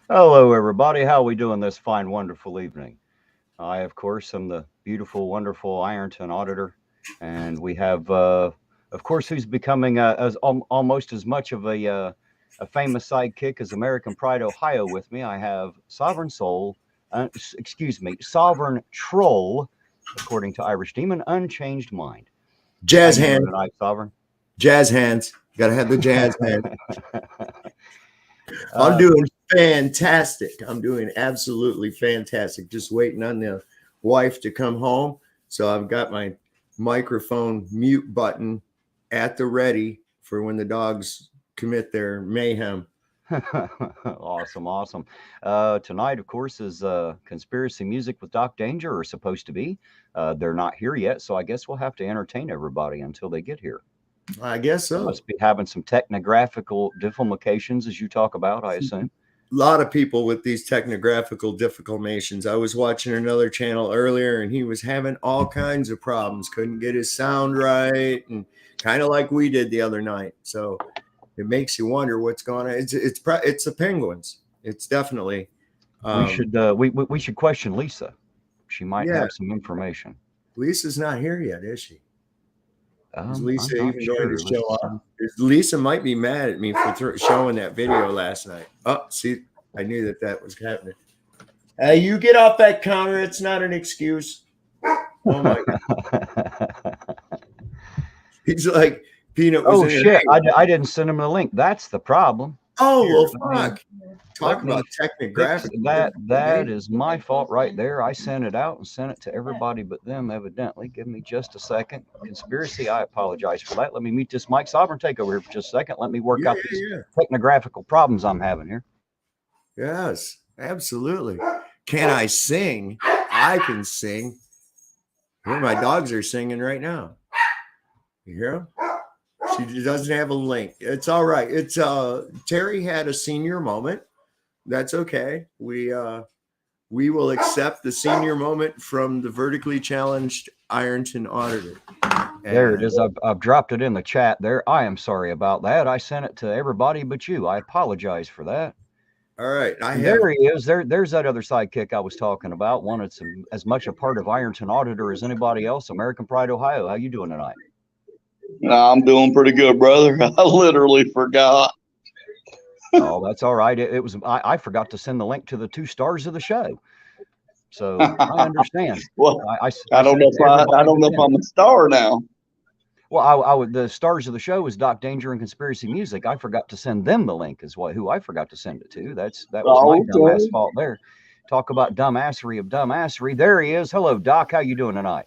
Hello, everybody. How are we doing this fine, wonderful evening? I, of course, am the beautiful, wonderful Ironton auditor, and we have, of course, who's becoming almost as much of a famous sidekick as American Pride, Ohio. With me, I have Sovereign Soul, excuse me, Sovereign Troll, according to Irish Demon, Unchanged Mind. How Jazz you doing hands, tonight, Sovereign? jazz hands. Got to have the jazz hands. I'm Of doing course, fantastic. I'm doing absolutely fantastic. Just waiting on the wife to come home. So I've got my microphone mute button at the ready for when the dogs commit their mayhem. awesome, awesome. Tonight, of course, is Conspiracy Music with Doc Danger, or supposed to be. They're not here yet, so I guess we'll have to entertain everybody until they get here. I guess They so. must be having some technographical difficulties, as you talk about, I assume. A lot of people with these technographical difficulties. I was watching another channel earlier and he was having all kinds of problems. Couldn't get his sound right, and kind of like we did the other night. So it makes you wonder what's going on. It's the Penguins. It's definitely We should question Lisa. She might yeah. have some information. Lisa's not here yet, is she? Is I'm Lisa not even going to sure. show Let's. up? Lisa might be mad at me for showing that video last night. Oh, see, I knew that was happening. Hey, you get off that counter. It's not an excuse. Oh my Uh, He's like, Peanut was oh in here. shit! Hey, I didn't send him the link. That's the problem. oh, Here, well, fuck. let Talk me about fix technographical. that. That is my fault right there. I sent it out and sent it to everybody but them, evidently. Give me just a second. Conspiracy, I apologize for that. Let me mute this Mike Sovereign. Take over here for just a second. Let me work Yeah, out these yeah, technographical problems I'm having here. yeah. Yes, absolutely. Can I sing? I can sing. Here, my dogs are singing right now. You hear them? She doesn't have a link. It's all right. It's Terry had a senior moment. That's okay. We will accept the senior moment from the vertically challenged Ironton auditor. There it And is. I've dropped it in the chat there. I am sorry about that. I sent it to everybody but you. I apologize for that. all right, I And have there he is. There's that other sidekick I was talking about. One that's as much a part of Ironton Auditor as anybody else. American Pride, Ohio. How you doing tonight? Nah, I'm doing pretty good, brother. I literally forgot. Oh, that's all right. It was I forgot to send the link to the 2 stars of the show, so I understand. Well, I I don't sent know it to if I everybody don't but know if them. I'm a star now. Well, the stars of the show was Doc Danger and Conspiracy Music. I forgot to send them the link as well. Who I forgot to send it to. That was my Oh, dumbass okay. fault there. Talk about dumbassery of dumbassery. There he is. Hello, Doc. How you doing tonight?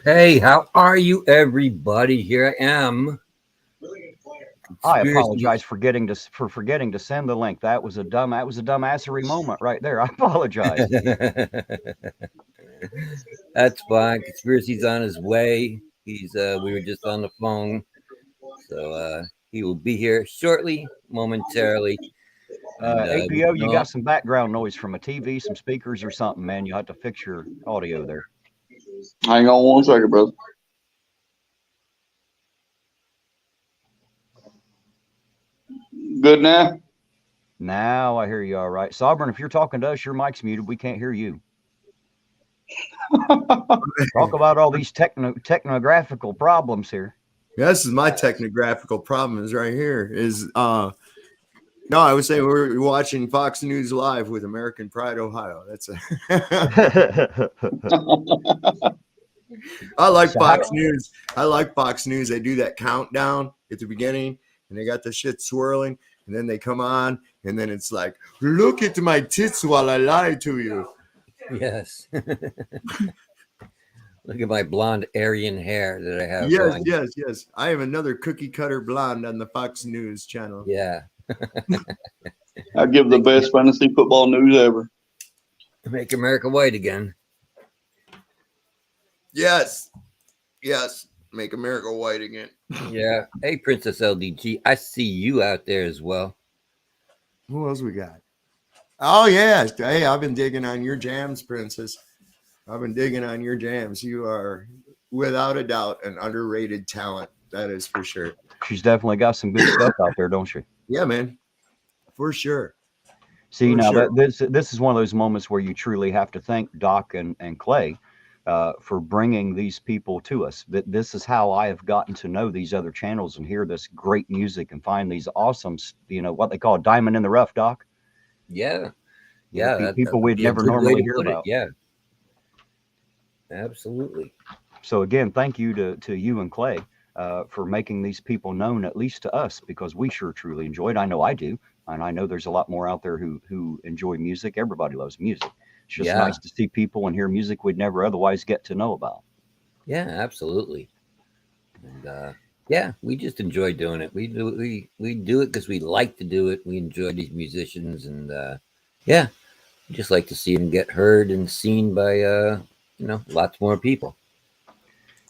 Hey, how are you, everybody? Here I am. I Conspiracy. apologize for forgetting to send the link. That was a dumbassery moment right there. I apologize. That's fine. Conspiracy's on his way. He's we were just on the phone. So he will be here shortly, momentarily. And APO, you got some background noise from a TV, some speakers, or something, man. You have to fix your audio there. Hang on one second, brother. Good now? Now I hear you all right. Sovereign, if you're talking to us, your mic's muted. We can't hear you. Talk about all these technographical problems here. this is my technographical problem is right here. Is no, I was saying we're watching Fox News Live with American Pride, Ohio. That's I like So Fox News. I like Fox News. They do that countdown at the beginning, and they got the shit swirling, and then they come on, and then it's like, look at my tits while I lie to you. yes. Look at my blonde Aryan hair that I have Yes, going. yes. I have another cookie cutter blonde on the Fox News channel. Yeah. I give the best fantasy football news ever. Make America white again. Yes. Make America white again. Yeah. Hey, Princess LDG. I see you out there as well. Who else we got? Oh, yeah. Hey, I've been digging on your jams, Princess. I've been digging on your jams. You are, without a doubt, an underrated talent. That is for sure. she's definitely got some good stuff out there, don't she? Yeah, man. For sure. See, For now sure. that this is one of those moments where you truly have to thank Doc and Clay for bringing these people to us. That this is how I have gotten to know these other channels and hear this great music and find these awesome, what they call diamond in the rough, Doc. Yeah. You know, Yeah, that people would we'd be a never good way normally to hear put it. about. Yeah, absolutely. So again, thank you to you and Clay for making these people known, at least to us, because we sure truly enjoyed. I know I do, and I know there's a lot more out there who enjoy music. Everybody loves music. It's just Yeah, nice to see people and hear music we'd never otherwise get to know about. yeah, absolutely. And yeah, we just enjoy doing it. We do it because we like to do it. We enjoy these musicians, and yeah, we just like to see them get heard and seen by lots more people.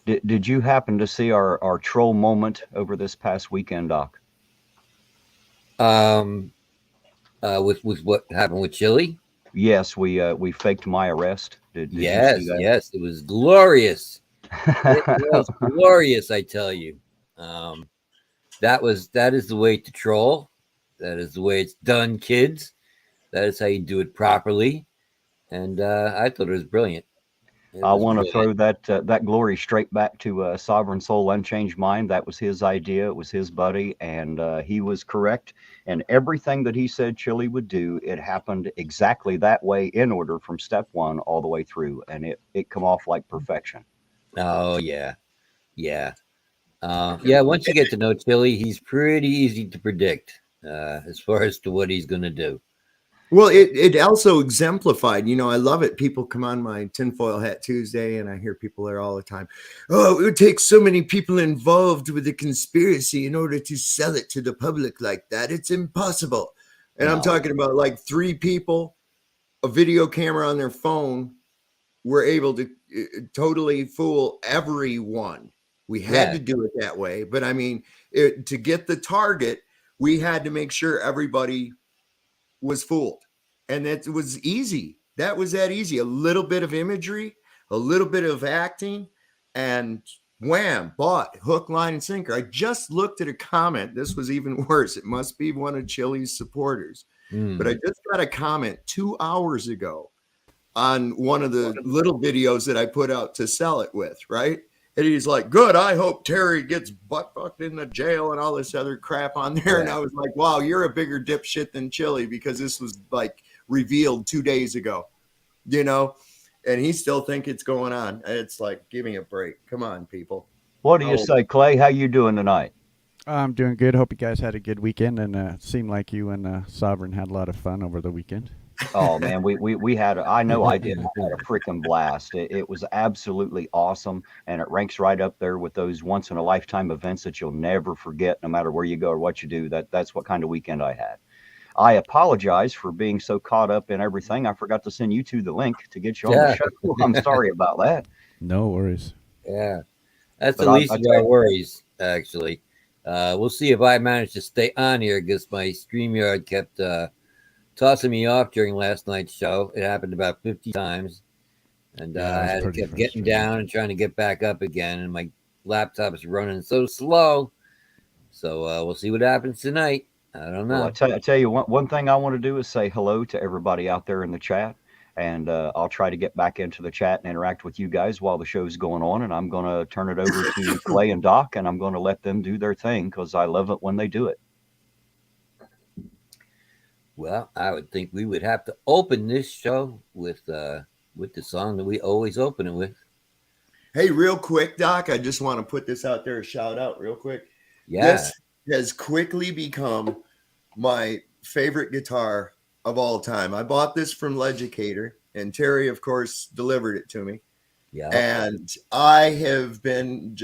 Did you happen to see our troll moment over this past weekend, Doc? Um, with what happened with Chili? Yes, we faked my arrest. Did you see Yes, yes, it was glorious. It that? was glorious, I tell you. Um, that is the way to troll. That is the way it's done, kids. That is how you do it properly. And I thought it was brilliant. It I was want to brilliant. throw that glory straight back to Sovereign Soul Unchanged Mind. That was his idea. It was his buddy, and he was correct. And everything that he said Chili would do, it happened exactly that way in order from step one all the way through, and it come off like perfection. Oh yeah, yeah, yeah. Once you get to know Chili, he's pretty easy to predict as far as to what he's going to do. Well, it also exemplified, I love it. People come on my tinfoil hat Tuesday and I hear people there all the time. Oh, it would take so many people involved with the conspiracy in order to sell it to the public like that. It's impossible. And I'm No, talking about like 3 people, a video camera on their phone, were able to totally fool everyone. We had Yeah, to do it that way. But I mean, to get the target, we had to make sure everybody was fooled. And that was easy. That was that easy. A little bit of imagery, a little bit of acting, and wham, bought hook, line, and sinker. I just looked at a comment. This was even worse. It must be one of Chili's supporters. But I mm, just got a comment 2 hours ago on one of the little videos that I put out to sell it with, right? And he's like, good, I hope Terry gets butt fucked in the jail and all this other crap on there. And yeah, I was like, wow, you're a bigger dipshit than Chili, because this was like revealed 2 days ago, you know? And he still think it's going on. It's like, give me a break. Come on, people. what do you Oh, say, Clay? How you doing tonight? I'm doing good. Hope you guys had a good weekend, and it seemed like you and Sovereign had a lot of fun over the weekend. Oh man, we had I know I did. I had a freaking blast. It was absolutely awesome, and it ranks right up there with those once in a lifetime events that you'll never forget, no matter where you go or what you do. That's what kind of weekend I had. I apologize for being so caught up in everything. I forgot to send you two the link to get you on the yeah, show. I'm sorry about that. No worries. yeah. That's But the least I of tell our you, worries, actually. We'll see if I manage to stay on here because my StreamYard kept tossing me off during last night's show. It happened about 50 times. And Yeah, I it was had to pretty kept getting frustrating. down and trying to get back up again. And my laptop is running so slow. So we'll see what happens tonight. I don't well, know. I tell you one thing I want to do is say hello to everybody out there in the chat. And I'll try to get back into the chat and interact with you guys while the show's going on. And I'm going to turn it over to Clay and Doc, and I'm going to let them do their thing because I love it when they do it. Well, I would think we would have to open this show with the song that we always open it with. hey, real quick, Doc, I just want to put this out there, a shout out real quick. Yeah. This has quickly become my favorite guitar of all time. I bought this from Legicator, and Terry, of course, delivered it to me. Yeah. And I have been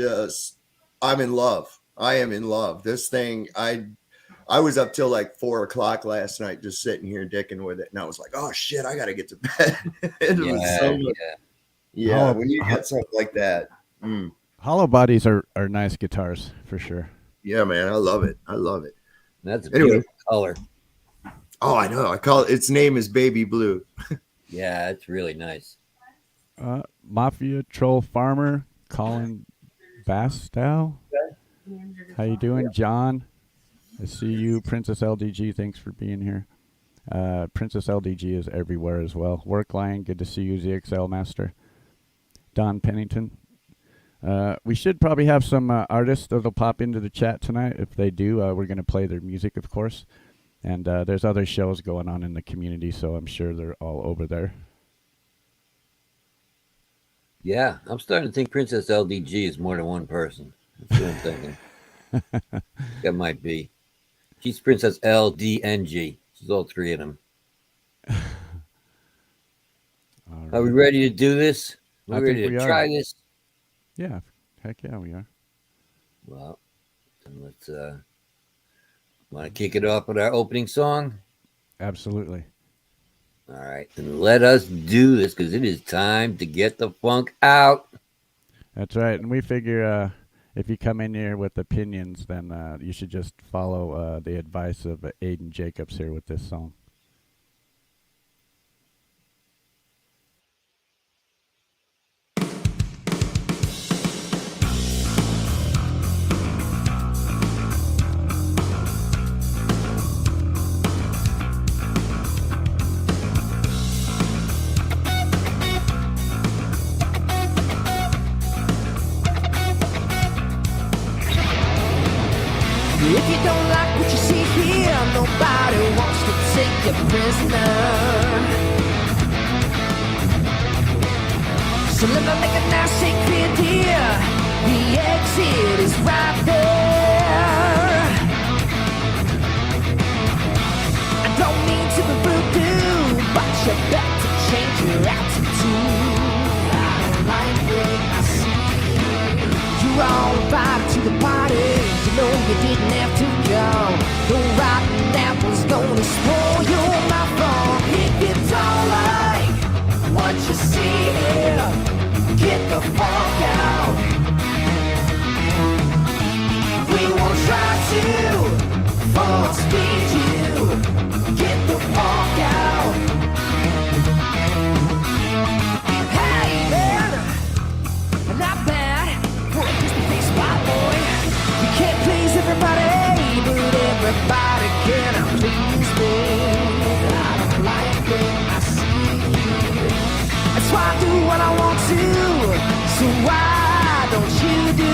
I'm in love. I am in love. This thing, I was up till like 4 o'clock last night, just sitting here dicking with it. And I was like, oh shit, I got to get to bed. It was Yeah. so Yeah. much. Yeah. Hollow, When you get something like that. hollow bodies are nice guitars for sure. Yeah, man. I love it. I love it. That's a Anyway. beautiful color. Oh, I know. I call it, its name is Baby Blue. Yeah, it's really nice. Mafia Troll Farmer, Colin Bastow. How you doing, John? I see you, Princess LDG. Thanks for being here. Princess LDG is everywhere as well. Work Lion, good to see you, ZXL Master. Don Pennington. We should probably have some artists that'll pop into the chat tonight. If they do, we're going to play their music, of course. And there's other shows going on in the community, so I'm sure they're all over there. Yeah, I'm starting to think Princess LDG is more than one person. That's what I'm thinking. That might be. She's Princess LDNG. She's all three of them. Are we ready to do this? We're ready to try this? Yeah, heck yeah, we are. Well, then let's want to kick it off with our opening song? Absolutely. All right, then let us do this because it is time to get the funk out. That's right, and we figure if you come in here with opinions, then you should just follow the advice of Aiden Jacobs here with this song. If you don't like what you see here, nobody wants to take you prisoner. So let me make it now, say clear, dear. The exit is right there. I don't mean to be rude, but you better change your attitude. I don't like what I see. You're all invited to the party. You know you didn't have to go. No rotten apples gonna spoil your mouth. If you don't like what you see here, get the fuck out. We won't try to force feed you. Get the fuck out. Hey man, not bad for a Christmas spot boy. You can't please everybody, but everybody can please me. I don't like what I see. That's why I do what I want to. So why don't you do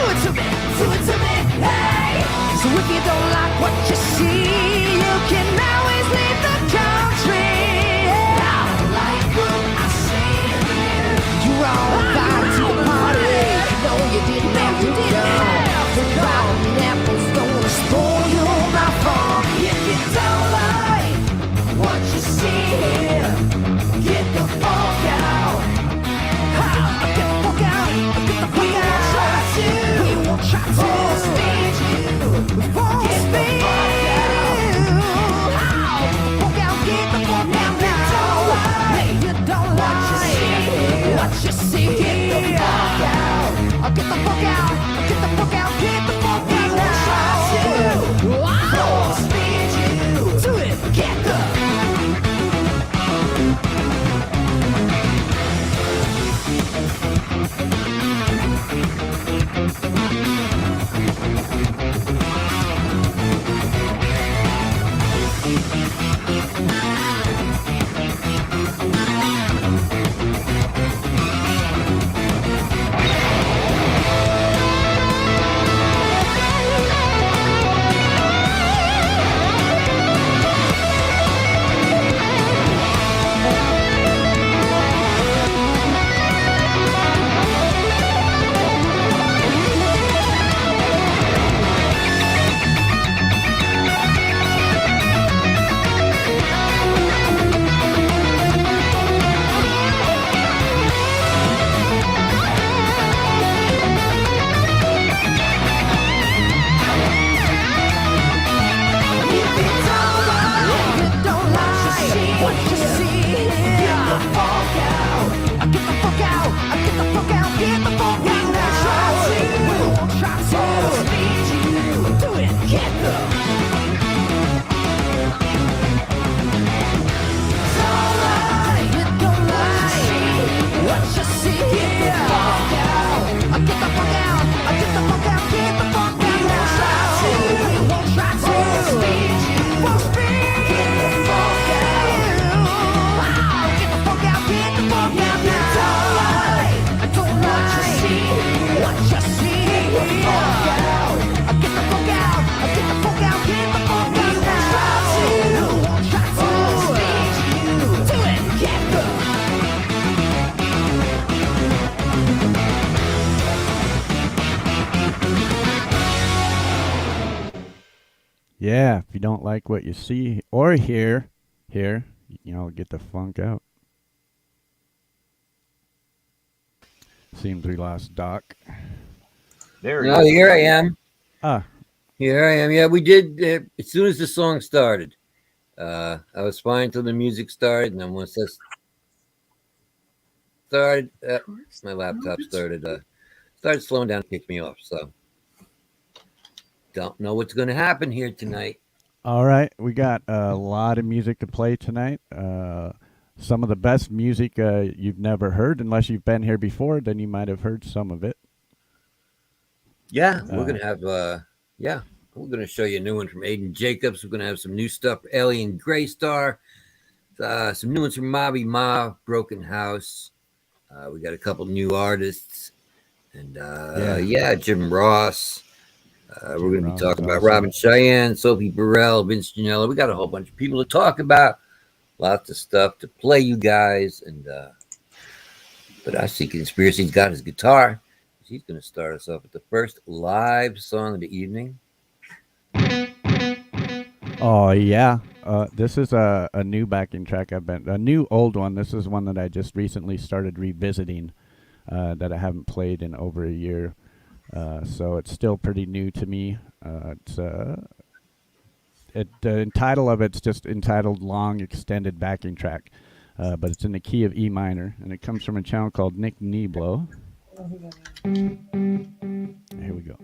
it to me? Do it to me, hey! So if you don't like what you see, you can always leave the country. I don't like what I see. You're all invited to the party. No, you didn't have to go. The rotten apples gonna spoil your mouth. If you don't like what you see here, get the fuck out. Get the fuck out. Get the fuck out. We won't try to force feed you. Force feed you. Fuck out. Get the fuck out now. If you don't like what you see, get the fuck out. Get the fuck out. Get the fuck out. Get the fuck out. We won't try to force feed you. Do it. Get the. Yeah, if you don't like what you see or hear, here, get the funk out. Seems we lost Doc. There he No, is. here I am. Ah, Here I am. Yeah, we did. As soon as the song started, I was fine until the music started, and then once that started, my laptop started slowing down, and kicked me off. So, don't know what's going to happen here tonight. all right. We got a lot of music to play tonight. Some of the best music you've never heard, unless you've been here before. Then you might have heard some of it. Yeah, we're gonna have we're gonna show you a new one from Aiden Jacobs. We're gonna have some new stuff for Alien Graystar, some new ones from Mobby Ma, Broken House. We got a couple new artists, and Jim Ross. We're gonna Ross be talking is about awesome. Robin Cheyenne, Sophie Burrell, Vince Ginella. We got a whole bunch of people to talk about. Lots of stuff to play you guys, and but I see Conspiracy's got his guitar. He's going to start us off with the first live song of the evening. Oh yeah, this is a new backing track. A new old one. This is one that I just recently started revisiting, that I haven't played in over a year. So it's still pretty new to me. The title of it's just entitled "Long Extended Backing Track," but it's in the key of E minor, and it comes from a channel called Nick Neblo. Here we go.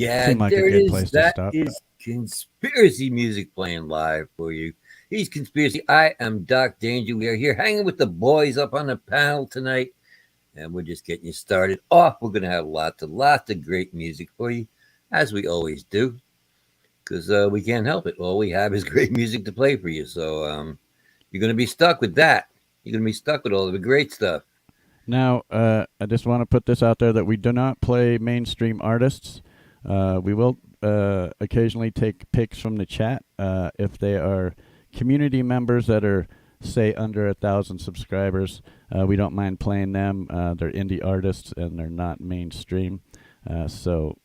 Yeah, Seemed like a there it good is. place to That stop. is conspiracy music playing live for you. He's Conspiracy. I am Doc Danger. We are here hanging with the boys up on the panel tonight, and we're just getting you started off. We're going to have lots of great music for you, as we always do, because we can't help it. All we have is great music to play for you. So you're going to be stuck with that. You're going to be stuck with all of the great stuff. Now, I just want to put this out there that we do not play mainstream artists. We will occasionally take picks from the chat if they are community members that are, say, under 1,000 subscribers. We don't mind playing them. They're indie artists and they're not mainstream. So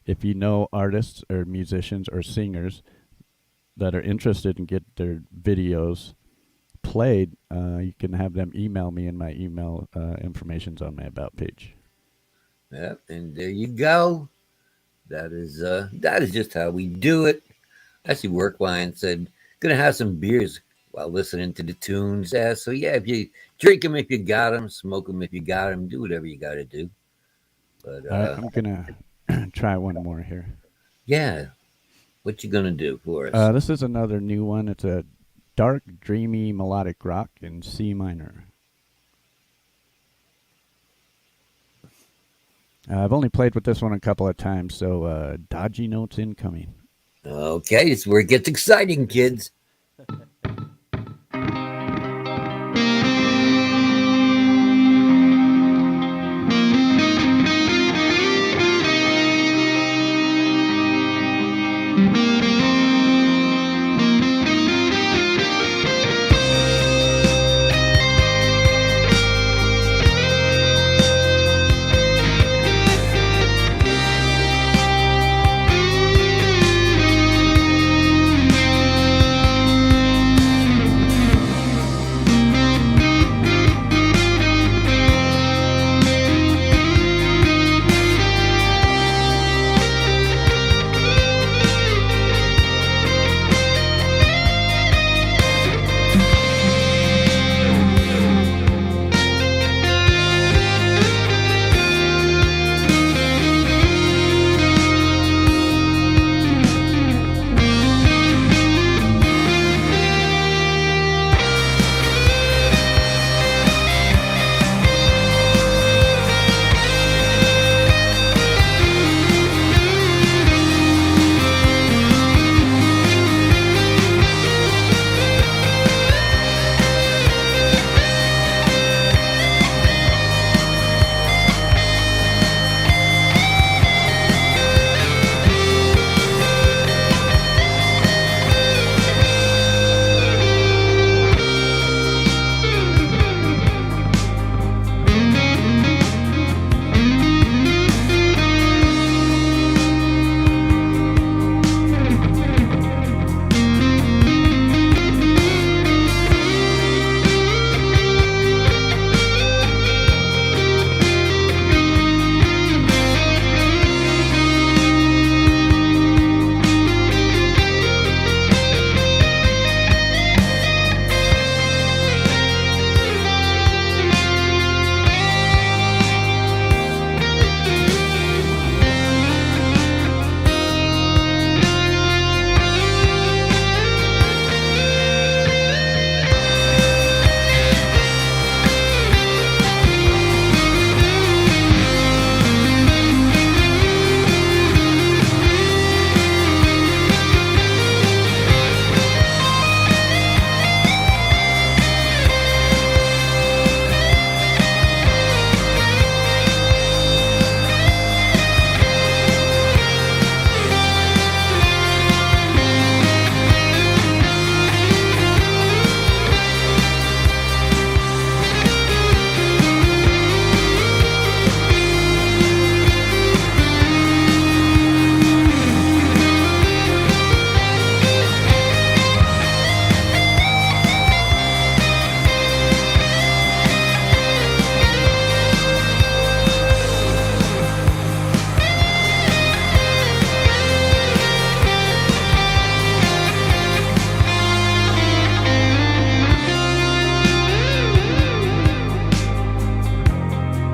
if you know artists or musicians or singers that are interested in get their videos played, you can have them email me, and my email information's on my About page. Yep, and there you go. That is just how we do it. I see Workline said, gonna have some beers while listening to the tunes. So yeah, if you drink them if you got them, smoke them if you got them, do whatever you got to do. But All right, I'm gonna try one more here. Yeah, what you gonna do for us? This is another new one. It's a dark, dreamy, melodic rock in C minor. I've only played with this one a couple of times, so dodgy notes incoming. Okay, it's where it gets exciting, kids.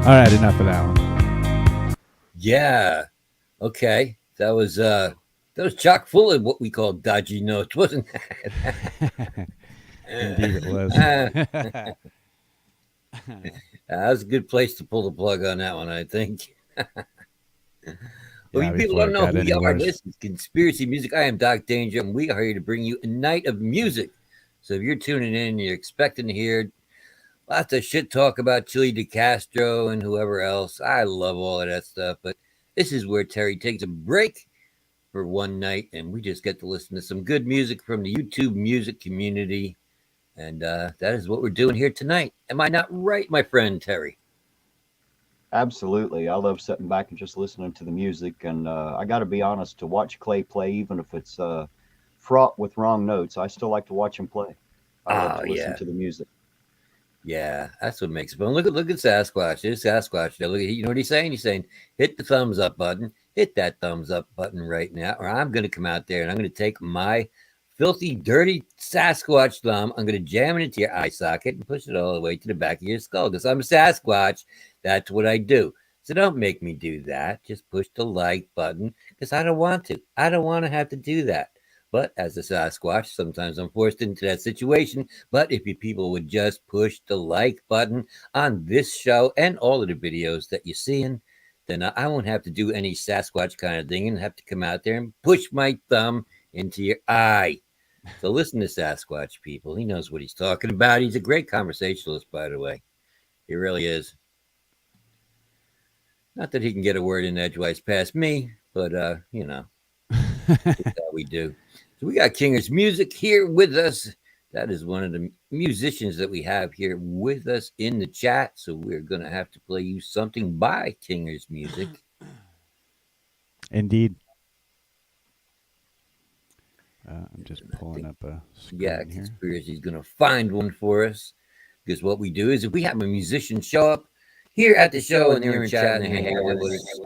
All right, enough of that one. Yeah, Okay, that was chock full of what we call dodgy notes, wasn't it? Indeed, it was. That was a good place to pull the plug on that one, I think. Well, Yeah, you people before don't it know got who any we are. worse. This is Conspiracy Music. I am Doc Danger, and we are here to bring you a night of music. So if you're tuning in, you're expecting to hear lots of shit talk about Chili DeCastro and whoever else. I love all of that stuff, but this is where Terry takes a break for one night, and we just get to listen to some good music from the YouTube music community. And that is what we're doing here tonight. Am I not right, my friend Terry? Absolutely. I love sitting back and just listening to the music. And I got to be honest, to watch Clay play, even if it's fraught with wrong notes, I still like to watch him play. I love to listen to the music. Yeah, that's what makes it fun. Look at Sasquatch. There's Sasquatch. Now look at, you know what he's saying? He's saying, hit the thumbs up button. Hit that thumbs up button right now, or I'm going to come out there and I'm going to take my filthy, dirty Sasquatch thumb. I'm going to jam it into your eye socket and push it all the way to the back of your skull because I'm a Sasquatch. That's what I do. So don't make me do that. Just push the like button because I don't want to. I don't want to have to do that. But as a Sasquatch, sometimes I'm forced into that situation. But if you people would just push the like button on this show and all of the videos that you're seeing, then I won't have to do any Sasquatch kind of thing and have to come out there and push my thumb into your eye. So listen to Sasquatch, people. He knows what he's talking about. He's a great conversationalist, by the way. He really is. Not that he can get a word in edgewise past me, but you know, that's how we do. So we got Kinger's Music here with us. That is one of the musicians that we have here with us in the chat. So we're going to have to play you something by Kinger's Music. Indeed. I'm just pulling up a screen here. Conspiracy's going to find one for us. Because what we do is if we have a musician show up here at the show and they're in chat and hang out with us,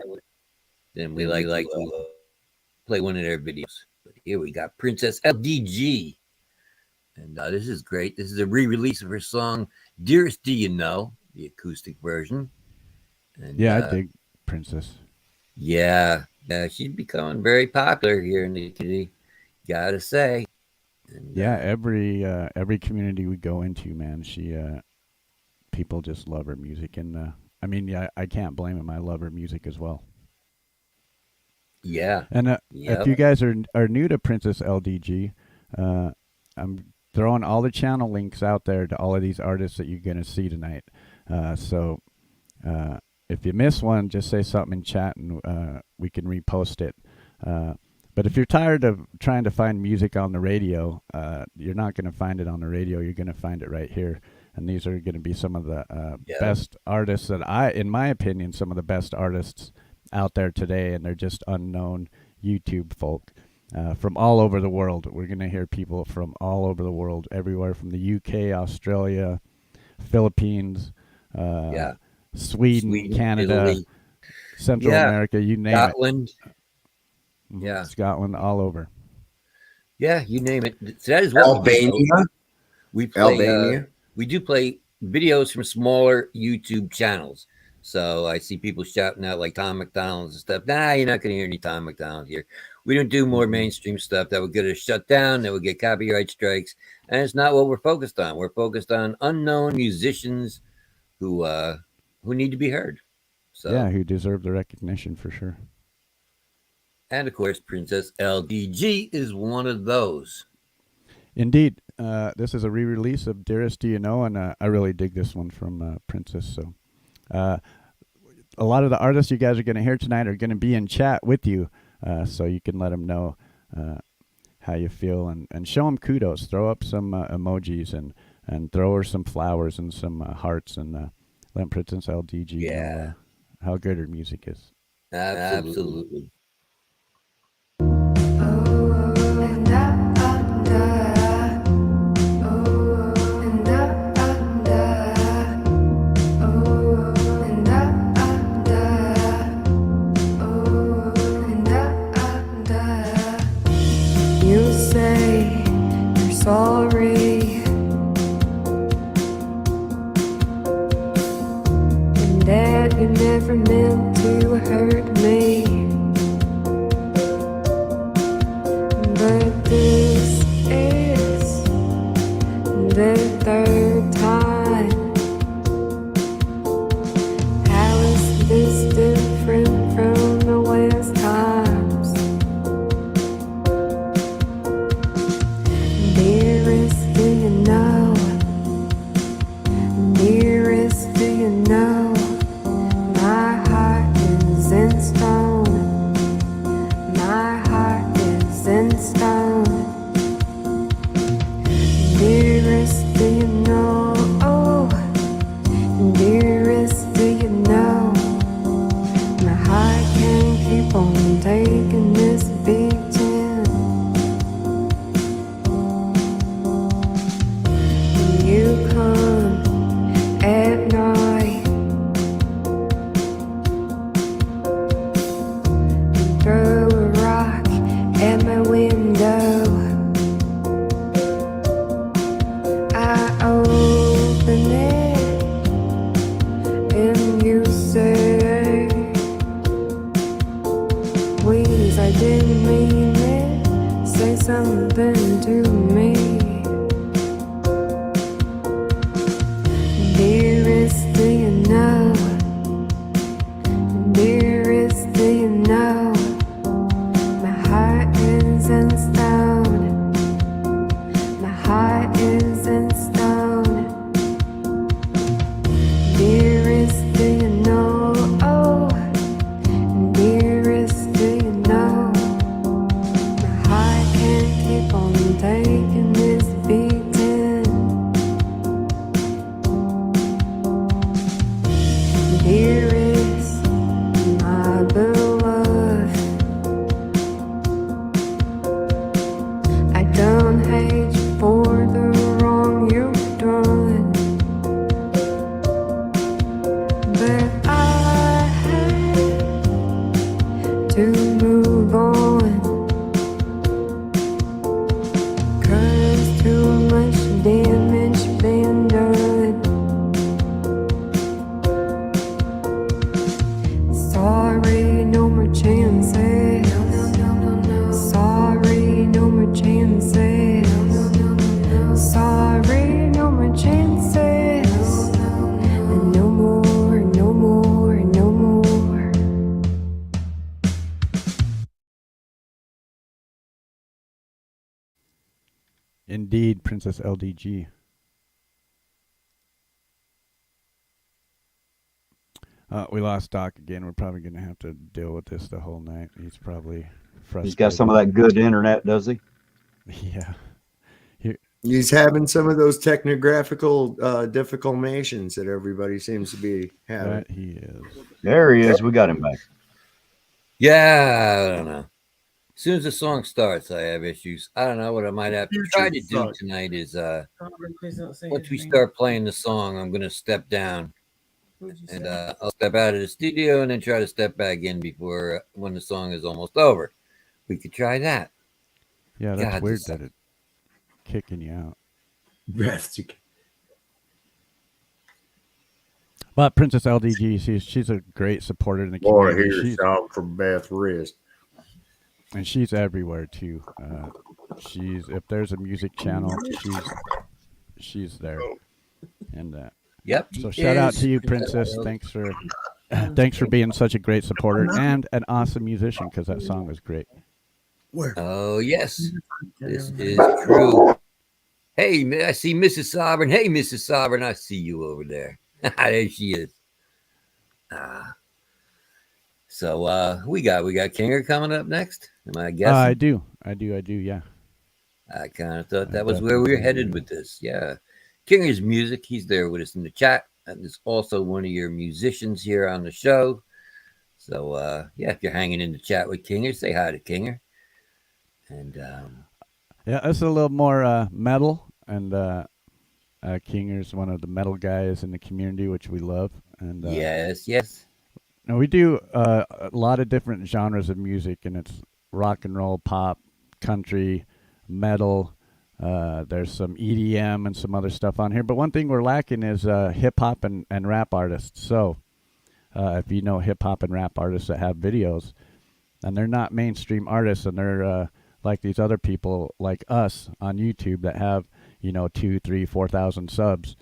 then we like to play one of their videos. But here we got Princess LDG. And this is great. This is a re-release of her song, Dearest Do You Know, the acoustic version. And, yeah, I dig Princess. Yeah, she's becoming very popular here in the community, gotta say. And, yeah, every community we go into, man, people just love her music. And I mean, yeah, I can't blame them. I love her music as well. Yeah. And if you guys are new to Princess LDG, I'm throwing all the channel links out there to all of these artists that you're going to see tonight. So if you miss one, just say something in chat and we can repost it. But if you're tired of trying to find music on the radio, you're not going to find it on the radio. You're going to find it right here. And these are going to be some of the best artists in my opinion, some of the best artists out there today. And they're just unknown YouTube folk. From all over the world. We're going to hear people from all over the world, everywhere from the UK, Australia, Philippines, Sweden, Canada, Italy, Central America, you name Scotland. it. Yeah. Scotland, all over. Yeah, you name it. So that is what Albania. We play, Albania. We do play videos from smaller YouTube channels. So I see people shouting out like Tom McDonald's and stuff. Nah, you're not going to hear any Tom McDonald here. We don't do more mainstream stuff that would get us shut down, that would get copyright strikes. And it's not what we're focused on. We're focused on unknown musicians who need to be heard. So yeah, who deserve the recognition for sure. And of course, Princess LDG is one of those. Indeed. This is a re-release of Dearest Do You Know, and I really dig this one from Princess. So a lot of the artists you guys are going to hear tonight are going to be in chat with you, so you can let them know how you feel and show them kudos. Throw up some emojis and throw her some flowers and some hearts and let Princess LDG know how good her music is. Absolutely. You say you're sorry, and that you never meant to hurt me. the third time. How is this different from the last times? Dearest, do you know? Dearest, do you know? My heart is in stone. My heart is in stone. Dearest, do you know? Oh, dearest, do you know? My heart can't keep on taking this beating. You come at night, throw a rock at my window. I open it and you say, please, I didn't mean it. Say something to me. Dearest, do you know? Dearest, do you know? My heart is in stone. My heart is in stone. Dearest, do you know? Oh, dearest, do you know? My heart can't keep on taking this beating. Dearest, my beloved, I don't hate you for the wrong you've done, but I had to move on, 'cause too much damage been done. Sorry, no more chances. Sorry, no more chances. Sorry, no more chances. No more, no more, no more. Indeed, Princess LDG. We lost Doc again. We're probably going to have to deal with this the whole night. He's probably frustrated. He's got some of that good internet, does he? Yeah. He's having some of those technographical difficulmations that everybody seems to be having. That he is. There he is. We got him back. Yeah, I don't know. As soon as the song starts, I have issues. I don't know what I might have to try to do tonight is once we start playing the song, I'm going to step down and I'll step out of the studio and then try to step back in before when the song is almost over. We could try that. Yeah, that's God, weird this- that it's kicking you out. But Princess LDG, she's a great supporter in the Boy, community. here's She's, song from Beth Wrist. and she's everywhere too. She's if there's a music channel, she's there. And Yep. so shout out to you, Princess. Thanks for being such a great supporter and an awesome musician, because that song was great. Oh, yes. This is true. Hey, I see Mrs. Sovereign. Hey, Mrs. Sovereign, I see you over there. There she is. So we got Kinger coming up next. Am I guessing? I do. Yeah. I kind of thought that was where we were headed with this. Yeah. Kinger's Music. He's there with us in the chat. And is also one of your musicians here on the show. So, yeah, if you're hanging in the chat with Kinger, say hi to Kinger. And yeah, it's a little more metal, and Kinger's one of the metal guys in the community, which we love. And yes. now we do a lot of different genres of music, and it's rock and roll, pop, country, metal. There's some EDM and some other stuff on here. But one thing we're lacking is hip hop and rap artists. So if you know hip hop and rap artists that have videos, and they're not mainstream artists, and they're like these other people like us on YouTube that have, 2, 3, 4,000 subs,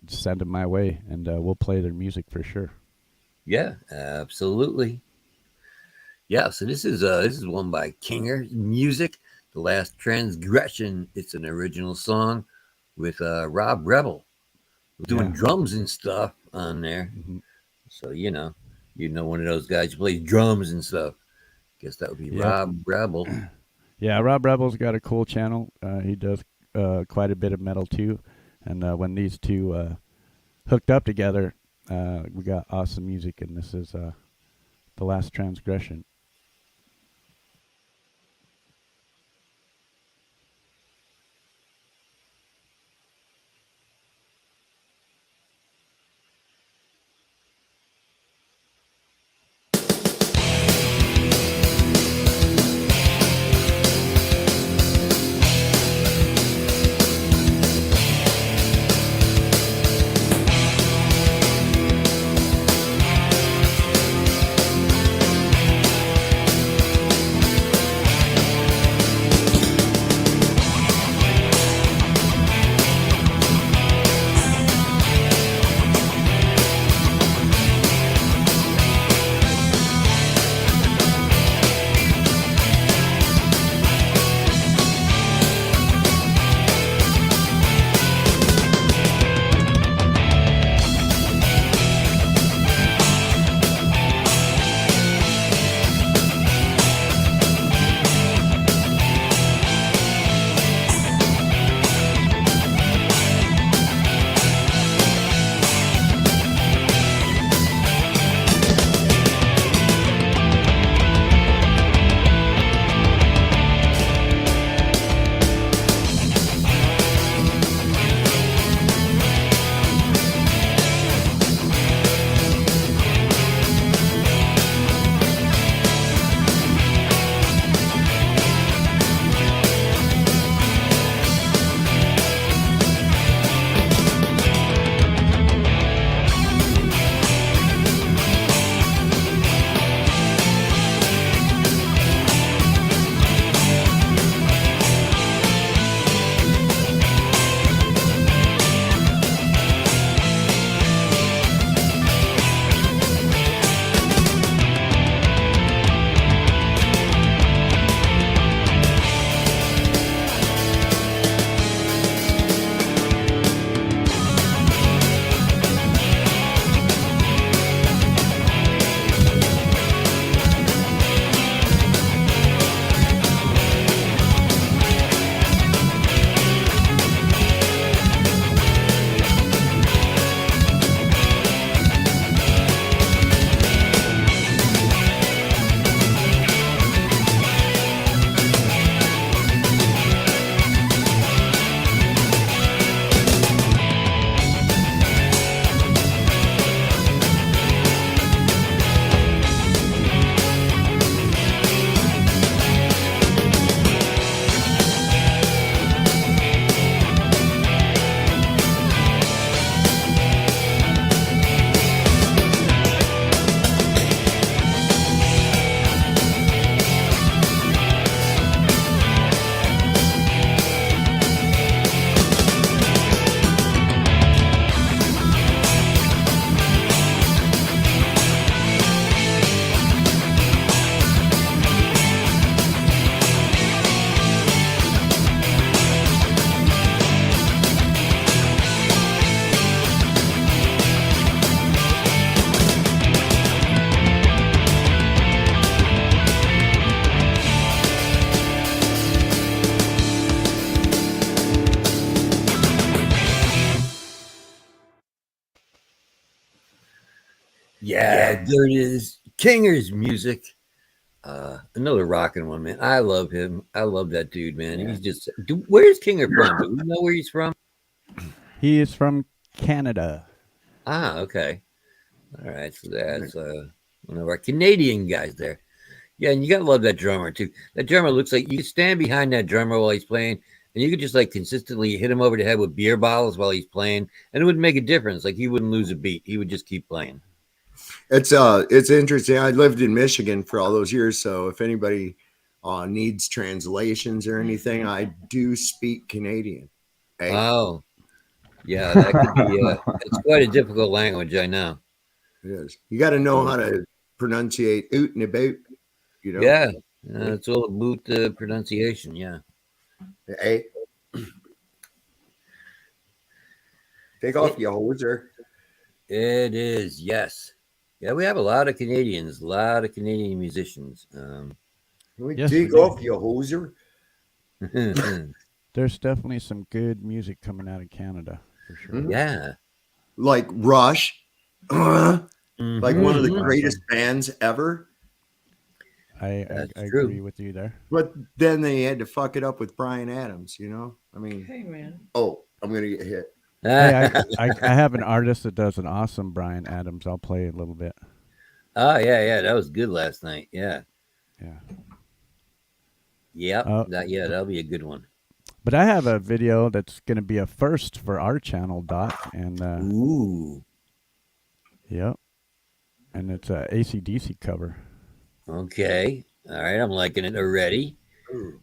send them my way, and we'll play their music for sure. Yeah, absolutely. Yeah, so this is one by Kinger Music, The Last Transgression. It's an original song with Rob Rebel doing drums and stuff on there. Mhm. So one of those guys who plays drums and stuff. Guess that would be Yep. Rob Rebel. Yeah, Rob Rebel's got a cool channel. He does quite a bit of metal too, and when these two hooked up together, we got awesome music. And this is The Last Transgression. Yeah, there it is. Kinger's Music. Another rocking one, man. I love him. I love that dude, man. He's just. Where's Kinger from? Do we know where he's from? He is from Canada. Ah, okay. All right. So that's one of our Canadian guys there. Yeah, and you gotta love that drummer too. That drummer looks like you can stand behind that drummer while he's playing, and you could just like consistently hit him over the head with beer bottles while he's playing, and it wouldn't make a difference. Like he wouldn't lose a beat. He would just keep playing. It's interesting. I lived in Michigan for all those years, so if anybody needs translations or anything, I do speak Canadian. Hey, Oh, yeah, that could be. It's quite a difficult language, I know. it is. You got to know how to pronunciate oot and about. You know. Yeah, it's all about the pronunciation. Yeah. Hey, take off your hoser. It is, yes. Yeah, we have a lot of Canadians, a lot of Canadian musicians. Yes, Take we do. off your hoser. There's definitely some good music coming out of Canada for sure. Yeah. Like Rush, like one of the Mhm. greatest bands ever. I That's agree true. with you there. But then they had to fuck it up with Bryan Adams. You know, I mean, Hey, man. oh, I'm gonna get hit. Hey, I have an artist that does an awesome Bryan Adams. I'll play a little bit. Oh, yeah, that was good last night. Yeah. Yeah. Yep. Uh, That'll be a good one. But I have a video that's going to be a first for our channel, Dot. And Ooh. yep. And it's a AC/DC cover. Okay. All right. I'm liking it already.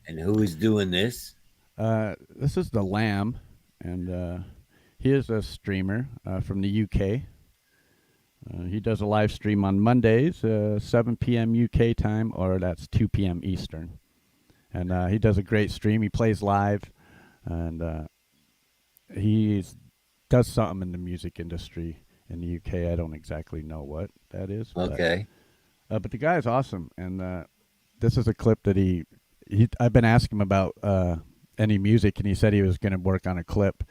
And who is doing this? This is the Lamb, and he is a streamer from the UK. He does a live stream on Mondays, 7 p.m. UK time, or that's 2 p.m. Eastern. And he does a great stream. He plays live, and he does something in the music industry in the UK. I don't exactly know what that is. Okay. But the guy is awesome, and this is a clip that I've been asking him about any music, and he said he was going to work on a clip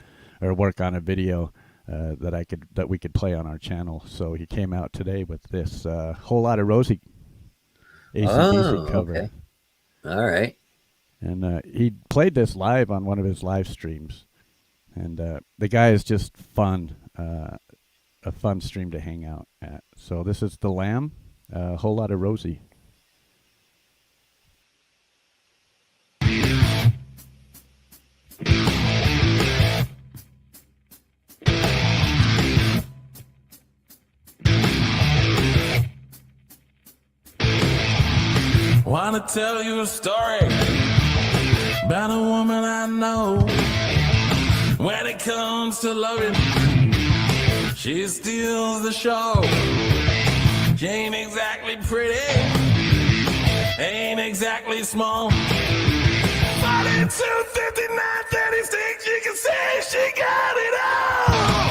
or work on a video that we could play on our channel. So he came out today with this Whole Lot of Rosie AC/DC cover. Okay. All right. And he played this live on one of his live streams. And the guy is just fun, a fun stream to hang out at. So this is The Lamb, Whole Lot of Rosie. Wanna tell you a story about a woman I know. When it comes to loving, she steals the show. She ain't exactly pretty, ain't exactly small. 42, 59, 36, you can say she got it all.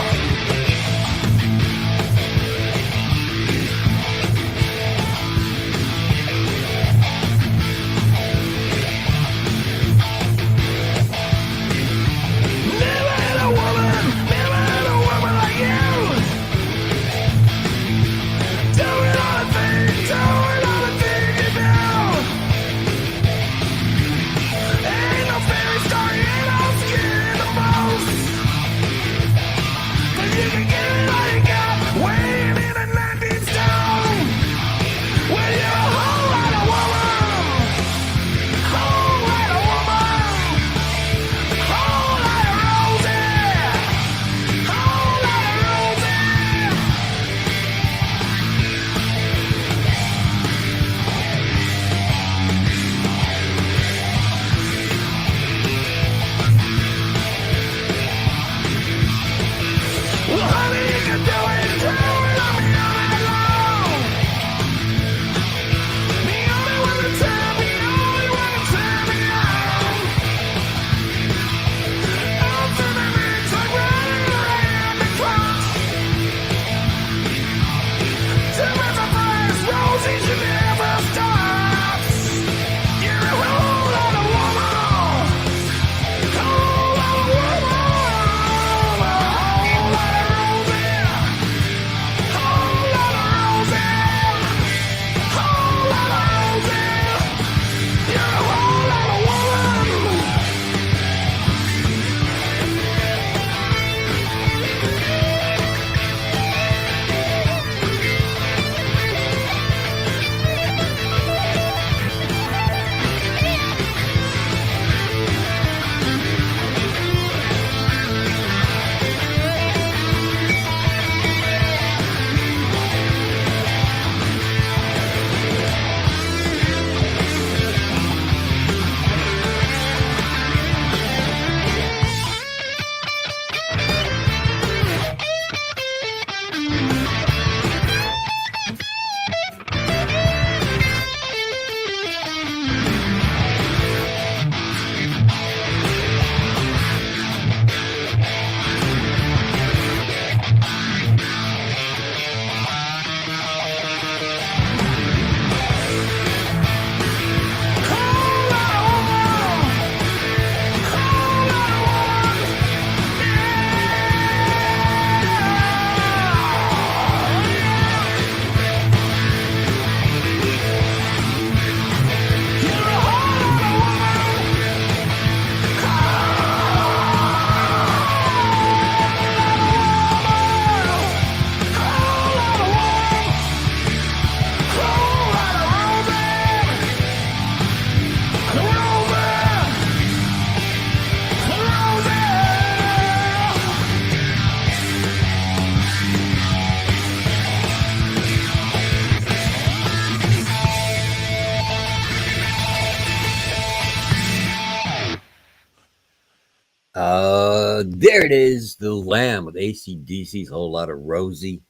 There it is, The Lamb with AC/DC's Whole Lot of Rosie.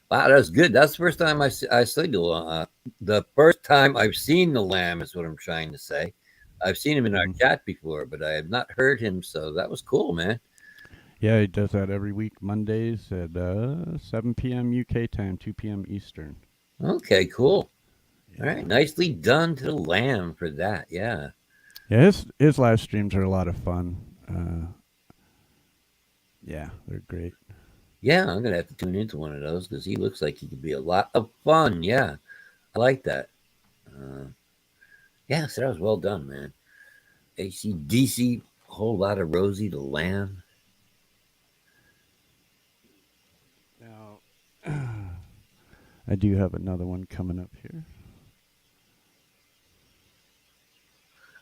Wow, that's good. That's the first time I see the first time I've seen The Lamb is what I'm trying to say. I've seen him in our chat before, but I have not heard him, so that was cool, man. Yeah, he does that every week, Mondays at 7 p.m. UK time, 2 p.m. Eastern. Okay, cool. All right, nicely done to The Lamb for that. Yeah. Yeah, his live streams are a lot of fun. Yeah, they're great. Yeah, I'm gonna have to tune into one of those because he looks like he could be a lot of fun. Yeah, I like that. Yeah, so that was well done, man. AC/DC, Whole Lot of Rosie, The Lamb. Now, I do have another one coming up here.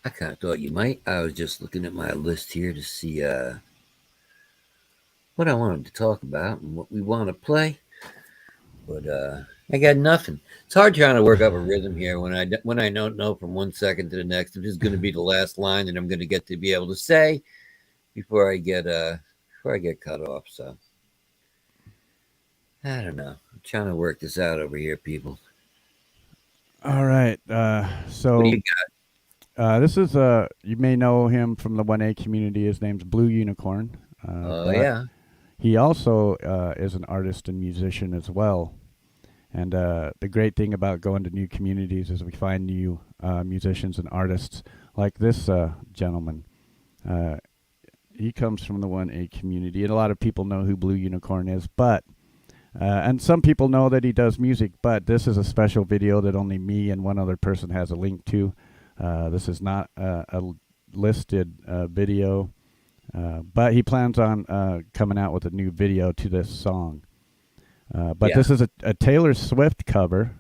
I kind of thought you might. I was just looking at my list here to see what I wanted to talk about and what we want to play, but I got nothing. It's hard trying to work up a rhythm here when I don't know from 1 second to the next if this is going to be the last line that I'm going to get to be able to say before I get cut off. So I don't know. I'm trying to work this out over here, people. All right. So What do you got? this is you may know him from the 1A community. His name's Blue Unicorn. Oh yeah. He also is an artist and musician as well. And the great thing about going to new communities is we find new musicians and artists like this gentleman. He comes from the 1A community, and a lot of people know who Blue Unicorn is, but and some people know that he does music, but this is a special video that only me and one other person has a link to. This is not a listed video, but he plans on coming out with a new video to this song. But Yeah. this is a Taylor Swift cover.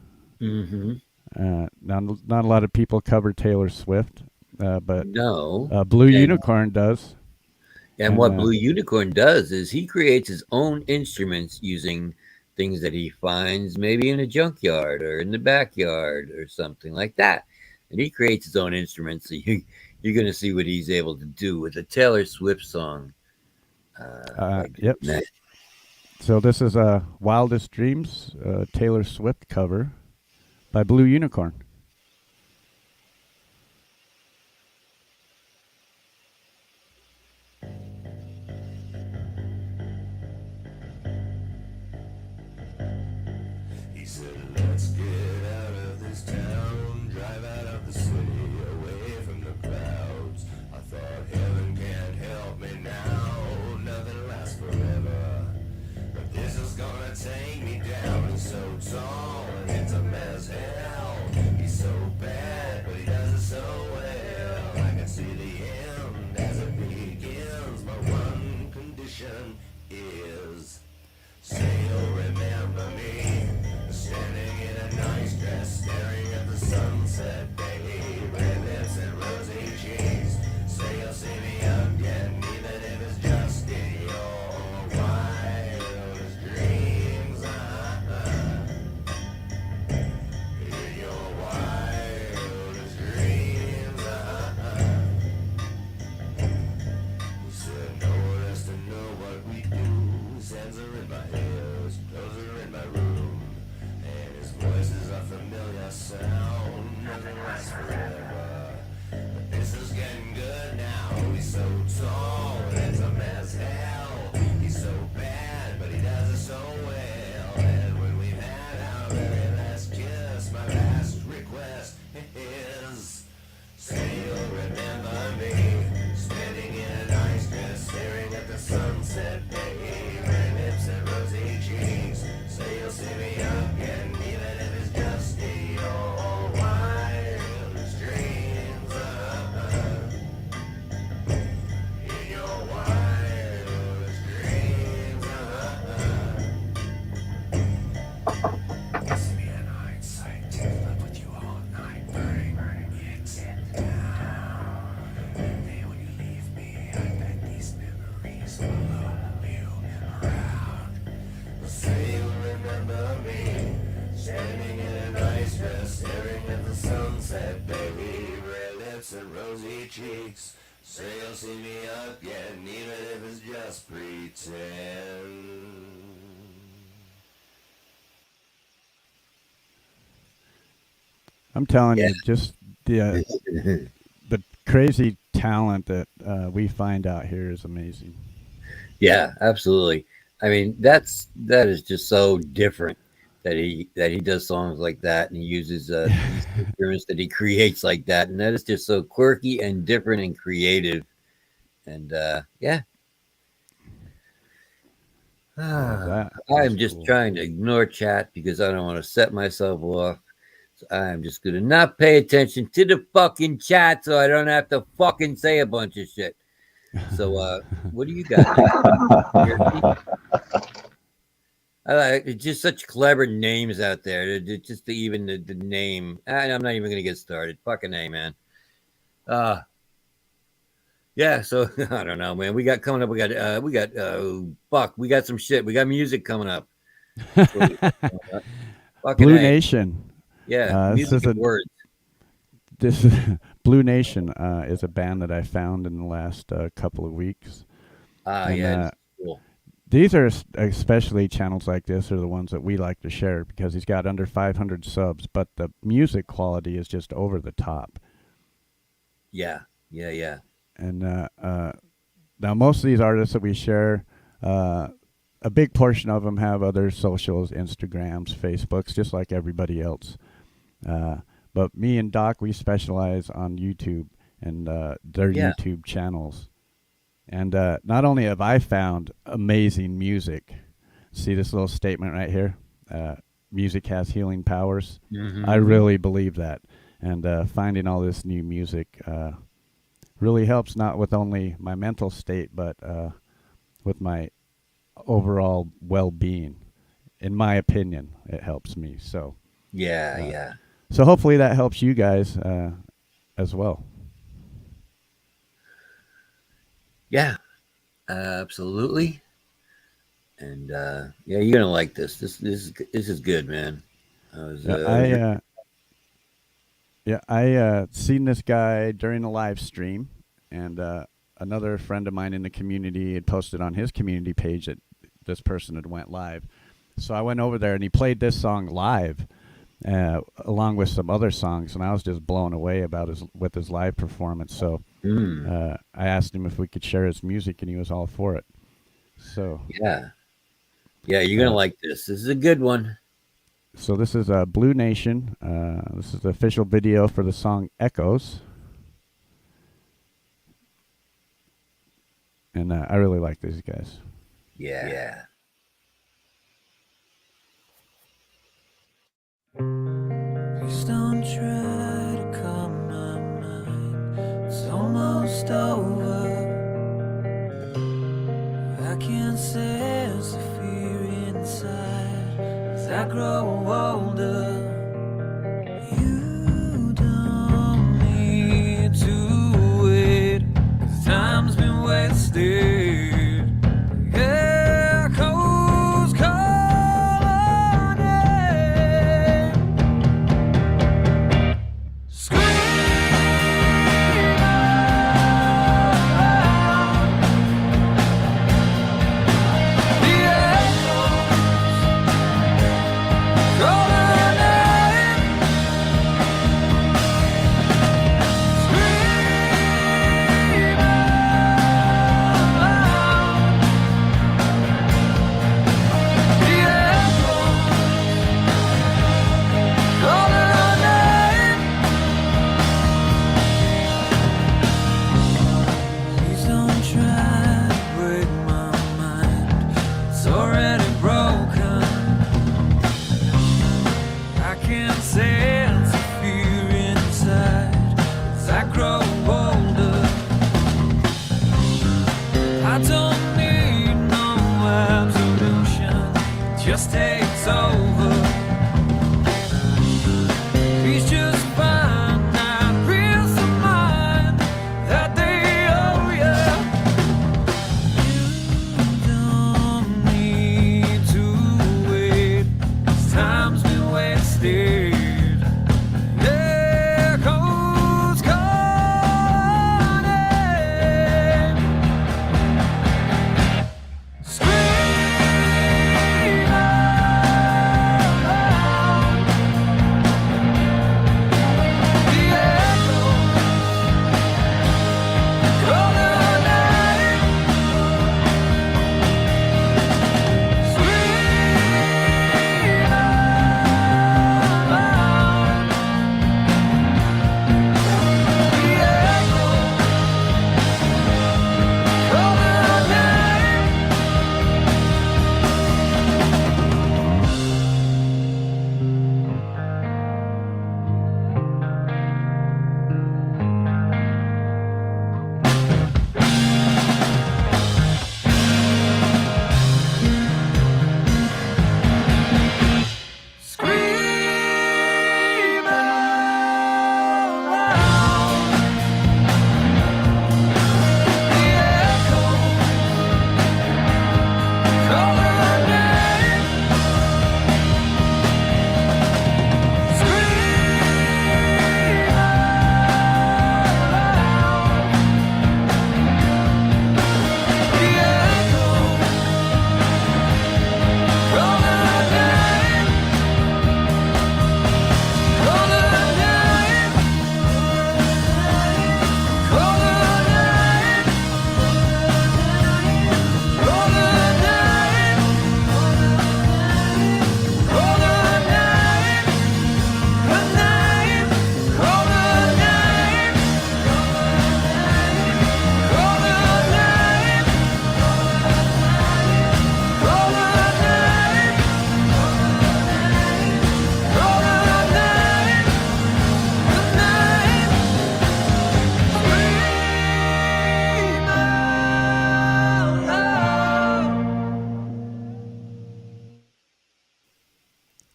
Mm-hmm. Not a lot of people cover Taylor Swift, but No. Blue And- Unicorn does. And what Blue Unicorn does is he creates his own instruments using things that he finds maybe in a junkyard or in the backyard or something like that. And he creates his own instruments. So you're going to see what he's able to do with a Taylor Swift song. Yep. that. So this is Wildest Dreams, Taylor Swift cover by Blue Unicorn. He said, let's get out of this town, drive out of the city, away from the crowds. I thought heaven can't help me now, nothing lasts forever. But this is gonna take me down. He's so tall and handsome as hell. He's so bad, but he does it so well. I can see the end as it begins, but one condition is, say you'll remember me, standing in a nice dress, staring at the sunset, baby, red lips and rosy cheeks. Say you'll see me again, even if it's just in your wildest dreams. In your wildest dreams. He said, no one has to know what we do. His hands are in my hair, his clothes are in my room, and his voice is a familiar sound. Nothing lasts forever, but this is getting good now. He's so tall and handsome as hell. He's so bad, but he does it so well. And when we've had our very last kiss, my last request is, say you'll remember me, standing in a nice dress, staring at the sunset, baby, red lips and rosy cheeks. Say you'll see me again, even if it's just in your wildest dreams. In your wildest dreams. Kiss me in hindsight, take love with you all night, burning it down. May when you leave me, I bet these memories follow you around. Say you'll remember me, standing in a nice dress, staring at the sunset, baby, red lips and rosy cheeks. Say you'll see me again, even if it's just pretend. I'm telling Yeah. you, just the crazy talent that we find out here is amazing. Yeah, absolutely. I mean, that is just so different that he does songs like that and he uses these instruments that he creates like that, and that is just so quirky and different and creative. And yeah. that I'm is just cool. trying to ignore chat because I don't want to set myself off. So I'm just gonna not pay attention to the fucking chat so I don't have to fucking say a bunch of shit. So what do you got? I like it's just such clever names out there. Just even the name. I'm not even gonna get started. Fucking A, man. Yeah. So I don't know, man. We got coming up. We got fuck. We got some shit. We got music coming up. Fucking Blue A. Nation. Yeah. This Music is and a words. this Blue Nation is a band that I found in the last couple of weeks. And, Yeah. Cool. these are especially channels like this are the ones that we like to share because he's got under 500 subs, but the music quality is just over the top. Yeah. And now most of these artists that we share, a big portion of them have other socials, Instagrams, Facebooks, just like everybody else. But me and Doc, we specialize on YouTube and their YouTube channels. And not only have I found amazing music, see this little statement right here, music has healing powers. Mm-hmm. I really believe that. And finding all this new music really helps, not with only my mental state, but with my overall well-being. In my opinion, it helps me. So Yeah. So hopefully that helps you guys as well. Yeah, absolutely. And yeah, you're gonna like this. This is good, man. I seen this guy during a live stream, and another friend of mine in the community had posted on his community page that this person had went live. So I went over there, and he played this song live, along with some other songs, and I was just blown away about his live performance. So I asked him if we could share his music, and he was all for it. So yeah, you're gonna like this. This is a good one. So this is Blue Nation. This is the official video for the song Echoes. And I really like these guys. Yeah. Please don't try to calm my mind. It's almost over. I can't sense the fear inside as I grow older. You don't need to wait, 'cause time's been wasted. Echoes calling. Scream.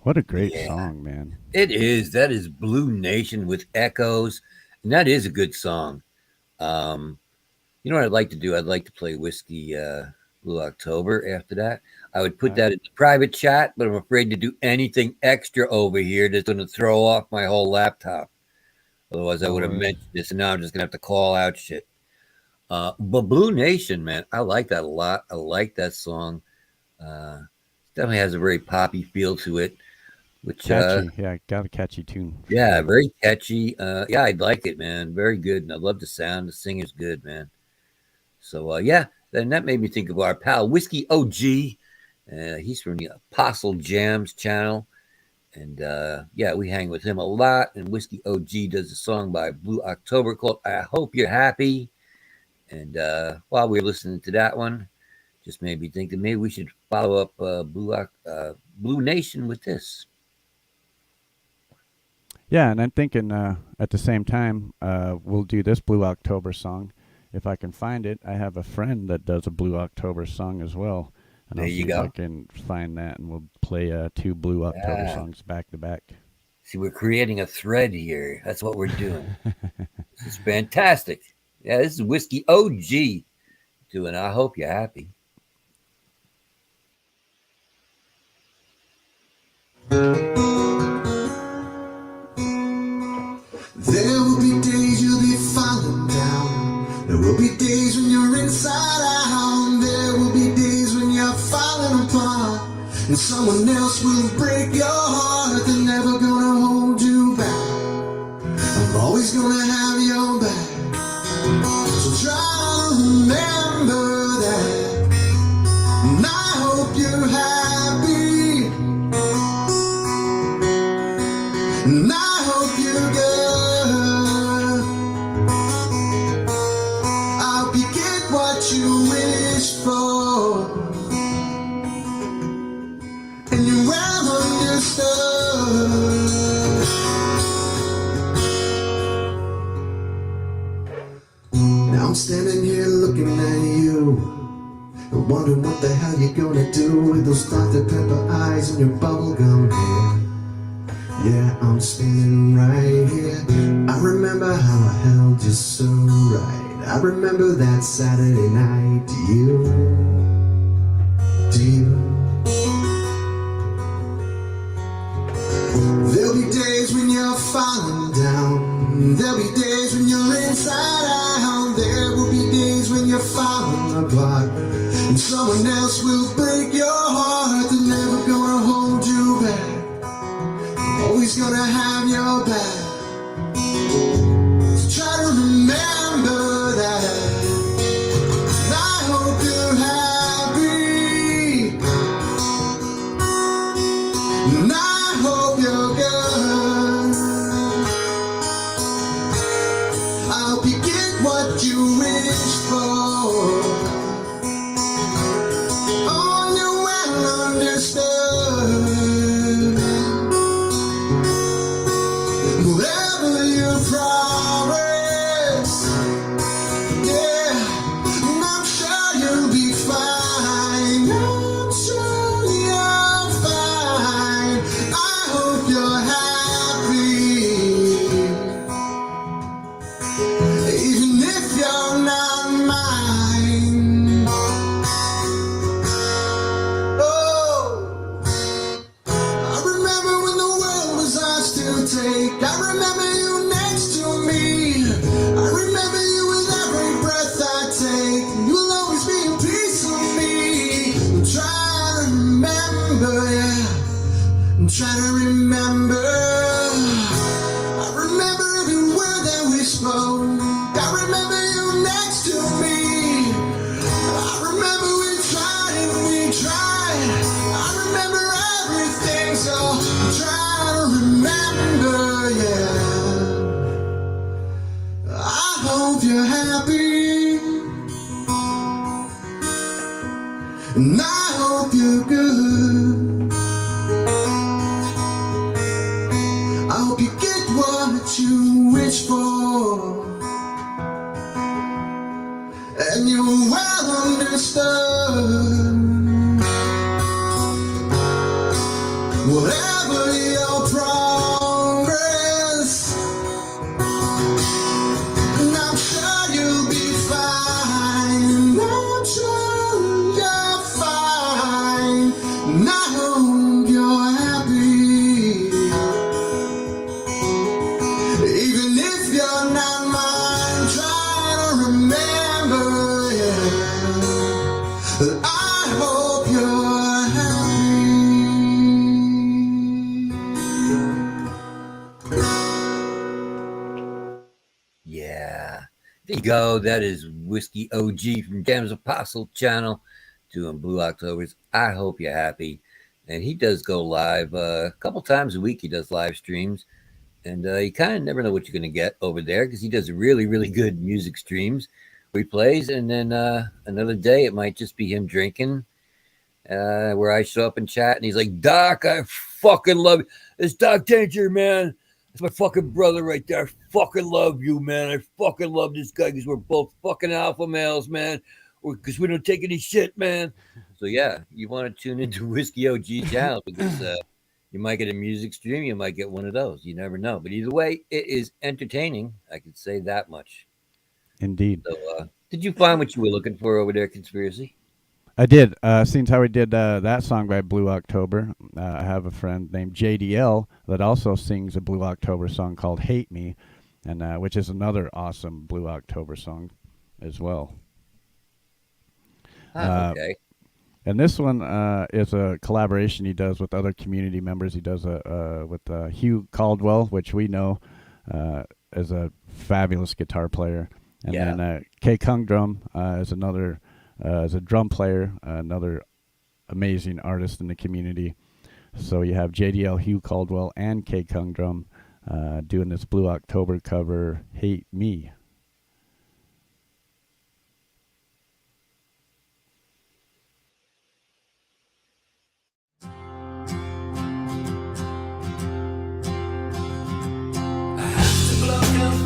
What a great Yeah. song, man. It is. That is Blue Nation with Echoes, and that is a good song. You know what I'd like to do? I'd like to play Whiskey Blue October after that. I would put that in the private chat, but I'm afraid to do anything extra over here that's going to throw off my whole laptop. Otherwise, I would have mentioned this, and now I'm just going to have to call out shit. But Blue Nation, man, I like that a lot. I like that song. Definitely has a very poppy feel to it. Which Catchy. Yeah, got a catchy tune. yeah, very catchy. Yeah, I like it, man. Very good. And I love the sound. The singer's good, man. So yeah, then that made me think of our pal Whiskey OG. He's from the Apostle Jams channel. And yeah, we hang with him a lot. And Whiskey OG does a song by Blue October called I Hope You're Happy. And while we were listening to that one, just made me think that maybe we should follow up Blue Nation with this. Yeah, and I'm thinking at the same time, we'll do this Blue October song. If I can find it, I have a friend that does a Blue October song as well. And There I'll you see if go. I can find that, and we'll play 2 Blue October Yeah. songs back to back. See, we're creating a thread here. That's what we're doing. This is fantastic. Yeah, this is Whiskey OG doing I Hope You're Happy. There will be days you'll be falling down. There will be days when you're inside out. There will be days when you're falling apart. And someone else will break your heart. They're never gonna hold you back. I'm always gonna have your back. So try to remember that. And I hope you're happy. And I hope you're good. I hope you get what you wish for. And you're well understood. Now I'm standing here looking at you, and wondering what the hell you're gonna do with those Dr. Pepper eyes and your bubblegum hair. Yeah, I'm standing right here. I remember how I held you so right. I remember that Saturday night. Do you? There'll be days when you're falling down. There'll be days when you're inside out. There will be days when you're falling apart. And someone else will break your heart. They're never gonna hold you back. Always gonna have your back. So try to remember that. And I hope you're happy. And I hope you're good. I hope you get what you wish for. Oh, you're well understood. Whatever you promise, yeah, and I'm sure you'll be fine. I'm sure you're fine. I hope you're happy, even if you're not mine. Oh, I remember when the world was ours to take. I remember you next to me. I remember you with every breath I take. You'll always be a piece of me. I'm trying to remember, yeah. I'm trying to remember. I remember every word that we spoke. I remember you next to me. I remember we tried and we tried. I remember everything, so I'm trying to remember, yeah. I hope you're happy. And I hope you're good. I hope you get what you wish for. And you're well understood. Whatever And I hope you're happy. Even if you're not mine, try to remember, yeah, I hope you're happy. Yeah. There you go. That is Whiskey OG from Jam's Apostle channel doing Blue Octobers. I hope you're happy. And he does go live a couple times a week. He does live streams. And you kind of never know what you're going to get over there because he does really, really good music streams where he plays. And then another day, it might just be him drinking where I show up and chat. And he's like, Doc, I fucking love you. It's Doc Danger, man. That's my fucking brother right there. I fucking love you, man. I fucking love this guy because we're both fucking alpha males, man. Because we don't take any shit, man. So, yeah, you want to tune into Whiskey OG channel because you might get a music stream. You might get one of those. You never know. But either way, it is entertaining. I could say that much. Indeed. So, did you find what you were looking for over there, Conspiracy? I did. Since how we did that song by Blue October, I have a friend named JDL that also sings a Blue October song called Hate Me, and which is another awesome Blue October song as well. Okay. And this one is a collaboration he does with other community members. He does with Hugh Caldwell, which we know as a fabulous guitar player. And then K. Kung Drum is another, as a drum player, another amazing artist in the community. So you have JDL, Hugh Caldwell, and K. Kung Drum doing this Blue October cover, Hate Me.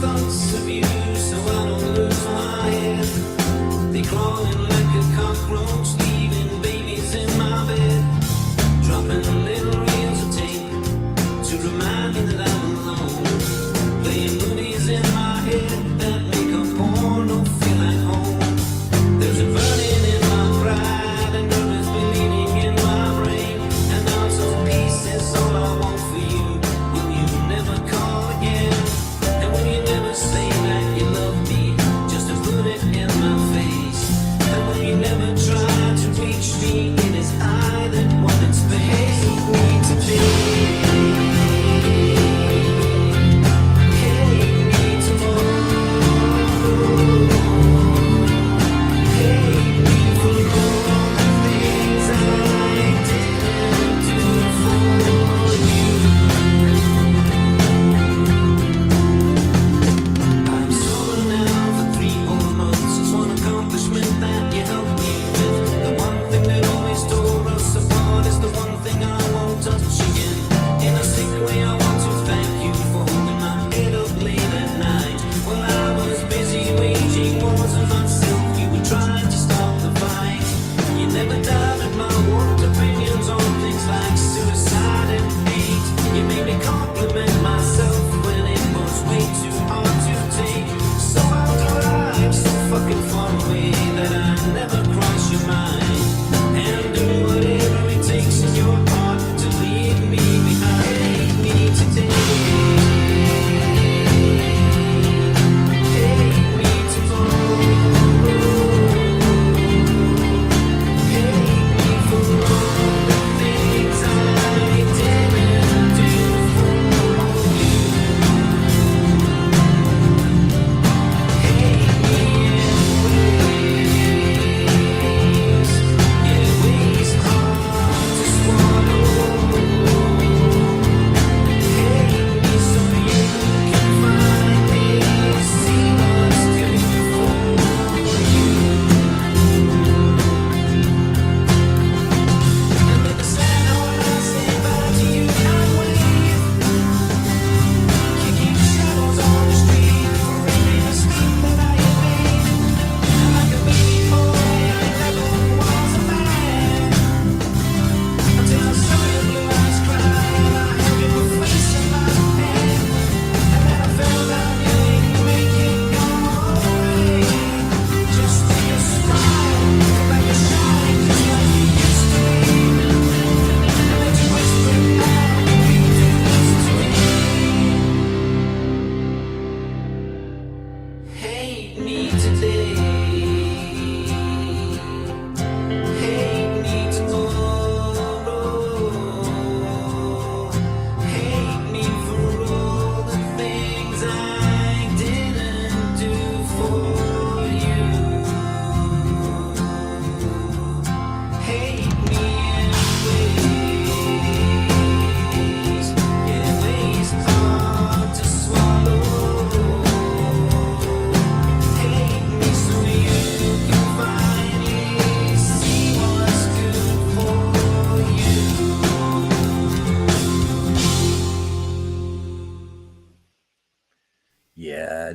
Thoughts of you, so I don't lose my head. They crawling like a cockroach, leaving babies in my bed. Dropping little reels of tape to remind me that I'm alone. Playing movies in my head that make a porno feel like home. There's a burning in my pride and there is bleeding in my brain. And also peace is all I want for you when you never call again. Say that you love me,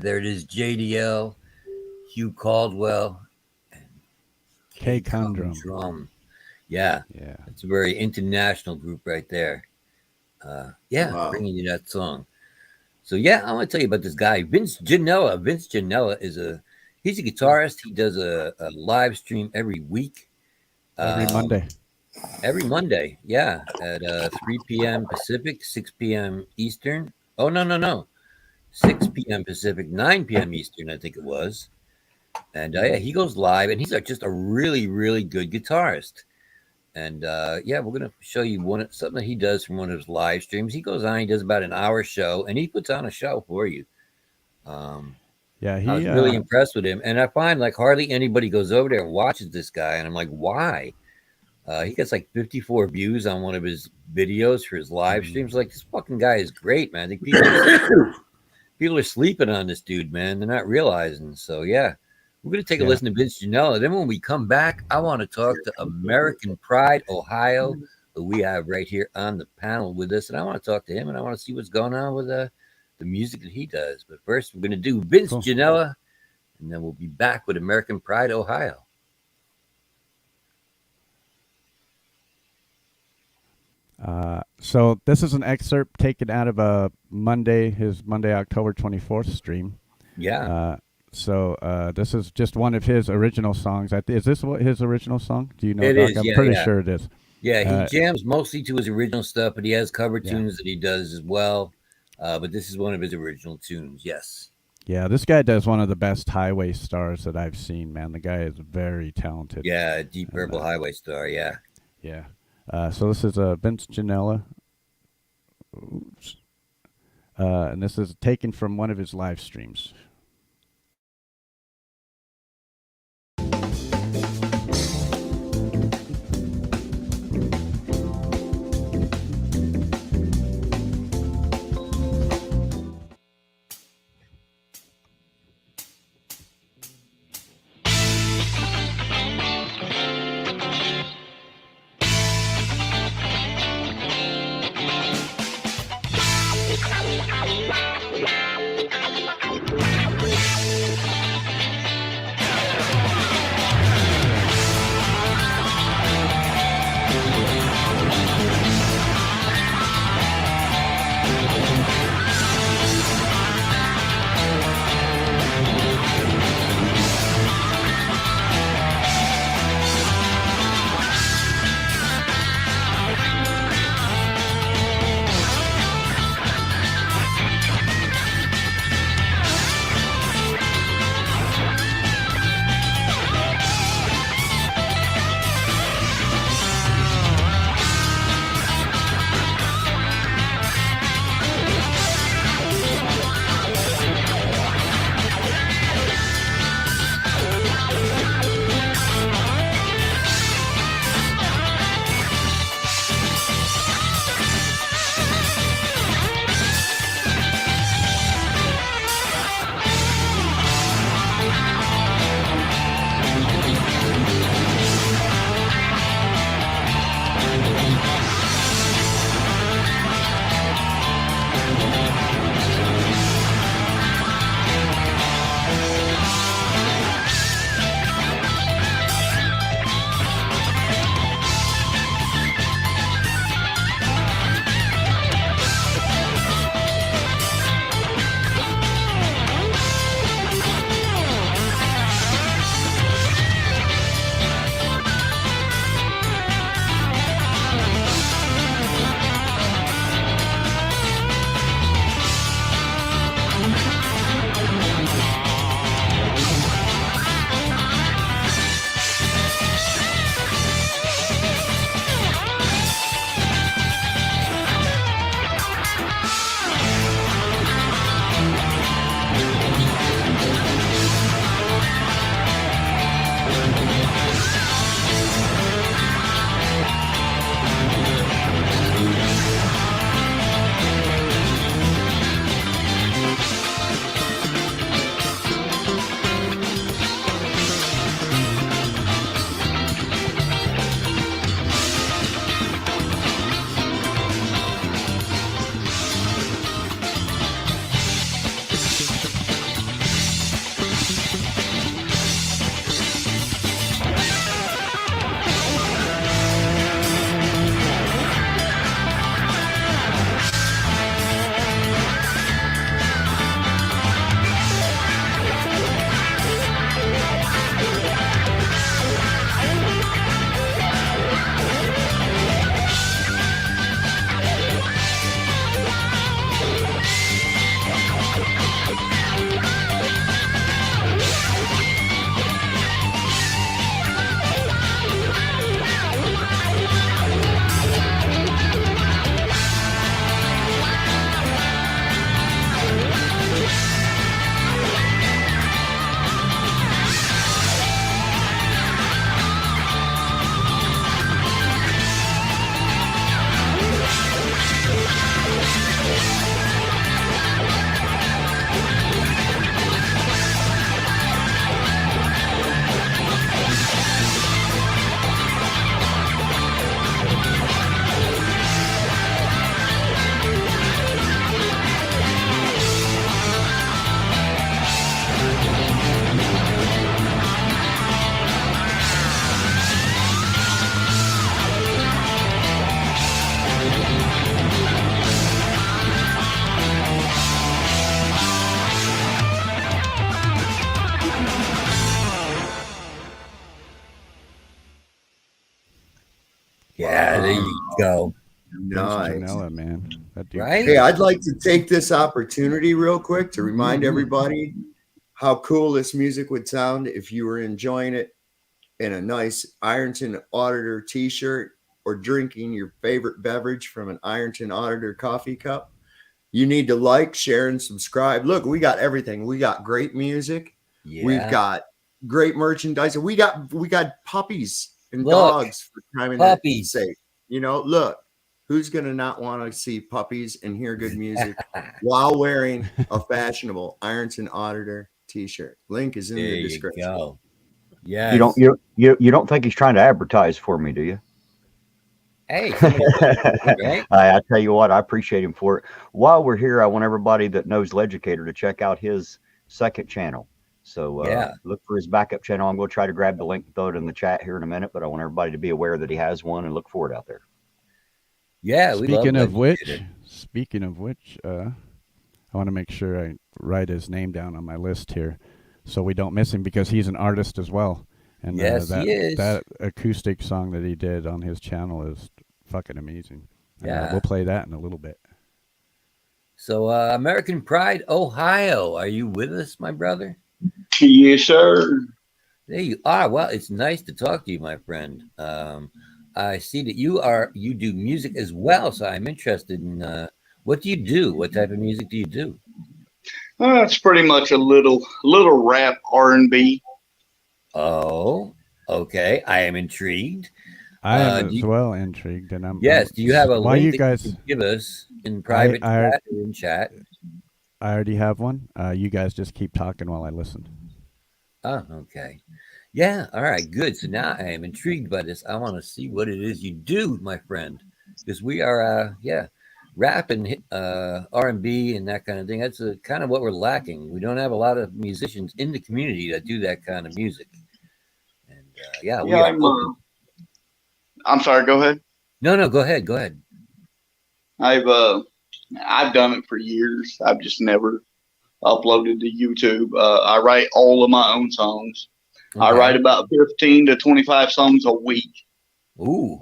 there it is. JDL, Hugh Caldwell, K Condrum. Drum. Yeah, Yeah. it's a very international group right there. Yeah, Wow. bringing you that song. So yeah, I want to tell you about this guy, Vince Janella. Vince Janella he's a guitarist. He does a live stream every week. Every Monday. Every Monday, yeah, at 3 p.m. Pacific, 6 p.m. Eastern. Oh, no. 6 p.m. Pacific, 9 p.m. Eastern, I think it was. And yeah, he goes live, and he's just a really, really good guitarist. And yeah, we're going to show you something that he does from one of his live streams. He goes on, he does about an hour show, and he puts on a show for you. Yeah, I was really impressed with him. And I find like hardly anybody goes over there and watches this guy. And I'm like, why? He gets like 54 views on one of his videos for his live streams. Like, this fucking guy is great, man. I think people are sleeping on this dude, man. They're not realizing. So, yeah, we're going to take a listen to Vince Janella. Then when we come back, I want to talk to American Pride, Ohio, who we have right here on the panel with us. And I want to talk to him, and I want to see what's going on with the music that he does. But first, we're going to do Vince Janella, and then we'll be back with American Pride, Ohio. So this is an excerpt taken out of his Monday, October 24th stream. Yeah. So this is just one of his original songs. Is this his original song? Do you know? It Doc? is. I'm Yeah, pretty yeah. sure it is. Yeah, he jams mostly to his original stuff, but he has cover tunes that he does as well. But this is one of his original tunes. Yes. Yeah, this guy does one of the best highway stars that I've seen, man. The guy is very talented. Yeah, Deep Purple Highway Star. Yeah. Yeah. So this is Vince Janella. Oops. And this is taken from one of his live streams. Yeah, there you go. Vince Nice. Janela, man. That dude. Right? Hey, I'd like to take this opportunity real quick to remind everybody how cool this music would sound if you were enjoying it in a nice Ironton Auditor t-shirt or drinking your favorite beverage from an Ironton Auditor coffee cup. You need to like, share, and subscribe. Look, we got everything. We got great music. Yeah. We've got great merchandise. We got puppies and Look, dogs for time and puppies. sake. You know, look, who's gonna not want to see puppies and hear good music while wearing a fashionable Ironton Auditor t-shirt? Link is in There the you description. go. Yes. You don't think he's trying to advertise for me, do you? Hey, right? I tell you what, I appreciate him for it. While we're here, I want everybody that knows Leducator to check out his second channel. So Yeah. look for his backup channel. I'm going to try to grab the link and throw it in the chat here in a minute, but I want everybody to be aware that he has one and look for it out there. Yeah. We love Speaking of Leducator. which, I want to make sure I write his name down on my list here so we don't miss him because he's an artist as well. And Yes, he is. that acoustic song that he did on his channel is fucking amazing. And, Yeah. we'll play that in a little bit. So, American Pride, Ohio, are you with us, my brother? Yes, sir. There you are. Well, it's nice to talk to you, my friend. I see that you do music as well, so I'm interested in what do you do? What type of music do you do? It's pretty much a little rap R&B. Oh, okay. I am intrigued. I am do as you- well intrigued, and I'm. Yes. Do you have a Why link you that guys? you can give us in private I- chat or in chat? I already have one. You guys just keep talking while I listen. Oh, okay. Yeah. All right. Good. So now I am intrigued by this. I want to see what it is you do, my friend, because we are, rap and R&B and that kind of thing. That's kind of what we're lacking. We don't have a lot of musicians in the community that do that kind of music. And we Yeah, are open. I'm sorry. Go ahead. No, go ahead. Go ahead. I've done it for years. I've just never uploaded to YouTube. I write all of my own songs. I Okay. write about 15 to 25 songs a week. Ooh.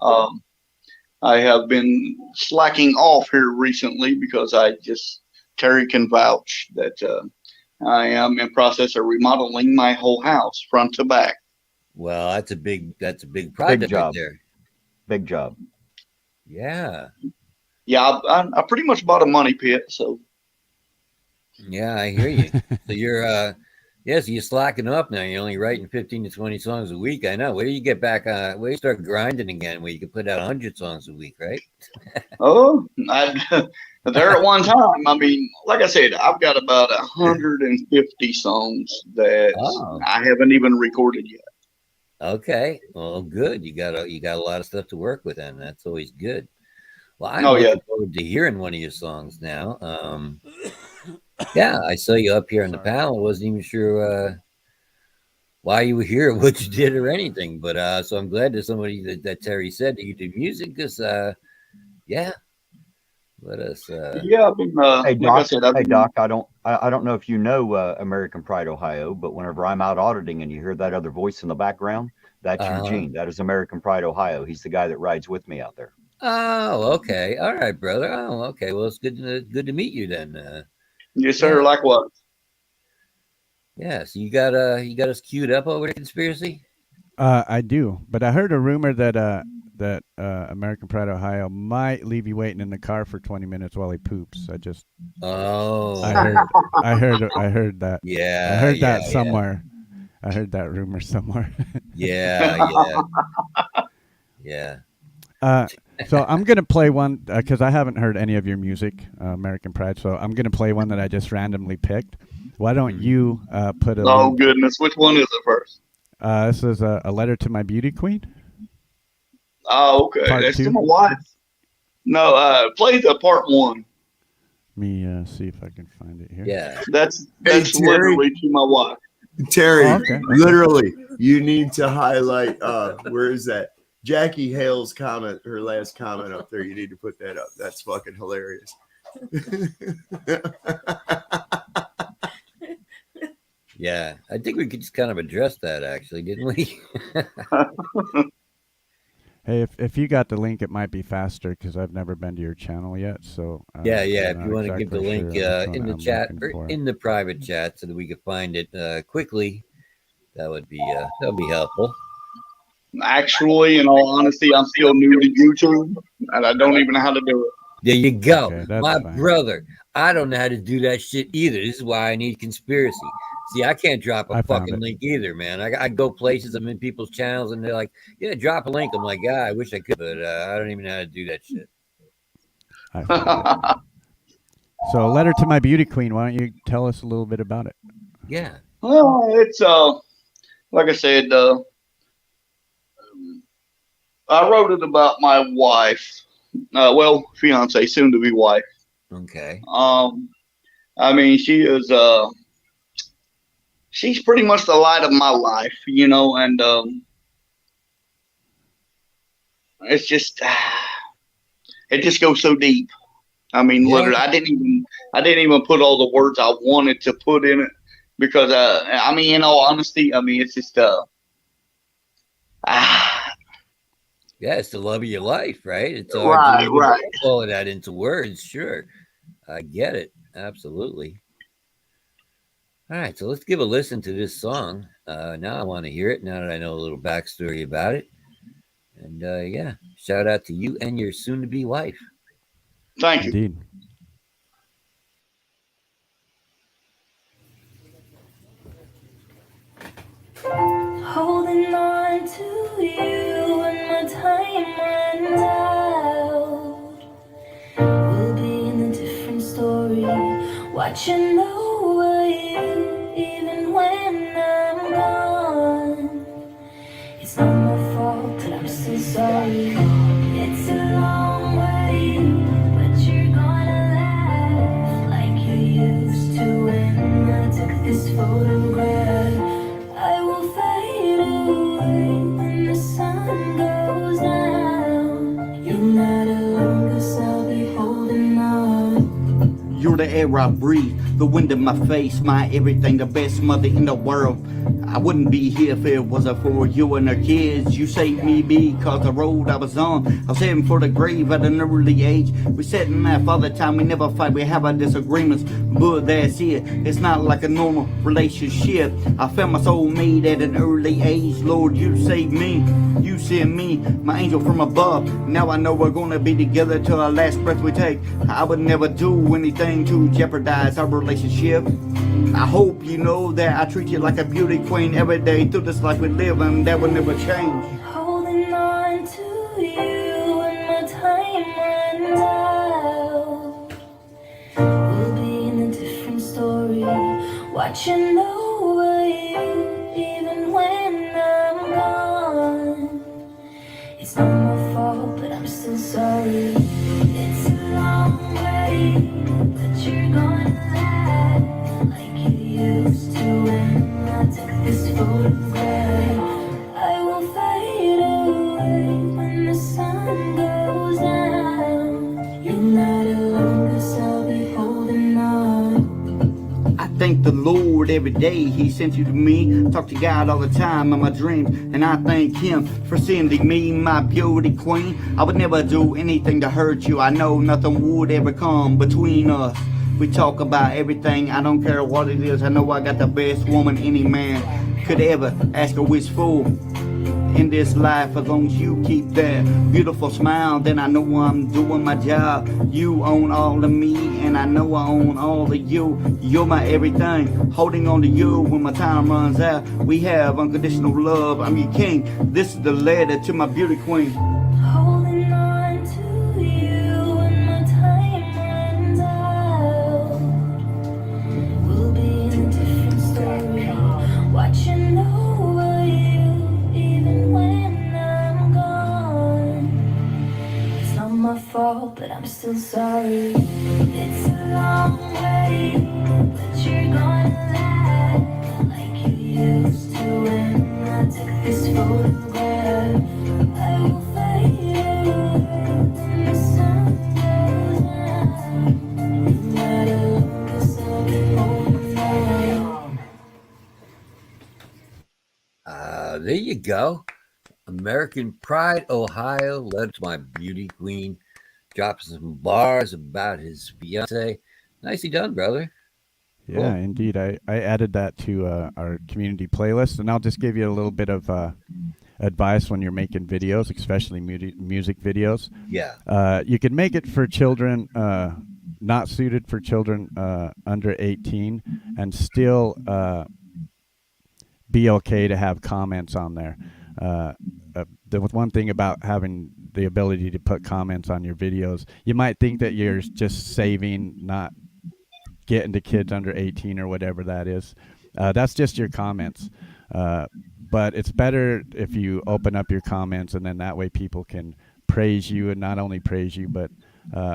I have been slacking off here recently because Terry can vouch that I am in process of remodeling my whole house front to back. Well, that's a big project right job. there. Big job. Yeah. Yeah, I pretty much bought a money pit, so Yeah, I hear you. So you're so you're slacking up now. You're only writing 15 to 20 songs a week. I know. Where do you get back where you start grinding again where you can put out 100 songs a week, right? there at one time. I mean, like I said, I've got about 150 songs that Oh. I haven't even recorded yet. Okay. Well, good. You got a lot of stuff to work with, and that's always good. Well, I'm Oh, yeah. looking forward to hearing one of your songs now. I saw you up here on the panel. I wasn't even sure why you were here, what you did, or anything. But so I'm glad there's somebody that Terry said that you do music, because let us. Yeah, I've been. Hey like I Doc, said, I've hey been, Doc, I don't know if you know American Pride, Ohio, but whenever I'm out auditing and you hear that other voice in the background, that's Eugene. That is American Pride, Ohio. He's the guy that rides with me out there. Oh, okay. All right, brother. Oh, okay. Well, it's good to meet you then. yes, sir. yeah. Likewise. Yeah. So you got us queued up over the conspiracy. I do, but I heard a rumor that American Pride Ohio might leave you waiting in the car for 20 minutes while he poops. Oh. I heard that. Yeah. I heard that yeah. somewhere. I heard that rumor somewhere. Yeah. Yeah. So I'm gonna play one because I haven't heard any of your music, American Pride. So I'm gonna play one that I just randomly picked. Why don't you put a? Oh link? goodness, which one is it first? This is a letter to my beauty queen. Oh, okay. Part That's two? to my wife. No, play the part one. Let me see if I can find it here. Yeah. That's Hey, literally to my wife. Terry, Oh, okay. literally, you need to highlight. Where is that? Jackie Hale's comment, her last comment up there. You need to put that up. That's fucking hilarious. Yeah. I think we could just kind of address that, actually, didn't we? Hey, if you got the link, it might be faster because I've never been to your channel yet. So Yeah, I'm If not you want to give the exactly link sure which one in the I'm chat looking or for. in the private chat so that we could find it quickly, that would be helpful. Actually, in all honesty, I'm still new to YouTube, and I don't even know how to do it. There you go. Okay, that's My fine. brother, I don't know how to do that shit either. This is why I need conspiracy. See, I can't drop a I found fucking it. link either, man. I go places, I'm in people's channels, and they're like, yeah, drop a link. I'm like, yeah, I wish I could, but I don't even know how to do that shit. I found it. So, letter to my beauty queen. Why don't you tell us a little bit about it? Yeah. Well, it's like I said, I wrote it about my wife, well, fiance, soon to be wife. Okay. I mean, she's pretty much the light of my life, and it's just it just goes so deep. I mean, Yeah. literally, I didn't even put all the words I wanted to put in it because, I mean, in all honesty, I mean, it's just Yeah, it's the love of your life, right? It's hard right, to even right. put all of that into words. Sure. I get it. Absolutely. All right, so let's give a listen to this song. Now I want to hear it now that I know a little backstory about it. And yeah, shout out to you and your soon to be wife. Thank you. Indeed. Holding on to you when my time runs out. We'll be in a different story, watching over you even when I'm gone. It's not my fault, but I'm still sorry. It's a long way, but you're gonna laugh like you used to when I took this photograph. I will fade away when the sun goes down. You're not alone, 'cause I'll be holding on. You're the air I breathe, the wind in my face, my everything, the best mother in the world. I wouldn't be here if it wasn't for you and the kids. You saved me because the road I was on, I was heading for the grave at an early age. We sit and laugh all the time, we never fight, we have our disagreements, but that's it. It's not like a normal relationship. I found my soulmate at an early age. Lord, you saved me, you sent me, my angel from above. Now I know we're gonna be together till our last breath we take. I would never do anything to jeopardize our relationship. I hope you know that I treat you like a beauty queen every day through this life we live, and that will never change. Holding on to you when my time runs out. We'll be in a different story, watching over you even when I'm gone. It's not my fault, but I'm still sorry. It's a long way, but you're gonna laugh like you used to when I took this photograph. I will fade away when the sun goes down. You're not alone, 'cause I'll be holding on. I thank the Lord every day he sent you to me. Talk to God all the time in my dreams, and I thank him for sending me my beauty queen. I would never do anything to hurt you. I know nothing would ever come between us. We talk about everything, I don't care what it is. I know I got the best woman any man could ever ask or wish for in this life. As long as you keep that beautiful smile, then I know I'm doing my job. You own all of me, and I know I own all of you. You're my everything, holding on to you when my time runs out. We have unconditional love, I'm your king. This is the letter to my beauty queen. Holding on to you when my time runs out. We'll be in a different story, watching over you even when I'm gone. It's not my fault, but I'm still sorry. It's a long way, but you're gonna laugh like you used to when I took this photograph. I will fade away when the sun goes down. You're not alone, 'cause I'll be holding on. There you go. American Pride, Ohio, led to my beauty queen, dropping some bars about his fiance. Nicely done, brother. Yeah, Cool. indeed. I added that to our community playlist, and I'll just give you a little bit of advice when you're making videos, especially music videos. Yeah. You can make it for children, not suited for children under 18, and still be okay to have comments on there. The one thing about having the ability to put comments on your videos, you might think that you're just saving, not getting to kids under 18 or whatever that is. That's just your comments. But it's better if you open up your comments, and then that way people can praise you, and not only praise you, but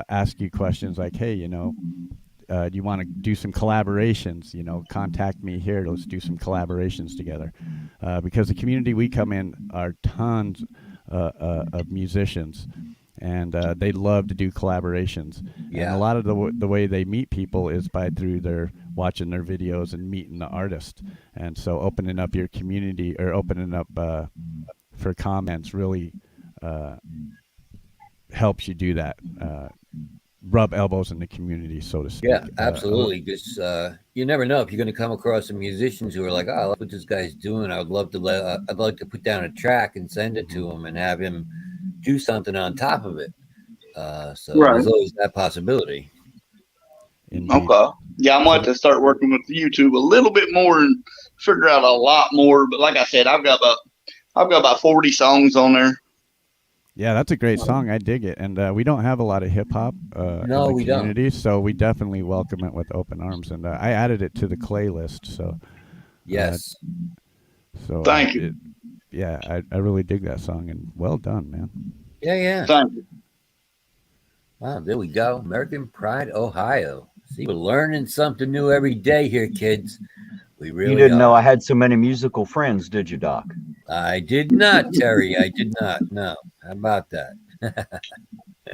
ask you questions like, hey, do you want to do some collaborations? Contact me here. Let's do some collaborations together. Because the community we come in are tons of musicians, and they love to do collaborations. Yeah. And a lot of the way they meet people is through their watching their videos and meeting the artist. And so opening up your community, or opening up for comments, really helps you do that. Rub elbows in the community, so to speak. Yeah, absolutely. Because you never know if you're going to come across some musicians who are like, "Oh, I like what this guy's doing. I'd like to put down a track and send it to him and have him do something on top of it." So there's always that possibility. Indeed. Okay. Yeah, I'm going to start working with YouTube a little bit more and figure out a lot more. But like I said, I've got about 40 songs on there. Yeah, that's a great song. I dig it. And we don't have a lot of hip hop in the community, so we definitely welcome it with open arms. And I added it to the clay list. So yes. So thank you. I really dig that song, and well done, man. Yeah. Thank you. Wow, there we go. American Pride, Ohio. See, we're learning something new every day here, kids. We really You didn't know are. I had so many musical friends, did you, Doc? I did not, Terry. I did not. No. How about that?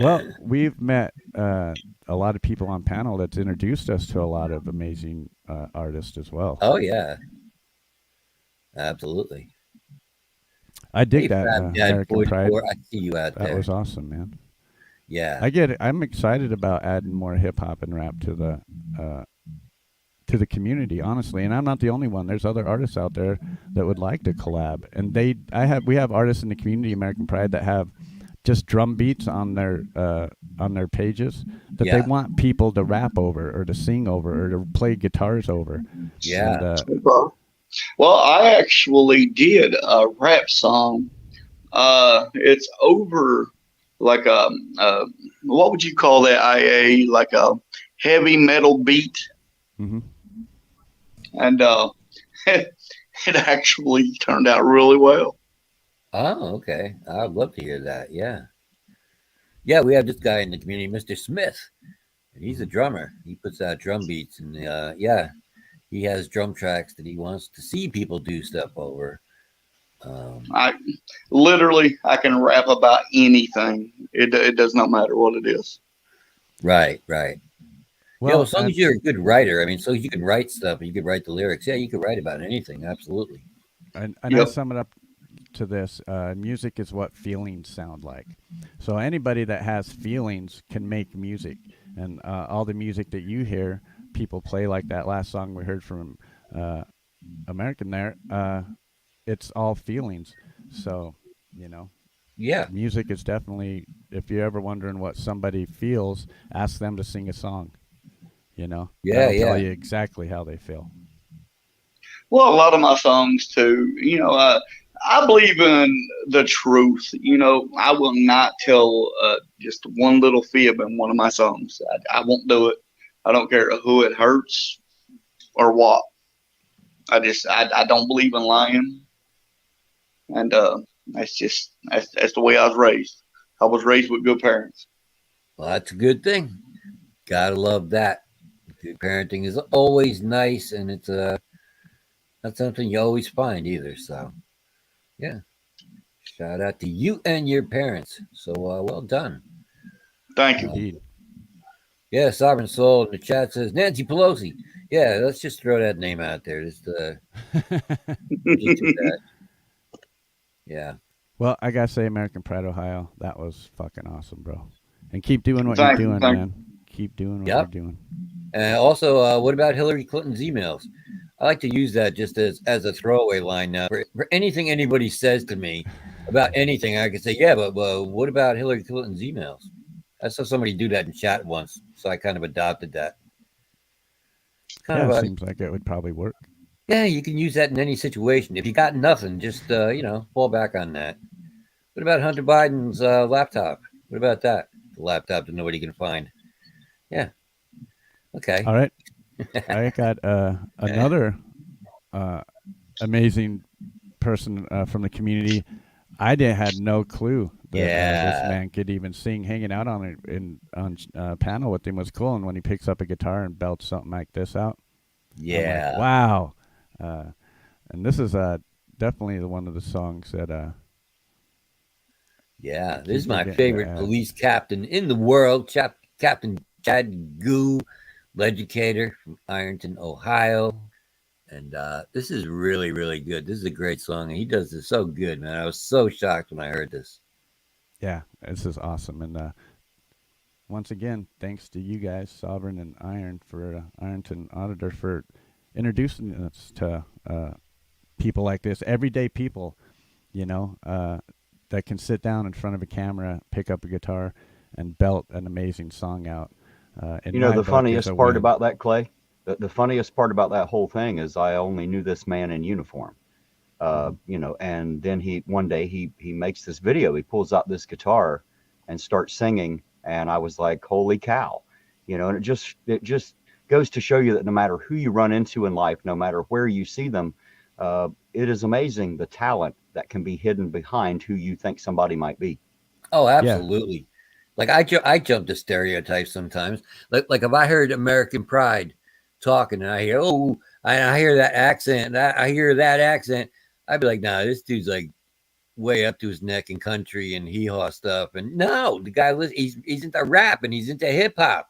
Well, we've met a lot of people on panel that's introduced us to a lot of amazing artists as well. Oh, yeah. Absolutely. I dig Hey, that Fab Dad American Pride. 44, I see you out there. That was awesome, man. Yeah. I get it. I'm excited about adding more hip hop and rap to the community, honestly. And I'm not the only one. There's other artists out there that would like to collab. And we have artists in the community, American Pride, that have just drum beats on their pages that they want people to rap over, or to sing over, or to play guitars over. Yeah. And, well, I actually did a rap song. It's over like what would you call that? IA, like a heavy metal beat. Mm-hmm. And it actually turned out really well. Oh, okay. I'd love to hear that. Yeah. Yeah, we have this guy in the community, Mr. Smith. And he's a drummer. He puts out drum beats, and he has drum tracks that he wants to see people do stuff over. I can rap about anything. It does not matter what it is. Right. Well, as long and- as you're a good writer, I mean, so you can write stuff and you can write the lyrics. Yeah, you can write about anything. Absolutely. And Yep. I sum it up to this: music is what feelings sound like. So anybody that has feelings can make music, and all the music that you hear people play, like that last song we heard from American there, it's all feelings. So Yeah. music is definitely, if you're ever wondering what somebody feels, ask them to sing a song. That'll tell you exactly how they feel. Well, a lot of my songs too. I believe in the truth. I will not tell just one little fib in one of my songs. I won't do it. I don't care who it hurts or what. I don't believe in lying, and that's the way I was raised. I was raised with good parents. Well, that's a good thing. Gotta love that. Good parenting is always nice, and it's not something you always find either. So, yeah. Shout out to you and your parents. So, well done. Thank you. Indeed. Yeah, Sovereign Soul in the chat says Nancy Pelosi. Yeah, let's just throw that name out there. Just do that. Yeah. Well, I gotta say, American Pride, Ohio, that was fucking awesome, bro. And keep doing what Thank you're you, doing, thank man. Keep doing what Yep. you're doing. Also, what about Hillary Clinton's emails? I like to use that just as a throwaway line now. For anything anybody says to me about anything, I can say, yeah, but what about Hillary Clinton's emails? I saw somebody do that in chat once, so I kind of adopted that. Yeah, it seems like it would probably work. Yeah, you can use that in any situation. If you got nothing, just fall back on that. What about Hunter Biden's laptop? What about that? The laptop that nobody can find. Yeah. Okay. All right. I got another amazing person from the community. I had no clue that this man could even sing. Hanging out on panel with him was cool. And when he picks up a guitar and belts something like this out, yeah, I'm like, wow. And this is definitely one of the songs that. Yeah, this is my favorite police captain in the world, Captain Chad Goo, Legicator from Ironton, Ohio. And this is really, really good. This is a great song. And he does this so good, man. I was so shocked when I heard this. Yeah, this is awesome. And once again, thanks to you guys, Sovereign and Iron, for Ironton Auditor, for introducing us to people like this, everyday people, that can sit down in front of a camera, pick up a guitar, and belt an amazing song out. The funniest part about that, Clay, the funniest part about that whole thing is I only knew this man in uniform. And then one day he makes this video. He pulls out this guitar and starts singing, and I was like, holy cow. And it just goes to show you that no matter who you run into in life, no matter where you see them, it is amazing the talent that can be hidden behind who you think somebody might be. Oh, absolutely. Yeah. Like I jump to stereotypes sometimes. Like if I heard American Pride talking and I hear, I hear that accent, I'd be like, nah, this dude's like way up to his neck in country and hee-haw stuff. And no, the guy, he's into rap and he's into hip hop.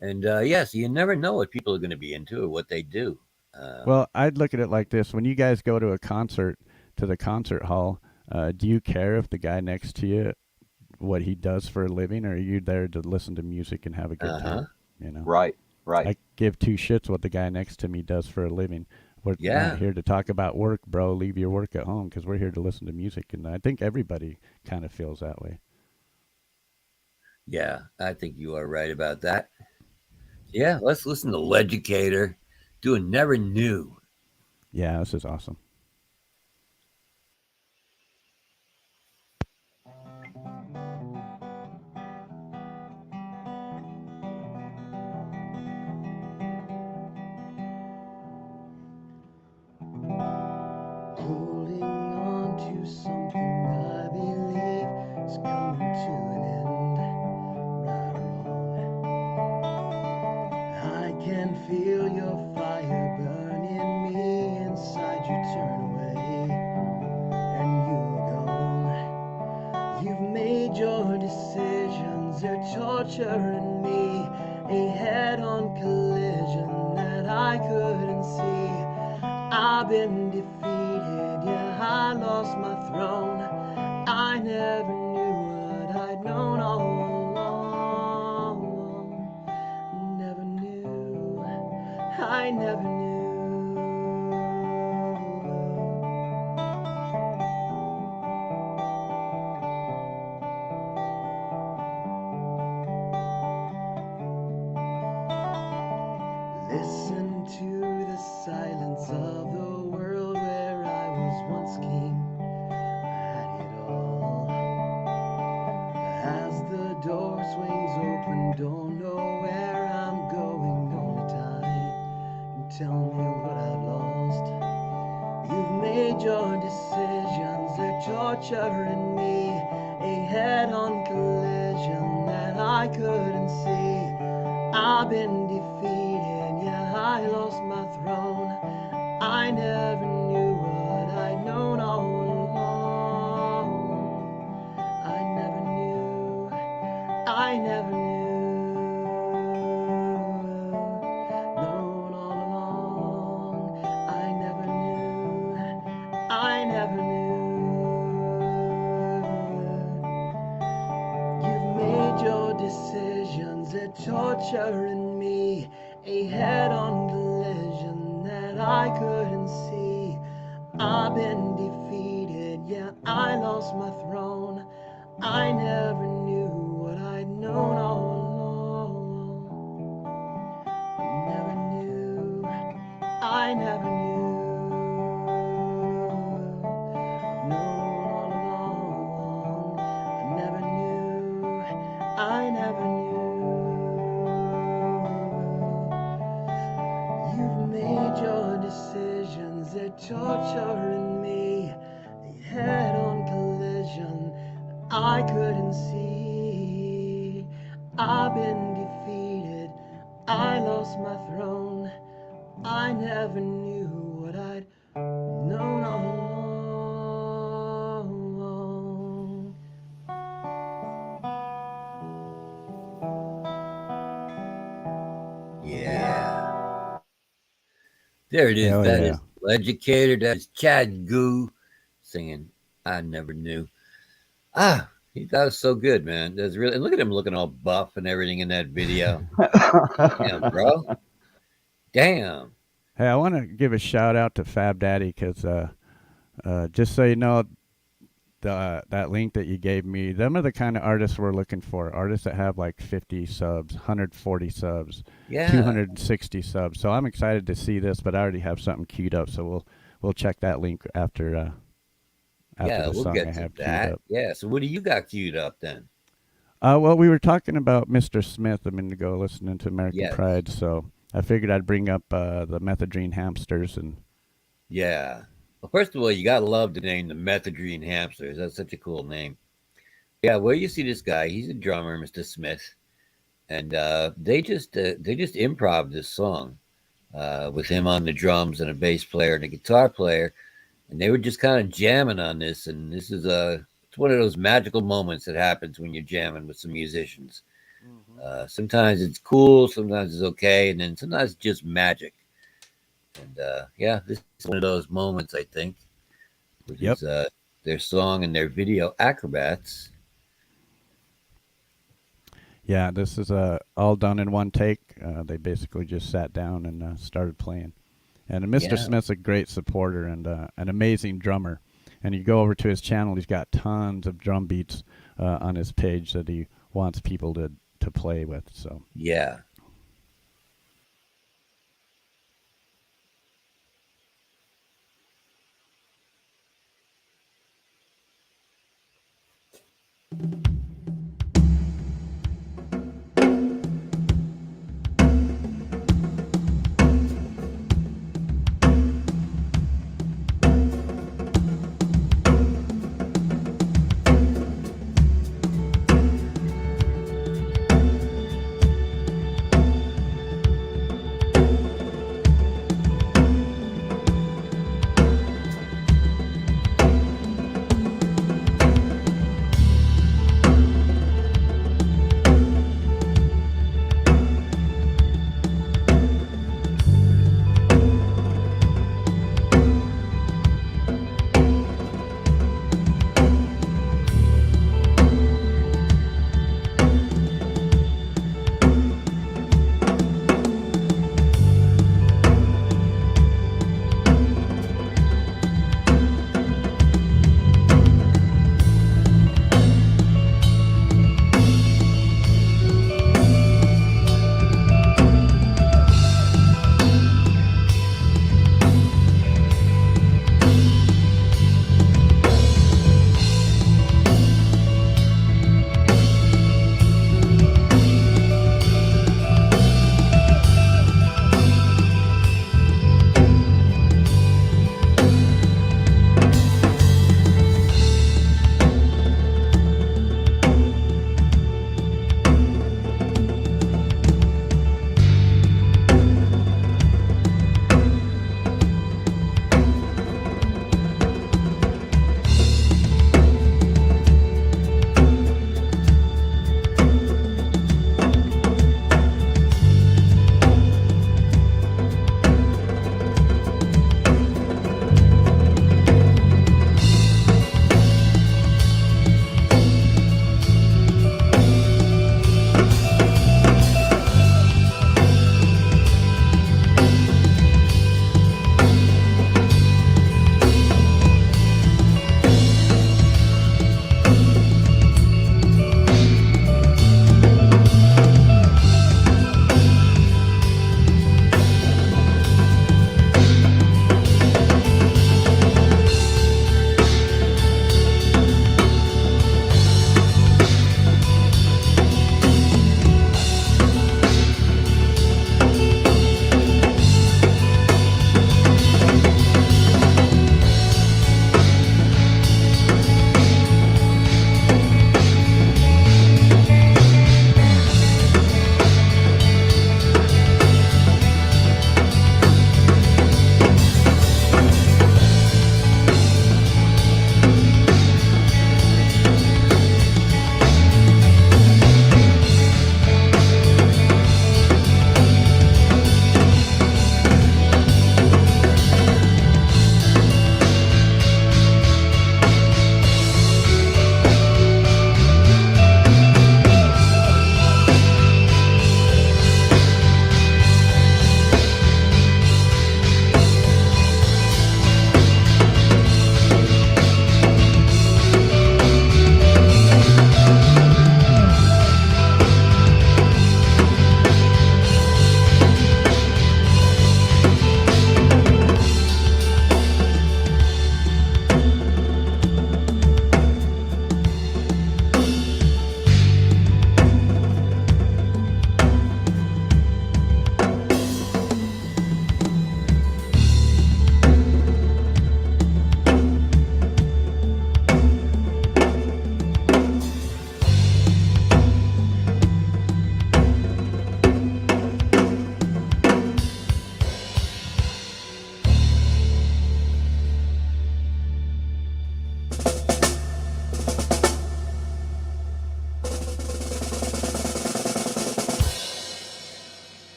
And yes, you never know what people are going to be into or what they do. Well, I'd look at it like this. When you guys go to a concert, to the concert hall, do you care if the guy next to you, what he does for a living, or are you there to listen to music and have a good time? Right. I give two shits what the guy next to me does for a living. We're not here to talk about work, bro. Leave your work at home, because we're here to listen to music. And I think everybody kind of feels that way. Yeah, I think you are right about that. Yeah, let's listen to Legicator doing Never Knew. Yeah, this is awesome. Holding on to something I believe is coming to an end, right or wrong. I can feel your fire burning me inside. You turn away and you're gone. You've made your decisions, they're torturing me. A head-on collision that I couldn't see. I've been defeated, yeah, I lost my throne. I never knew what I'd known all along. Never knew, I never knew. Listen to the silence of the world where I was once king. I had it all. As the door swings open, don't know where I'm going. Only time can tell me what I've lost. You've made your decisions, they're torturing me. A head-on collision that I couldn't see. I've been defeated, yeah, I lost my throne. I never knew what I'd known all along. I never knew, I never knew. Known all along. I never knew, I never knew. decisions, they're torturing me. A head-on collision that I couldn't see. I've been defeated, yeah, I lost my throne. I never knew what I'd known all along. I never knew. No, all along. I never knew. You've made your decisions, they're torturing me. A head-on collision I couldn't see. I've been defeated, I lost my throne. I never knew what I'd known all along. Yeah. There it is. Hell That yeah. is Educator. That is Chad Goo singing I Never Knew. Ah, that was so good, man. That's really, and look at him looking all buff and everything in that video. Damn, bro. Damn. Hey, I want to give a shout out to Fab Daddy because just so you know, that link that you gave me, them are the kind of artists we're looking for. Artists that have like 50 subs, 140 subs, Yeah. 260 subs. So I'm excited to see this, but I already have something queued up, so we'll check that link after Yeah, the we'll song get I to have queued that. up. Yeah. So what do you got queued up then? Well, we were talking about Mr. Smith a minute ago, listening to American Yes. Pride, so I figured I'd bring up the Methadrine Hamsters and. Yeah. Well, first of all, you gotta love the name, the Methadrine Hamsters. That's such a cool name. Yeah, well, you see this guy. He's a drummer, Mr. Smith, and they just improv this song with him on the drums and a bass player and a guitar player, and they were just kind of jamming on this. And this is it's one of those magical moments that happens when you're jamming with some musicians. Sometimes it's cool, sometimes it's okay, and then sometimes it's just magic. And yeah, this is one of those moments, I think, which Yep. is their song and their video Acrobats. Yeah, this is all done in one take. They basically just sat down and started playing. And Mr. Yeah. Smith's a great supporter and an amazing drummer. And you go over to his channel, he's got tons of drum beats on his page that he wants people to play with. So Yeah.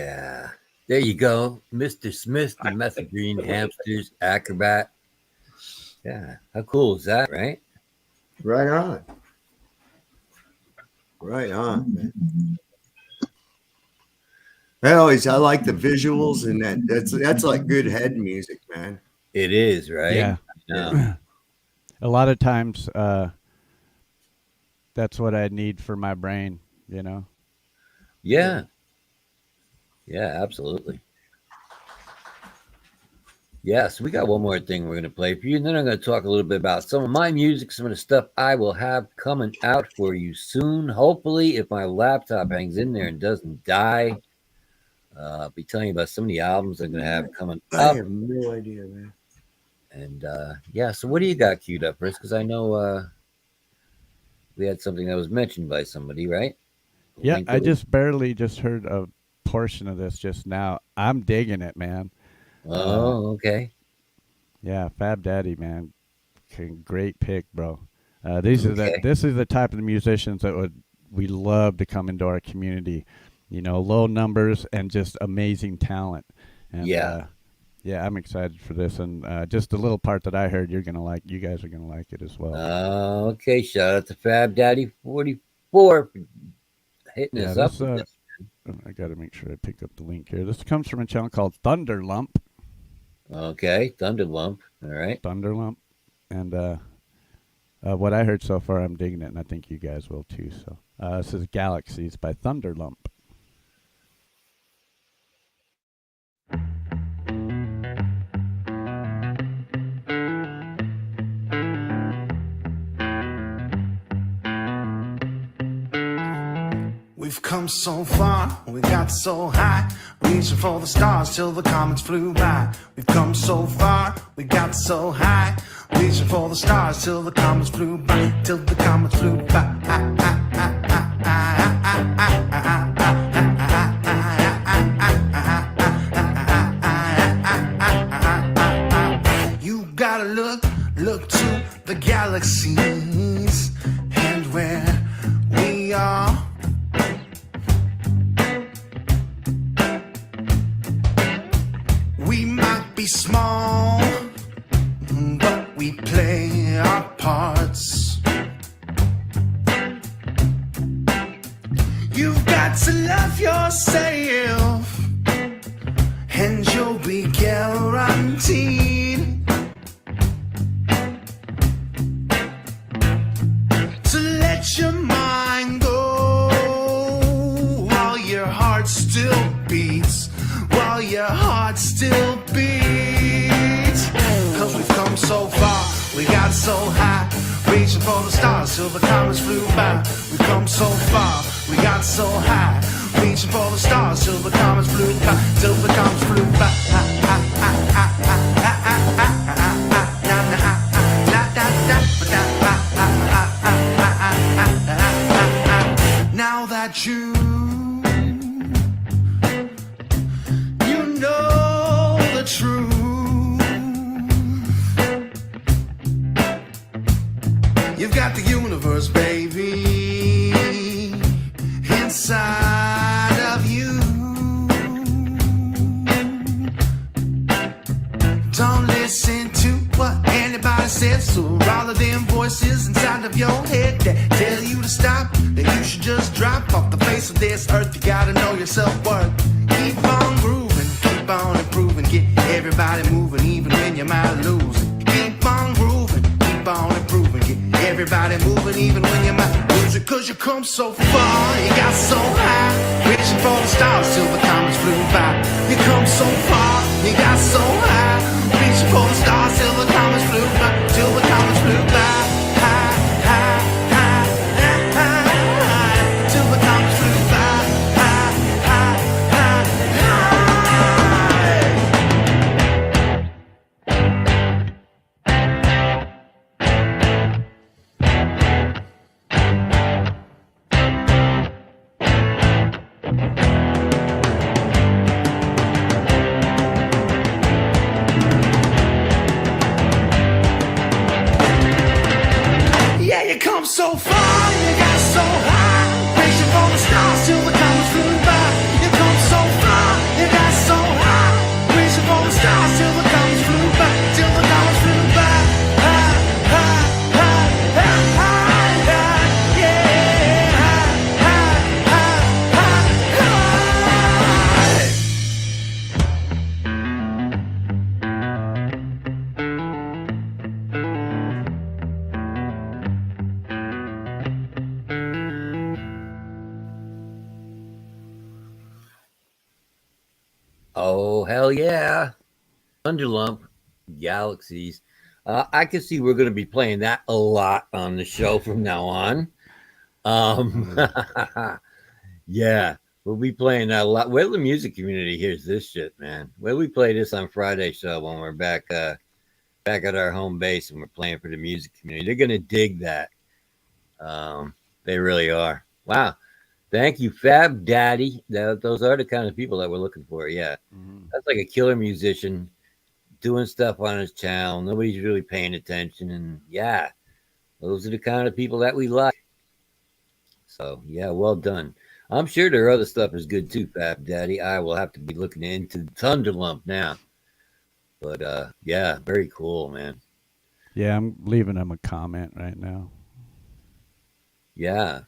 Yeah. There you go. Mr. Smith, the Method Green Hamsters Acrobat. Yeah. How cool is that, right? Right on. Right on, man. I like the visuals, and that's like good head music, man. It is, right? Yeah. Yeah. A lot of times, that's what I need for my brain, you know? Yeah. Yeah, absolutely. Yeah, so we got one more thing we're going to play for you, and then I'm going to talk a little bit about some of my music, some of the stuff I will have coming out for you soon. Hopefully, if my laptop hangs in there and doesn't die, I'll be telling you about some of the albums I'm going to have coming I up. have no idea, man. And yeah, so what do you got queued up, Chris? Because I know we had something that was mentioned by somebody, right? Yeah, Link I to it. just barely just heard a portion of this just now. I'm digging it, man. Oh, okay. Yeah, Fab Daddy, man. Great pick, bro. This is the type of the musicians that we love to come into our community. You know, low numbers and just amazing talent. And Yeah. yeah, I'm excited for this, and just the little part that I heard, you guys are gonna like it as well. Okay, shout out to Fab Daddy 44 for hitting Yeah, us up this, with this. I got to make sure I pick up the link here. This comes from a channel called Thunderlump. Okay, Thunderlump. All right. Thunderlump, and what I heard so far, I'm digging it, and I think you guys will too. So this is Galaxies by Thunderlump. We've come so far, we got so high, reaching for the stars till the comets flew by. We've come so far, we got so high, reaching for the stars till the comets flew by, till the comets flew by. You gotta look to the galaxies and where we are. We might be small, but we play our parts. You've got to love yourself, and you'll be guaranteed to let your mind go while your heart still beats. While your heart still beats. Cause we've come so far, we got so high, reaching for the stars till the comets flew by. We've come so far, we got so high, reaching for the stars till the comets flew by, till the comets flew by. Now that you know the truth, you've got the universe, baby, inside of you. Don't listen to what anybody says, so all of them voices inside of your head that tell you to stop, that you should just drop off the face of this earth. You gotta know your self-worth. Keep on grooving, keep on improving, get everybody moving, even when you might lose it. Keep on grooving, keep on improving, get everybody moving, even when you might lose it. Cause you come so far, you got so high, reaching for the stars till the comets flew by. You come so far, you got so high, reaching for the stars till the comets flew by, till the comets flew by. High, high, high, high, high, till the comets flew by. High, high, high, Oh, hell yeah. Thunderlump, Galaxies. I can see we're going to be playing that a lot on the show from now on. Yeah, we'll be playing that a lot. Where the music community hears this shit, man. Where we play this on Friday show when we're back at our home base and we're playing for the music community. They're going to dig that. They really are. Wow. Thank you, Fab Daddy. Those are the kind of people that we're looking for. Yeah. That's like a killer musician doing stuff on his channel. Nobody's really paying attention. And yeah, those are the kind of people that we like. So yeah, well done. I'm sure their other stuff is good too, Fab Daddy. I will have to be looking into Thunderlump now. But yeah, very cool, man. Yeah, I'm leaving him a comment right now. Yeah.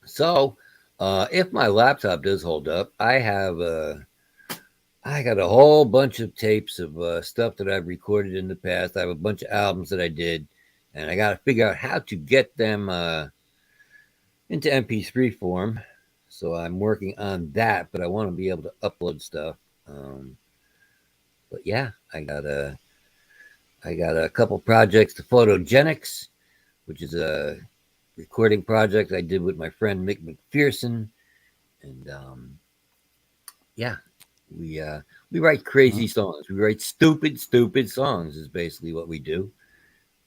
So if my laptop does hold up, I got a whole bunch of tapes of stuff that I've recorded in the past. I have a bunch of albums that I did, and I got to figure out how to get them into MP3 form. So I'm working on that, but I want to be able to upload stuff. But yeah, I got a couple projects. The Photogenics, which is a recording project I did with my friend Mick McPherson, and yeah, we write crazy songs. We write stupid songs is basically what we do.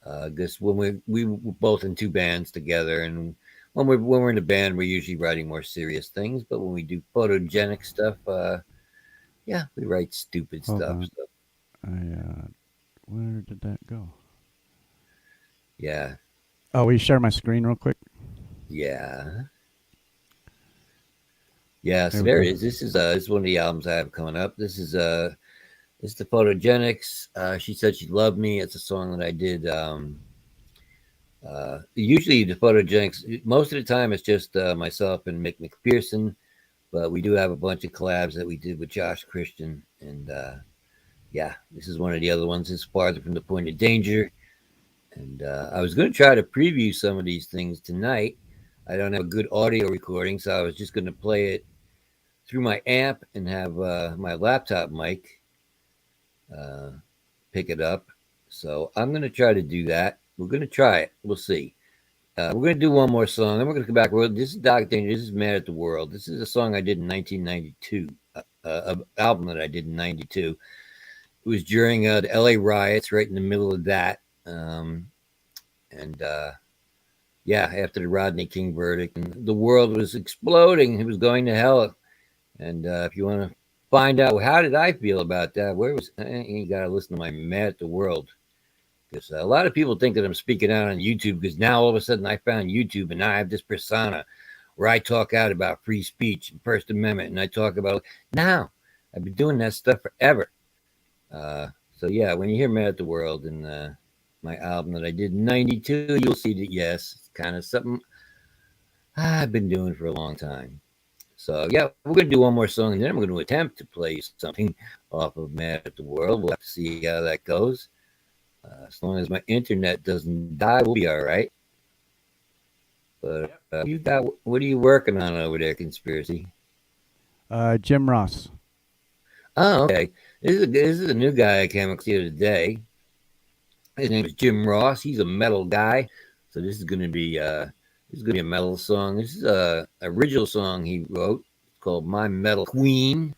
Because when we were both in two bands together, and when we're in a band, we're usually writing more serious things. But when we do photogenic stuff, yeah, we write stupid Hold stuff. on. So, Where did that go? yeah, Oh, will you share my screen real quick? yeah. Yeah, so There we there go. it is. This is one of the albums I have coming up. This is the Photogenics. She said she loved me. It's a song that I did. Usually the Photogenics, most of the time it's just myself and Mick McPherson, but we do have a bunch of collabs that we did with Josh Christian, and yeah, this is one of the other ones. It's Farther from the Point of Danger, and I was going to try to preview some of these things tonight. I don't have a good audio recording, so I was just going to play it through my amp and have my laptop mic pick it up. So I'm going to try to do that. We're going to try it. We'll see. We're going to do one more song. Then we're going to come back. This is Doc Danger. This is Mad at the World. This is a song I did in 1992, an album that I did in 92. It was during the LA riots, right in the middle of that. Yeah, after the Rodney King verdict, and the world was exploding. It was going to hell. And if you want to find out how did I feel about that, you got to listen to my Mad at the World. Because a lot of people think that I'm speaking out on YouTube, because now all of a sudden I found YouTube and now I have this persona where I talk out about free speech and First Amendment, and I talk about now. I've been doing that stuff forever. So yeah, when you hear Mad at the World and my album that I did in 92, you'll see that yes, it's kind of something I've been doing for a long time. So yeah, we're gonna do one more song, and then I'm going to attempt to play something off of Mad at the World. We'll have to see how that goes. As long as my internet doesn't die, we'll be all right. But what are you working on over there, Conspiracy? Jim Ross. Oh, okay. This is a new guy I came across the other day. His name is Jim Ross. He's a metal guy, so this is going to be a metal song. This is a original song he wrote. It's called "My Metal Queen,"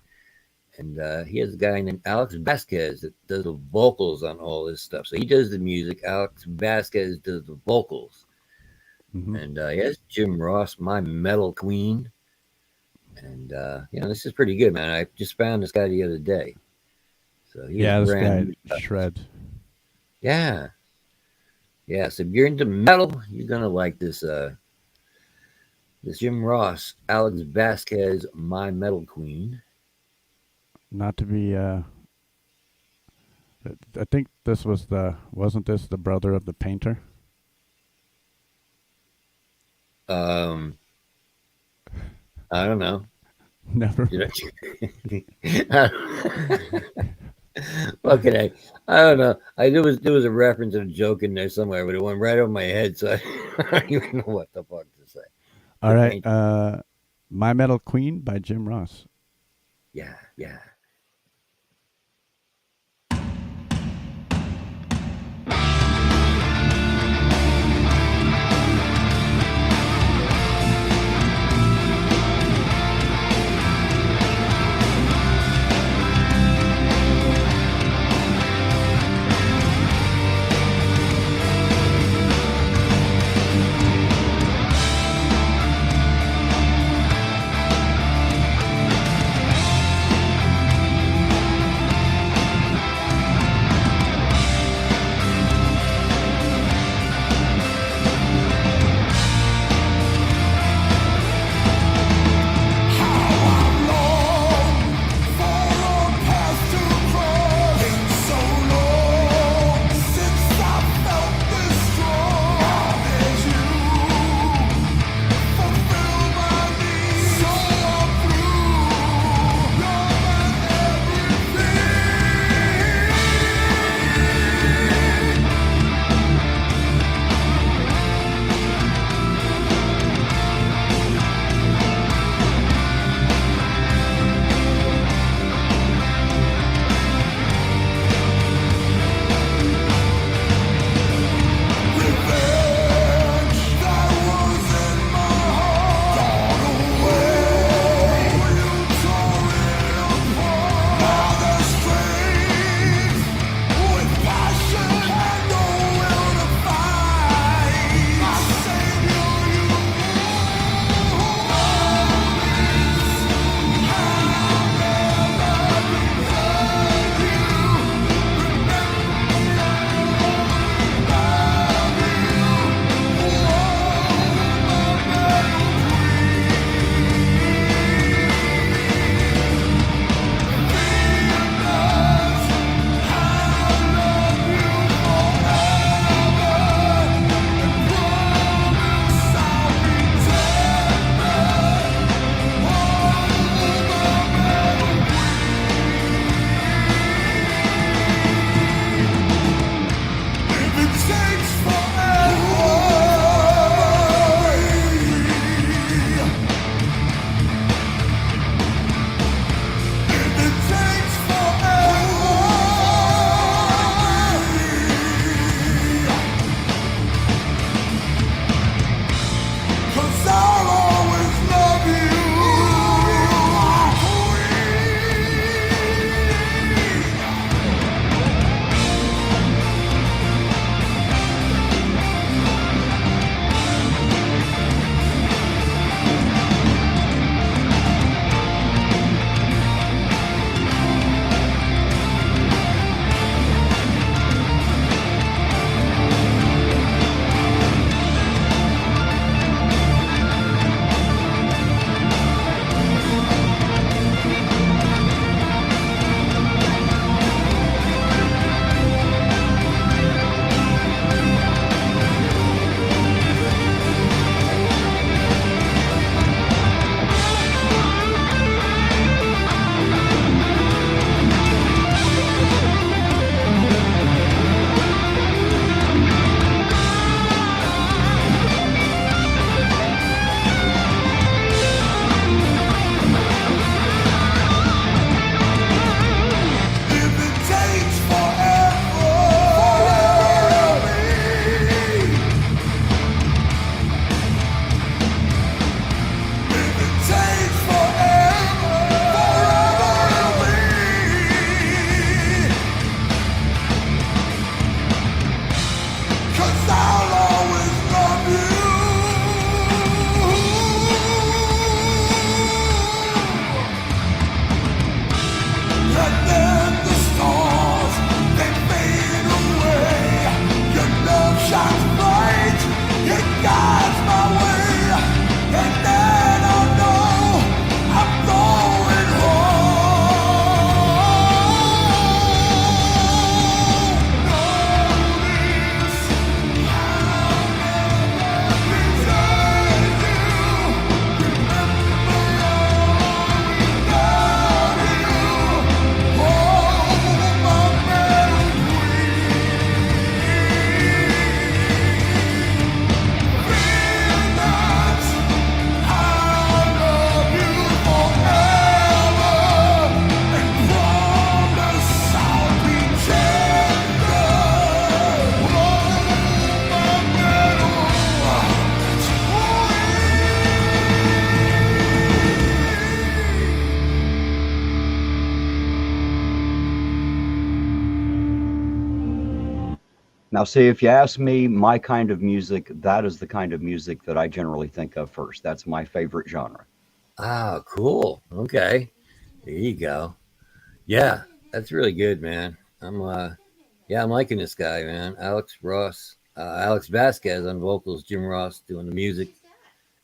and he has a guy named Alex Vasquez that does the vocals on all this stuff. So he does the music. Alex Vasquez does the vocals, and he has Jim Ross, "My Metal Queen," and this is pretty good, man. I just found this guy the other day. So this guy shreds. Yeah. Yeah, so if you're into metal, you're gonna like this this Jim Ross, Alex Vasquez, My Metal Queen. Not to be I think this wasn't this the brother of the painter? I don't know. Never. Okay, I don't know. There was a reference and a joke in there somewhere, but it went right over my head, so I don't even know what the fuck to say. All right, My Metal Queen by Jim Ross. Yeah, yeah. Now, see, if you ask me my kind of music, that is the kind of music that I generally think of first. That's my favorite genre. Ah, cool. Okay. There you go. Yeah, that's really good, man. I'm liking this guy, man. Alex Vasquez on vocals, Jim Ross doing the music.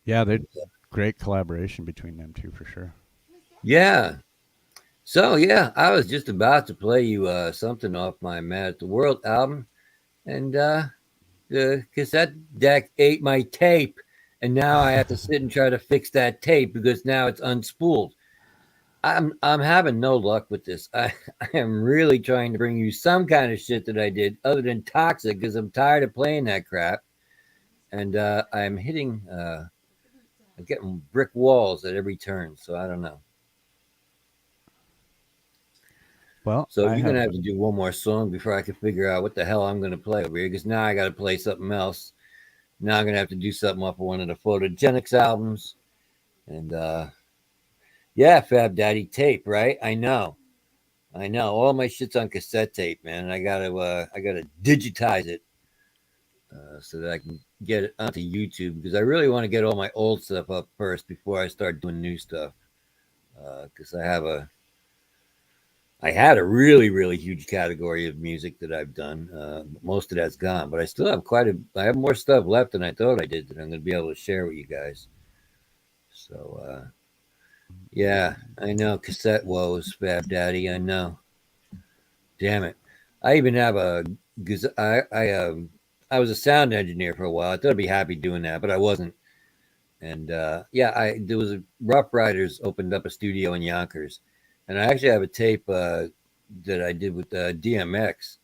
Yeah, they're great collaboration between them two for sure. Yeah. So yeah, I was just about to play you something off my Mad at the World album, and the cassette deck ate my tape, and now I have to sit and try to fix that tape because now it's unspooled. I'm having no luck with this. I am really trying to bring you some kind of shit that I did other than toxic because I'm tired of playing that crap, and I'm getting brick walls at every turn. So I don't know. Well, So you're gonna have to do one more song before I can figure out what the hell I'm gonna play over here. Because now I got to play something else. Now I'm gonna have to do something off of one of the Photogenics albums, and yeah, Fab Daddy tape, right? I know. All my shit's on cassette tape, man. I gotta digitize it so that I can get it onto YouTube because I really want to get all my old stuff up first before I start doing new stuff. Because I had a really, really huge category of music that I've done. Most of that's gone, but I still have I have more stuff left than I thought I did that I'm going to be able to share with you guys. So, yeah, I know cassette woes, Fab Daddy. I know. Damn it. I even have I was a sound engineer for a while. I thought I'd be happy doing that, but I wasn't. And there was a Rough Riders opened up a studio in Yonkers, and I actually have a tape that I did with DMX,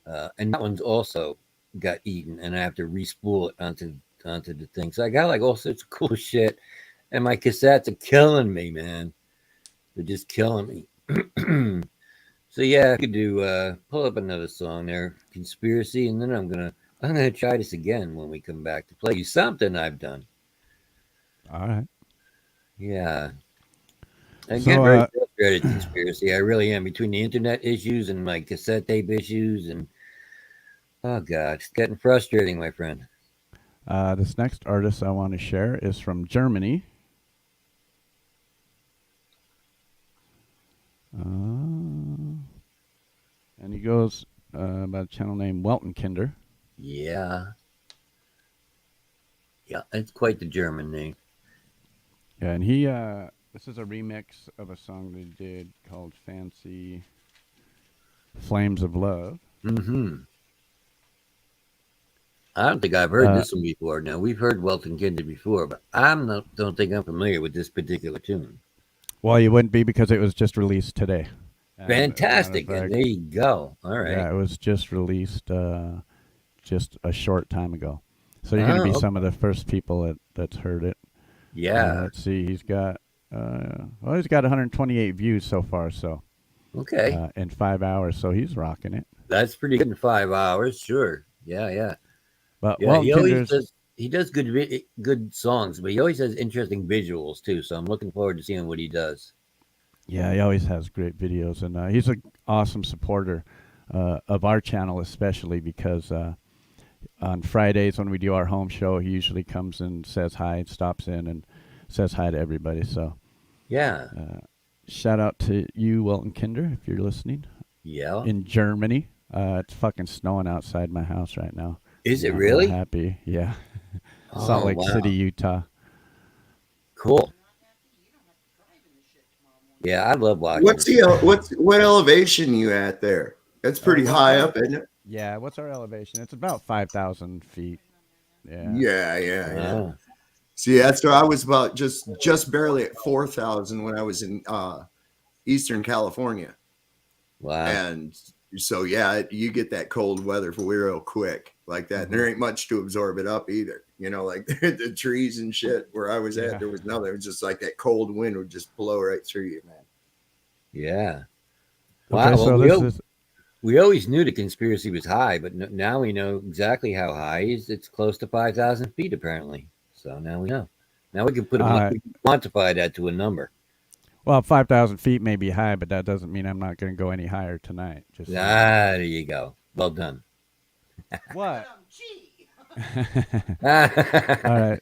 and that one's also got eaten, and I have to re-spool it onto the thing. So I got like all sorts of cool shit, and my cassettes are killing me, man. They're just killing me. So yeah, I could do pull up another song there, Conspiracy, and then I'm gonna try this again when we come back to play you something I've done. All right. Yeah. I'm So, getting very frustrated, Conspiracy. I really am between the internet issues and my cassette tape issues, and oh god, it's getting frustrating, my friend. This next artist I want to share is from Germany. And he goes by a channel named Weltenkinder. Yeah. Yeah, it's quite the German name. Yeah, and he this is a remix of a song they did called Fancy Flames of Love. Mm-hmm. I don't think I've heard this one before. Now, we've heard Weltenkinder before, but don't think I'm familiar with this particular tune. Well, you wouldn't be because it was just released today. Fantastic. And there you go. All right. Yeah, it was just released just a short time ago. So you're going to be some of the first people that's heard it. Yeah. Let's see. He's got 128 views so far. So okay, in 5 hours. So he's rocking it. That's pretty good in 5 hours. Sure. Yeah. But yeah, he does good songs, but he always has interesting visuals too. So I'm looking forward to seeing what he does. Yeah, he always has great videos, and he's an awesome supporter of our channel, especially because on Fridays when we do our home show, he usually comes and says hi, stops in, and says hi to everybody. So, yeah, shout out to you, Weltenkinder, if you're listening. Yeah, in Germany, it's fucking snowing outside my house right now. Is it really? Happy, yeah. Salt Lake City, Utah. Cool. Yeah, I love watching. What elevation you at there? That's pretty high up, isn't it? Yeah. What's our elevation? It's about 5,000 feet. Yeah. Yeah. See, that's where I was about just barely at 4,000 when I was in Eastern California. Wow. And so yeah, you get that cold weather for real quick like that. Mm-hmm. There ain't much to absorb it up either. You know, like the trees and shit where I was at, there was nothing. It was just like that cold wind would just blow right through you, man. Yeah. Wow. Okay, well, we always knew the conspiracy was high, but now we know exactly how high it is. It's close to 5,000 feet, apparently. So now we know. Now we can we can quantify that to a number. Well, 5,000 feet may be high, but that doesn't mean I'm not going to go any higher tonight. There you go. Well done. What? All right.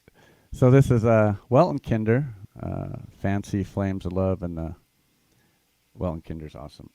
So this is Welton Kinder, Fancy Flames of Love, and Welton Kinder's awesome.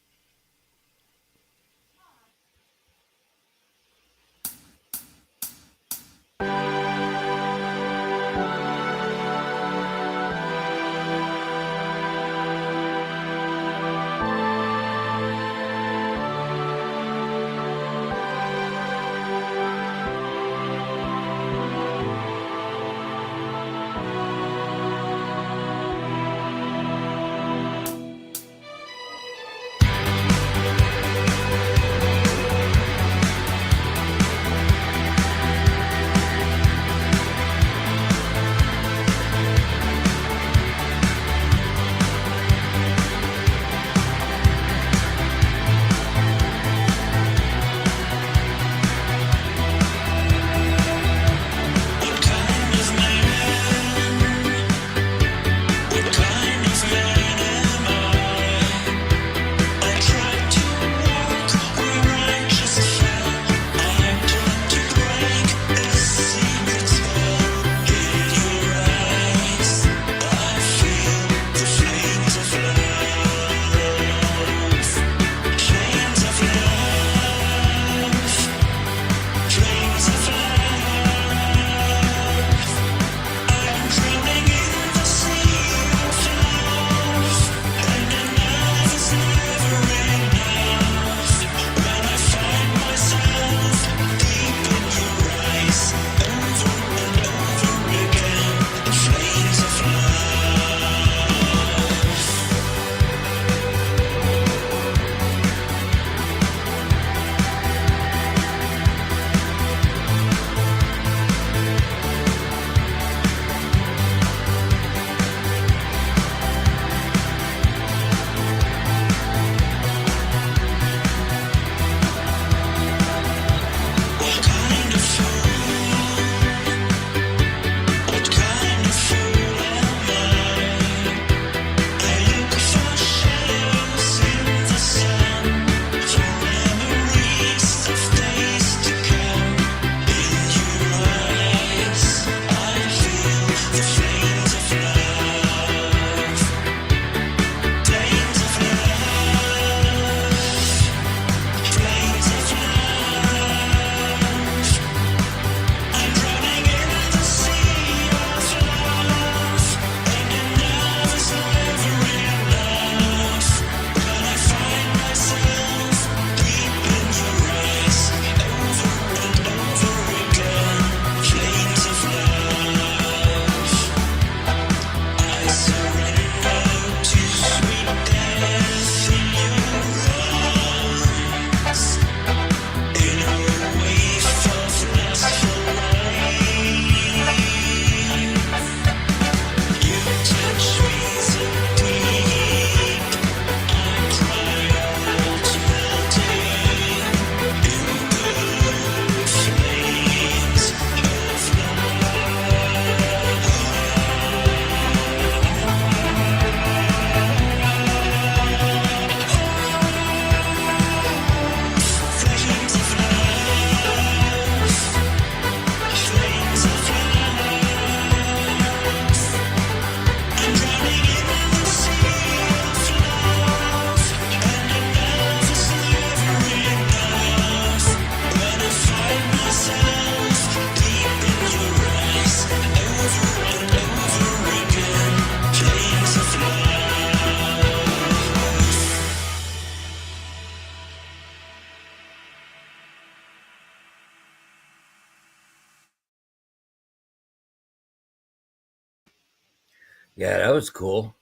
Yeah, that was cool.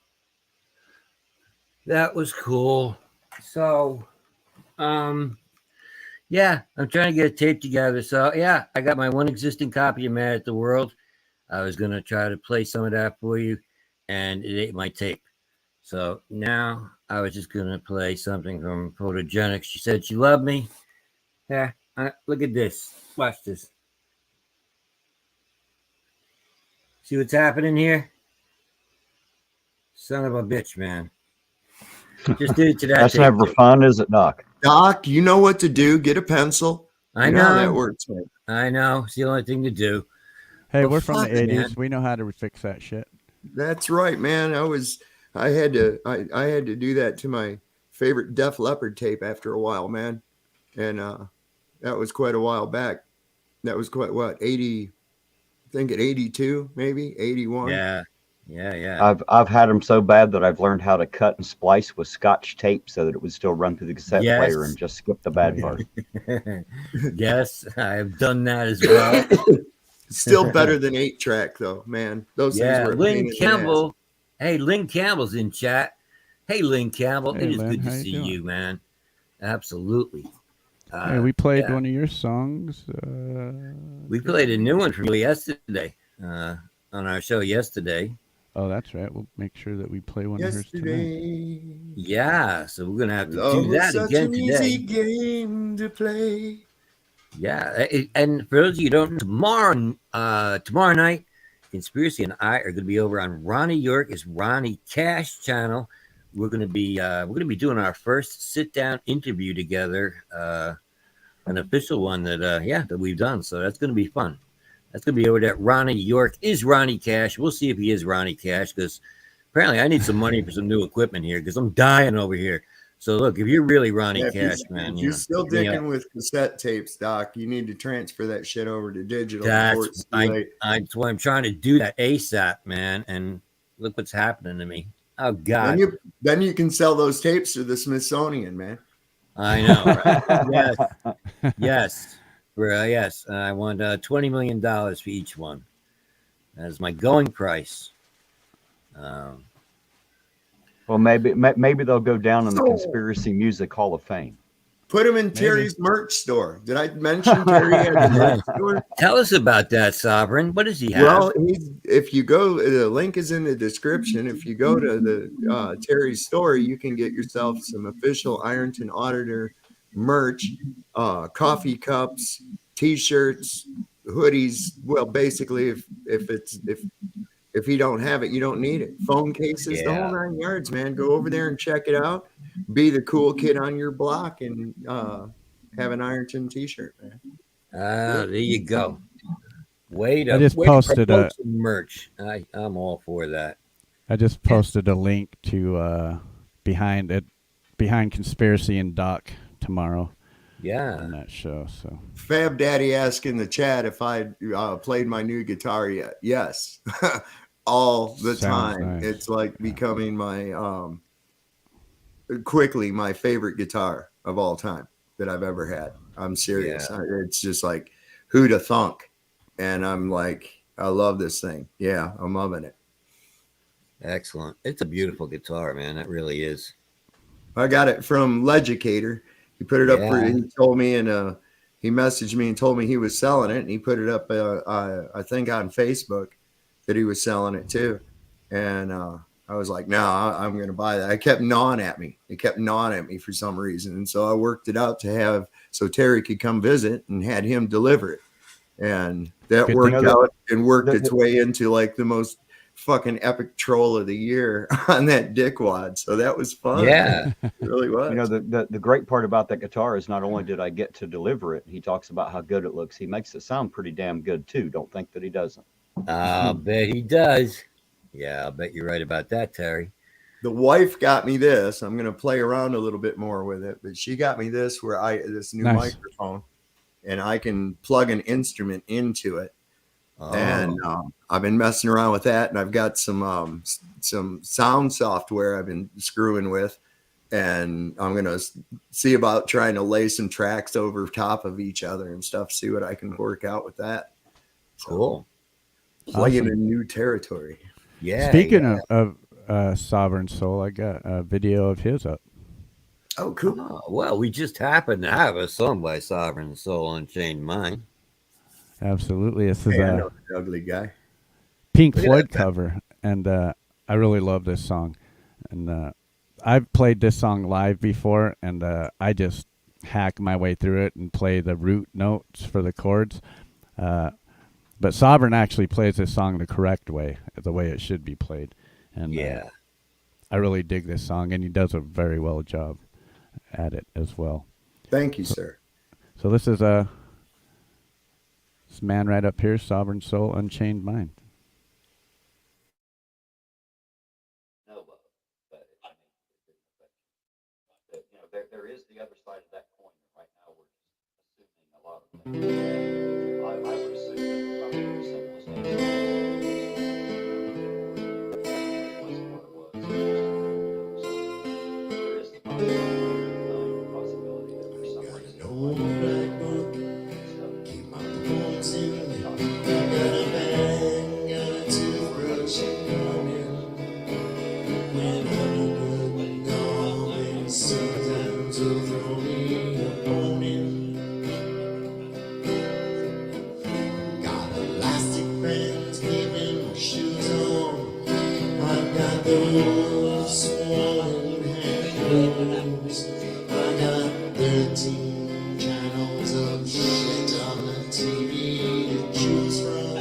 That was cool. So, yeah, I'm trying to get a tape together. So, yeah, I got my one existing copy of Mad at the World. I was going to try to play some of that for you, and it ate my tape. So now I was just going to play something from Photogenic. She said she loved me. Yeah, look at this. Watch this. See what's happening here? Son of a bitch, man. Just did it to that. That's tape never too. fun, is it, Doc? Doc, you know what to do. Get a pencil, I You know how that know. works, man. I know. It's the only thing to do. Hey, But we're from the fuck it, 80s. man. We know how to fix that shit. That's right, man. I had to do that to my favorite Def Leppard tape after a while, man. And that was quite a while back. That was quite what, 80, I think at 82, maybe 81. Yeah. Yeah. I've had them so bad that I've learned how to cut and splice with Scotch tape so that it would still run through the cassette player and Yes. just skip the bad yeah. part. Yes, I have done that as well. Still better than 8-track though, man. Those things Yeah, were a pain Lynn in the ass. Campbell. Hey, Lynn Campbell's in chat. Hey, Lynn Campbell. Hey, It is Lynn, good to how you see doing? you, man. Absolutely. Hey, we played yeah. one of your songs. We played a new one from you yesterday on our show yesterday. Oh, that's right. We'll make sure that we play one of hers tonight. Yesterday, Yeah, so we're gonna have to love do was that such again an easy today. game to play. Yeah, and for those of you who don't know, tomorrow night, Conspiracy and I are going to be over on Ronnie York's Ronnie Cash channel. We're going to be doing our first sit down interview together, an official one that we've done. So that's going to be fun. That's going to be over there. Ronnie York is Ronnie Cash. We'll see if he is Ronnie Cash because apparently I need some money for some new equipment here because I'm dying over here. So look, if you're really Ronnie Yeah, Cash, man, if you're still hit me up. dicking with cassette tapes, Doc, you need to transfer that shit over to digital. That's why I'm trying to do that ASAP, man. And look what's happening to me. Oh God. Then you can sell those tapes to the Smithsonian, man. I know. Right? Yes. Yes. I want $20 million for each one. That is my going price. Well, maybe they'll go down in the Conspiracy Music Hall of Fame. Put them in Terry's merch store. Did I mention Terry had a merch store? Tell us about that, Sovereign. What does he have? Well, if you go, the link is in the description. If you go to the Terry's store, you can get yourself some official Ironton Auditor merch, coffee cups, T-shirts, hoodies. Well, basically, if you don't have it, you don't need it. Phone cases, the whole 9 yards, man. Go over there and check it out. Be the cool kid on your block and have an Ironton T-shirt, man. There you go. I just posted a merch. I'm all for that. I just posted a link to behind Conspiracy and Doc tomorrow. Yeah, on that show. So Fab Daddy asked in the chat if I played my new guitar yet. Yes, all the Sounds time. nice. It's like becoming my quickly my favorite guitar of all time that I've ever had. I'm serious. It's just like who to thunk, and I'm like, I love this thing. Yeah, I'm loving it. Excellent. It's a beautiful guitar, man. It really is. I got it from Legicator. He put it up for. He told me and he messaged me and told me he was selling it, and he put it up. I think on Facebook that he was selling it too, and I was like, no, I'm going to buy that. It kept gnawing at me. It kept gnawing at me for some reason, and so I worked it out to have so Terry could come visit and had him deliver it, and that worked out and worked its way into like the most fucking epic troll of the year on that dickwad. So that was fun. Yeah, it really was. You know, the great part about that guitar is not only did I get to deliver it, he talks about how good it looks. He makes it sound pretty damn good too. Don't think that he doesn't. I'll bet he does. Yeah, I'll bet you're right about that, Terry. The wife got me this. I'm going to play around a little bit more with it, but she got me this this new microphone, and I can plug an instrument into it. And I've been messing around with that, and I've got some sound software I've been screwing with, and I'm gonna see about trying to lay some tracks over top of each other and stuff. See what I can work out with that. So, cool. Playing in new territory. Yeah. Speaking of Sovereign Soul, I got a video of his up. Oh, cool. Well, we just happen to have a song by Sovereign Soul Unchained Mind. Absolutely. This is a ugly guy. Pink Floyd cover, and I really love this song. And I've played this song live before, and I just hack my way through it and play the root notes for the chords. But Sovereign actually plays this song the correct way, the way it should be played. And I really dig this song, and he does a very well job at it as well. Thank you, sir. So this is This man right up here, Sovereign Soul, Unchained Mind. No, but I mean, you know, there is the other side of that coin. Right now, we're just assuming a lot of things. I would assume that probably the simplest answer wasn't what it was. So there is the possibility that there's some reason why black book, keep my bones in it. Got a bang, got a toothbrush coming. When I'm good and gone, sometimes will throw me a bone in. Got elastic bands keeping my shoes on. I've got those swollen hands. I got 13 channels of shit on the TV to choose from.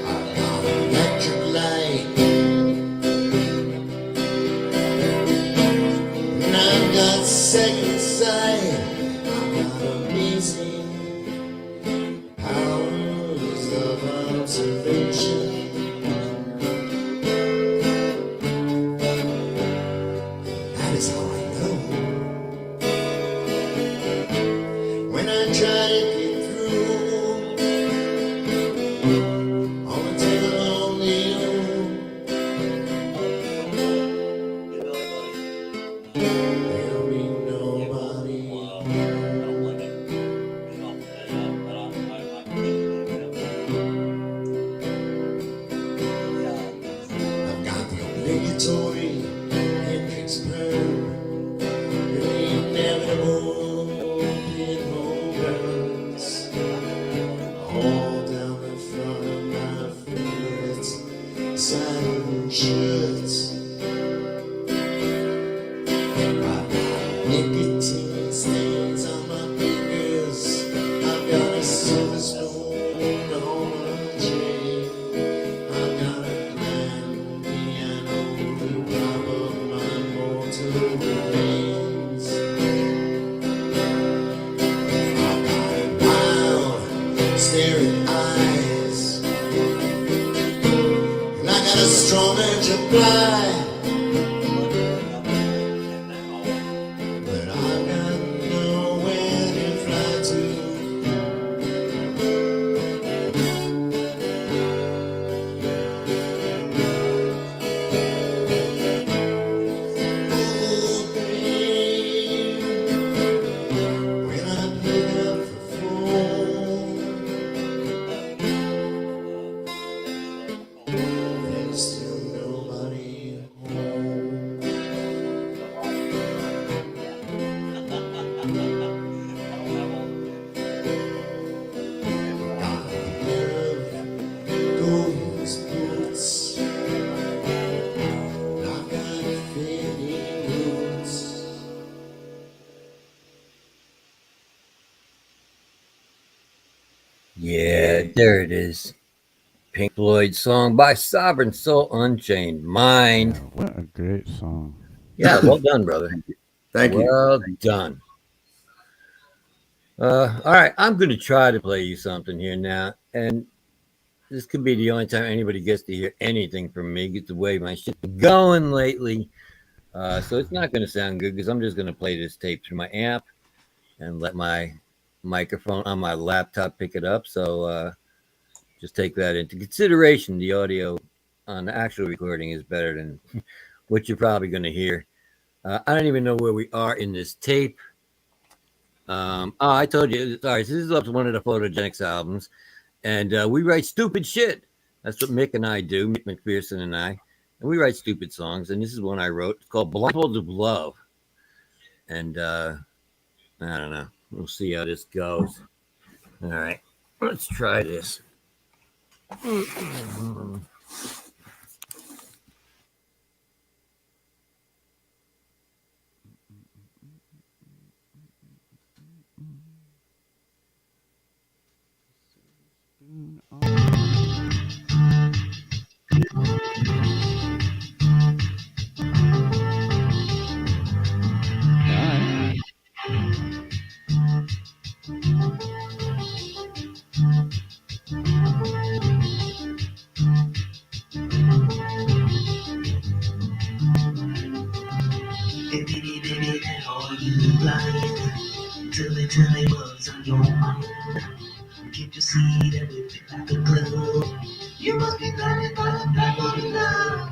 I've got electric light, and I've got second sight. I've got amazing powers of observation. That is how I know. When I try to get through, all the time only there'll be nobody. I've got the obligatory Hendrix perm, the inevitable pinhole burns, all down the front of my favorite satin shirts. I've got nicotine stains on my fingers. I've got a silver spoon on my chain. I've got a grand piano to prop up my mortal remains. I've got wild, staring eyes, and I got a strong edge of fly. But I've got nowhere to fly to. Oh, babe, when I pick up the phone, there's still nobody home. Got a pair of Gold's boots, and I've got fading roots. Yeah, there it is. Pink Floyd song by Sovereign Soul, Unchained Mind. Yeah, what a great song. Yeah, well done, brother. Thank you. Well done. All right, I'm going to try to play you something here now, and this could be the only time anybody gets to hear anything from me. Get the way my shit's going lately, so it's not going to sound good because I'm just going to play this tape through my amp and let my microphone on my laptop pick it up. So just take that into consideration. The audio on the actual recording is better than what you're probably going to hear. I don't even know where we are in this tape. I told you, sorry, this is up to one of the Photogenics albums, and we write stupid shit. That's what Mick and I do, Mick McPherson and I, and we write stupid songs, and this is one I wrote. It's called Blindfold of Love, and I don't know. We'll see how this goes. All right, let's try this. till it was on your mind. Keep your seat and whip it like a glove. You must be blinded by the black of love.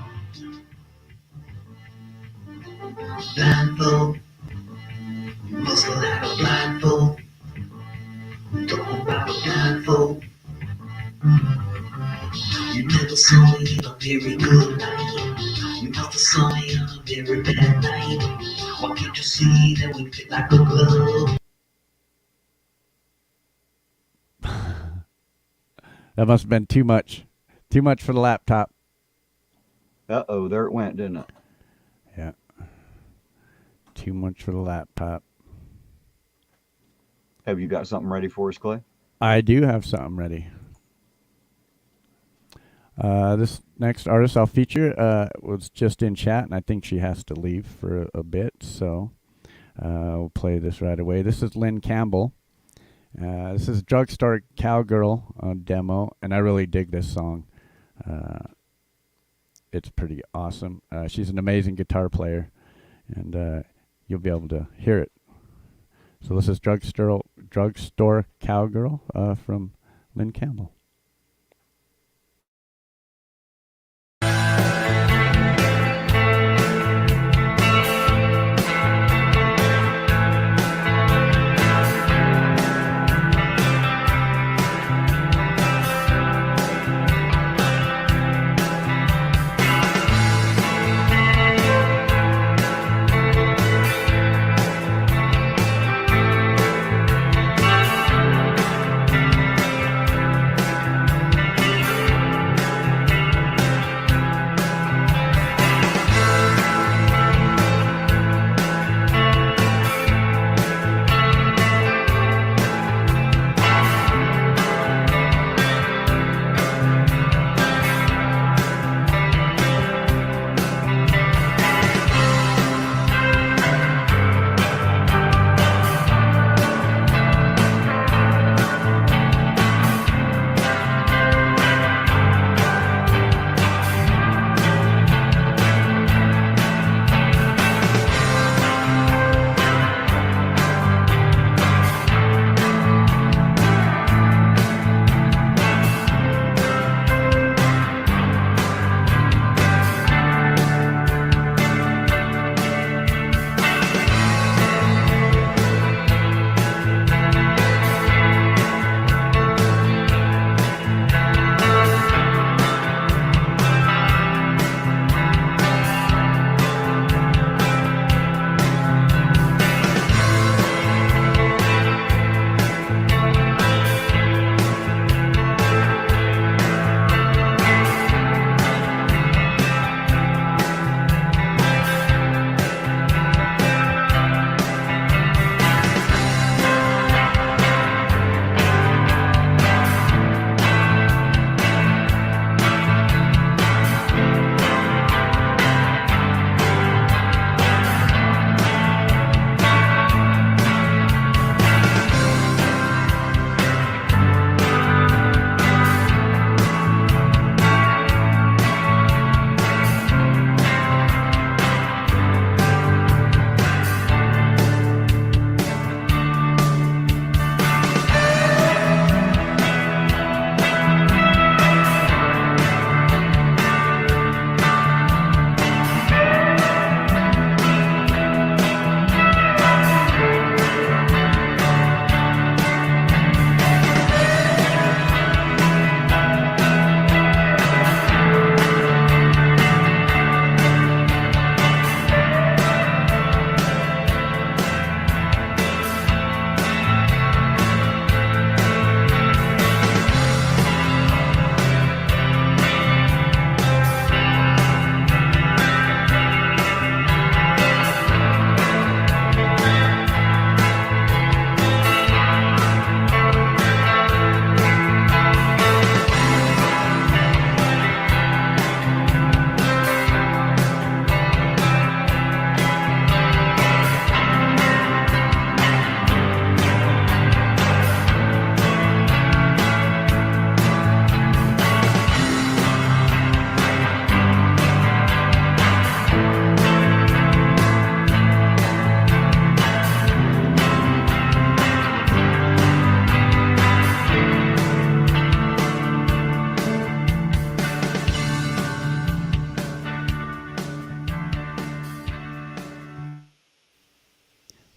Blindfold, must go out a blindfold. Don't rock a blindfold. You never saw me in a very good night. You must have saw me on a very bad night. Why can't you see that we fit like a glove? That must have been too much. Too much for the laptop. Uh-oh, there it went, didn't it? Yeah. Too much for the laptop. Have you got something ready for us, Clay? I do have something ready. This next artist I'll feature was just in chat, and I think she has to leave for a bit, so we'll play this right away. This is Lynn Campbell. This is Drugstore Cowgirl demo, and I really dig this song. It's pretty awesome. She's an amazing guitar player, and you'll be able to hear it. So this is Drugstore Cowgirl from Lynn Campbell.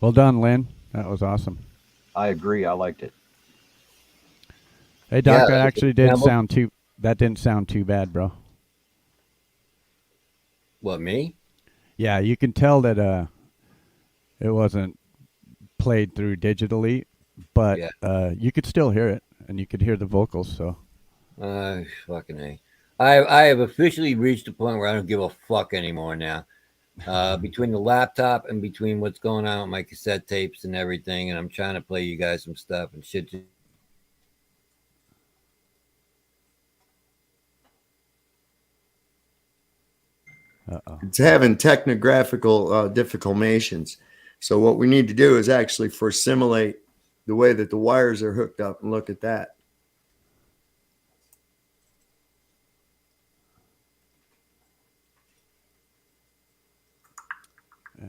Well done, Lynn. That was awesome. I agree. I liked it. Hey, Doc, Yeah, that that's actually a didn't gamble. sound too. That didn't sound too bad, bro. What, me? Yeah, you can tell that it wasn't played through digitally, but Yeah. you could still hear it, and you could hear the vocals. So Fucking A. I have officially reached a point where I don't give a fuck anymore now. Between the laptop and between what's going on with my cassette tapes and everything, and I'm trying to play you guys some stuff and shit. It's having technographical difficulmations. So what we need to do is actually for simulate the way that the wires are hooked up and look at that.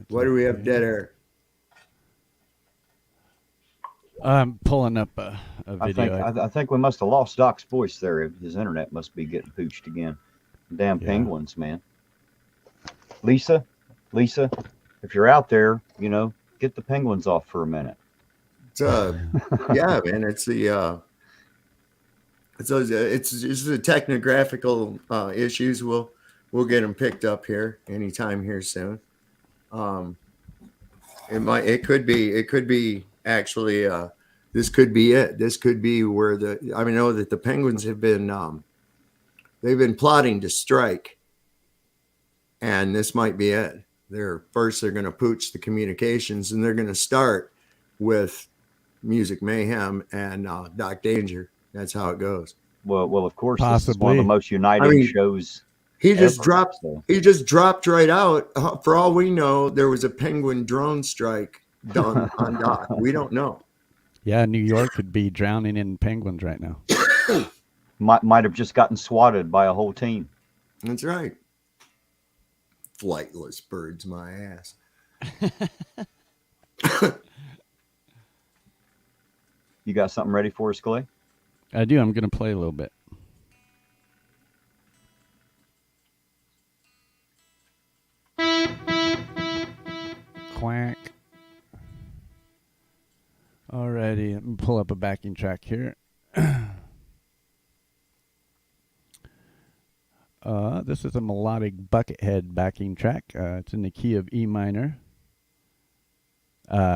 Why do we have dead air? I'm pulling up a I video. think we must have lost Doc's voice there. His internet must be getting pooched again. Damn Yeah. penguins, man. Lisa, if you're out there, get the penguins off for a minute. It's yeah, man. It's the it's the technographical issues. We'll get them picked up here anytime here soon. It could be actually this could be it. This could be where I know that the penguins have been they've been plotting to strike, and this might be it. They're going to pooch the communications, and they're going to start with Music Mayhem and Doc Danger. That's how it goes. Well, of course, this is one of Possibly. the most uniting shows. He just ever, so. He just dropped right out. For all we know, there was a penguin drone strike done on Doc. We don't know. Yeah, New York could be drowning in penguins right now. Might have just gotten swatted by a whole team. That's right. Flightless birds, my ass. You got something ready for us, Clay? I do. I'm going to play a little bit. Quack. Alrighty, let me pull up a backing track here. This is a melodic Buckethead backing track. It's in the key of E minor.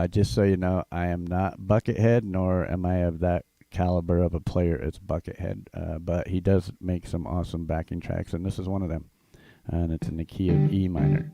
Just so you know, I am not Buckethead, nor am I of that caliber of a player as Buckethead. But he does make some awesome backing tracks, and this is one of them. And it's in the key of E minor.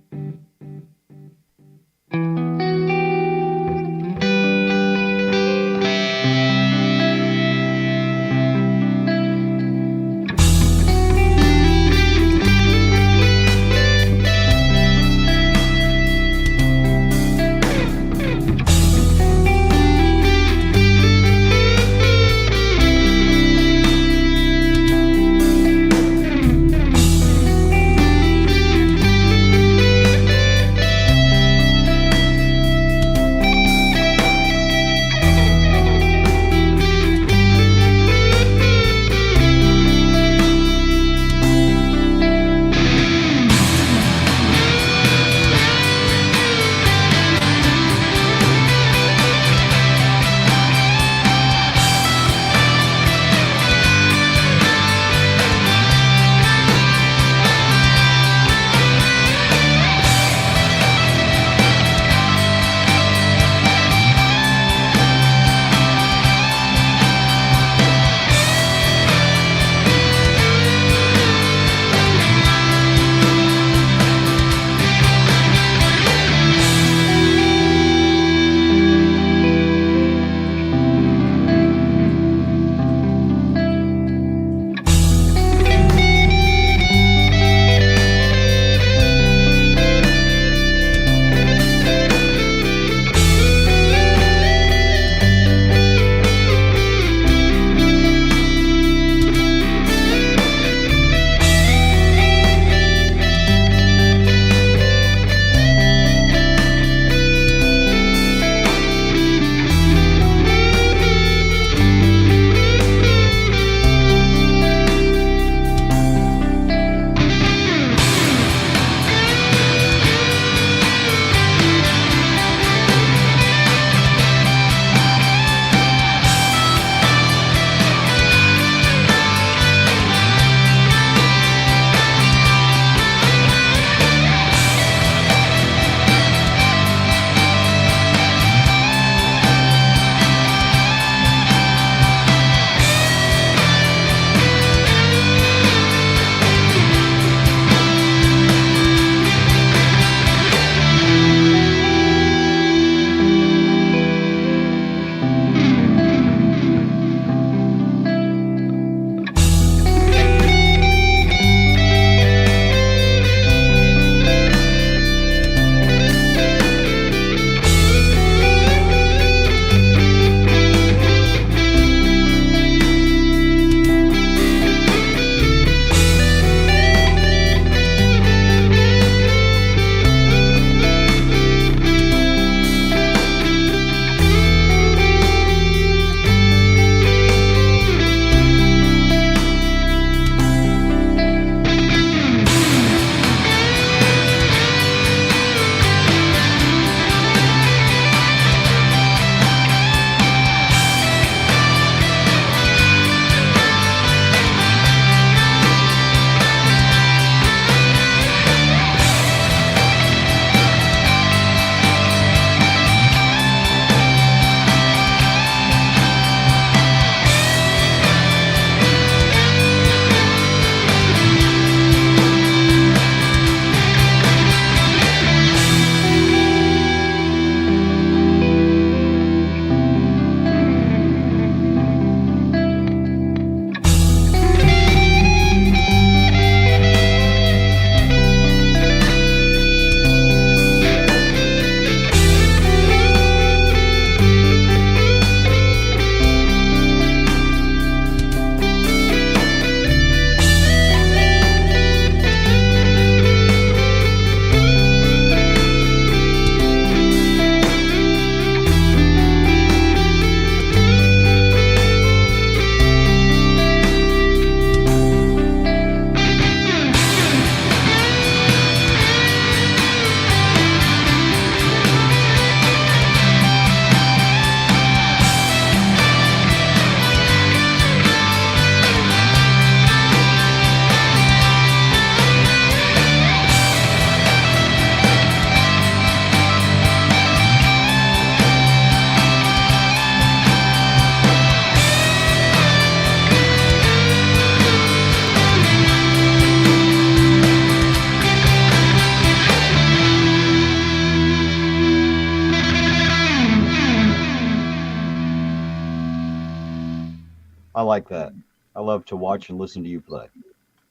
like that. I love to watch and listen to you play.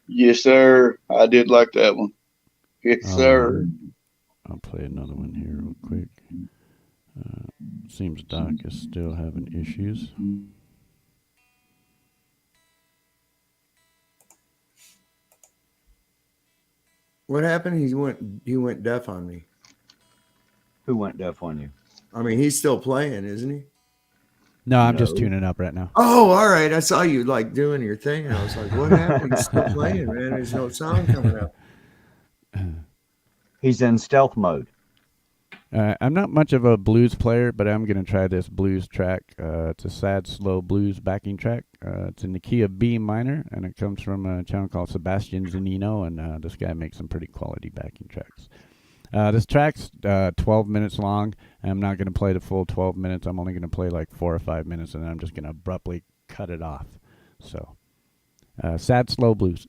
Yes, sir. I did like that one. Yes, sir. I'll play another one here real quick. Seems Doc is still having issues. What happened? He went deaf on me. Who went deaf on you? I mean, he's still playing, isn't he? No, I'm just No. tuning up right now. Oh, all right. I saw you like doing your thing, and I was like, "What happened? He's still playing, man. There's no sound coming out." He's in stealth mode. I'm not much of a blues player, but I'm going to try this blues track. It's a sad, slow blues backing track. It's in the key of B minor, and it comes from a channel called Sebastian Zanino, and this guy makes some pretty quality backing tracks. This track's 12 minutes long. I'm not going to play the full 12 minutes. I'm only going to play like 4 or 5 minutes, and then I'm just going to abruptly cut it off. So, sad, slow blues.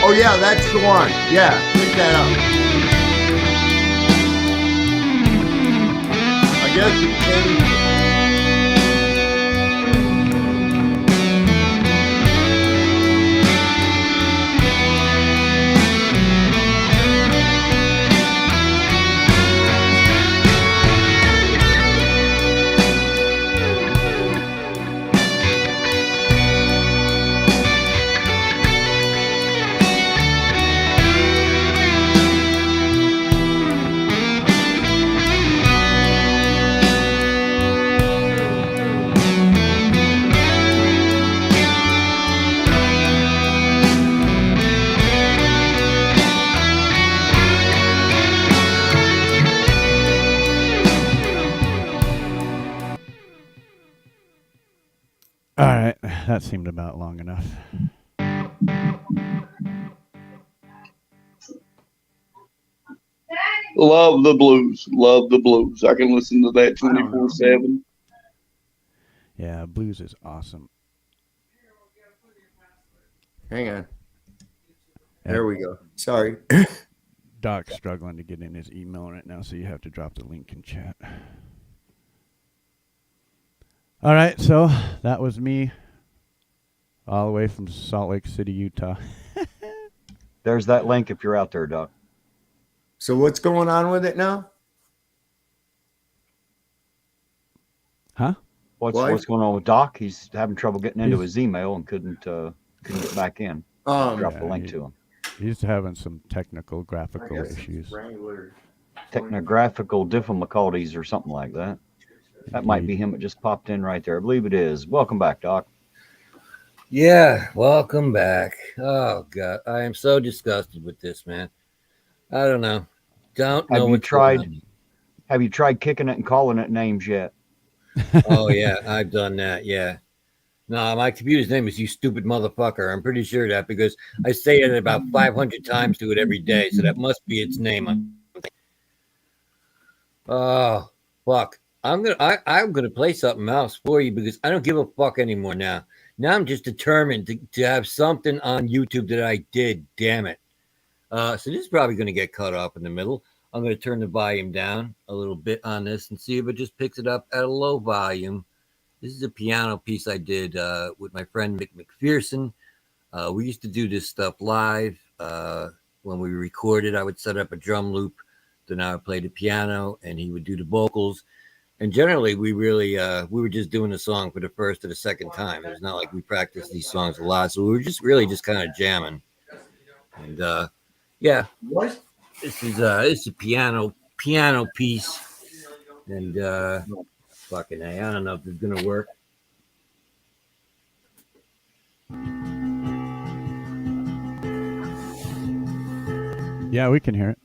Oh yeah, that's the one. Yeah, pick that up. I guess it came. All right, that seemed about long enough. Love the blues. Love the blues. I can listen to that 24/7. Yeah, blues is awesome. Hang on. There we go. Sorry. Doc's struggling to get in his email right now, so you have to drop the link in chat. All right, so that was me, all the way from Salt Lake City, Utah. There's that link if you're out there, Doc. So what's going on with it now? Huh? What's going on with Doc? He's having trouble getting into He's- his email and couldn't get back in. Drop the link to him. He's having some technical graphical issues. Technographical difficulties or something like that. That might be him. It just popped in right there. I believe it is. Welcome back, Doc. Yeah, welcome back. Oh God, I am so disgusted with this, man. I don't know. Don't know what's going on. Have you tried kicking it and calling it names yet? Oh yeah, I've done that. Yeah. No, my computer's name is "You Stupid Motherfucker." I'm pretty sure that because I say it about 500 times to it every day, so that must be its name. Oh fuck! I'm gonna play something else for you because I don't give a fuck anymore now. Now I'm just determined to have something on YouTube that I did. Damn it! So this is probably gonna get cut off in the middle. I'm gonna turn the volume down a little bit on this and see if it just picks it up at a low volume. This is a piano piece I did with my friend Mick McPherson. We used to do this stuff live. When we recorded, I would set up a drum loop. Then I would play the piano, and he would do the vocals. And generally, we were just doing the song for the first or the second time. It's not like we practiced these songs a lot, so we were just kind of jamming. And yeah, this is a piano piece, and fucking A, I don't know if it's gonna work. Yeah, we can hear it.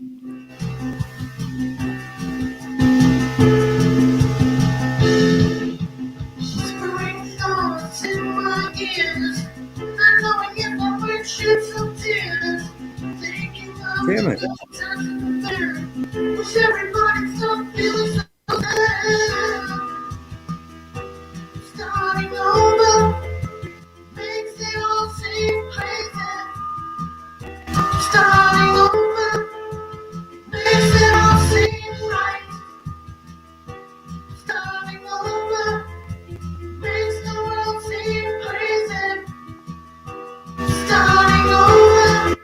Damn it. Wish everybody stopped feeling so bad. Starting over makes it all seem crazy. Starting over makes it all seem right. Starting over makes the world seem crazy. Starting over.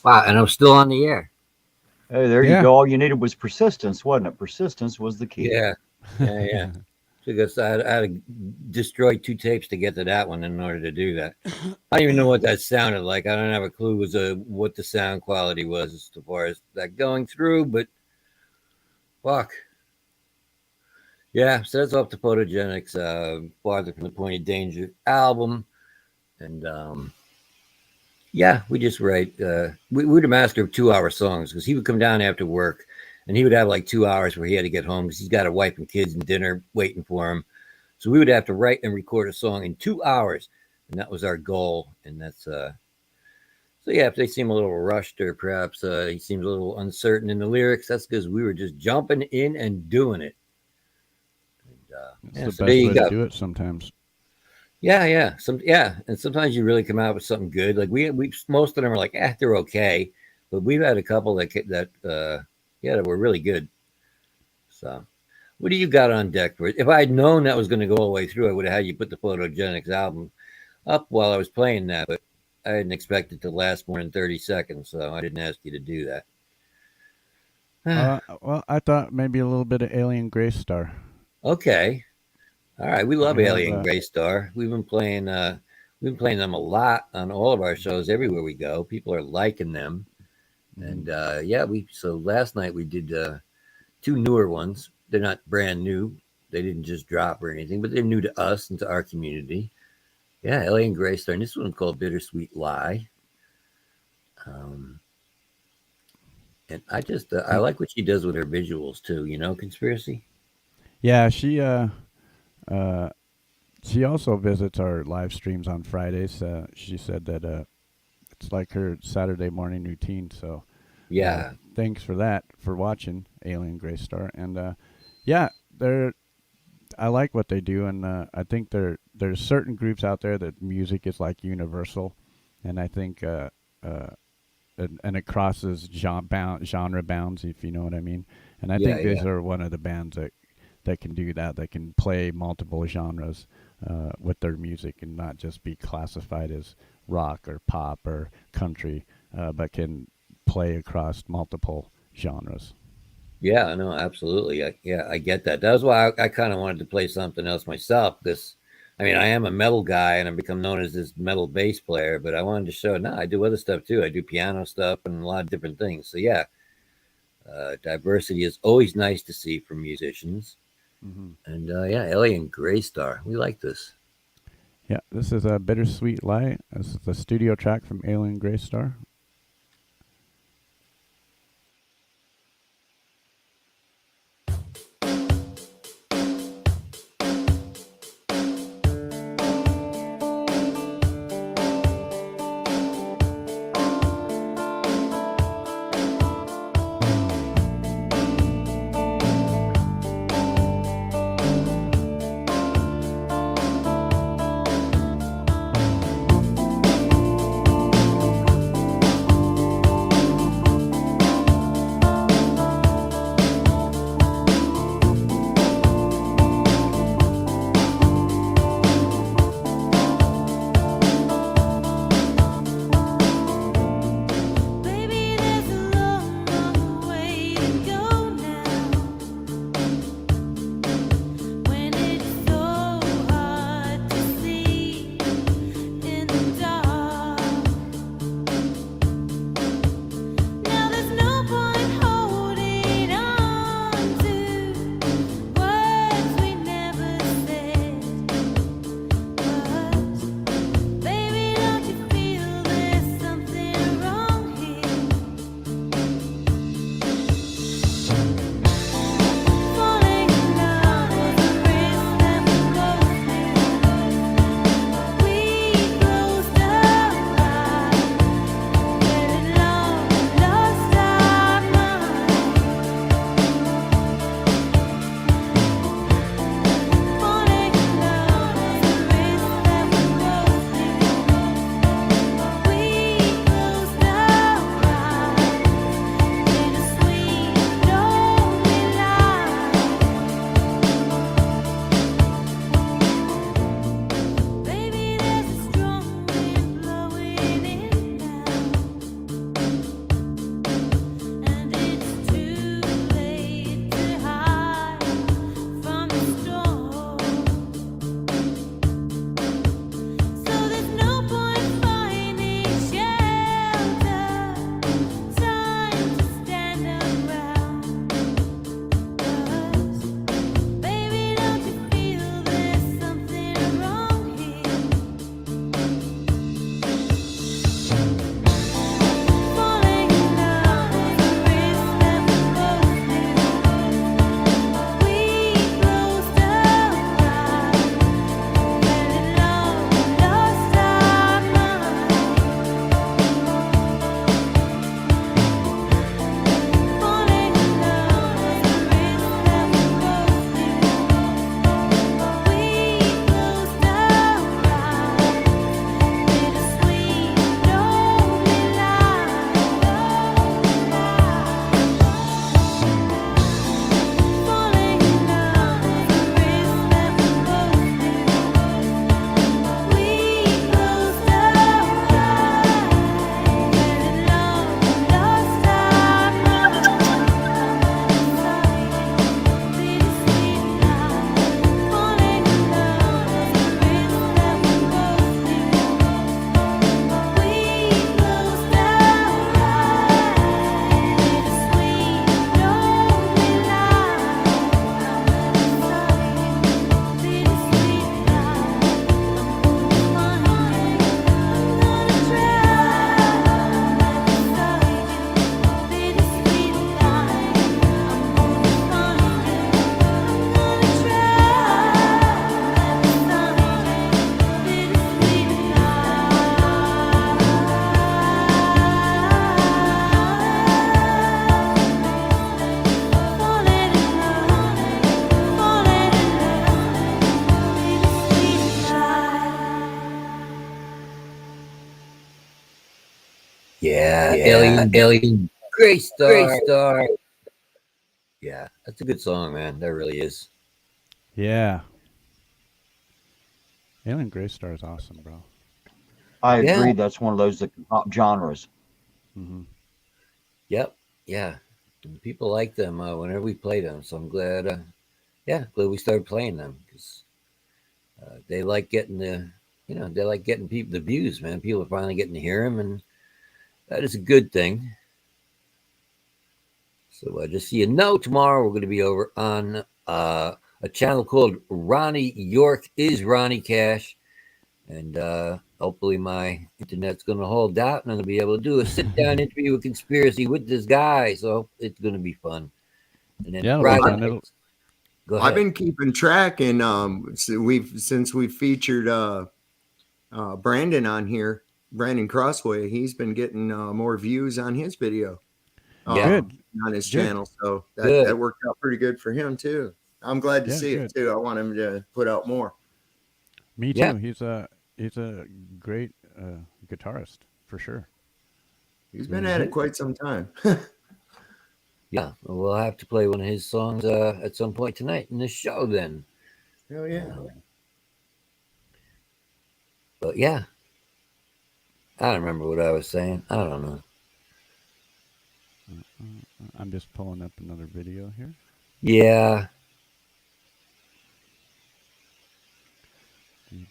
Wow, and I'm still on the air. Hey, there Yeah. you go. All you needed was persistence, wasn't it? Persistence was the key. Yeah. Because I had to destroy 2 tapes to get to that one in order to do that. I don't even know what that sounded like. I don't have a clue what the sound quality was as far as that going through, but fuck. Yeah, so that's off the Photogenics, Farther from the Point of Danger album. And yeah, we just write. We were the master of 2-hour songs because he would come down after work and he would have like 2 hours where he had to get home because he's got a wife and kids and dinner waiting for him. So we would have to write and record a song in 2 hours. And that was our goal. And that's, so yeah, if they seem a little rushed or perhaps he seems a little uncertain in the lyrics, that's because we were just jumping in and doing it. It's Yeah, the so best there you way go. to do it sometimes. Yeah. And sometimes you really come out with something good. Like we most of them are like, they're okay. But we've had a couple that were really good. So what do you got on deck for it? If I had known that was going to go all the way through, I would have had you put the Photogenics album up while I was playing that, but I didn't expect it to last more than 30 seconds, so I didn't ask you to do that. Well, I thought maybe a little bit of Alien Grace Star. Okay. All right. We love We have, Alien Grey Star. We've been playing them a lot on all of our shows everywhere we go. People are liking them. And so last night we did 2 newer ones. They're not brand new. They didn't just drop or anything, but they're new to us and to our community. Yeah, Alien Grey Star. And this one's called Bittersweet Lie. And I like what she does with her visuals too, Conspiracy? Yeah, she also visits our live streams on Fridays. She said that it's like her Saturday morning routine. So Yeah. thanks for that, for watching Alien Grey Star. And I like what they do, and I think there's certain groups out there that music is like universal, and I think and it crosses genre bounds, if you know what I mean. And I think these are one of the bands that can do that. They can play multiple genres with their music and not just be classified as rock or pop or country, but can play across multiple genres. Yeah, no, absolutely. I get that. That was why I kind of wanted to play something else myself because, I mean, I am a metal guy and I've become known as this metal bass player, but I wanted to show, no, I do other stuff too. I do piano stuff and a lot of different things. So yeah, diversity is always nice to see from musicians. Mm-hmm. And Alien Grey Star. We like this. Yeah, this is a Bittersweet Lie. This is the studio track from Alien Grey Star. Yeah, Alien, Gray Star. Yeah, that's a good song, man. That really is. Yeah. Alien Gray Star is awesome, bro. I Yeah. agree. That's one of those that can pop genres. Mm-hmm. Yep. Yeah. And people like them whenever we play them. So I'm glad. Glad we started playing them because they like getting they like getting people the views, man. People are finally getting to hear them, and that is a good thing. So just so you know, tomorrow we're going to be over on a channel called Ronnie York is Ronnie Cash. And hopefully my internet's going to hold out and I'm going to be able to do a sit-down interview with Conspiracy with this guy. So it's going to be fun. And then Yeah, Friday, go ahead. I've been keeping track, and since we featured Brandon on here, Brandon Crossway, he's been getting more views on his video. Good. On his Good. channel, so that worked out pretty good for him too. I'm glad to see it too. I want him to put out more. Me too. Yeah. He's a great guitarist for sure. He's been at it quite some time. Yeah, we'll have to play one of his songs at some point tonight in the show then. Hell yeah. But yeah, I don't remember what I was saying. I don't know. I'm just pulling up another video here. Yeah.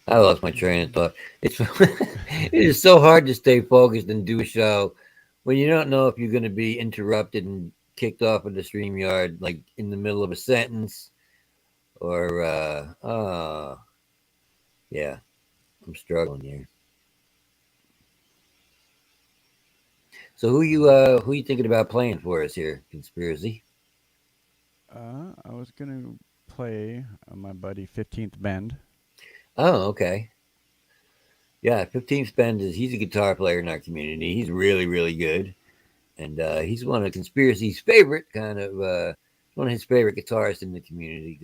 I lost my train of thought. It is so hard to stay focused and do a show when you don't know if you're going to be interrupted and kicked off of the StreamYard like in the middle of a sentence or yeah, I'm struggling here. So who you thinking about playing for us here, Conspiracy? I was gonna play my buddy 15th Bend. Oh, okay. Yeah, 15th Bend he's a guitar player in our community. He's really, really good. And he's one of Conspiracy's favorite one of his favorite guitarists in the community.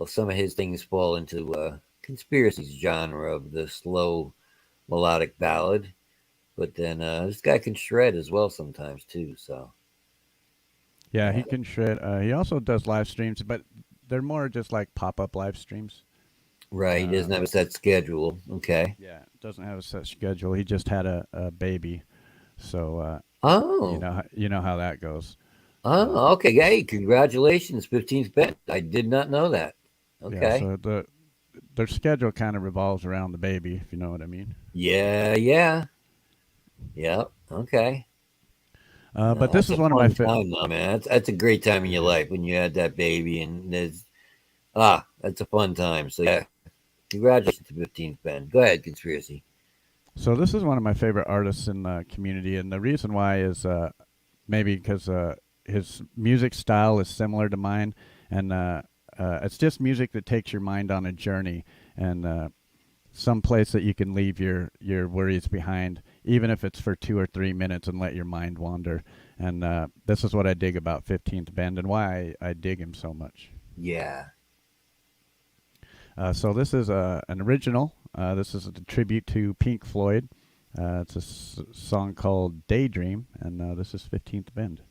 Some of his things fall into Conspiracy's genre of the slow melodic ballad. But then this guy can shred as well sometimes too. So yeah, he can shred. He also does live streams, but they're more just like pop-up live streams. Right, he doesn't have a set schedule. Okay. Yeah, doesn't have a set schedule. He just had a baby, so you know how that goes. Oh, okay. Hey, congratulations, 15th Bend. I did not know that. Okay. Yeah, so their schedule kind of revolves around the baby, if you know what I mean. Yeah. Yep. Okay. But this is one of my favorite. Man, that's a great time in your life when you had that baby, and that's a fun time. So yeah, congratulations to 15th Bend. Go ahead, Conspiracy. So this is one of my favorite artists in the community, and the reason why is maybe because his music style is similar to mine, and it's just music that takes your mind on a journey and some place that you can leave your worries behind, even if it's for 2 or 3 minutes, and let your mind wander. And this is what I dig about 15th Bend and why I dig him so much. Yeah. So this is an original. This is a tribute to Pink Floyd. It's a song called Daydream, and this is 15th Bend.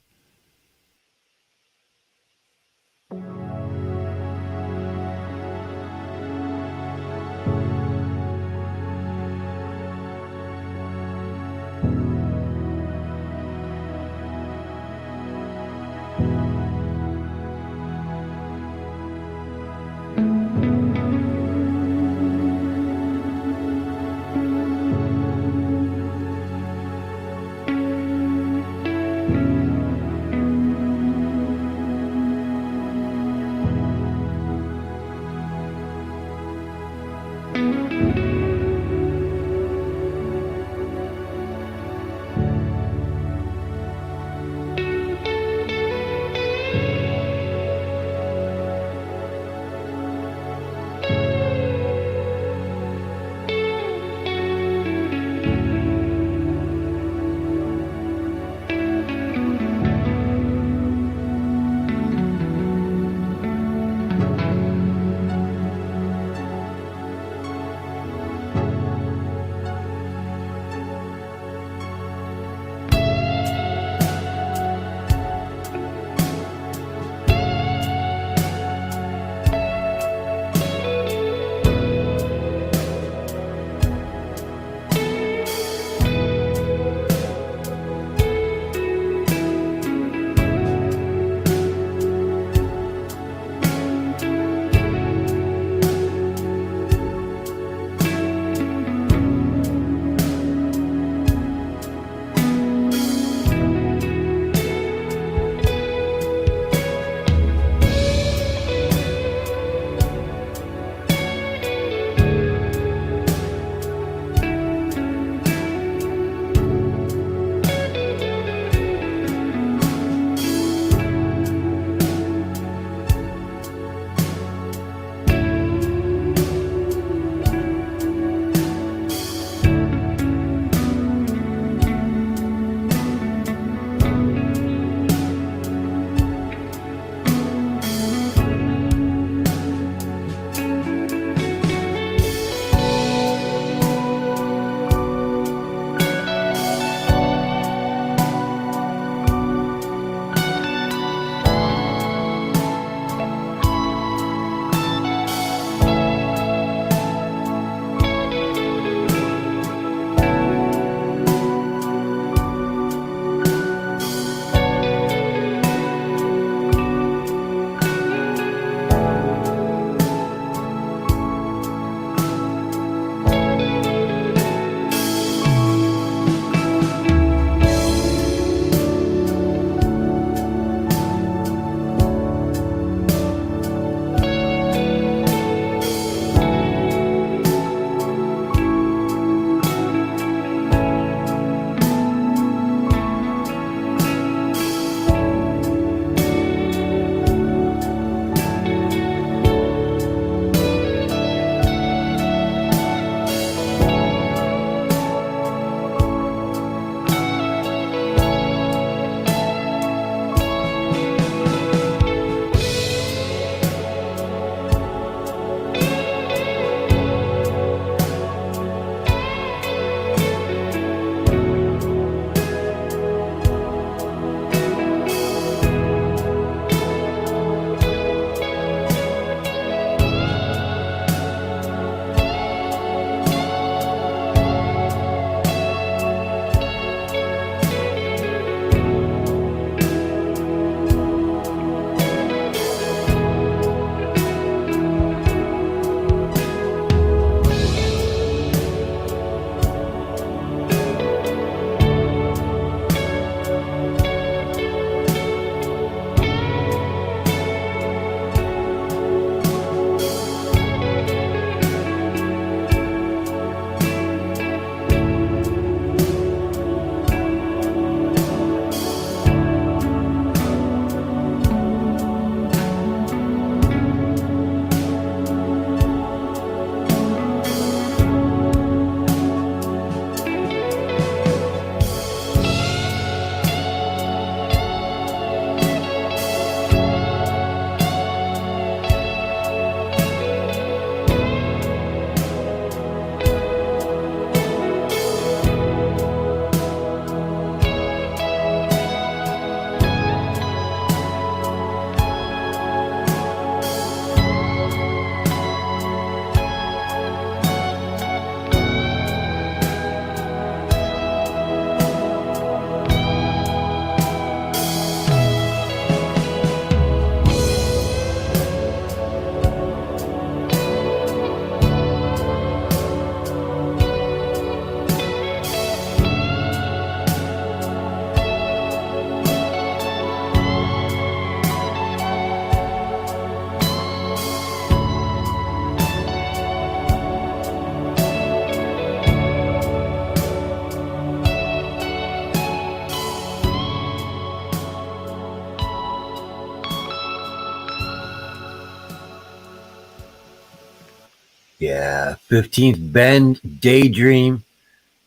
Yeah, 15th Bend, Daydream,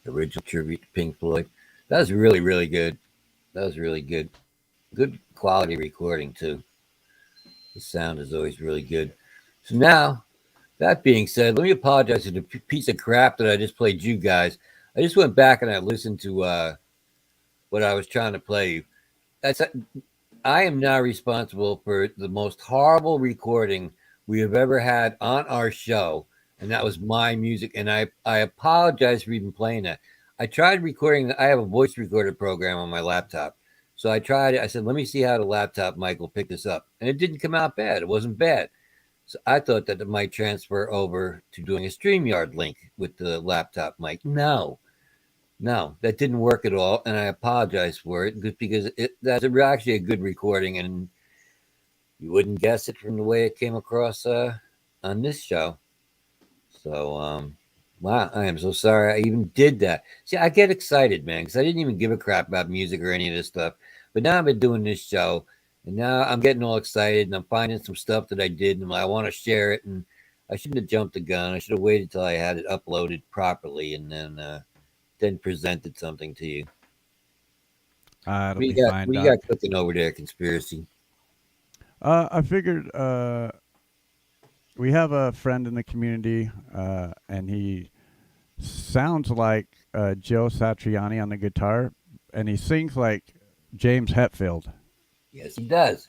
original tribute to Pink Floyd. That was really, really good. That was really good. Good quality recording too. The sound is always really good. So now, that being said, let me apologize for the piece of crap that I just played you guys. I just went back and I listened to what I was trying to play. That's I am now responsible for the most horrible recording we have ever had on our show, and that was my music. And I apologize for even playing that. I tried recording. I have a voice recorder program on my laptop, so I tried it. I said, "Let me see how the laptop mic will pick this up," and it didn't come out bad. It wasn't bad. So I thought that it might transfer over to doing a StreamYard link with the laptop mic. No, that didn't work at all, and I apologize for it because that's actually a good recording, and you wouldn't guess it from the way it came across on this show. So, wow, I am so sorry I even did that. See, I get excited, man, because I didn't even give a crap about music or any of this stuff. But now I've been doing this show, and now I'm getting all excited, and I'm finding some stuff that I did, and I want to share it. And I shouldn't have jumped the gun. I should have waited till I had it uploaded properly, and then presented something to you. It'll What be you got, fine, what you Doc. got cooking over there, Conspiracy? I figured we have a friend in the community, and he sounds like Joe Satriani on the guitar, and he sings like James Hetfield. Yes, he does.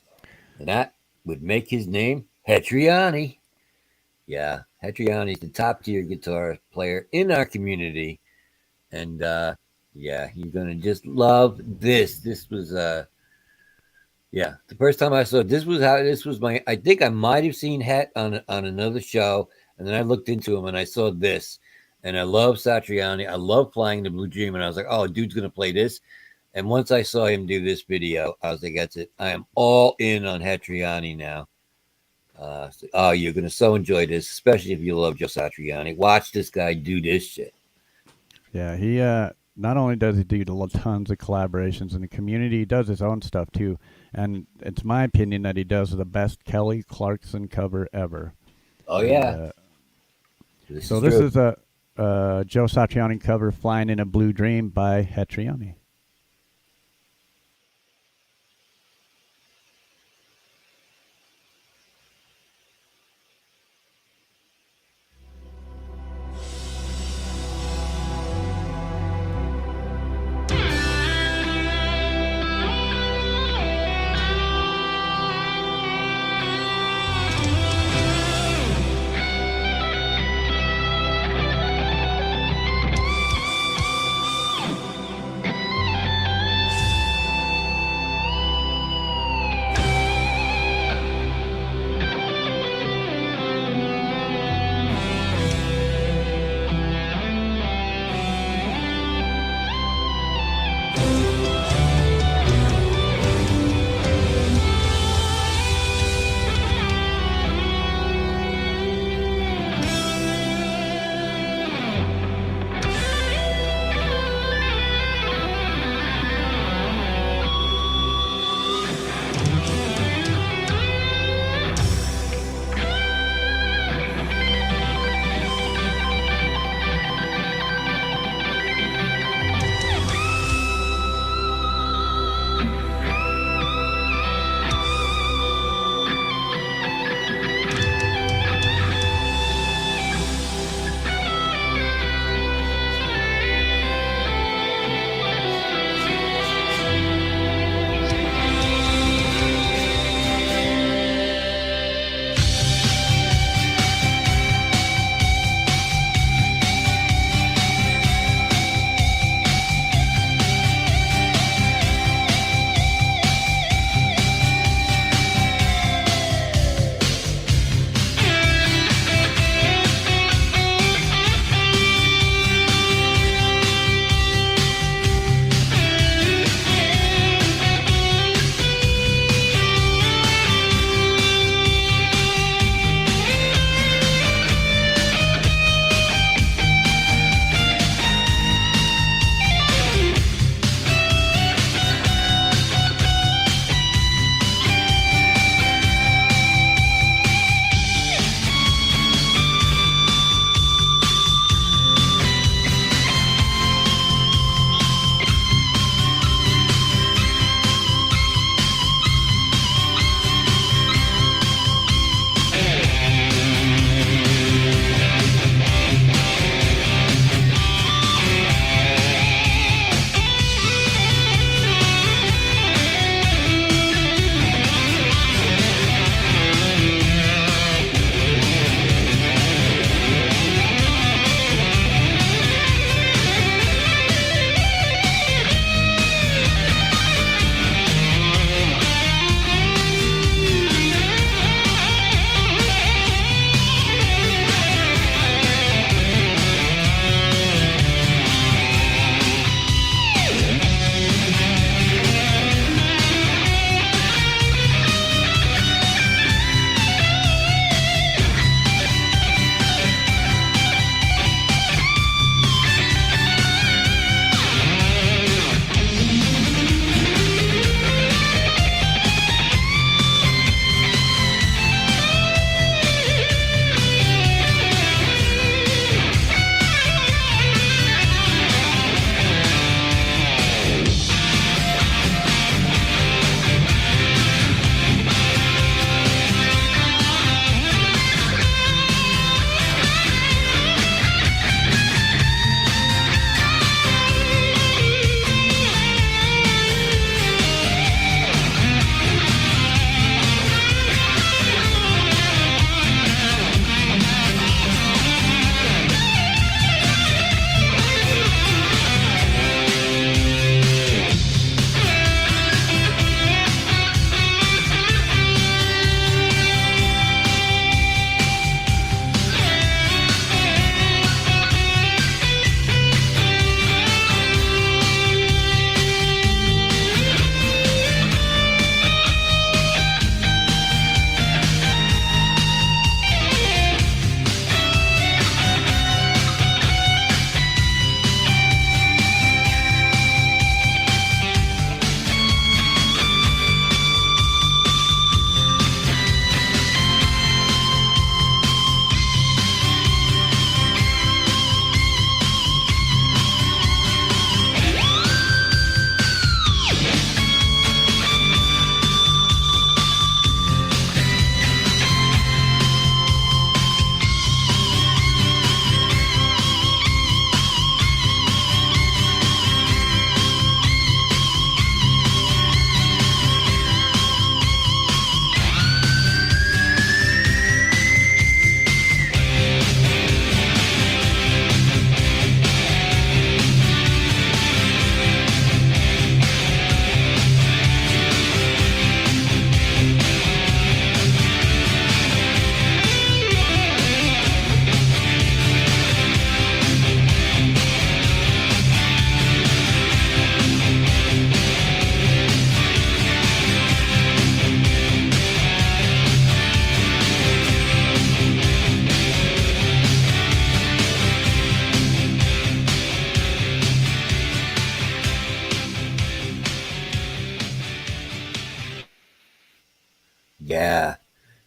And that would make his name Hetriani. Yeah, Hetriani's the top tier guitar player in our community. And yeah, you're gonna just love this. This was yeah, the first time I saw it, this was my I think I might have seen Het on another show, and then I looked into him and I saw this. And I love Satriani. I love Flying the Blue Dream, and I was like, oh, dude's gonna play this. And once I saw him do this video, I was like, that's it. I am all in on Hetriani now. Oh, you're going to so enjoy this, especially if you love Joe Satriani. Watch this guy do this shit. Yeah, he not only does he do tons of collaborations in the community, he does his own stuff too. And it's my opinion that he does the best Kelly Clarkson cover ever. Oh, yeah. This is a Joe Satriani cover, Flying in a Blue Dream by Hetriani.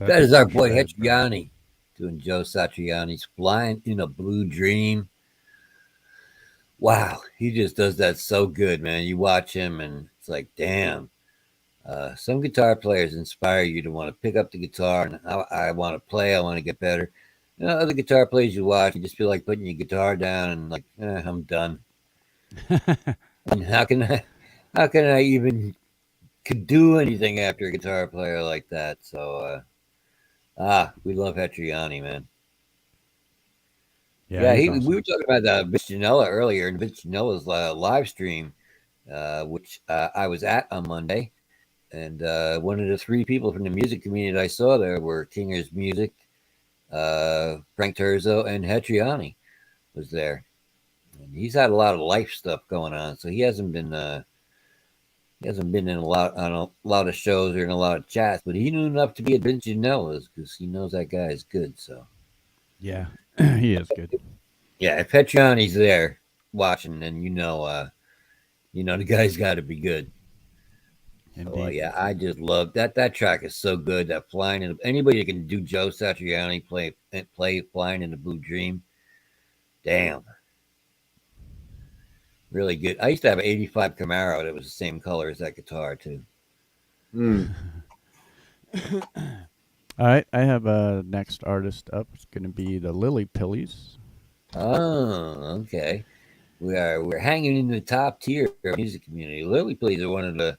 That is our boy Shred, bro. Hetriani doing Joe Satriani's Flying in a Blue Dream. Wow, he just does that so good, man. You watch him and it's like, damn. Some guitar players inspire you to want to pick up the guitar and I want to play, I want to get better. You know, other guitar players you watch, you just feel like putting your guitar down and like, I'm done. And how can I even could do anything after a guitar player like that? So, we love Hetriani, man. Yeah, he's we awesome. were talking about Vince Gianola earlier, and Vince Gianola's live stream, which I was at on Monday, and one of the three people from the music community that I saw there were Kinger's Music, Frank Terzo, and Hetriani was there. And he's had a lot of life stuff going on, so he hasn't been in a lot of shows or in a lot of chats, but he knew enough to be at Vince Gianola's because he knows that guy is good. So Yeah, he is good. yeah, if Hetriani's there watching, then you know the guy's got to be good. So, Indeed. yeah, I just love that. That track is so good. That flying in anybody that can do Joe Satriani play Flying in the Blue Dream. Damn, really good. I used to have an '85 Camaro that was the same color as that guitar too. Mm. All right, I have a next artist up. It's going to be the Lily Pillies. Oh, okay. We're hanging in the top tier of the music community. Lily Please are one of the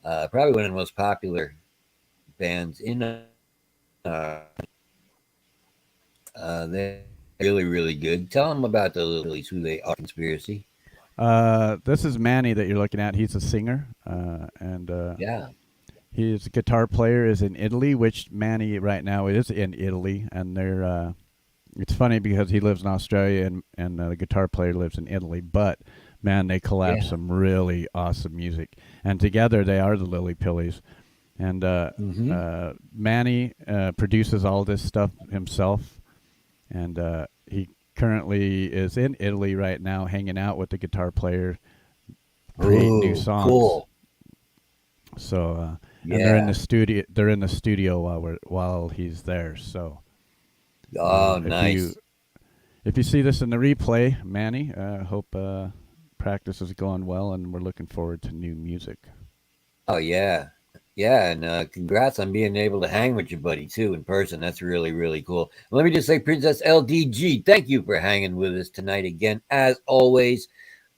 probably one of the most popular bands in. They're really, really good. Tell them about the Lilies, who they are. Conspiracy. This is Manny that you're looking at. He's a singer, and Yeah. his guitar player is in Italy, which Manny right now is in Italy, and they're. It's funny because he lives in Australia and the guitar player lives in Italy, but man, they collab some really awesome music, and together they are the Lily Pillies. And Manny produces all this stuff himself, and he currently is in Italy right now, hanging out with the guitar player, creating new songs. Cool. So, and they're in the studio. They're in the studio while he's there. So, nice. If you see this in the replay, Manny, hope practice is going well, and we're looking forward to new music. Oh yeah. Yeah, and congrats on being able to hang with your buddy too in person. That's really, really cool. Let me just say, Princess LDG, thank you for hanging with us tonight again. As always,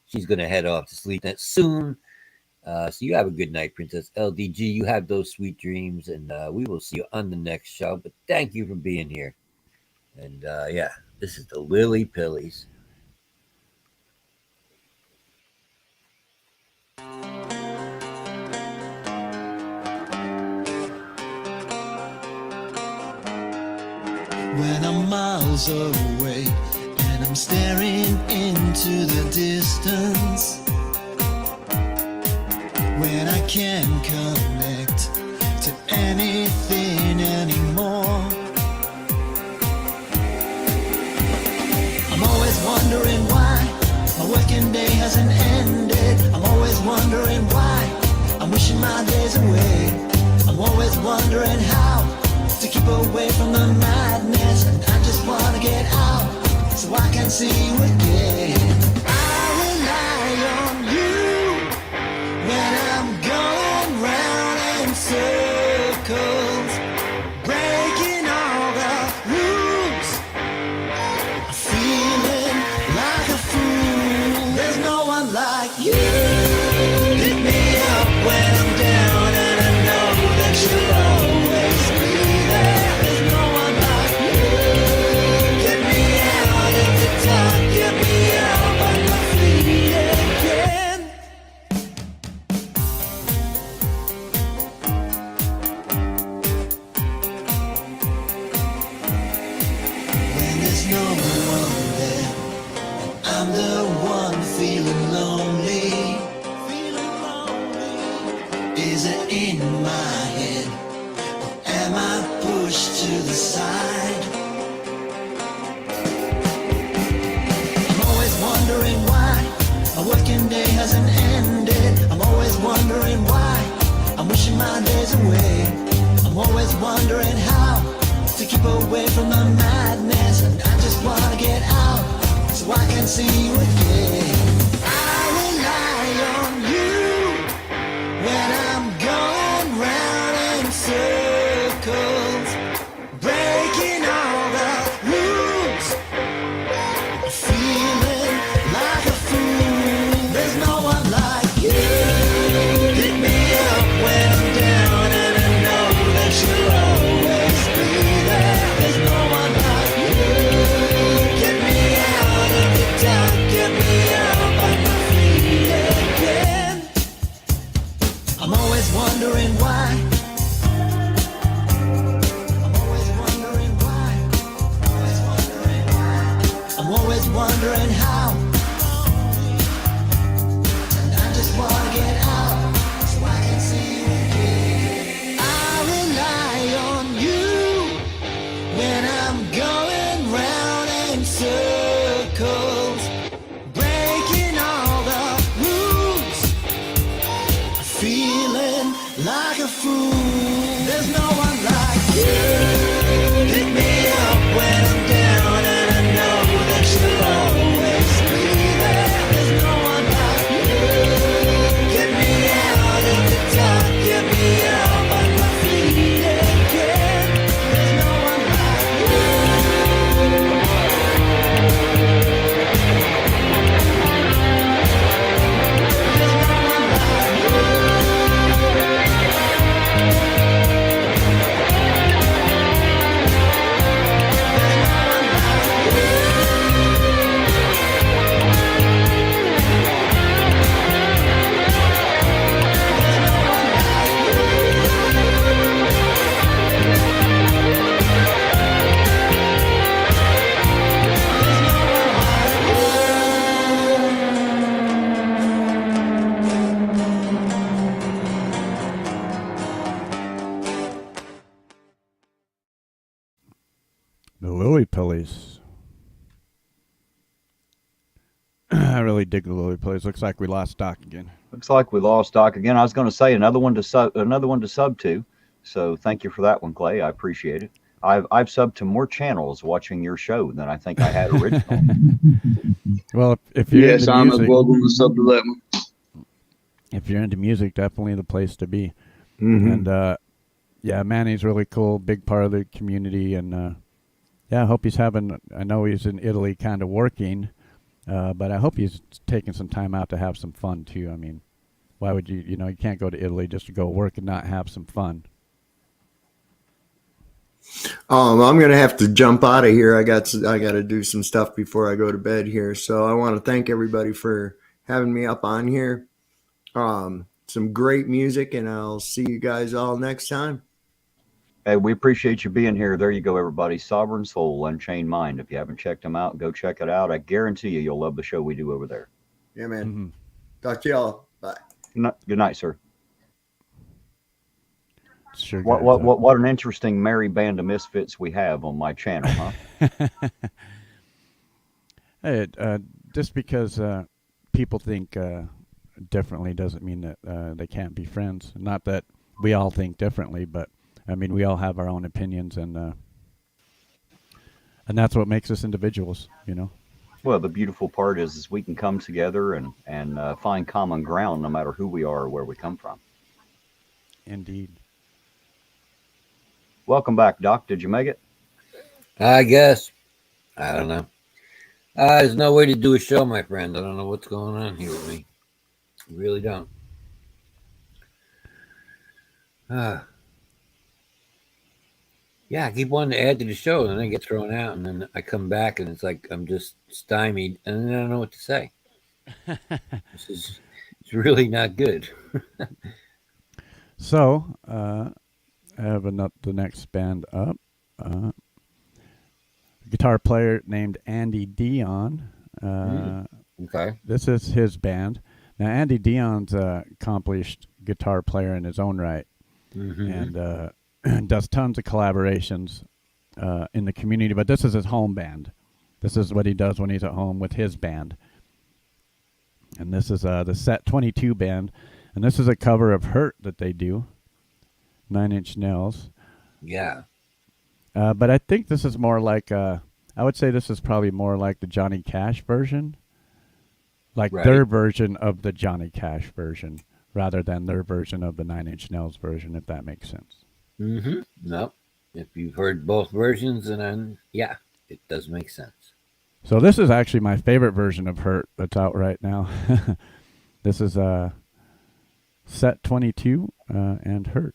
she's going to head off to sleep soon. So you have a good night, Princess LDG. You have those sweet dreams, and we will see you on the next show. But thank you for being here. And yeah, this is the Lily Pillies. When I'm miles away and I'm staring into the distance, when I can't connect to anything anymore, I'm always wondering why my working day hasn't ended. I'm always wondering why I'm wishing my days away. I'm always wondering how to keep away from the madness. I just wanna get out so I can see you again. I rely on you when I'm going round in circles, breaking all the rules, feeling like a fool. There's no one like you. Pick me up when I'm down, and I know that you'll always be there. There's no one like you. Get me out of the dark, get me out on my feet again. When there's no one there, I'm the one feeling lonely. Is it in my head, or am I pushed to the side? I'm always wondering why my working day hasn't ended. I'm always wondering why I'm wishing my days away. I'm always wondering how trip away from the madness, and I just wanna get out so I can see you again. I rely on you when I'm going round in circles, breaking all the rules, feeling like a fool. There's no one like you. Pick me up when I'm down, and I know that you'll always be there. There's no one like you. Get me out of the dark, get me up on my feet again. I'm always wondering why. I'm always wondering why. Always wondering why. I'm always wondering how. And I just wanna get out so I can see you again. I rely on you when I'm going round in circles, breaking all the rules, feeling like a fool. There's no one like you. Pick me up when I'm down, and I know that you'll always be there. There's no one like you. Get me out of the dark, get me up on my feet again. There's no one like you. The Lily Pillies. I really dig the Lily Pillies. Looks like we lost Doc again. Looks like we lost Doc again. I was going to say another one to sub to. So thank you for that one, Clay. I appreciate it. I've subbed to more channels watching your show than I think I had originally. Well, if you're Yes, into I'm music, welcome to sub to that one. if you're into music, definitely the place to be. Mhm. And yeah, Manny's really cool, big part of the community, and yeah, I hope he's having. I know he's in Italy, kind of working, but I hope he's taking some time out to have some fun too. I mean, why would you? You know, you can't go to Italy just to go work and not have some fun. I'm gonna have to jump out of here. I got to do some stuff before I go to bed here. So I want to thank everybody for having me up on here. Some great music, and I'll see you guys all next time. Hey, we appreciate you being here. There you go, everybody. Sovereign Soul, Unchained Mind. If you haven't checked them out, go check it out. I guarantee you, you'll love the show we do over there. Yeah, man. Mhm. Talk to y'all. Bye. Good night, sir. Sure. What an interesting merry band of misfits we have on my channel, huh? Hey, just because people think differently doesn't mean that they can't be friends. Not that we all think differently, but I mean, we all have our own opinions, and that's what makes us individuals, you know. Well, the beautiful part is we can come together and find common ground no matter who we are or where we come from. Indeed. Welcome back, Doc. Did you make it? I guess. I don't know. There's no way to do a show, my friend. I don't know what's going on here with me. I really don't. Yeah, I keep wanting to add to the show, and then I get thrown out, and then I come back, and it's like I'm just stymied, and then I don't know what to say. It's really not good. So, I have the next band up. Guitar player named Andy Dion. Okay. This is his band. Now, Andy Dion's accomplished guitar player in his own right, and does tons of collaborations in the community. But this is his home band. This is what he does when he's at home with his band. And this is the Set 22 band. And this is a cover of Hurt that they do, 9 Inch Nails. Yeah. But I think this is more like I would say this is probably more like the Johnny Cash version, like Right. their version of the Johnny Cash version, rather than their version of the Nine Inch Nails version, if that makes sense. Mm-hmm. No. If you've heard both versions, then yeah, it does make sense. So this is actually my favorite version of Hurt that's out right now. This is Set 22 and Hurt.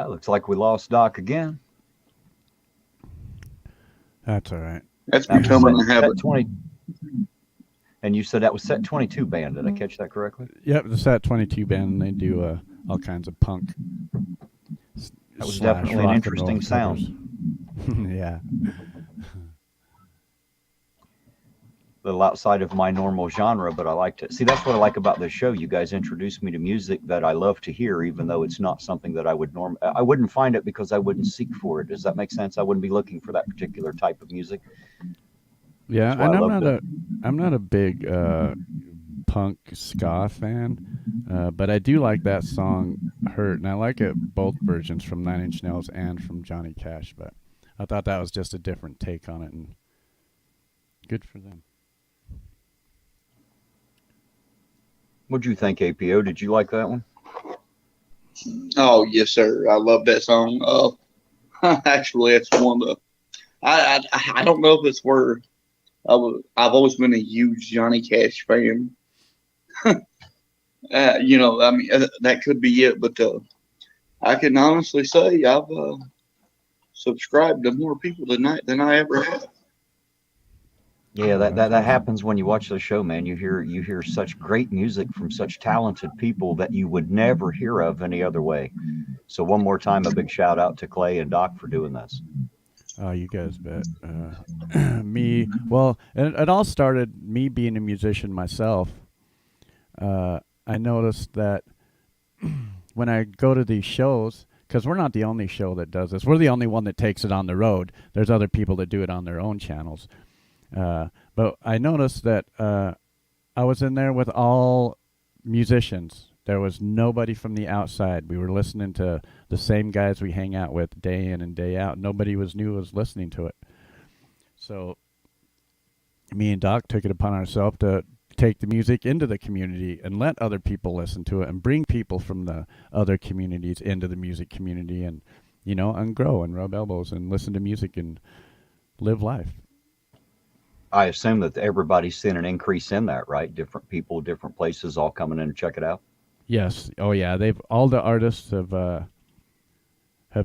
Looks like we lost Doc again. That's all right. That's That was becoming a set habit. 20. And you said that was Set 22 band. Did I catch that correctly? Yep, the Set 22 band, they do all kinds of punk. That was slash definitely an rock and roll interesting sound. covers. Yeah. little outside of my normal genre, but I like to see. That's what I like about this show. You guys introduce me to music that I love to hear, even though it's not something that I wouldn't find it because I wouldn't seek for it. Does that make sense? I wouldn't be looking for that particular type of music. Yeah, That's why and I loved it. I'm not a big punk ska fan, but I do like that song "Hurt," and I like it both versions from Nine Inch Nails and from Johnny Cash. But I thought that was just a different take on it, and good for them. What'd you think, APO? Did you like that one? Oh yes, sir. I love that song. Actually, it's one of the. I don't know if it's where I've always been a huge Johnny Cash fan. You know, I mean that could be it, but I can honestly say I've subscribed to more people than I ever have. Yeah, that happens when you watch the show, man. You hear such great music from such talented people that you would never hear of any other way. So one more time, a big shout out to Clay and Doc for doing this. Oh, you guys bet. It all started me being a musician myself. I noticed that when I go to these shows, because we're not the only show that does this. We're the only one that takes it on the road. There's other people that do it on their own channels. But I noticed that I was in there with all musicians. There was nobody from the outside. We were listening to the same guys we hang out with day in and day out. Nobody was listening to it. So me and Doc took it upon ourselves to take the music into the community and let other people listen to it and bring people from the other communities into the music community and, and grow and rub elbows and listen to music and live life. I assume that everybody's seen an increase in that, right? Different people, different places, all coming in to check it out. Yes. Oh yeah. All the artists have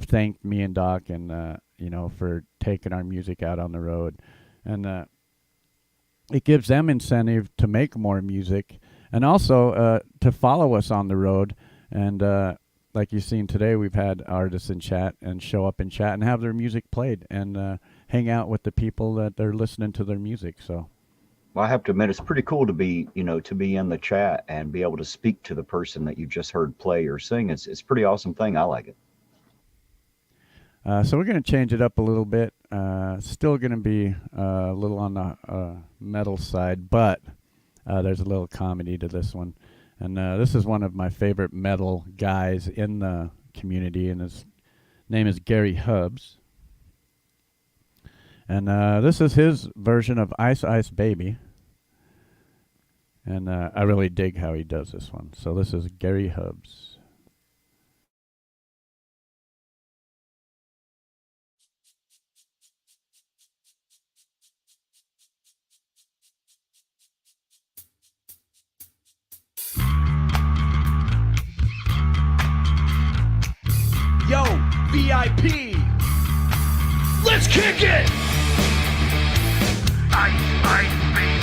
thanked me and Doc and for taking our music out on the road, and it gives them incentive to make more music and also to follow us on the road. And like you've seen today, we've had artists in chat and show up in chat and have their music played and hang out with the people that they're listening to their music. So. Well, I have to admit, it's pretty cool to be in the chat and be able to speak to the person that you just heard play or sing. It's a pretty awesome thing. I like it. So we're going to change it up a little bit. Still going to be a little on the metal side, but there's a little comedy to this one. And this is one of my favorite metal guys in the community, and his name is Gary Hubbs. And this is his version of Ice Ice Baby. And I really dig how he does this one. So this is Gary Hubbs. Yo, VIP, let's kick it! Ice, ice, baby.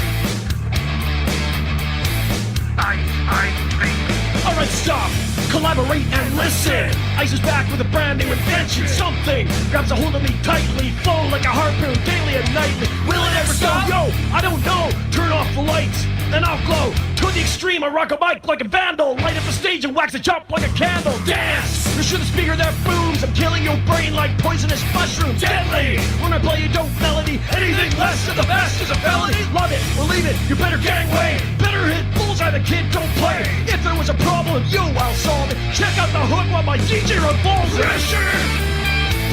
Ice, ice, baby. Alright, stop, collaborate and listen. Ice is back with a brand new invention. Something grabs a hold of me tightly, flow like a harpoon daily and nightly. Will it ever stop? Yo, I don't know. Turn off the lights, then I'll glow. To the extreme, I rock a mic like a vandal. Light up the stage and wax it up like a candle. Dance! You should the speaker that booms. I'm killing your brain like poisonous mushrooms. Deadly! When I play a dope melody, anything less than the best is a felony. Love it or leave it, you better gangway. Better hit bullseye, the kid don't play. If there was a problem, yo, I'll solve it. Check out the hook while my DJ revolves it. Pressure!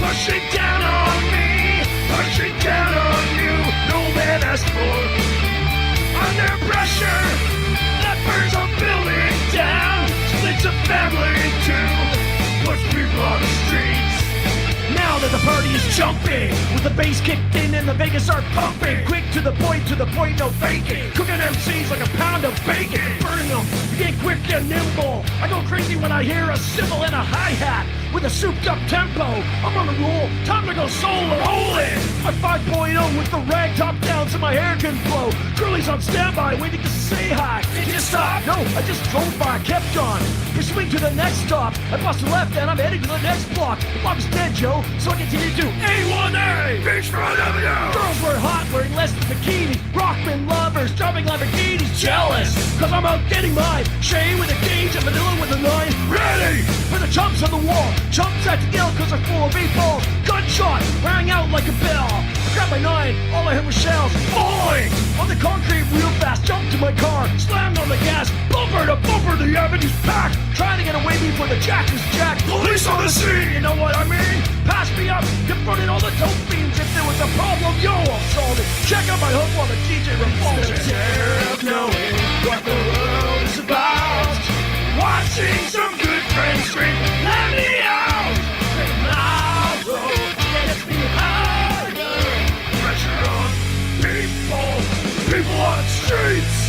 Push it down on me. Push it down on you. No man asked for. Under pressure, that burns a building down, splits a family in two, puts people on the streets. Now that the party is jumping, with the bass kicked in and the Vegas are pumping. Quick to the point, no faking. Cooking MCs like a pound of bacon. Burning them, you get quick and nimble. I go crazy when I hear a cymbal and a hi-hat with a souped-up tempo. I'm on the roll, time to go solo. Rolling my 5.0 with the rag top down so my hair can flow. Curly's on standby, waiting to say hi. Did you stop? No, I just drove by, kept on. We swing to the next stop. I bust a left and I'm heading to the next block. The block is dead, Joe, so I continue to A1A, Beachfront Avenue. Girls were hot, wearing less than bikinis. Rockman lovers, driving Lamborghinis. Jealous, cause I'm out getting mine. Shay with a gauge and Manila with a 9. Ready for the chumps on the wall. Chumps at the ill cause they're full of 8 balls. Gunshot rang out like a bell. I grabbed my 9, all I heard was shells falling on the concrete real fast. Jumped to my car, slammed on the gas. Bumper to bumper, the avenue's packed. Trying to get away before the jack is jacked. Police on the scene, you know what I mean? Pass me up, confronting all the dope fiends. If there was a problem, yo, I'll solve it. Check out my hook while the DJ revolves it. Terror of knowing what the world is about. Watching some good friends scream, let me out. Now, bro, gets me higher. Pressure on people on streets.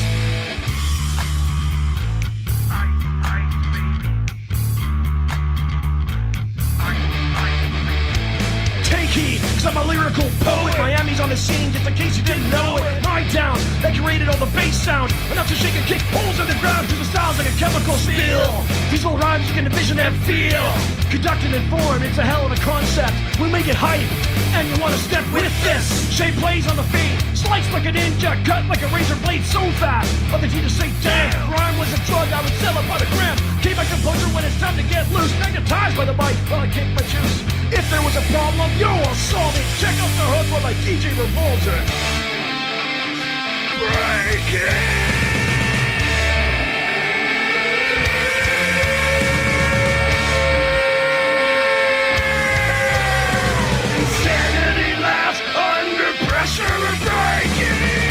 Cause I'm a lyrical poet. Miami's on the scene, just in case you didn't know it. My down, that created all the bass sound. Enough to shake and kick holes in the ground. Cause the style's like a chemical spill. These little rhymes you can envision and feel. Conducted and formed, it's a hell of a concept. We make it hype, and you wanna step with this. Shay plays on the feet, sliced like a ninja, cut like a razor blade so fast. Other teachers say, damn, rhyme was a drug, I would sell it by the gram. Keep my composure when it's time to get loose. Magnetized by the mic while I kick my juice. If there was a problem, yo, I'll solve it. Check out the hook while my DJ revolves it. Break it! Insanity laughs under pressure of breaking.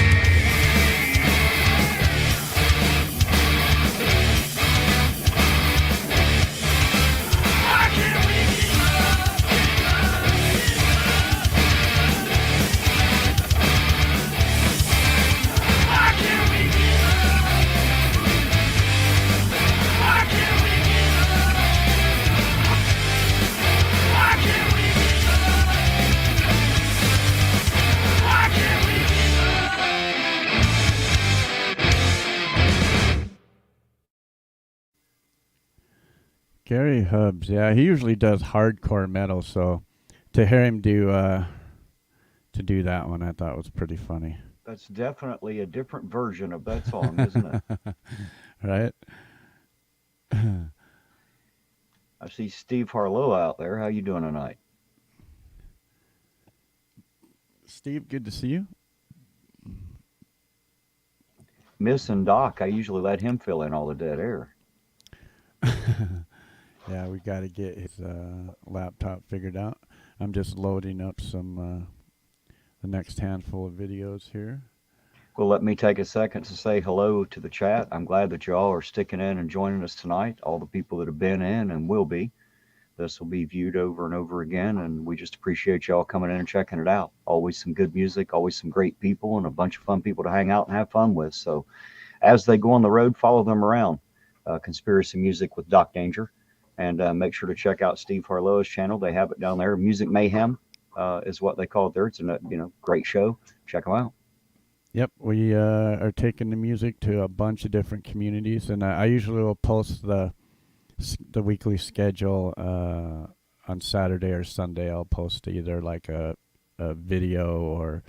Gary Hubbs, yeah, he usually does hardcore metal, so to hear him do that one, I thought was pretty funny. That's definitely a different version of that song, isn't it? Right? I see Steve Harlow out there. How you doing tonight? Steve, good to see you. Miss and Doc, I usually let him fill in all the dead air. Yeah, we got to get his laptop figured out. I'm just loading up some the next handful of videos here. Well, let me take a second to say hello to the chat. I'm glad that you all are sticking in and joining us tonight, all the people that have been in and will be. This will be viewed over and over again, and we just appreciate y'all coming in and checking it out. Always some good music, always some great people, and a bunch of fun people to hang out and have fun with. So as they go on the road, follow them around. Conspiracy Music with Doc Danger. And make sure to check out Steve Harlow's channel. They have it down there. Music Mayhem is what they call it there. It's a great show. Check them out. Yep, we are taking the music to a bunch of different communities, and I usually will post the weekly schedule on Saturday or Sunday. I'll post either like a video or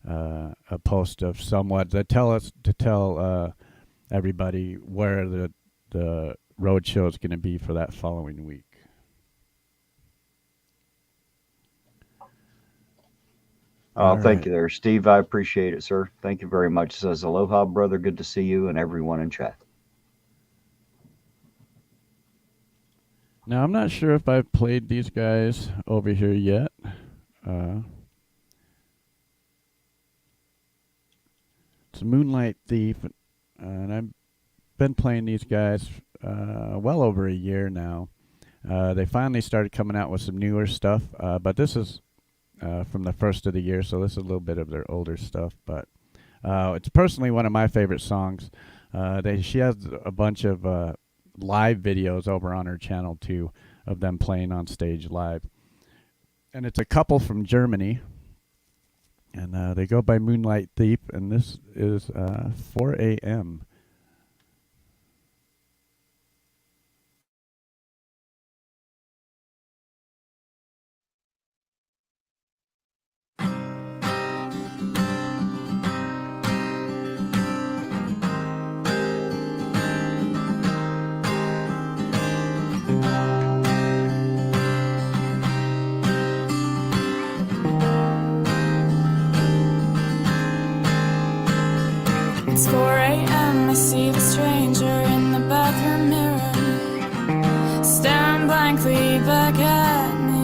a post of somewhat that tell everybody where the road show is going to be for that following week. Thank you there, Steve. I appreciate it, sir. Thank you very much. It says, aloha, brother. Good to see you and everyone in chat. Now, I'm not sure if I've played these guys over here yet. It's Moonlight Thief, and I've been playing these guys well over a year now. They finally started coming out with some newer stuff, but this is from the first of the year, so this is a little bit of their older stuff. But it's personally one of my favorite songs She has a bunch of live videos over on her channel too of them playing on stage live. And it's a couple from Germany, and they go by Moonlight Thief, and this is 4 a.m. It's 4 a.m. I see the stranger in the bathroom mirror, staring blankly back at me.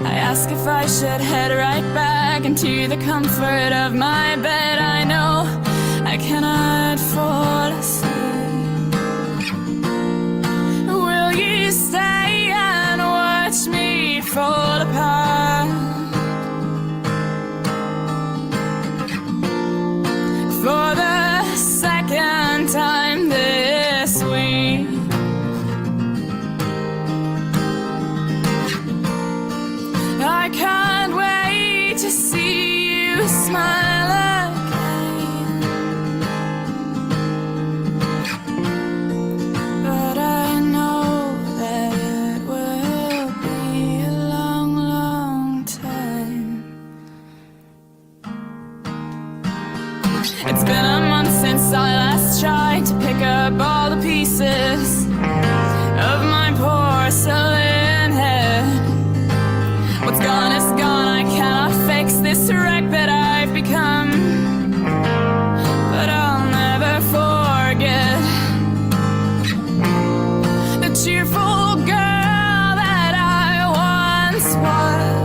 I ask if I should head right back into the comfort of my bed. I know I cannot fall asleep. Will you stay and watch me fall apart? For the second time this week, I can't wait to see you smile again. But I know that it will be a long, long time. It's been a month since I last tried to pick up all the pieces of my porcelain head. What's gone is gone, I cannot fix this wreck that I've become. But I'll never forget the cheerful girl that I once was.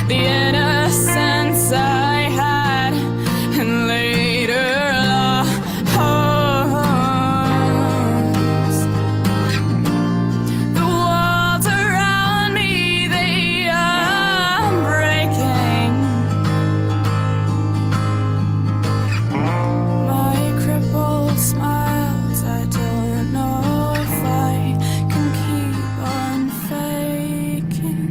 The innocence I had, and later lost. The walls around me, they are breaking. My crippled smiles, I don't know if I can keep on faking.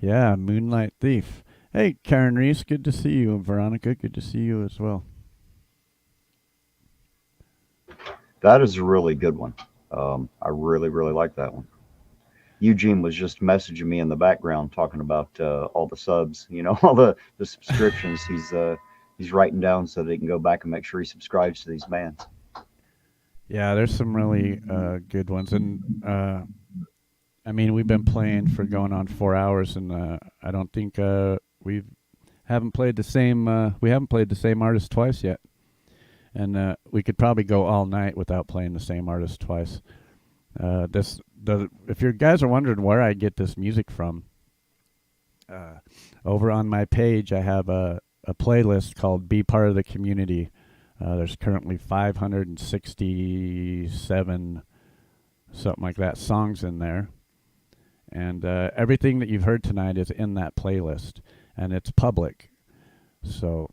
Yeah, Moonlight Thief. Hey, Karen Reese, good to see you. And Veronica, good to see you as well. That is a really good one. I really, really like that one. Eugene was just messaging me in the background talking about all the subs, all the subscriptions. He's writing down so that he can go back and make sure he subscribes to these bands. Yeah, there's some really good ones, and I mean, we've been playing for going on 4 hours, and I don't think we haven't played the same. We haven't played the same artist twice yet, and we could probably go all night without playing the same artist twice. If you guys are wondering where I get this music from, over on my page I have a playlist called "Be Part of the Community." There's currently 567 something like that songs in there, and everything that you've heard tonight is in that playlist, and it's public. So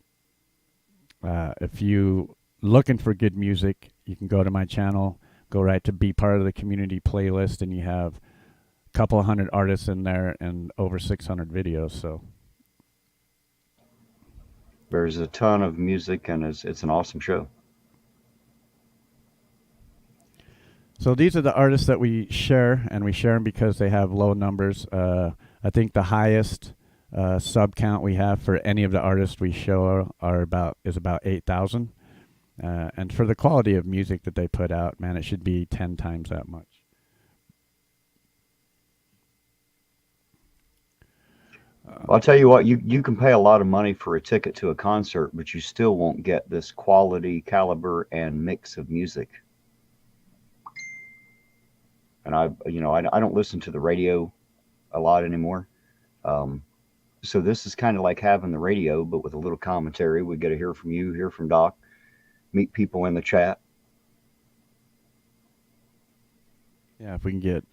if you looking for good music, you can go to my channel, go right to Be Part of the Community playlist, and you have a couple of hundred artists in there and over 600 videos. So there's a ton of music, and it's an awesome show. So these are the artists that we share, and we share them because they have low numbers. I think the highest sub count we have for any of the artists we show is about 8,000. And for the quality of music that they put out, man, it should be 10 times that much. I'll tell you what, you can pay a lot of money for a ticket to a concert, but you still won't get this quality, caliber, and mix of music. And I don't listen to the radio a lot anymore. So this is kind of like having the radio, but with a little commentary. We get to hear from you, hear from Doc, meet people in the chat. Yeah, if we can get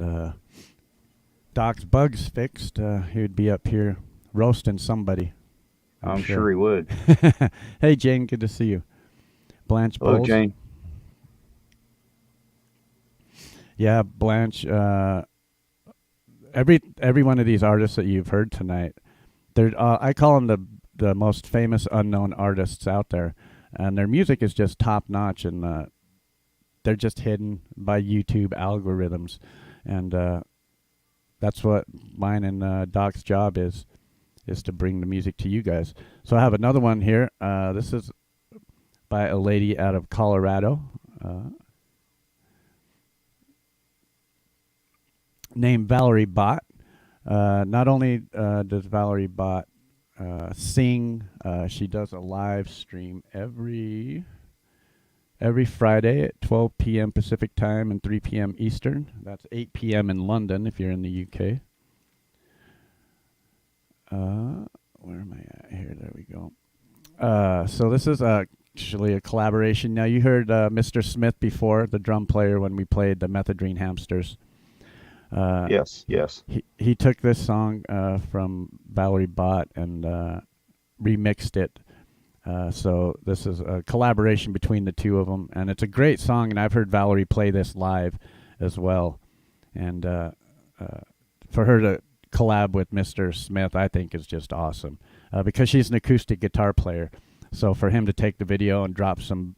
Doc's bugs fixed, he would be up here roasting somebody. I'm sure he would. Hey, Jane, good to see you. Blanche Hello, Bowles. Jane. Yeah, Blanche. Every one of these artists that you've heard tonight, I call them the most famous unknown artists out there, and their music is just top notch, and they're just hidden by YouTube algorithms, and that's what mine and Doc's job is to bring the music to you guys. So I have another one here. This is by a lady out of Colorado. Named Valerie Bott. Not only does Valerie Bott sing, she does a live stream every Friday at 12 p.m. Pacific time and 3 p.m. Eastern. That's 8 p.m. in London if you're in the UK. Where am I at here? There we go. So this is actually a collaboration. Now you heard Mr. Smith before, the drum player, when we played the Methadrine Hamsters. Yes. He took this song from Valerie Bott and remixed it. So this is a collaboration between the two of them, and it's a great song. And I've heard Valerie play this live as well. And for her to collab with Mr. Smith, I think is just awesome because she's an acoustic guitar player. So for him to take the video and drop some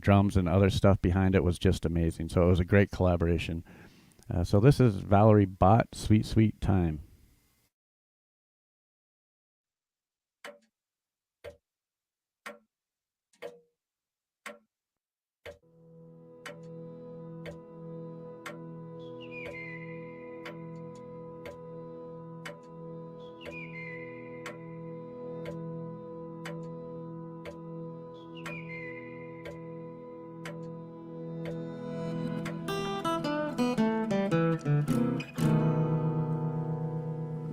drums and other stuff behind it was just amazing. So it was a great collaboration. So this is Valerie Bott, Sweet Sweet Time.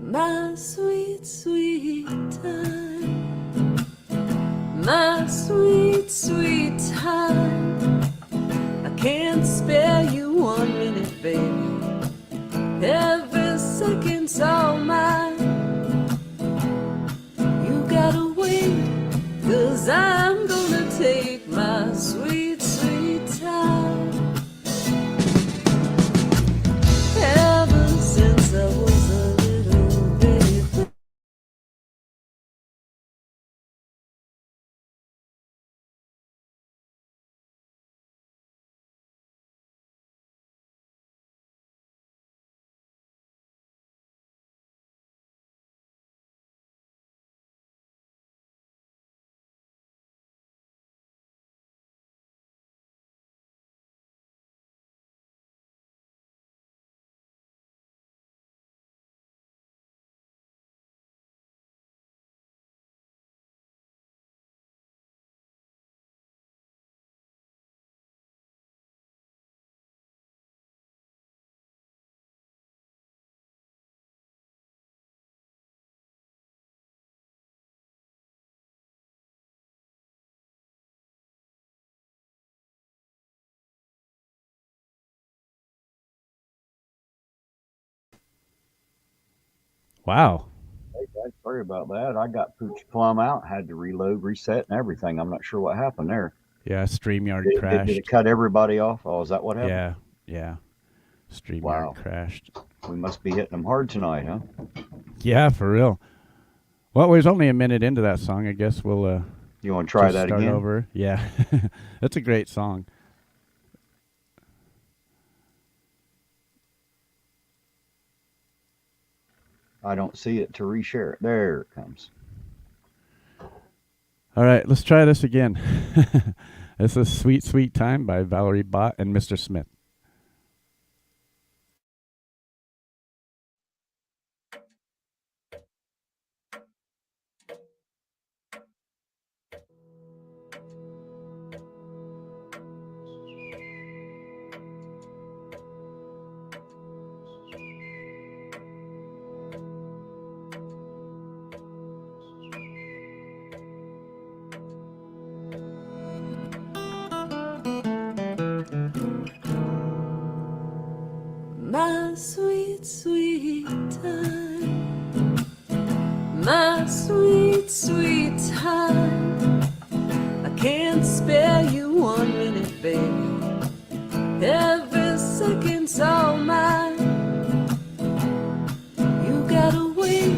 My sweet, sweet time. My sweet, sweet time. I can't spare you 1 minute, baby. Every second's all mine. You gotta wait, 'cause I'm gonna take my sweet, sweet time. Ever since I was Wow. Hey, guys, sorry about that. I got Pooch Plum out, had to reload, reset, and everything. I'm not sure what happened there. Yeah, StreamYard Did it crashed. cut everybody off? Oh, is that what happened? Yeah, yeah. StreamYard Wow. crashed. We must be hitting them hard tonight, huh? Yeah, for real. Well, we was only a minute into that song. I guess we'll You want to try just that start again? over. Yeah, that's a great song. I don't see it to reshare it. There it comes. All right, let's try this again. This is Sweet Sweet Time by Valerie Bott and Mr. Smith. My sweet, sweet time. My sweet, sweet time. I can't spare you 1 minute, baby. Every second's all mine. You gotta wait,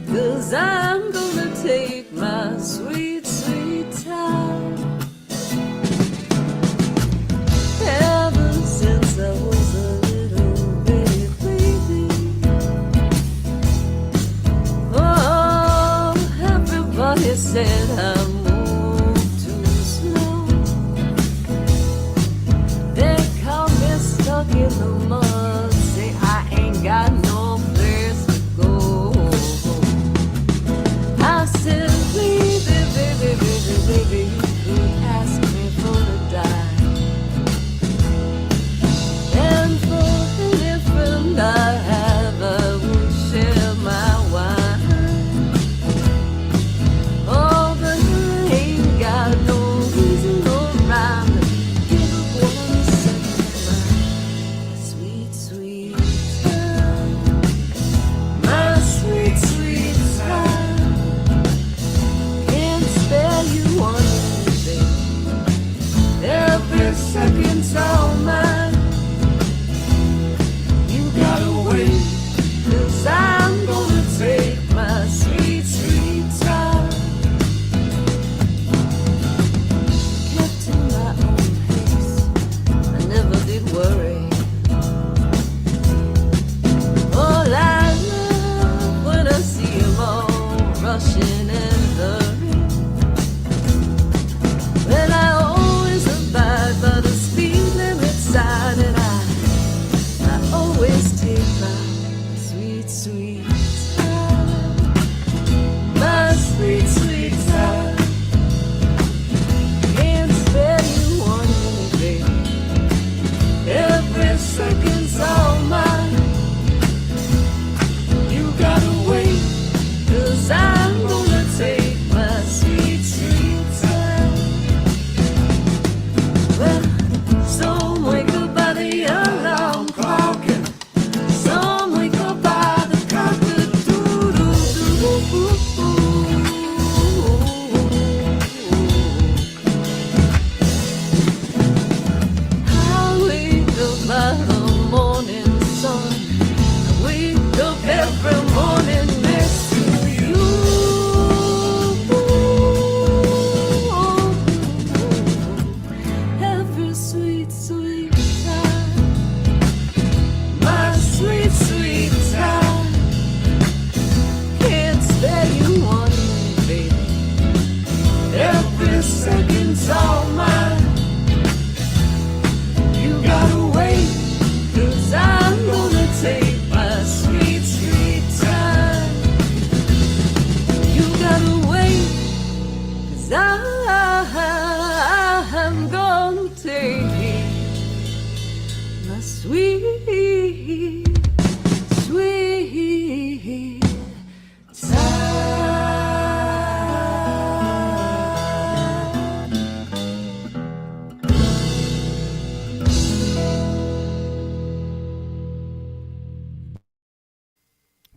'cause I'm gonna take my sweet, sweet time. Ever since I was a little bitty baby, oh, everybody said I moved too slow. They call me stuck in the mud, say I ain't got no place to go. I said, baby, baby, baby, baby, you could ask me for to die. And for any friend I have, I would share my wine. Oh, but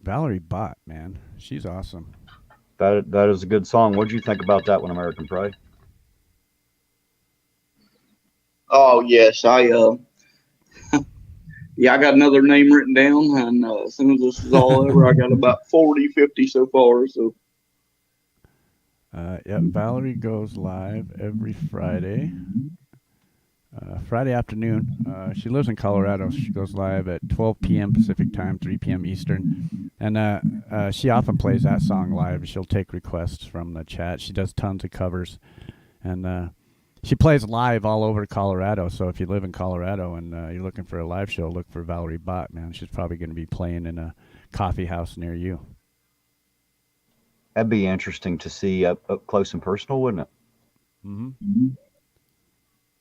Valerie Bott, man, she's awesome. That is a good song. What did you think about that one, American Pride? Oh yes, yeah, I got another name written down, and as soon as this is all over, I got about 40, 50 so far. So, Yep, Valerie goes live every Friday. Friday afternoon. She lives in Colorado. She goes live at 12 p.m. Pacific time, 3 p.m. Eastern. And she often plays that song live. She'll take requests from the chat. She does tons of covers. And she plays live all over Colorado. So if you live in Colorado and you're looking for a live show, look for Valerie Bott, man. She's probably going to be playing in a coffee house near you. That'd be interesting to see up close and personal, wouldn't it? Mm-hmm.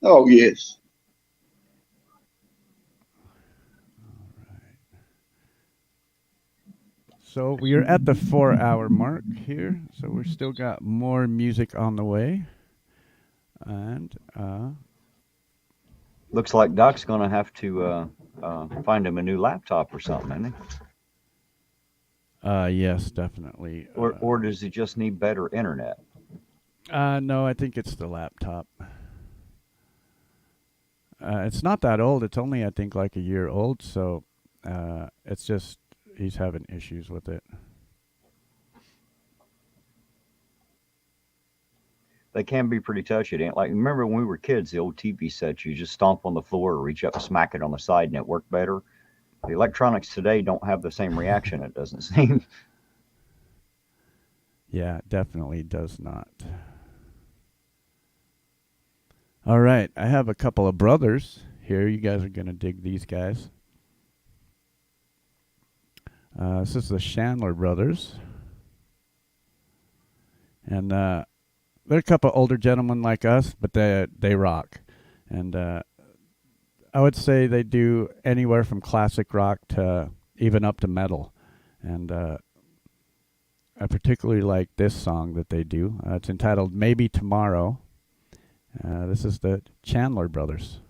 oh yes. So we're at the 4-hour mark here. So we're still got more music on the way. And looks like Doc's going to have to find him a new laptop or something, isn't he? Yes, definitely. Or does he just need better internet? No, I think it's the laptop. It's not that old. It's only, I think, like a year old. So it's just he's having issues with it. They can be pretty touchy. It ain't like, remember when we were kids, the old TV sets, you just stomp on the floor or reach up and smack it on the side and it worked better. The electronics today don't have the same reaction, it doesn't seem. Yeah, it definitely does not. All right, I have a couple of brothers here. You guys are going to dig these guys. This is the Chandler brothers. And they're a couple older gentlemen like us, but they rock. And I would say they do anywhere from classic rock to even up to metal. And I particularly like this song that they do. It's entitled Maybe Tomorrow. This is the Chandler brothers.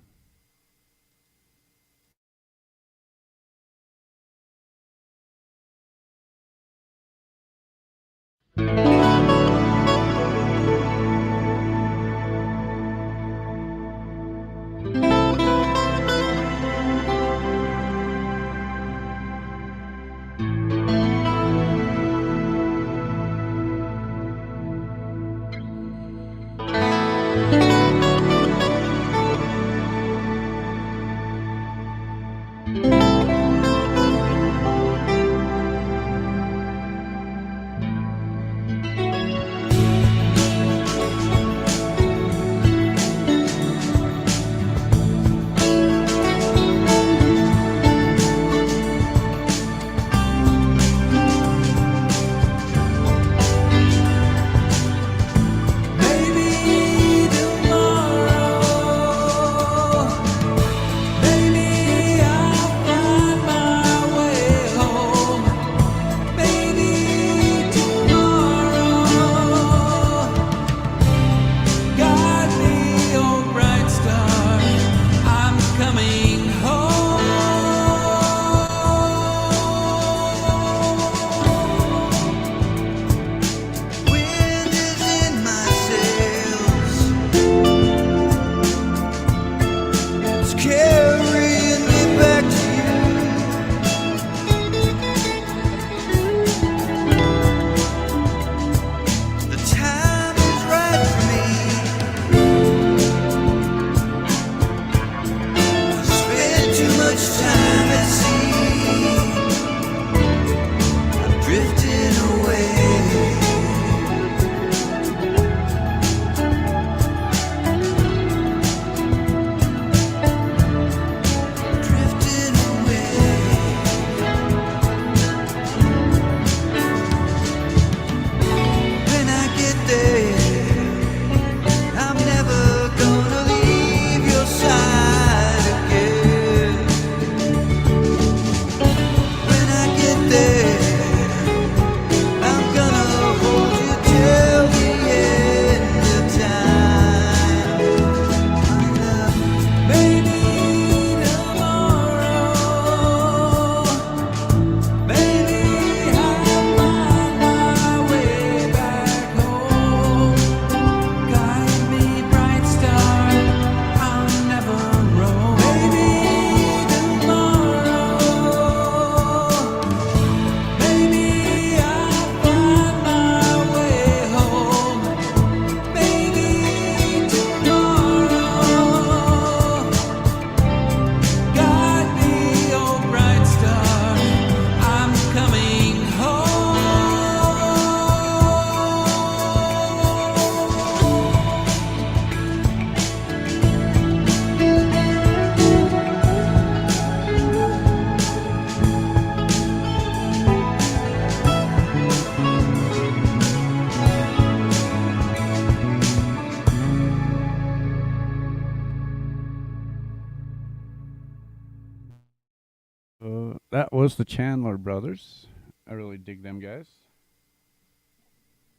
was the Chandler Brothers. I really dig them guys.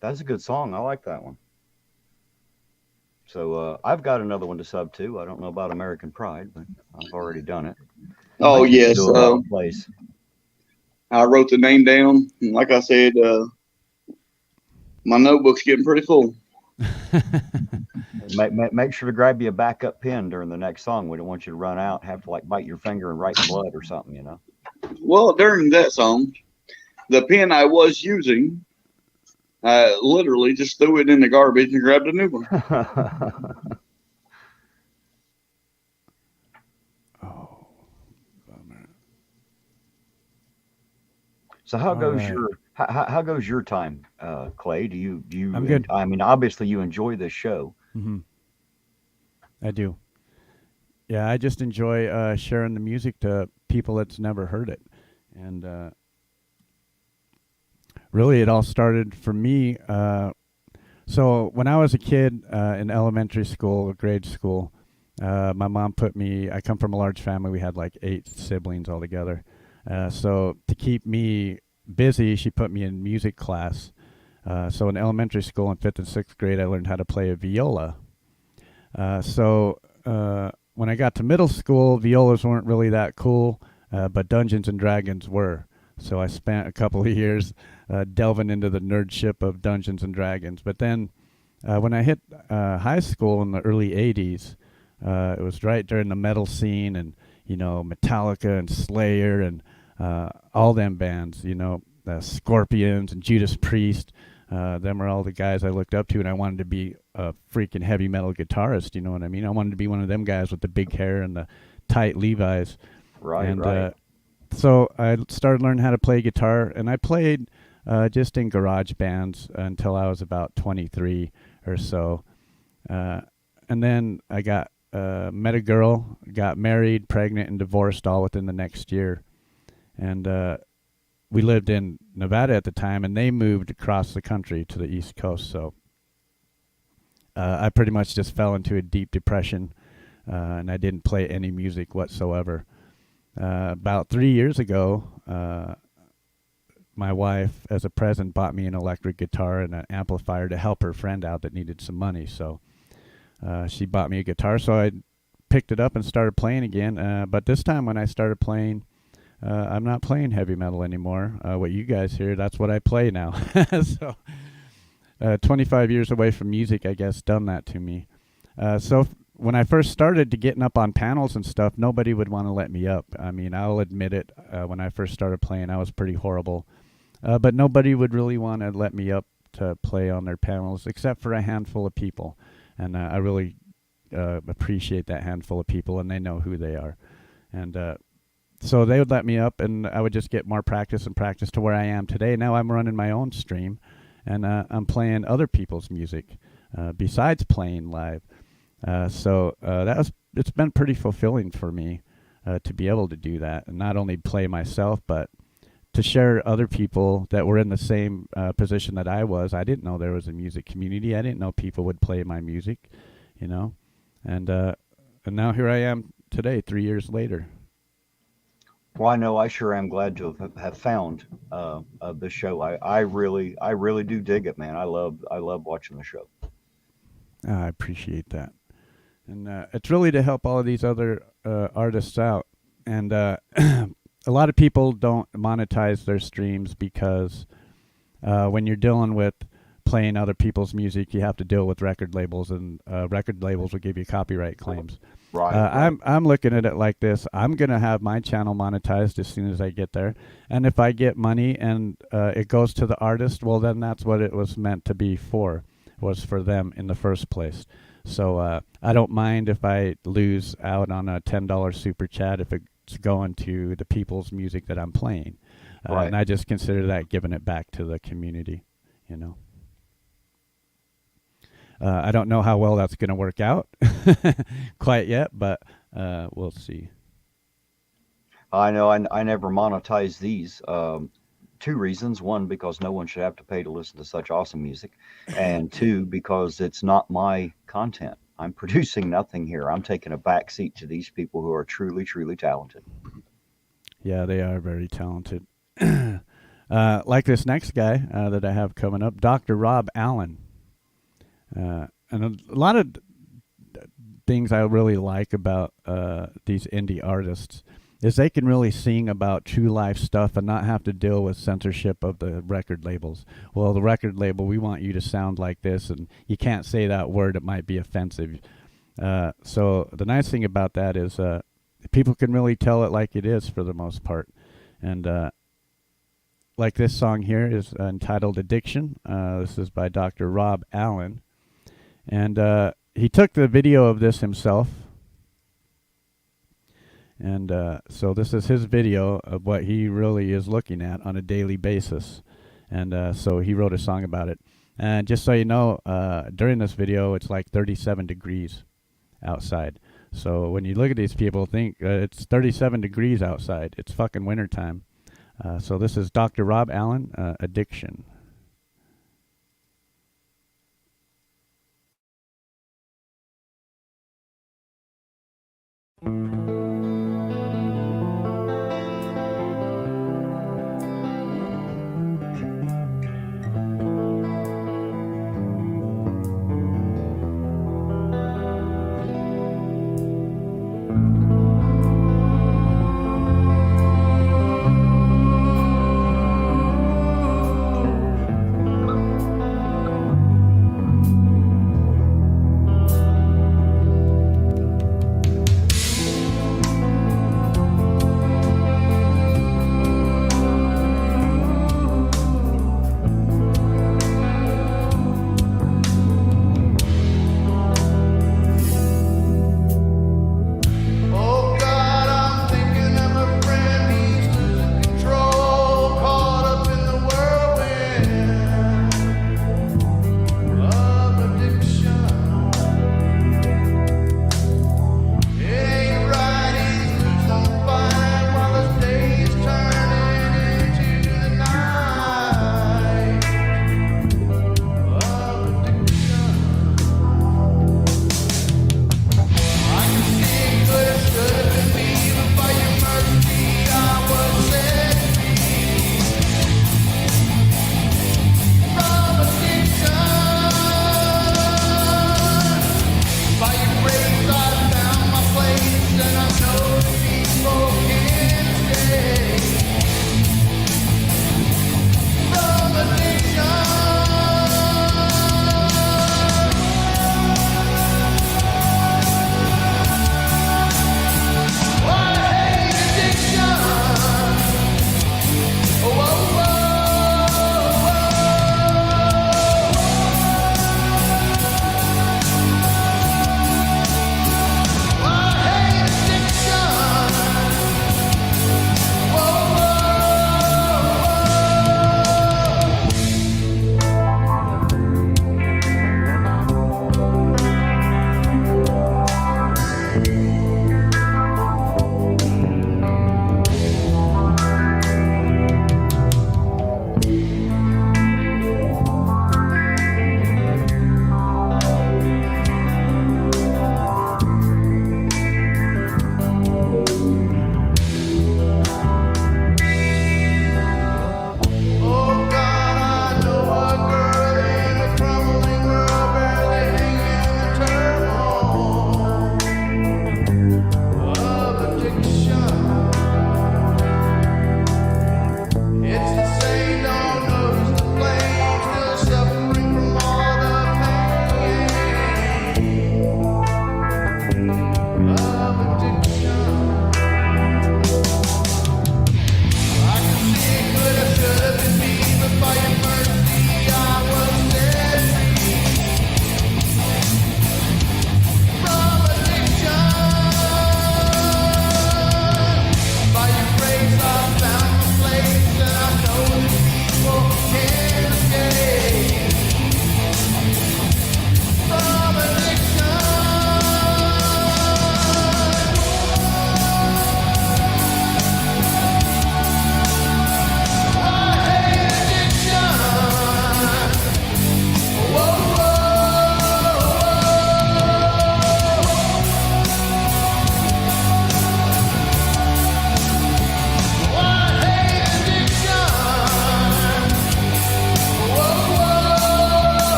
That's a good song. I like that one. So I've got another one to sub to. I don't know about American Pride, but I've already done it. Oh, I can yes. do about a place. I wrote the name down. And like I said, my notebook's getting pretty full. Make sure to grab you a backup pen during the next song. We don't want you to run out, have to like bite your finger and write in blood or something, you know. Well, during that song, the pen I was using, I literally just threw it in the garbage and grabbed a new one. Oh, bummer. So how All goes right. your how goes your time, Clay? Do you? I'm good. I mean, obviously you enjoy this show. Mm-hmm. I do. Yeah, I just enjoy sharing the music to people that's never heard it, and really, it all started for me. So when I was a kid in elementary school, grade school, my mom put me. I come from a large family. We had like 8 siblings altogether. So to keep me busy, she put me in music class. So in elementary school, in 5th and 6th grade, I learned how to play a viola. When I got to middle school, violas weren't really that cool, but Dungeons and Dragons were. So I spent a couple of years delving into the nerdship of Dungeons and Dragons. But then when I hit high school in the early 80s, it was right during the metal scene and, you know, Metallica and Slayer and all them bands, you know, Scorpions and Judas Priest. Them are all the guys I looked up to, and I wanted to be a freaking heavy metal guitarist, you know what I mean? I wanted to be one of them guys with the big hair and the tight Levi's. Right. So I started learning how to play guitar, and I played just in garage bands until I was about 23 or so. And then I met a girl, got married, pregnant, and divorced all within the next year. And we lived in Nevada at the time, and they moved across the country to the East Coast. So I pretty much just fell into a deep depression, and I didn't play any music whatsoever. About 3 years ago, my wife, as a present, bought me an electric guitar and an amplifier to help her friend out that needed some money. So she bought me a guitar, so I picked it up and started playing again. But this time when I started playing, I'm not playing heavy metal anymore. What you guys hear, that's what I play now. So 25 years away from music, I guess, done that to me. When I first started to getting up on panels and stuff, nobody would want to let me up. I mean, I'll admit it. When I first started playing, I was pretty horrible. But nobody would really want to let me up to play on their panels, except for a handful of people. And I really appreciate that handful of people, and they know who they are. And so they would let me up, and I would just get more practice and practice to where I am today. Now I'm running my own stream, and I'm playing other people's music besides playing live. It's been pretty fulfilling for me to be able to do that, and not only play myself, but to share other people that were in the same position that I was. I didn't know there was a music community. I didn't know people would play my music, you know, and now here I am today, 3 years later. Well, I know I sure am glad to have found the show. I really do dig it, man. I love watching the show. I appreciate that. And it's really to help all of these other artists out. And a lot of people don't monetize their streams because when you're dealing with playing other people's music, you have to deal with record labels, and record labels will give you copyright claims. Right. I'm looking at it like this. I'm going to have my channel monetized as soon as I get there. And if I get money and it goes to the artist, well, then that's what it was meant to be for, was for them in the first place. So I don't mind if I lose out on a $10 super chat if it's going to the people's music that I'm playing. Right. And I just consider that giving it back to the community, you know. I don't know how well that's going to work out quite yet, but we'll see. I know I never monetize these. 2 reasons. 1, because no one should have to pay to listen to such awesome music. And 2, because it's not my content. I'm producing nothing here. I'm taking a back seat to these people who are truly, truly talented. Yeah, they are very talented. Like this next guy that I have coming up, Dr. Rob Allen. And a lot of things I really like about these indie artists is they can really sing about true life stuff and not have to deal with censorship of the record labels. Well, the record label, we want you to sound like this, and you can't say that word, it might be offensive. So the nice thing about that is people can really tell it like it is for the most part. And like this song here is entitled Addiction. This is by Dr. Rob Allen. And he took the video of this himself. And so this is his video of what he really is looking at on a daily basis. And so he wrote a song about it. And just so you know, during this video, it's like 37 degrees outside. So when you look at these people, think it's 37 degrees outside. It's fucking wintertime. So this is Dr. Rob Allen, Addiction.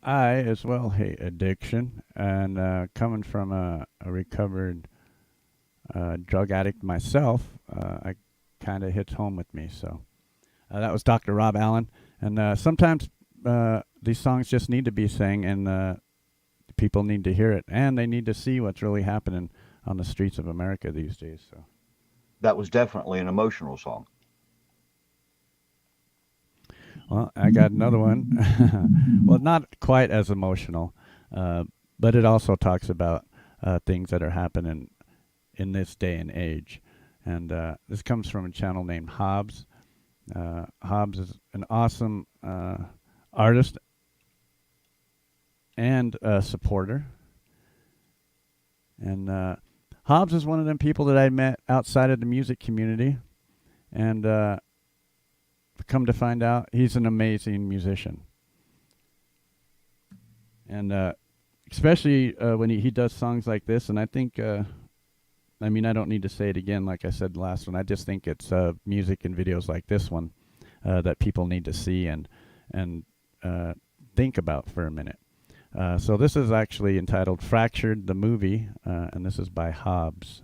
I as well hate addiction, and coming from a recovered drug addict myself, I kind of hits home with me. So that was Dr. Rob Allen, and sometimes these songs just need to be sang, and people need to hear it, and they need to see what's really happening on the streets of America these days. So That was definitely an emotional song. well, I got another one. Well, not quite as emotional, but it also talks about things that are happening in this day and age. And this comes from a channel named Hobbs. Hobbs is an awesome artist and supporter. And Hobbs is one of them people that I met outside of the music community. And come to find out, he's an amazing musician. And especially when he does songs like this. And I think, I mean, I don't need to say it again like I said the last one. I just think it's music and videos like this one that people need to see and think about for a minute. So this is actually entitled Fractured the Movie, and this is by Hobbs.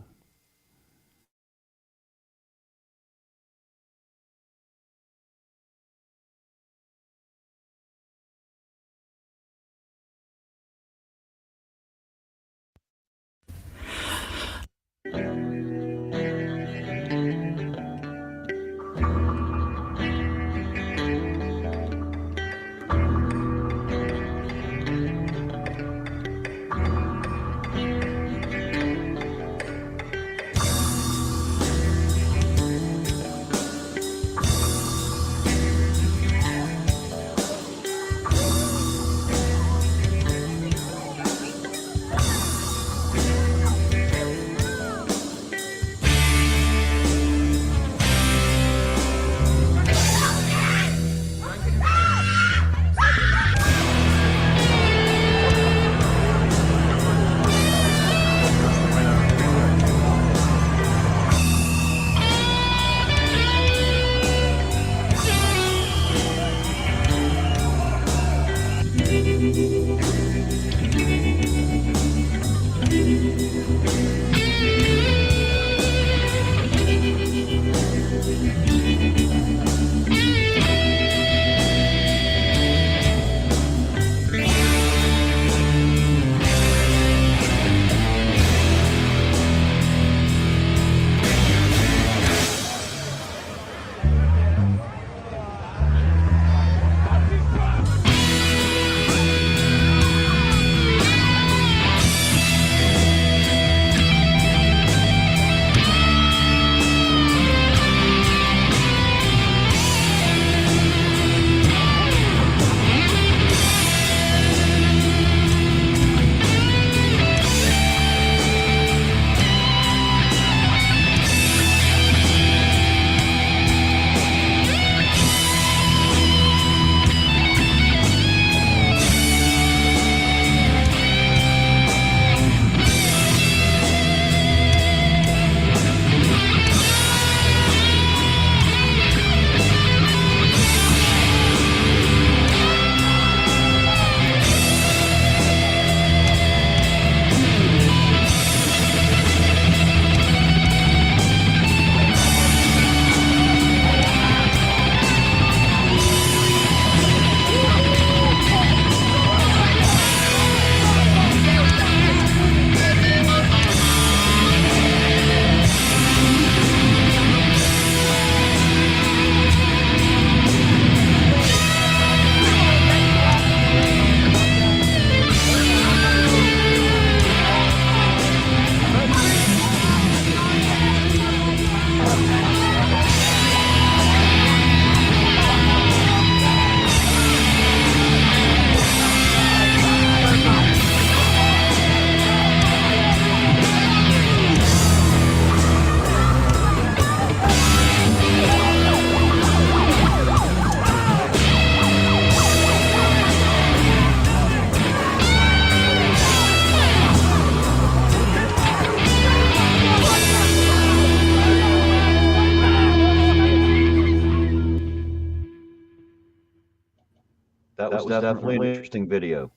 definitely an interesting video.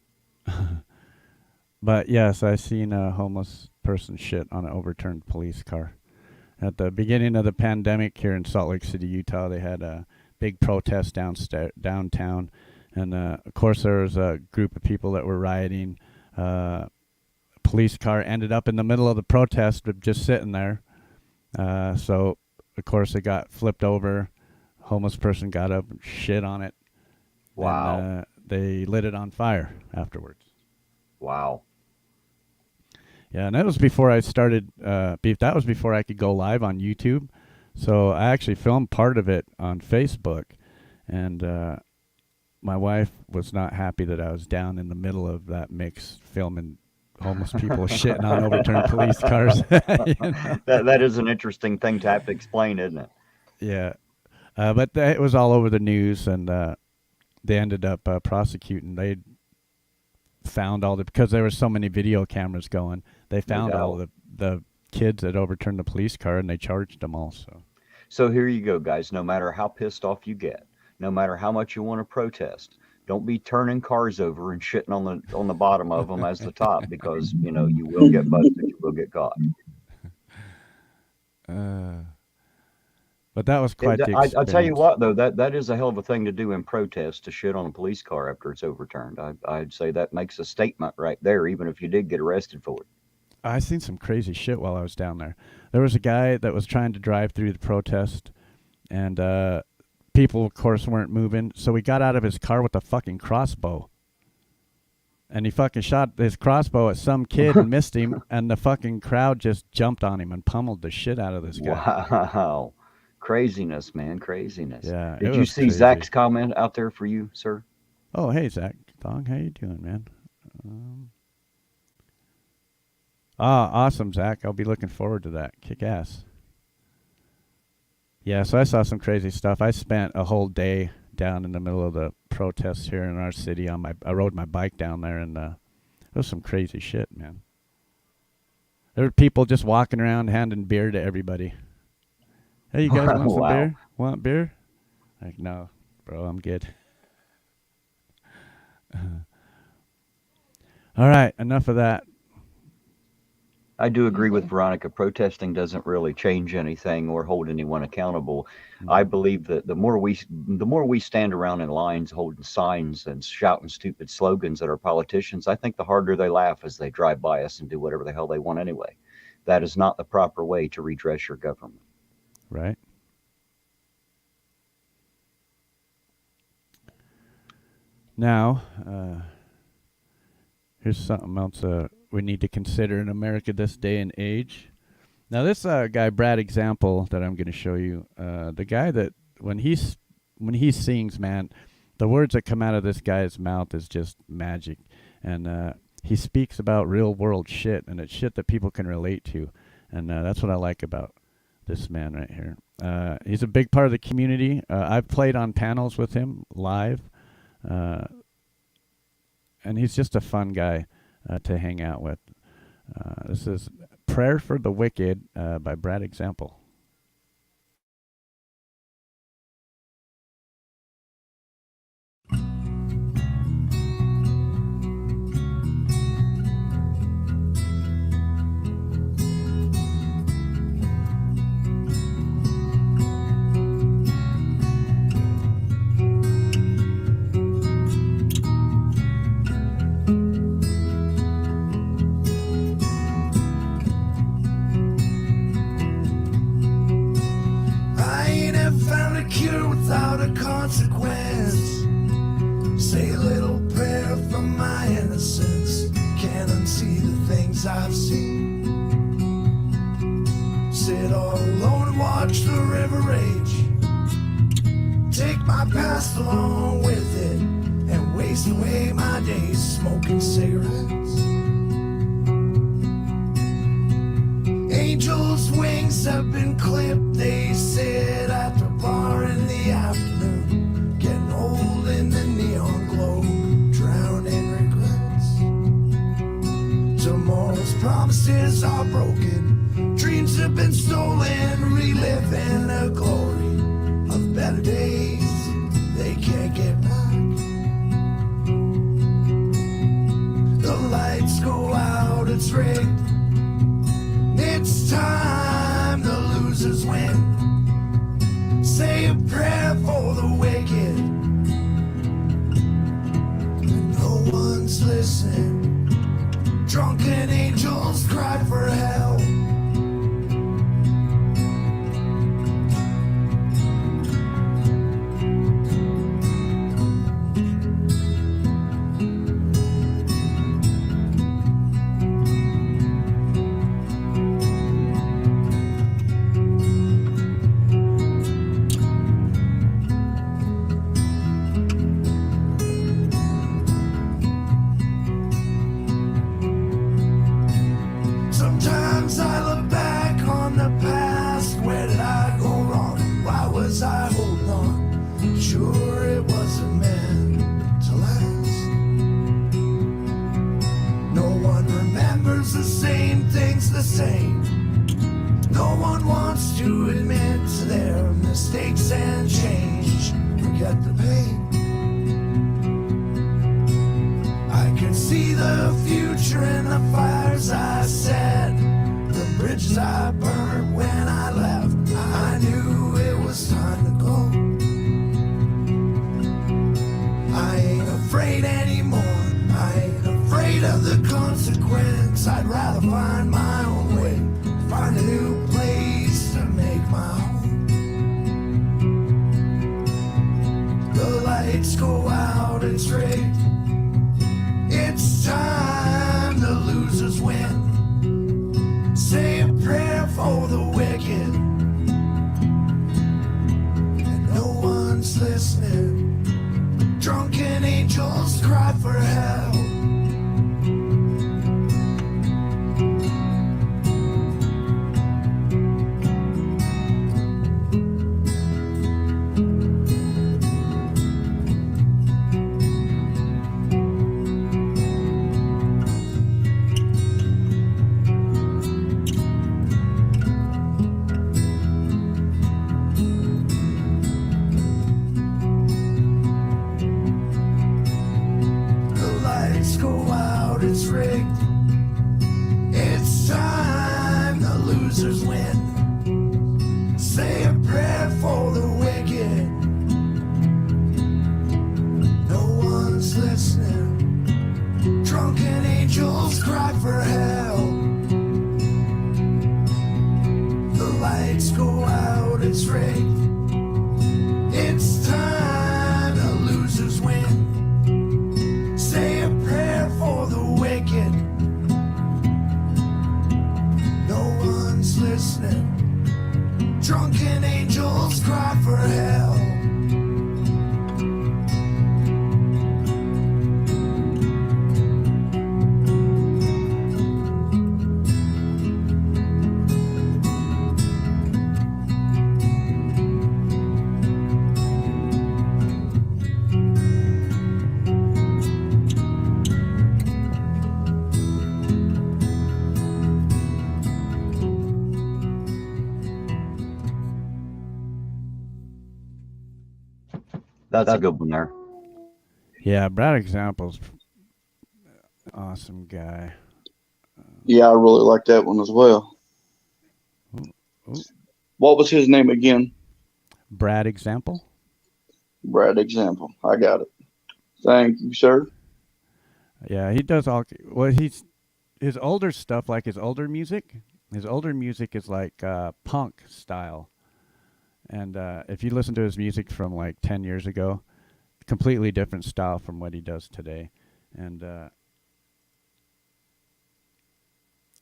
But yes, I seen a homeless person shit on an overturned police car. At the beginning of the pandemic here in Salt Lake City, Utah, they had a big protest downtown. And of course, there was a group of people that were rioting. A police car ended up in the middle of the protest, just sitting there. So, of course, it got flipped over. Homeless person got up and shit on it. Wow. And, they lit it on fire afterwards. Wow. Yeah, and that was before I started. That was before I could go live on YouTube. So I actually filmed part of it on Facebook, and my wife was not happy that I was down in the middle of that mix filming homeless people shitting on overturned police cars. That is an interesting thing to have to explain, isn't it? Yeah, but it was all over the news, and they ended up prosecuting. They found because there were so many video cameras going. They found all the kids that overturned the police car, and they charged them all. So here you go, guys. No matter how pissed off you get, no matter how much you want to protest, don't be turning cars over and shitting on the bottom of them as the top, because you will get busted, you will get caught. But that was quite the experience. I tell you what, though, that is a hell of a thing to do in protest, to shit on a police car after it's overturned. I'd say that makes a statement right there, even if you did get arrested for it. I seen some crazy shit while I was down there. There was a guy that was trying to drive through the protest, and people, of course, weren't moving. So he got out of his car with a fucking crossbow. And he fucking shot his crossbow at some kid and missed him, and the fucking crowd just jumped on him and pummeled the shit out of this guy. Wow. Craziness, man. Craziness. Yeah. Did you see crazy. Zach's comment out there for you, sir? Oh, hey, Zach. Thong, how you doing, man? Awesome, Zach. I'll be looking forward to that. Kick ass. Yeah, so I saw some crazy stuff. I spent a whole day down in the middle of the protests here in our city. I rode my bike down there, and it was some crazy shit, man. There were people just walking around handing beer to everybody. Hey, you guys want some beer? Want beer? Like, no, bro, I'm good. All right, enough of that. I do agree with Veronica. Protesting doesn't really change anything or hold anyone accountable. I believe that the more we stand around in lines holding signs and shouting stupid slogans at our politicians, I think the harder they laugh as they drive by us and do whatever the hell they want anyway. That is not the proper way to redress your government. Right. Now, here's something else we need to consider in America this day and age. Now, this guy, Brad Example, that I'm going to show you, the guy that when he sings, man, the words that come out of this guy's mouth is just magic. And he speaks about real world shit, and it's shit that people can relate to. And that's what I like about this man right here. He's a big part of the community. I've played on panels with him live. And he's just a fun guy to hang out with. This is Prayer for the Wicked by Brad Example. Without a consequence, say a little prayer for my innocence. Can't unsee the things I've seen. Sit all alone and watch the river rage. Take my past along with it and waste away my days smoking cigarettes. Angels' wings have been clipped. They sit at the bar in the afternoon, getting old in the neon glow, drowned in regrets. Tomorrow's promises are broken, dreams have been stolen, reliving the glory of better days they can't get back. it's rigged. It's time the losers win. Say a prayer for the wicked. No one's listening. Drunken angels cry for help. Sometimes I look back on the past. Where did I go wrong? Why was I holding on? Sure, it wasn't meant to last. No one remembers the same things the same. No one wants to admit to their mistakes and change. Forget the pain. I could see the future in the fires I set, the bridges I burned when I left. I knew it was time to go. I ain't afraid anymore. I ain't afraid of the consequence. I'd rather find my own way, find a new place to make my home. The lights go out, it's rigged. It's time the losers win. Say a prayer for the wicked. And no one's listening. Drunken angels cry for help. It's rigged. It's time the losers win. Say a prayer for the wicked. No one's listening. Drunken angels cry for help. The lights go out, it's rigged. It's time the losers win. Say a prayer for the wicked. No one's listening. Drunken angels cry for help. That's a good one there. Yeah, Brad Example's awesome guy. Yeah, I really like that one as well. Ooh. What was his name again? Brad Example? Brad Example. I got it. Thank you, sir. Yeah, he does all. Well, he's his older stuff, like his older music. His older music is like punk style, and if you listen to his music from like 10 years ago, completely different style from what he does today. And I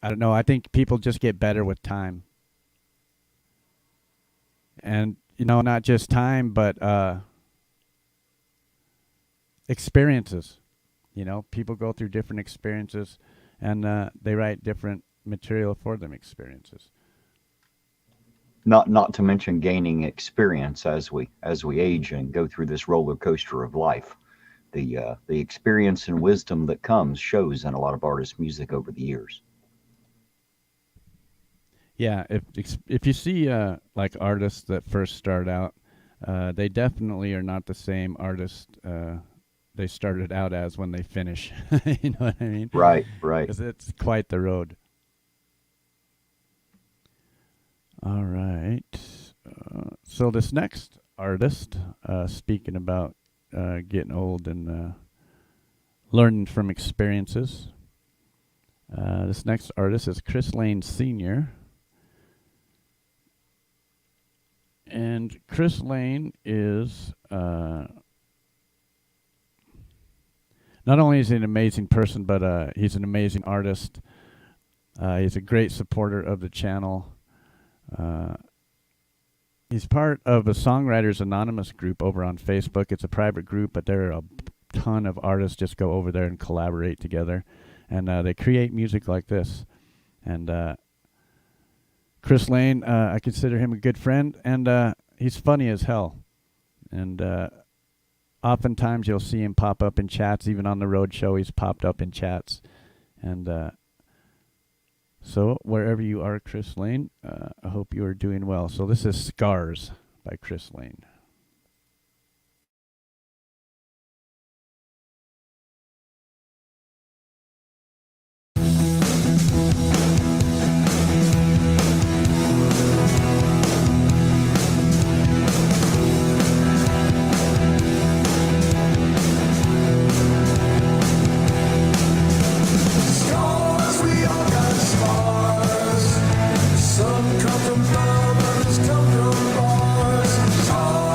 don't know. I think people just get better with time, and not just time, but experiences. People go through different experiences, and they write different material for them experiences. Not to mention gaining experience as we age and go through this roller coaster of life. The experience and wisdom that comes shows in a lot of artists' music over the years. Yeah, if you see like artists that first start out, they definitely are not the same artist they started out as when they finish. You know what I mean? Right, right. Because it's quite the road. All right. So this next artist, speaking about getting old and learning from experiences, this next artist is Chris Lane Sr. And Chris Lane is not only is he an amazing person, but he's an amazing artist. He's a great supporter of the channel. He's part of a Songwriters Anonymous group over on Facebook. It's a private group, but there are a ton of artists just go over there and collaborate together. And they create music like this. And Chris Lane, I consider him a good friend, and he's funny as hell. And oftentimes you'll see him pop up in chats. Even on the road show, he's popped up in chats. And so wherever you are, Chris Lane, I hope you are doing well. So this is Scars by Chris Lane. Scars, we all got scars. Some come from love, others come from bars. Scars.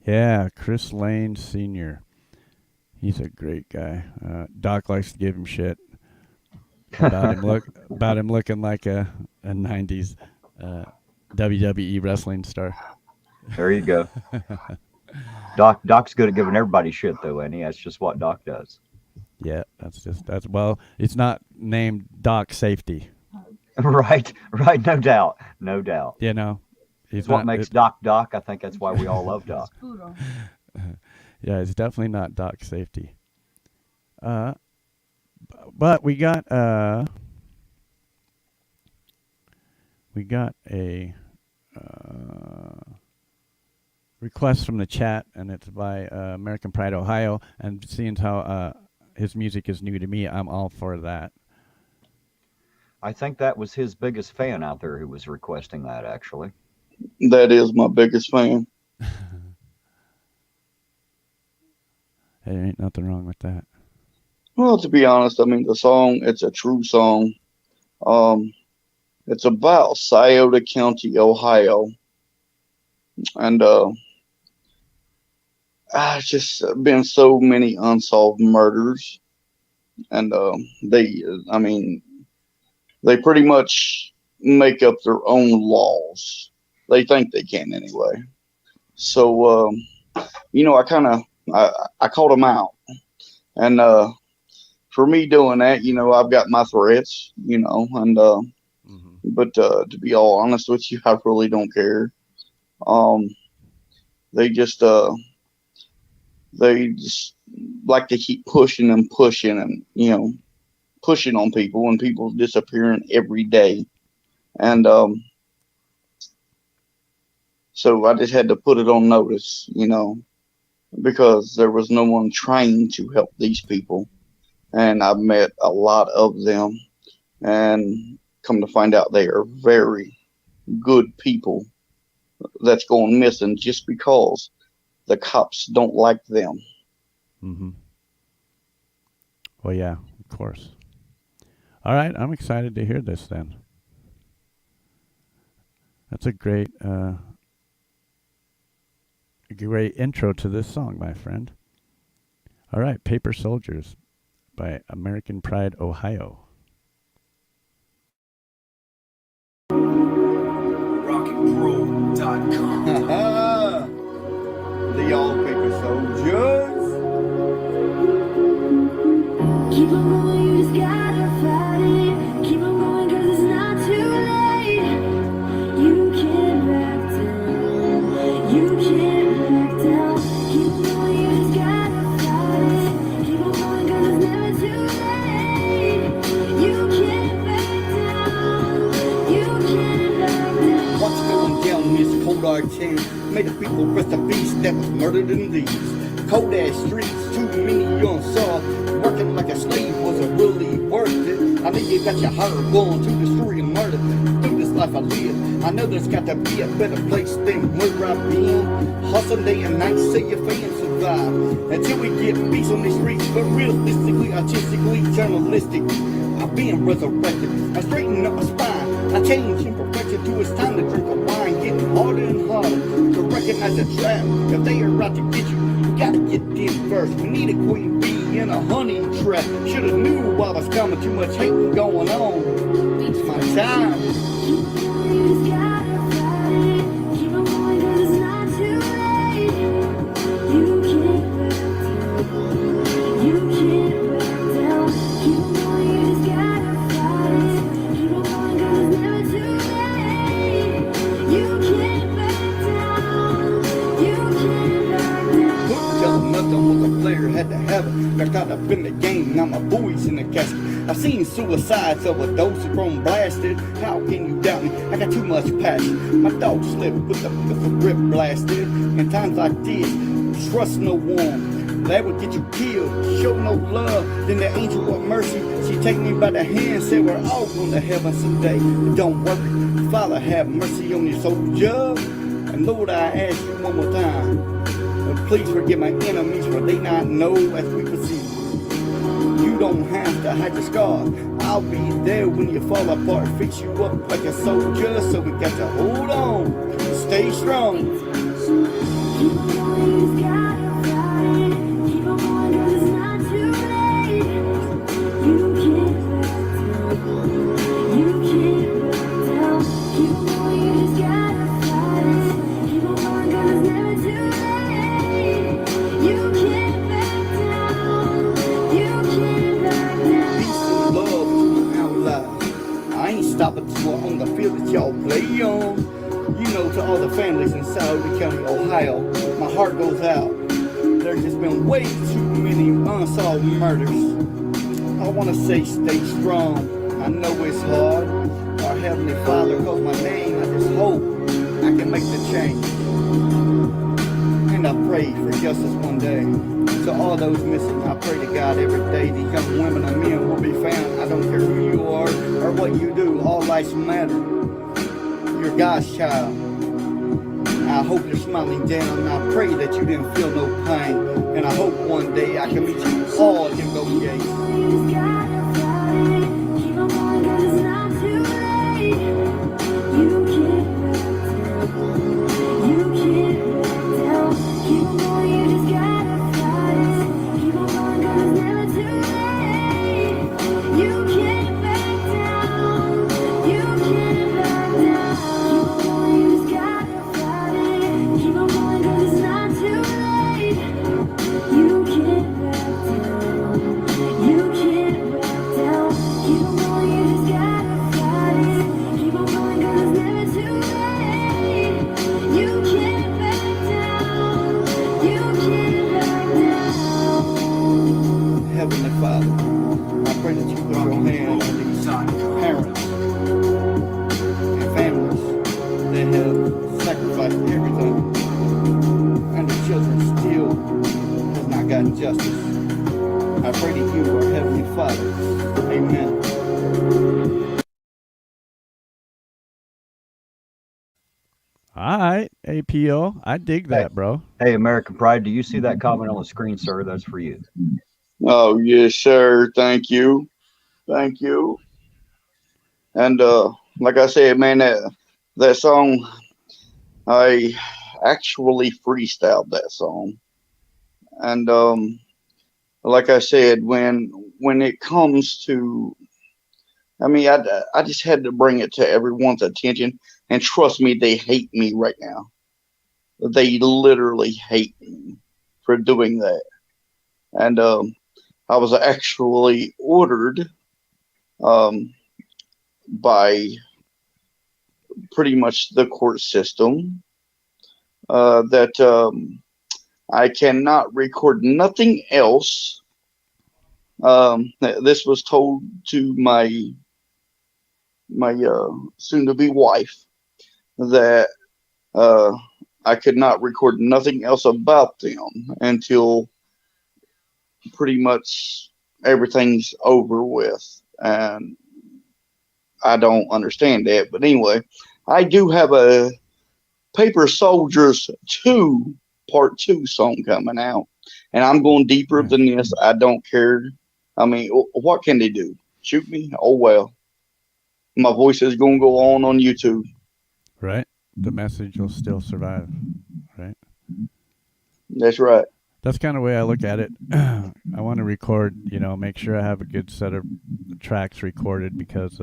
Yeah, Chris Lane Sr. He's a great guy. Doc likes to give him shit about him looking like a 90s WWE wrestling star. There you go. Doc's good at giving everybody shit, though, and that's just what Doc does. Yeah, well, it's not named Doc Safety. Right, no doubt. You know, It's what makes Doc Doc. I think that's why we all love Doc. Yeah, it's definitely not Doc Safety. But we got a request from the chat, and it's by American Pride Ohio. And seeing how his music is new to me, I'm all for that. I think that was his biggest fan out there who was requesting that, actually. That is my biggest fan. Hey, ain't nothing wrong with that. Well, to be honest, I mean, the song, it's a true song. It's about Scioto County, Ohio. And just been so many unsolved murders. And they pretty much make up their own laws. They think they can anyway. So, I called them out. And for me doing that, I've got my threats, but to be all honest with you, I really don't care. They just like to keep pushing and pushing on people, and people disappearing every day. And so I just had to put it on notice, because there was no one trained to help these people. And I've met a lot of them, and come to find out they are very good people that's going missing just because the cops don't like them. Mm-hmm. Well, yeah, of course. All right, I'm excited to hear this then. That's a great intro to this song, my friend. All right, Paper Soldiers by American Pride, Ohio. RocketPro.com. The all paper soldiers. Keep on going, you just gotta fight it. Keep on going, 'cause it's not too late. You can't back down. You can't back down. Keep on going, you just gotta fight it. Keep on going, 'cause it's never too late. You can't back down. You can't back down. What's going down in this cold hard town? May the people rest in peace that was murdered in these cold ass streets. Too many young saw working like a slave wasn't really worth it. I know you got your heart going to destroy and murder. Through this life I live, I know there's got to be a better place than where I've been. Hustle day and night, say your fans survive until we get peace on the streets. But realistically, artistically, journalistic, I'm being resurrected. I straighten up my spine, I change in perfection till it's time to drink a wine. Getting harder and harder to recognize the trap. If they are out to get you, you gotta get in first. We need a queen bee in a honey trap. Should've knew I was coming, too much hating going on. It's my time. You just gotta fight it. Keep on going, 'cause it's not too late. You can't back down. You can't back down. Keep on going, you just gotta fight it. Keep on going, 'cause it's never too late. You can't back down. You can't back down. Couldn't tell them nothing what the player had to have it. Got caught up in the game, now my boy's in the casket. I've seen suicides of adults who grown blasted. How can you doubt me? I got too much passion. My dog slipped with the grip blasted. In times like this, trust no one. That would get you killed. Show no love. Then the angel of mercy, she take me by the hand, said we're all going to heaven someday. But don't worry, Father, have mercy on your soldier. And Lord, I ask you one more time, please forgive my enemies, for they not know as we proceed. You don't have to hide your scars. I'll be there when you fall apart, fix you up like a soldier. So we got to hold on, stay strong. Keep on going, heart goes out. There's just been way too many unsolved murders. I want to say stay strong. I know it's hard. Our Heavenly Father calls my name. I just hope I can make the change. And I pray for justice one day. To all those missing, I pray to God every day these young women and men will be found. I don't care who you are or what you do. All lives matter. You're God's child. I hope you're smiling down, and I pray that you didn't feel no pain. And I hope one day I can meet you all in those gates. Heavenly Father, I pray that you put your hand on these parents and families that have sacrificed everything, and the children still have not gotten justice. I pray to you, our Heavenly Father. Amen. All right, APO. I dig that, bro. Hey, American Pride, do you see that comment on the screen, sir? That's for you. Oh, yes, sir. Thank you. Thank you. And like I said, man, that song, I actually freestyled that song. And like I said, when it comes to, I mean, I just had to bring it to everyone's attention. And trust me, they hate me right now. They literally hate me for doing that. And I was actually ordered by pretty much the court system that I cannot record nothing else. This was told to my soon-to-be wife that I could not record nothing else about them until pretty much everything's over with. And I don't understand that. But anyway, I do have a Paper Soldiers 2 Part 2 song coming out. And I'm going deeper than this. I don't care. I mean, what can they do? Shoot me? Oh, well. My voice is going to go on YouTube. Right. The message will still survive. Right. That's right. That's kind of the way I look at it. I want to record, make sure I have a good set of tracks recorded because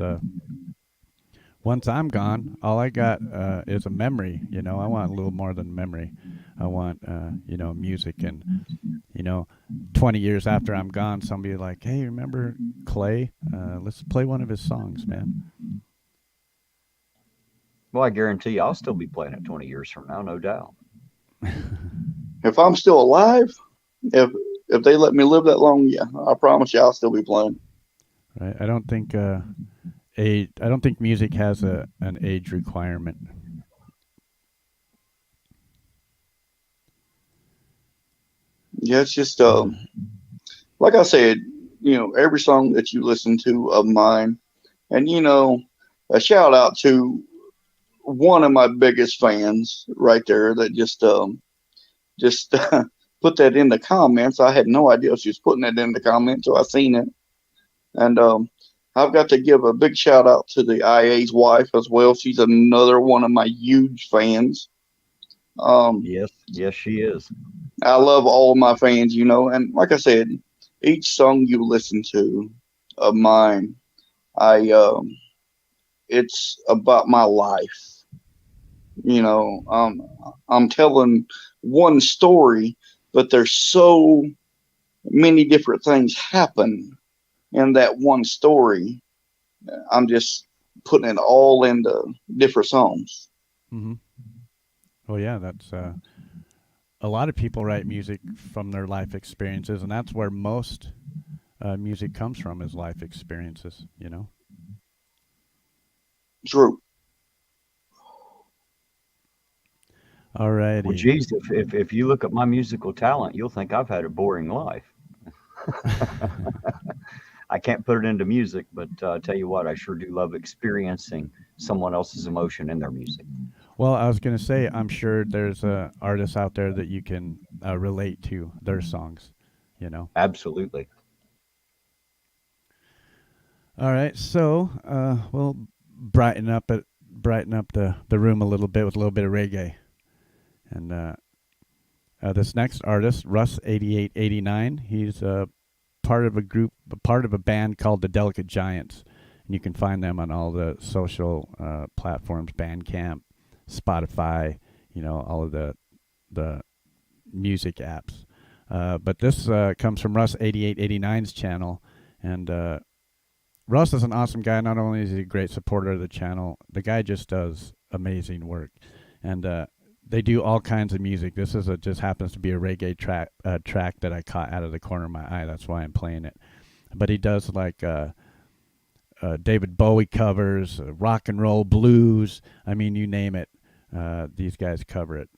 once I'm gone, all I got is a memory. I want a little more than memory. I want, music. And, 20 years after I'm gone, somebody like, hey, remember Clay? Let's play one of his songs, man. Well, I guarantee you I'll still be playing it 20 years from now, no doubt. If I'm still alive, if they let me live that long, yeah, I promise you I'll still be playing. Right. I don't think music has an age requirement. Yeah, it's just like I said, every song that you listen to of mine, and a shout out to one of my biggest fans right there that just put that in the comments. I had no idea she was putting it in the comments, so I seen it. And I've got to give a big shout out to the IA's wife as well. She's another one of my huge fans. Yes, she is. I love all my fans, and like I said, each song you listen to of mine, it's about my life. I'm telling one story, but there's so many different things happen in that one story. I'm just putting it all into different songs. Mm-hmm. Well, yeah, that's a lot of people write music from their life experiences, and that's where most music comes from, is life experiences, you know? True. All righty. Well, geez, if you look at my musical talent, you'll think I've had a boring life. I can't put it into music, but I tell you what, I sure do love experiencing someone else's emotion in their music. Well, I was going to say, I'm sure there's artists out there that you can relate to their songs, you know? Absolutely. All right, so we'll brighten up the room a little bit with a little bit of reggae. And this next artist, Russ8889, he's part of a band called the Delicate Giants, and you can find them on all the social platforms, Bandcamp, Spotify, you know, all of the music apps. But this comes from Russ8889's channel, and Russ is an awesome guy. Not only is he a great supporter of the channel, the guy just does amazing work, and they do all kinds of music. This is just happens to be a reggae track that I caught out of the corner of my eye. That's why I'm playing it. But he does like David Bowie covers, rock and roll, blues. I mean, you name it. These guys cover it.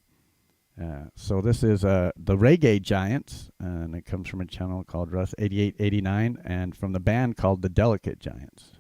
So this is the Reggae Giants, and it comes from a channel called Russ8889, and from the band called the Delicate Giants.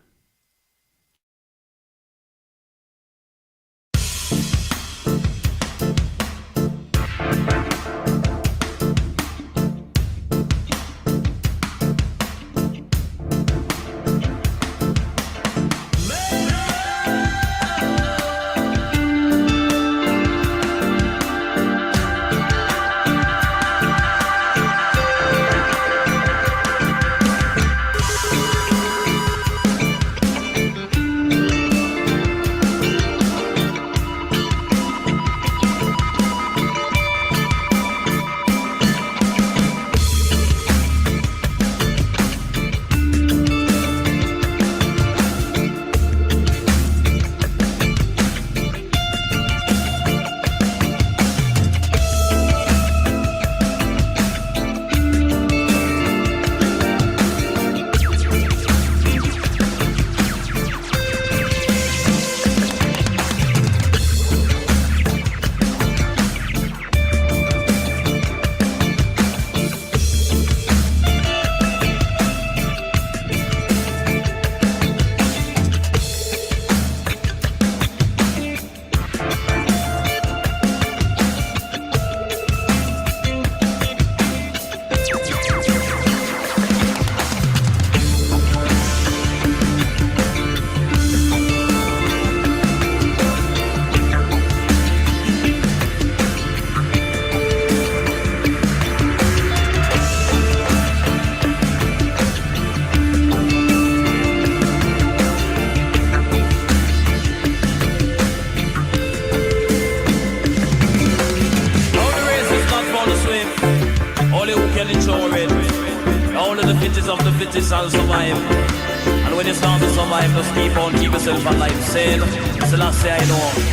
Shall survive, and when you start to survive, just keep yourself alive. Say, the last say I know.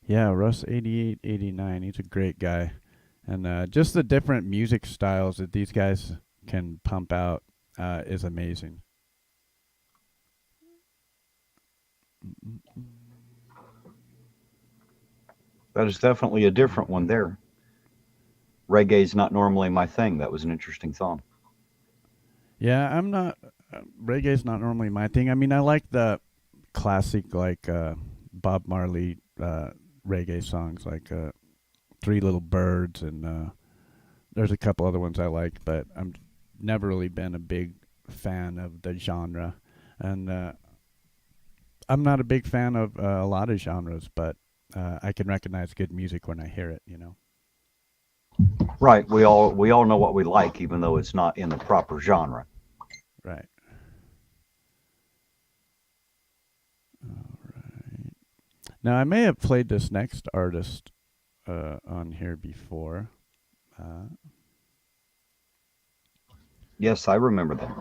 Yeah, Russ8889, he's a great guy. And just the different music styles that these guys can pump out is amazing. That is definitely a different one there. reggae's not normally my thing. That was an interesting song. Yeah, I'm not. Reggae's not normally my thing. I mean, I like the classic, like Bob Marley reggae songs, like Three Little Birds, and there's a couple other ones I like, but I'm never really been a big fan of the genre, and I'm not a big fan of a lot of genres, but I can recognize good music when I hear it. You know. Right. We all know what we like, even though it's not in the proper genre. Right. All right. Now I may have played this next artist on here before. Yes, I remember them.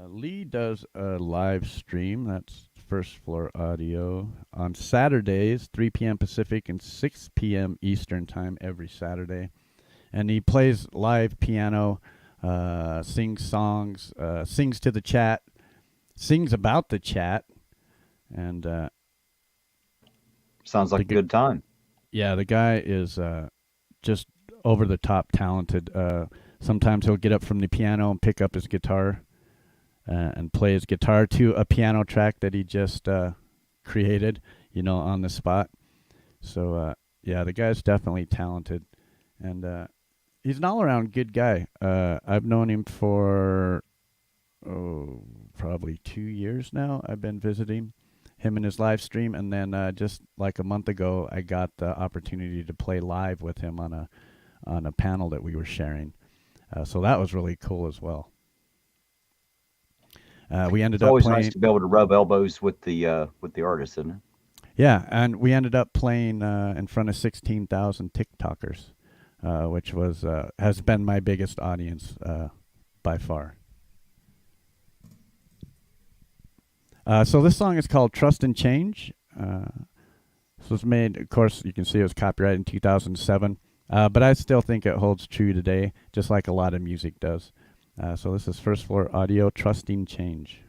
Lee does a live stream. That's First Floor Audio on Saturdays, 3 p.m. Pacific and 6 p.m. Eastern Time every Saturday. And he plays live piano, sings songs, sings to the chat, sings about the chat, and sounds like a good time. Yeah, the guy is just over the top talented. Sometimes he'll get up from the piano and pick up his guitar and play his guitar to a piano track that he just created, you know, on the spot. So, yeah, the guy's definitely talented. And he's an all-around good guy. I've known him for, probably 2 years now. I've been visiting him in his live stream. And then just like a month ago, I got the opportunity to play live with him on a panel that we were sharing. So that was really cool as well. We ended it's up always playing. nice to be able to rub elbows with the artist, isn't it? Yeah, and we ended up playing in front of 16,000 TikTokers, which was has been my biggest audience by far. So this song is called "Trust and Change." This was made, of course, you can see it was copyrighted in 2007, but I still think it holds true today, just like a lot of music does. So this is First Floor Audio, Trusting Change.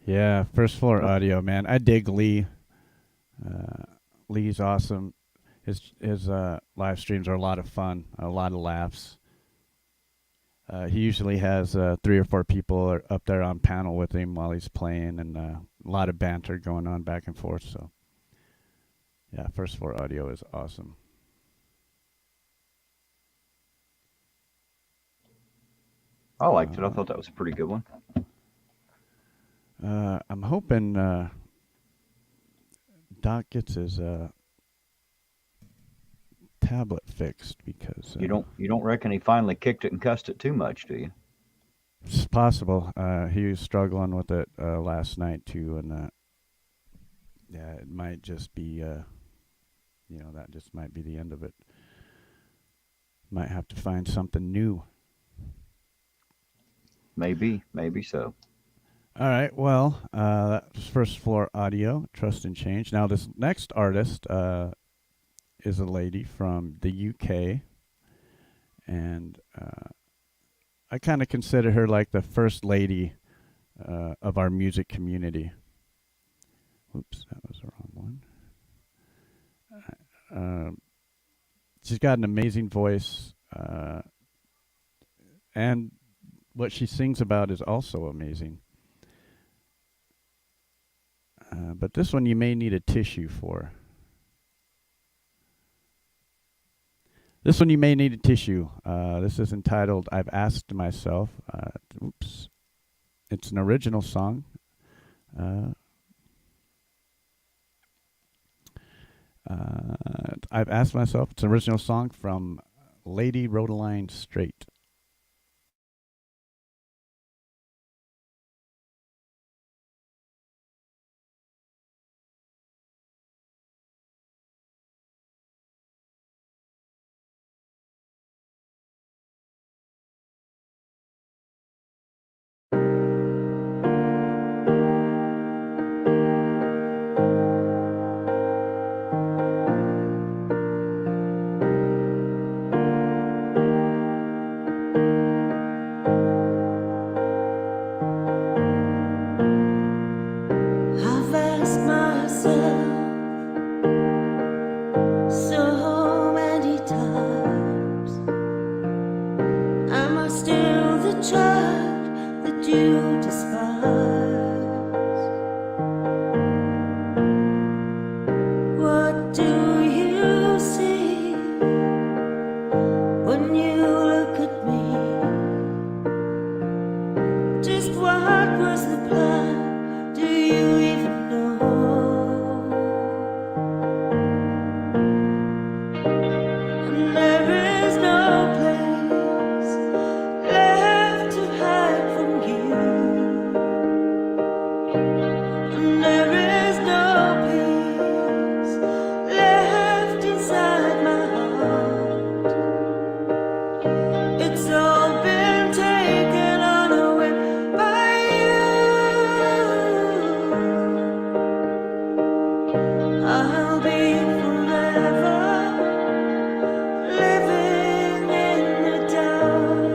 Yeah, First Floor Audio, man. I dig Lee. Lee's awesome. His live streams are a lot of fun, a lot of laughs. He usually has 3 or 4 people up there on panel with him while he's playing, and a lot of banter going on back and forth. So, yeah, First Floor Audio is awesome. I liked it. I thought that was a pretty good one. I'm hoping Doc gets his tablet fixed, because You don't reckon he finally kicked it and cussed it too much, do you? it's possible. He was struggling with it last night too, and yeah, it might just be that just might be the end of it. Might have to find something new. Maybe so. All right, well, that's First Floor Audio, Trust and Change. Now, this next artist is a lady from the UK, and I kind of consider her like the first lady of our music community. Oops, that was the wrong one. She's got an amazing voice, and what she sings about is also amazing. But this one you may need a tissue for. This one you may need a tissue. This is entitled I've Asked Myself. Oops. It's an original song. I've Asked Myself. It's an original song from Lady Rodaline Straight. I've asked myself so many times, am I still the child that you despise? What do you see when you look at me? Just what was the plan? Do you even know? And there is no place left to hide from you. And there is no peace left inside my heart. It's all been taken unaware by you. I'll be forever living in the dark.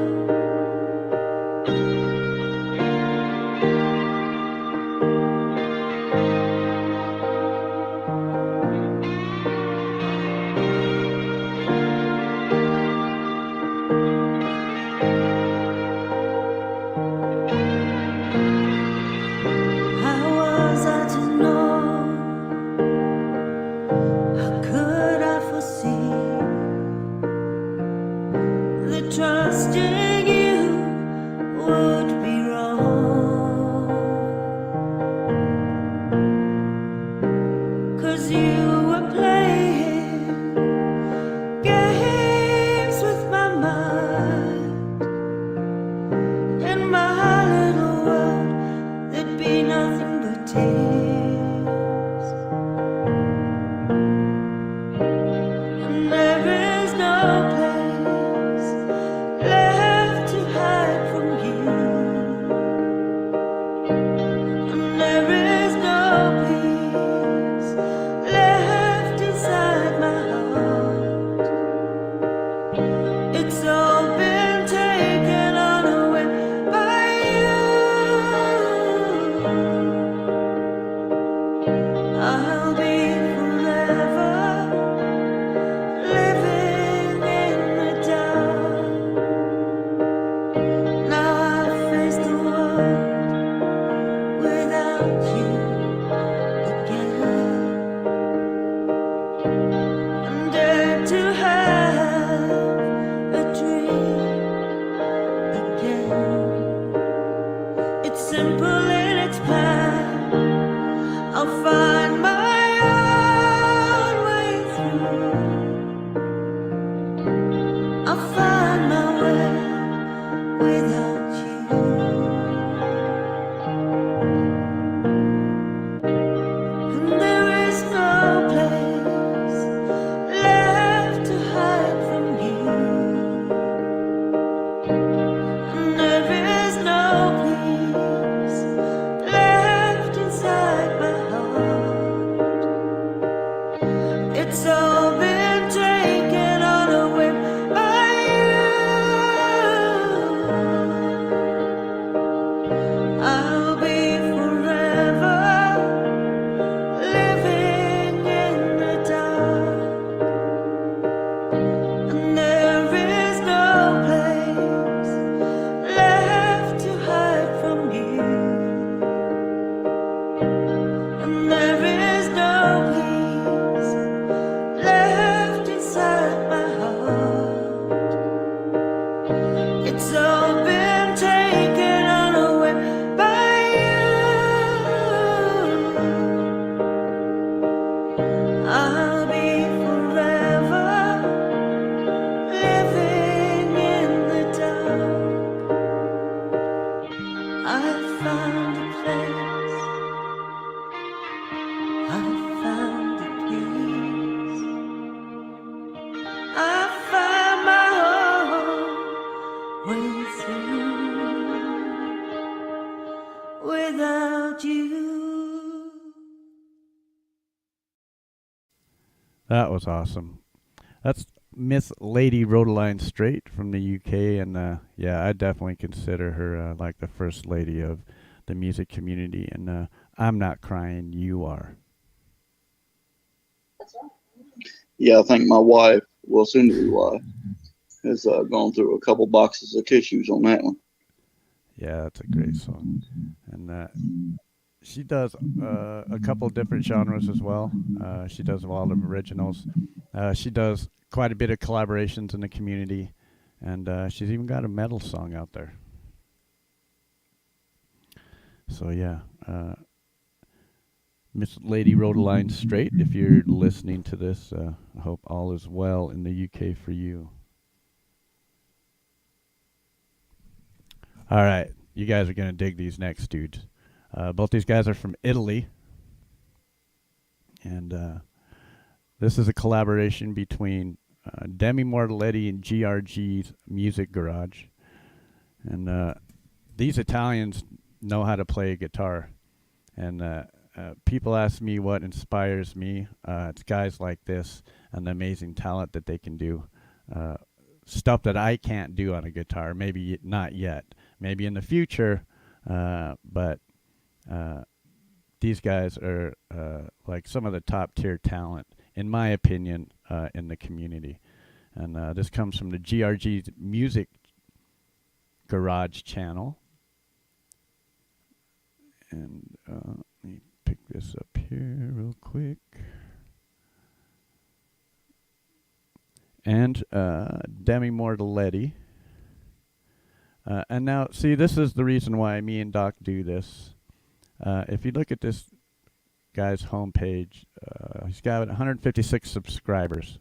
How was I to know? How could I foresee that trusting you would be wrong? 'Cause you were playing games with my mind. In my little world, there'd be nothing but tears. And there is no place left to hide from you. simple in its plan. I'll find my own way through. I'll find my way without you. And there is no place left to hide from you. And there is no peace left inside my heart. It's all been taken on a whim by you. I'll be forever living in the dark. And there is no place left to hide from you. And there is no peace left inside my heart. It's all been taken on a whim by you. I'll be forever living in the dark. I've found a place. I've found a peace. I've found my own way through without you. That was awesome. That's Miss Lady Rodaline Straight from the UK, and yeah, I definitely consider her like the first lady of the music community. And I'm not crying, you are. Yeah, I think my wife, well, soon to be wife, has gone through a couple boxes of tissues on that one. Yeah, that's a great song, and she does a couple different genres as well. She does a lot of originals. She does quite a bit of collaborations in the community, and she's even got a metal song out there. So yeah, Miss Lady Rodaline Straight, if you're listening to this, I hope all is well in the UK for you. All right, you guys are going to dig these next dudes. Both these guys are from Italy, and this is a collaboration between Demi Mortaletti and GRG's Music Garage. And these Italians know how to play a guitar, and people ask me what inspires me. It's guys like this and the amazing talent that they can do. Stuff that I can't do on a guitar, maybe not yet, maybe in the future, but these guys are like some of the top tier talent, in my opinion, in the community. And this comes from the GRG's Music Garage channel. And let me pick this up here real quick. And Demi Mortaletti. And now, see, this is the reason why me and Doc do this. If you look at this guy's homepage, he's got 156 subscribers.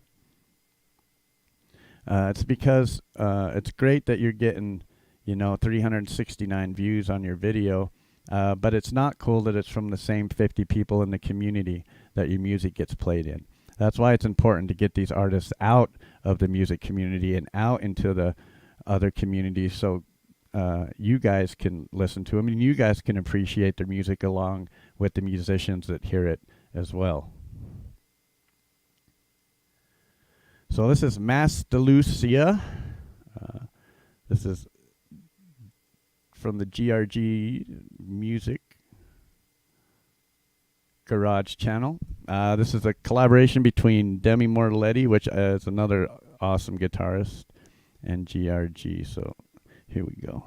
It's because it's great that you're getting, 369 views on your video, but it's not cool that it's from the same 50 people in the community that your music gets played in. That's why it's important to get these artists out of the music community and out into the other communities, so you guys can listen to them and you guys can appreciate their music along with the musicians that hear it as well. So this is Mas de Lucia. This is from the GRG Music Garage channel. This is a collaboration between Demi Mortaletti, which is another awesome guitarist, and GRG. So here we go.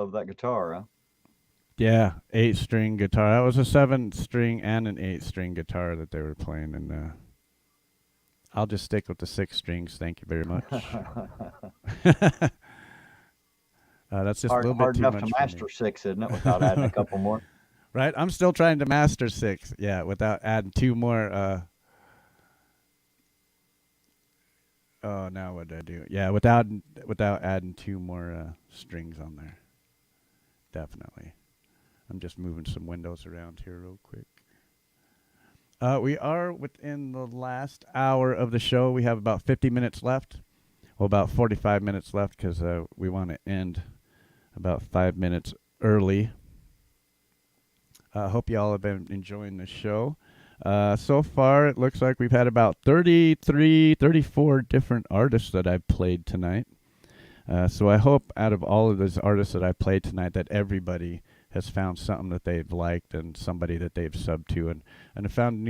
love that guitar, huh? Yeah, 8-string guitar. That was a 7-string and an 8-string guitar that they were playing, and I'll just stick with the 6 strings. Thank you very much. That's just a little bit hard too enough much to for me. master 6, isn't it? Without adding a couple more. Right, I'm still trying to master 6. Yeah, without adding 2 more. Oh, now what did I do? Yeah, without adding 2 more strings on there. Definitely. I'm just moving some windows around here real quick. We are within the last hour of the show. We have about 50 minutes left. Well, about 45 minutes left because we want to end about 5 minutes early. I hope you all have been enjoying the show. So far, it looks like we've had about 33, 34 different artists that I've played tonight. So I hope out of all of those artists that I played tonight that everybody has found something that they've liked and somebody that they've subbed to and have found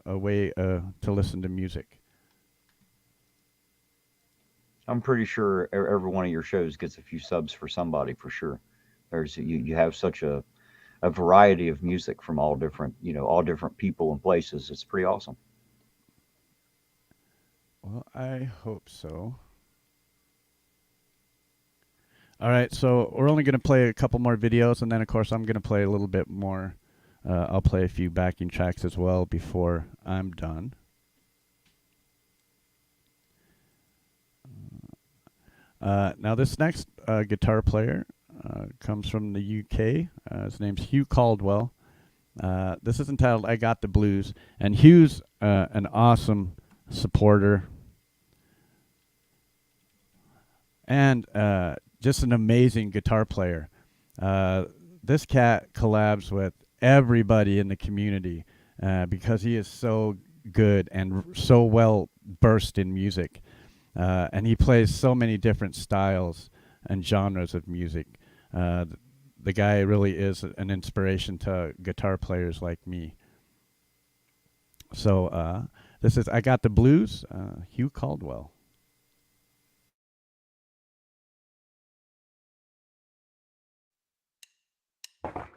a way to listen to music. I'm pretty sure every one of your shows gets a few subs for somebody for sure. There's you have such a variety of music from all different people and places. It's pretty awesome. Well, I hope so. All right, so we're only going to play a couple more videos, and then, of course, I'm going to play a little bit more. I'll play a few backing tracks as well before I'm done. Now, this next guitar player comes from the UK. His name's Hugh Caldwell. This is entitled I Got the Blues, and Hugh's an awesome supporter and just an amazing guitar player. This cat collabs with everybody in the community because he is so good and so well versed in music. And he plays so many different styles and genres of music. The guy really is an inspiration to guitar players like me. So this is I Got the Blues, Hugh Caldwell. Thank you.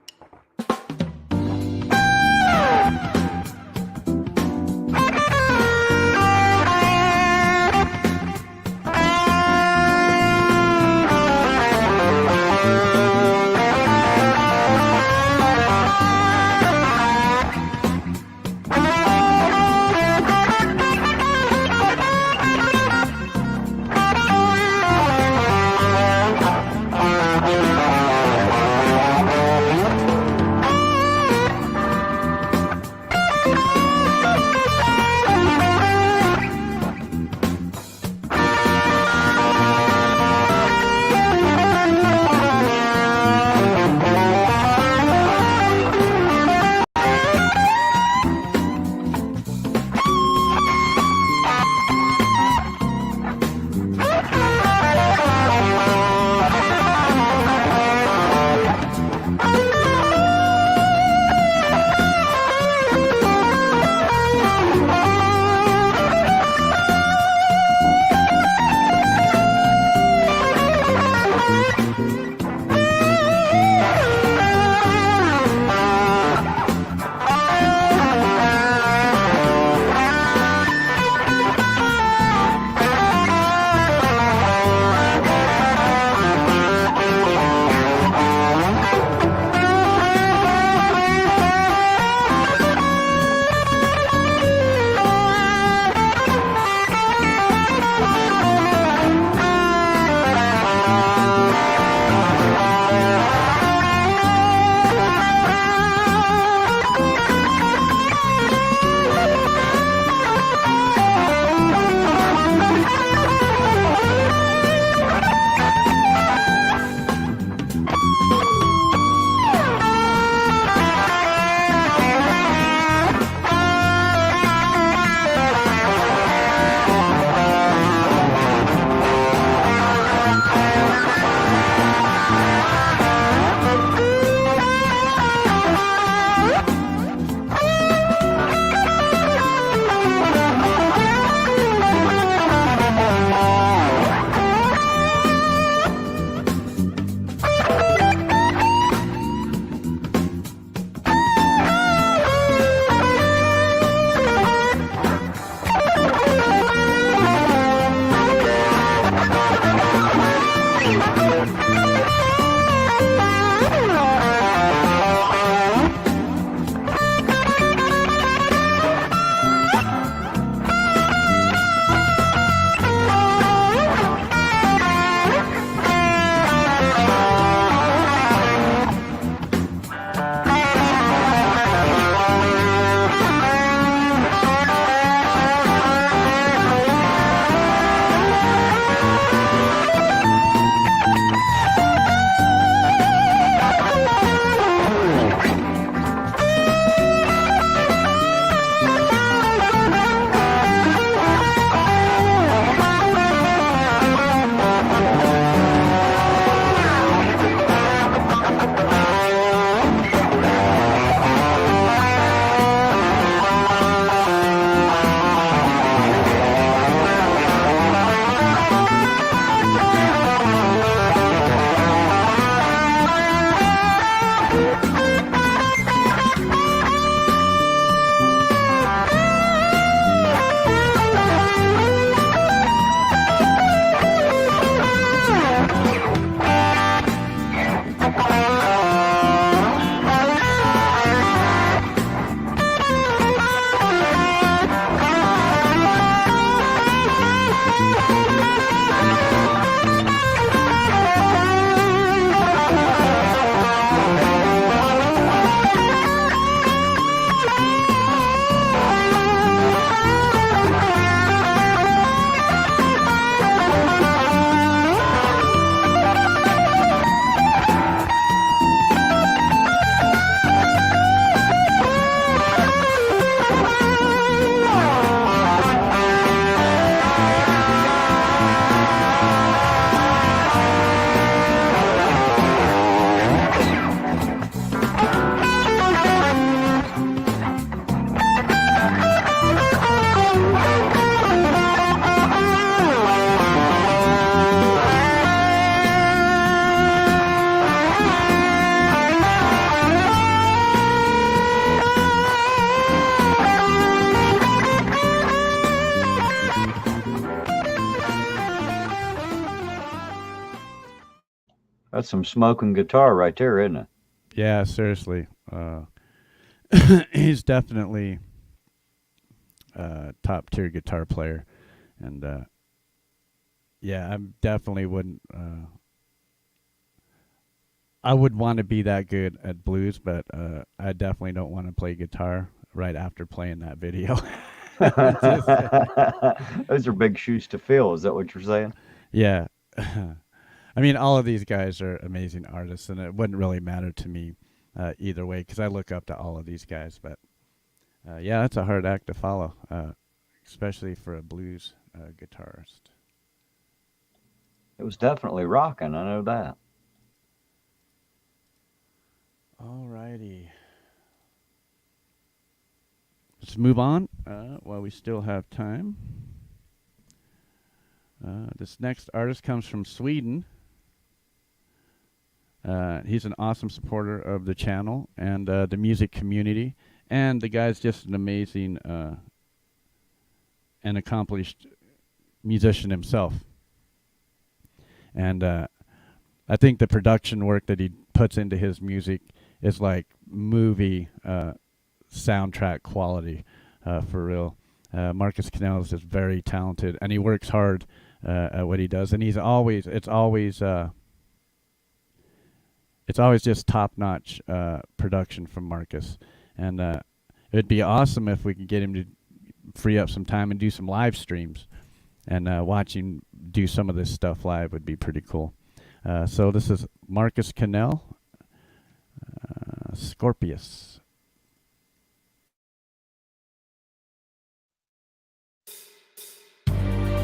That's some smoking guitar right there, isn't it? Yeah, seriously. He's definitely a top tier guitar player, and yeah, I definitely wouldn't. I would want to be that good at blues, but I definitely don't want to play guitar right after playing that video. Those are big shoes to fill. Is that what you're saying? Yeah. I mean, all of these guys are amazing artists, and it wouldn't really matter to me either way because I look up to all of these guys. But yeah, that's a hard act to follow, especially for a blues guitarist. It was definitely rocking. I know that. All righty. Let's move on while we still have time. This next artist comes from Sweden. He's an awesome supporter of the channel and the music community. And the guy's just an amazing and accomplished musician himself. And I think the production work that he puts into his music is like movie soundtrack quality for real. Marcus Cannell is just very talented, and he works hard at what he does. And he's always, it's always just top-notch production from Marcus. And it'd be awesome if we could get him to free up some time and do some live streams. And watching do some of this stuff live would be pretty cool. So this is Marcus Cannell, Scorpius. Thank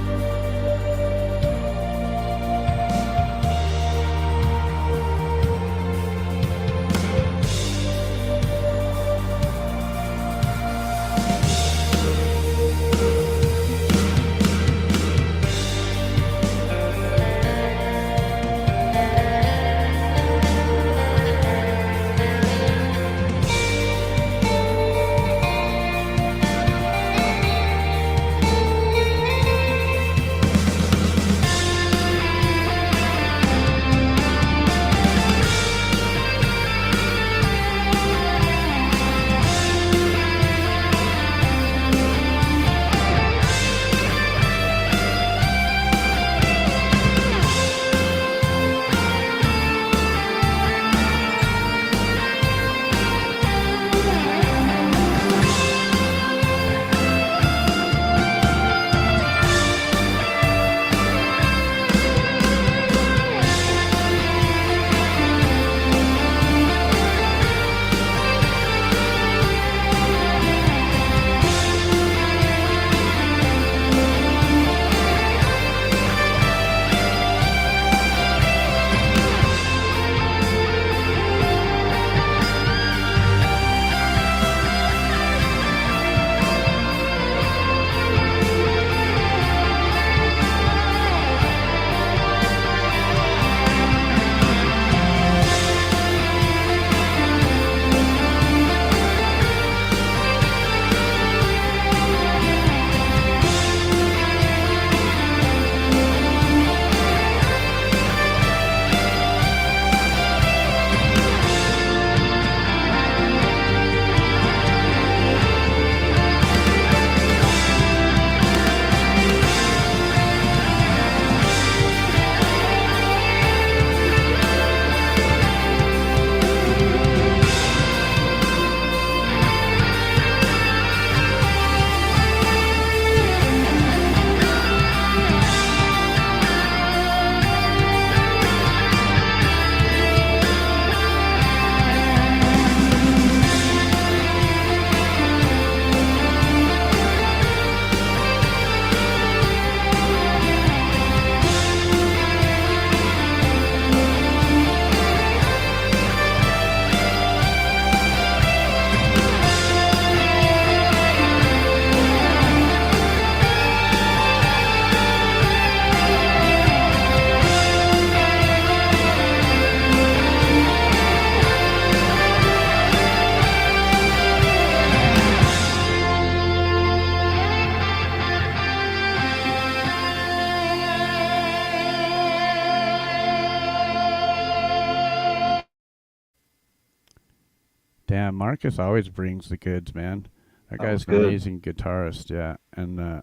Damn, Marcus always brings the goods, man. That That guy's was an good. amazing guitarist, yeah. And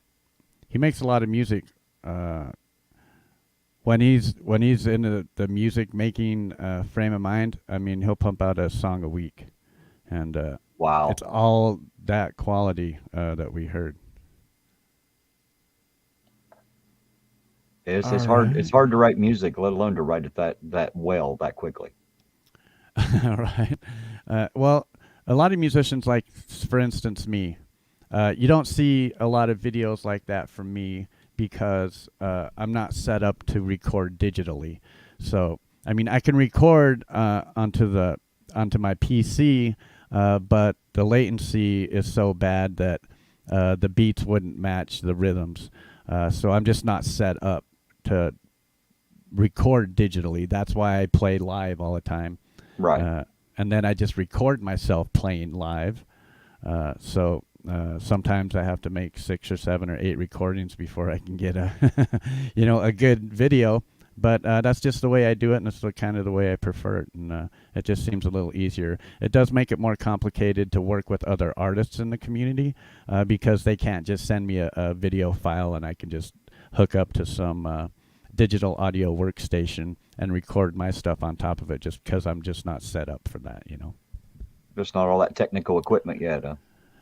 he makes a lot of music. When he's in the music making frame of mind, I mean, he'll pump out a song a week, and Wow. it's all that quality that we heard. It's All hard. right. It's hard to write music, let alone to write it that well that quickly. Right. Well, a lot of musicians, like for instance me, you don't see a lot of videos like that from me because I'm not set up to record digitally. So I mean, I can record onto my PC, but the latency is so bad that the beats wouldn't match the rhythms. So I'm just not set up to record digitally. That's why I play live all the time. Right. And then I just record myself playing live. So sometimes I have to make 6 or 7 or 8 recordings before I can get a, a good video. But that's just the way I do it, and it's kind of the way I prefer it. And it just seems a little easier. It does make it more complicated to work with other artists in the community because they can't just send me a video file and I can just hook up to some digital audio workstation and record my stuff on top of it, just because I'm just not set up for that, Just not all that technical equipment yet. Huh?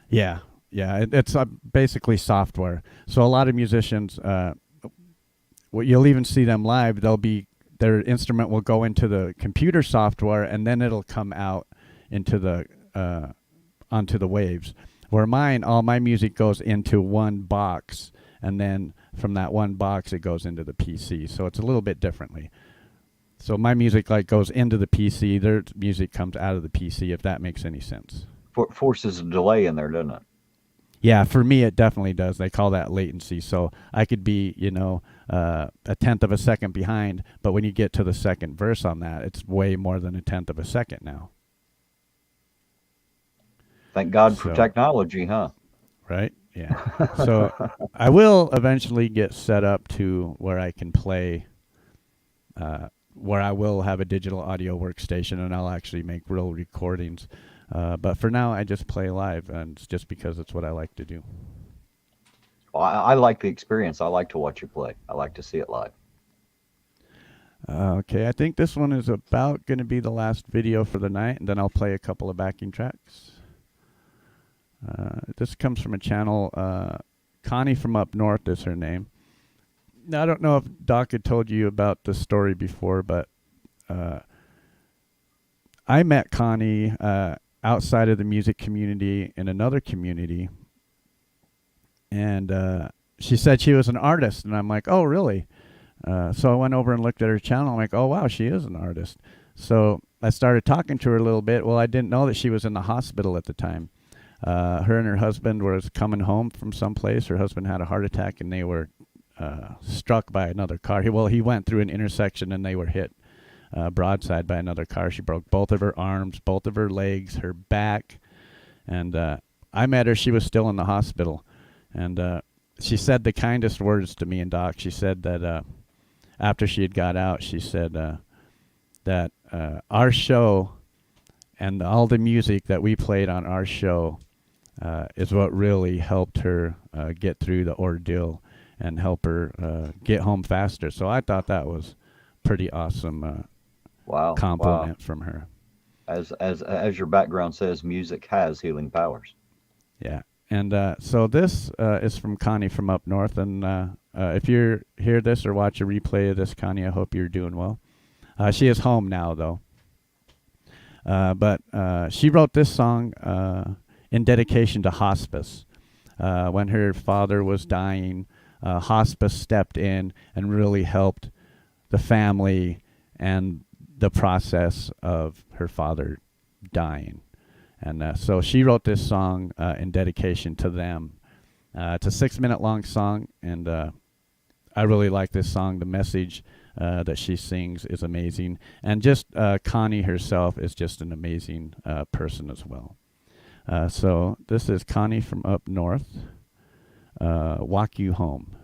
Yeah, it's basically software. So a lot of musicians, you'll even see them live. Their instrument will go into the computer software, and then it'll come out into onto the waves. Where all my music goes into one box, and then from that one box it goes into the PC. So it's a little bit differently. So my music goes into the PC. Their music comes out of the PC, if that makes any sense. Forces a delay in there, doesn't it? Yeah, for me it definitely does. They call that latency. So I could be, a tenth of a second behind, but when you get to the second verse on that, it's way more than a tenth of a second now. Thank God for technology, huh? Right? Yeah. So I will eventually get set up to where I can play, where I will have a digital audio workstation and I'll actually make real recordings. But for now, I just play live, and it's just because it's what I like to do. Well, I like the experience. I like to watch you play. I like to see it live. Okay, I think this one is about going to be the last video for the night, and then I'll play a couple of backing tracks. This comes from a channel, Connie from up north is her name. Now, I don't know if Doc had told you about this story before, but I met Connie outside of the music community in another community, and she said she was an artist, and I'm like, oh, really? So I went over and looked at her channel. I'm like, oh, wow, she is an artist. So I started talking to her a little bit. Well, I didn't know that she was in the hospital at the time. Her and her husband was coming home from someplace. Her husband had a heart attack, and they were struck by another car. He went through an intersection, and they were hit broadside by another car. She broke both of her arms, both of her legs, her back. And I met her. She was still in the hospital. And she said the kindest words to me and Doc. She said that after she had got out, she said that our show and all the music that we played on our show is what really helped her get through the ordeal and help her get home faster. So I thought that was pretty awesome compliment from her. As your background says, music has healing powers. Yeah. And so this is from Connie from up north. And if you hear this or watch a replay of this, Connie, I hope you're doing well. She is home now, though. But she wrote this song in dedication to hospice. When her father was dying, hospice stepped in and really helped the family and the process of her father dying. And so she wrote this song in dedication to them. It's a 6-minute long song, and I really like this song. The message that she sings is amazing. And just Connie herself is just an amazing person as well. So this is Connie from up north, Walk You Home.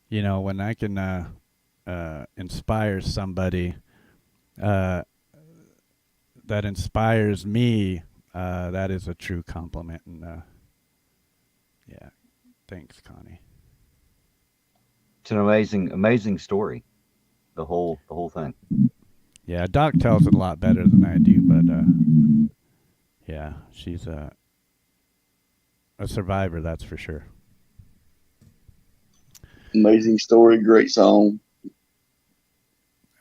You know, when I can inspire somebody that inspires me, that is a true compliment. And yeah, thanks, Connie. It's an amazing story. The whole thing. Yeah, Doc tells it a lot better than I do, but yeah, she's a survivor, that's for sure. Amazing story, great song.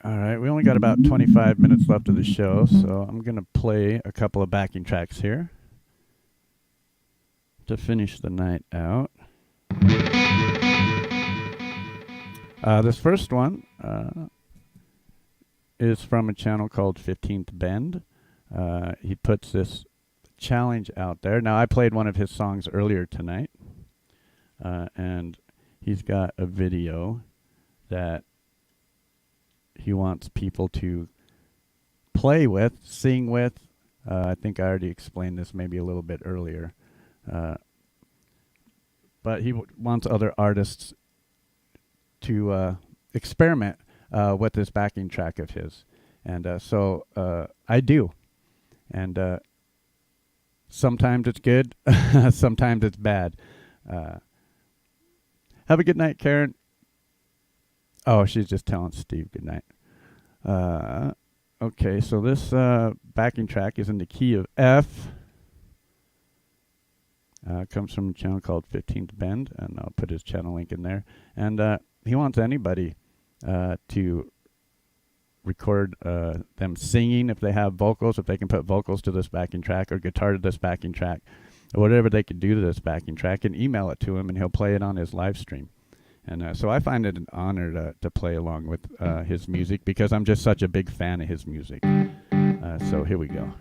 All right, we only got about 25 minutes left of the show, so I'm going to play a couple of backing tracks here to finish the night out. This first one is from a channel called 15th Bend. He puts this challenge out there. Now, I played one of his songs earlier tonight, and he's got a video that he wants people to play with, sing with. I think I already explained this maybe a little bit earlier. But he wants other artists to experiment with this backing track of his. And so I do. And sometimes it's good, sometimes it's bad. Have a good night, Karen. Oh, she's just telling Steve good night. Okay, so this backing track is in the key of F. Comes from a channel called 15th Bend, and I'll put his channel link in there. And he wants anybody to record them singing if they have vocals, if they can put vocals to this backing track or guitar to this backing track, or whatever they can do to this backing track, and email it to him, and he'll play it on his live stream. And so I find it an honor to play along with his music because I'm just such a big fan of his music. So here we go.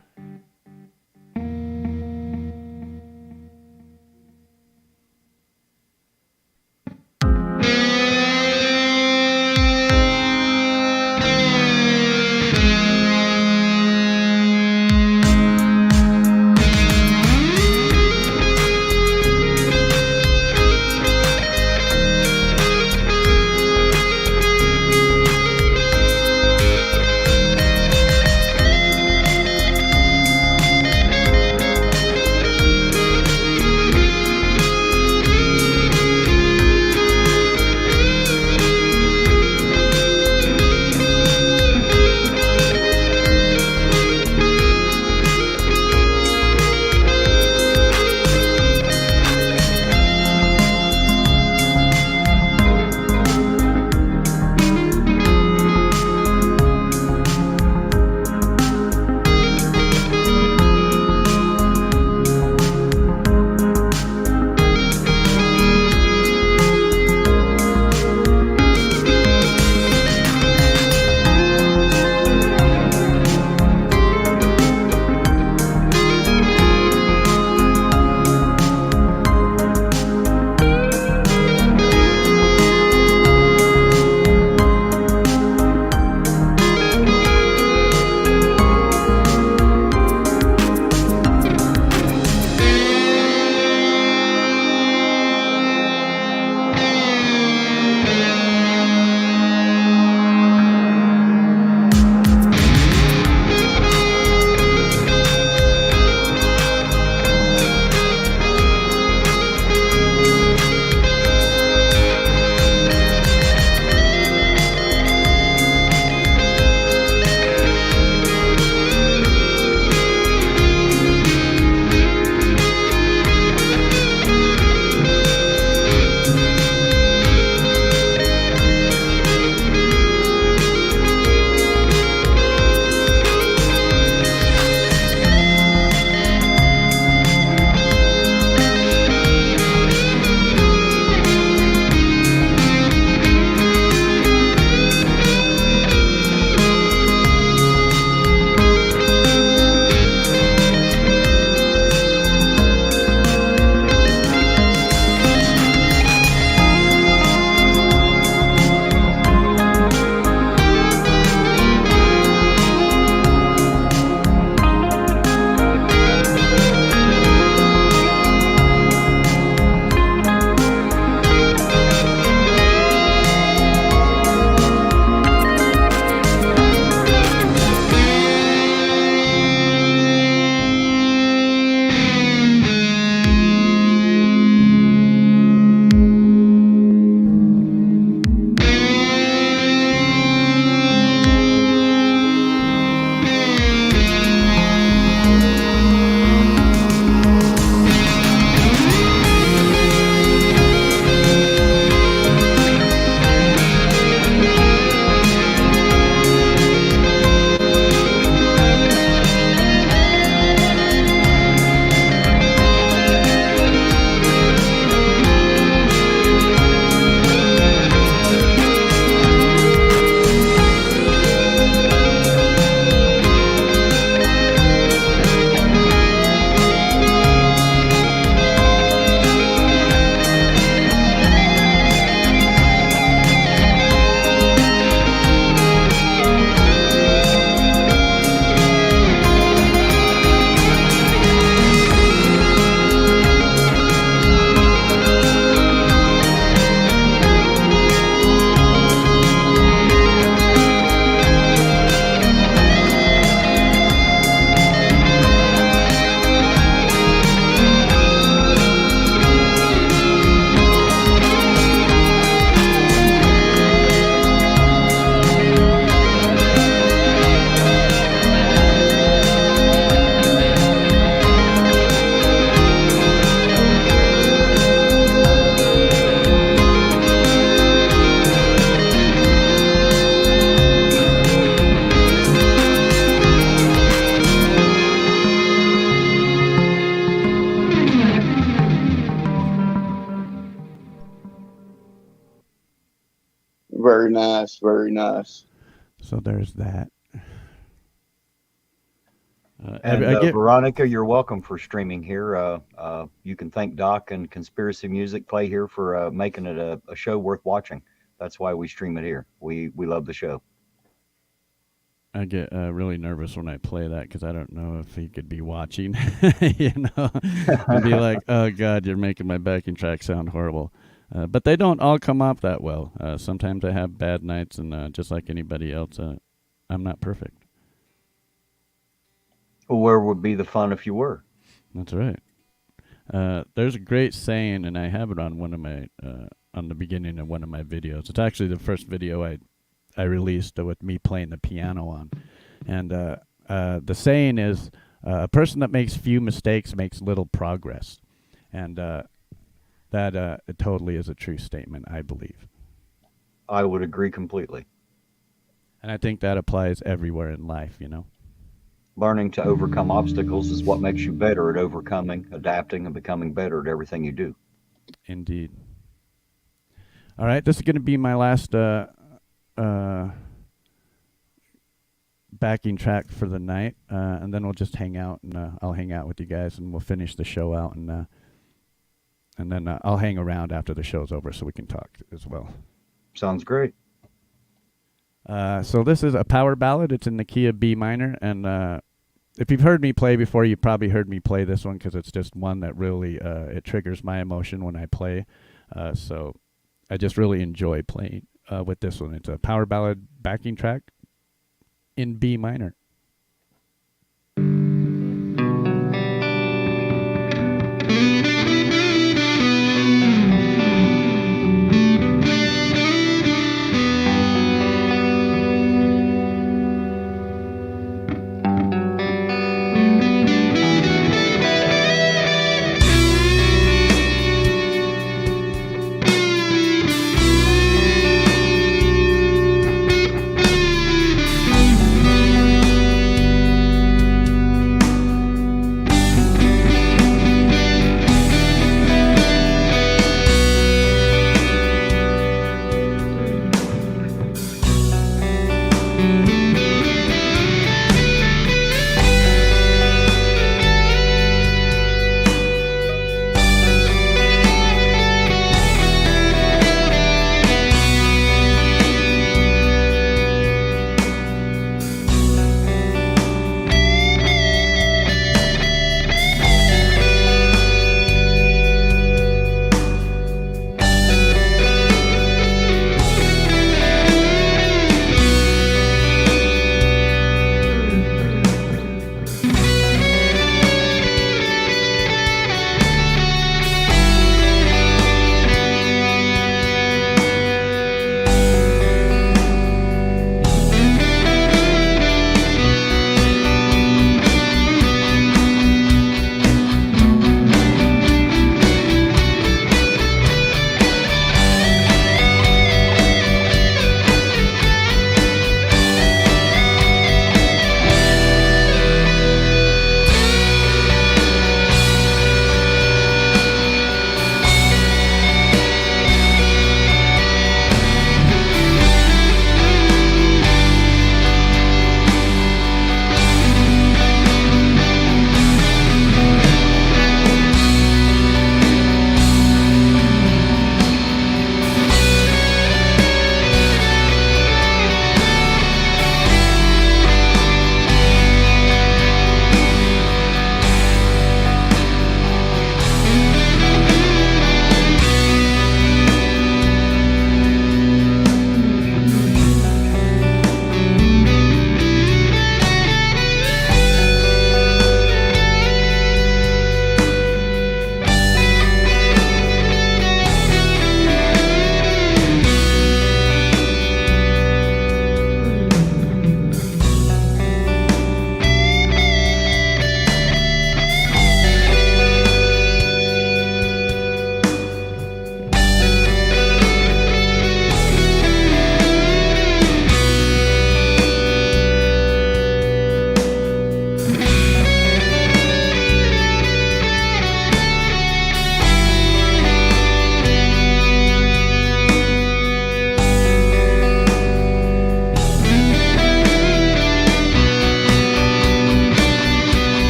nice, very nice. So there's that. And I get Veronica, you're welcome for streaming here. You can thank Doc and Conspiracy Music Play here for making it a show worth watching. That's why we stream it here. We love the show. I get really nervous when I play that because I don't know if he could be watching, and be like, "Oh God, you're making my backing track sound horrible." But they don't all come off that well. Sometimes I have bad nights, and just like anybody else, I'm not perfect. Well, where would be the fun if you were? That's right. There's a great saying, and I have it on one of my on the beginning of one of my videos. It's actually the first video I released with me playing the piano on. And the saying is, a person that makes few mistakes makes little progress. And that it totally is a true statement, I believe. I would agree completely. And I think that applies everywhere in life, Learning to overcome obstacles is what makes you better at overcoming, adapting, and becoming better at everything you do. Indeed. All right, this is going to be my last backing track for the night, and then we'll just hang out, and I'll hang out with you guys, and we'll finish the show out, and then I'll hang around after the show's over so we can talk as well. Sounds great. So this is a power ballad. It's in the key of B minor, and if you've heard me play before, you probably heard me play this one because it's just one that really it triggers my emotion when I play. So I just really enjoy playing with this one. It's a power ballad backing track in B minor. Thank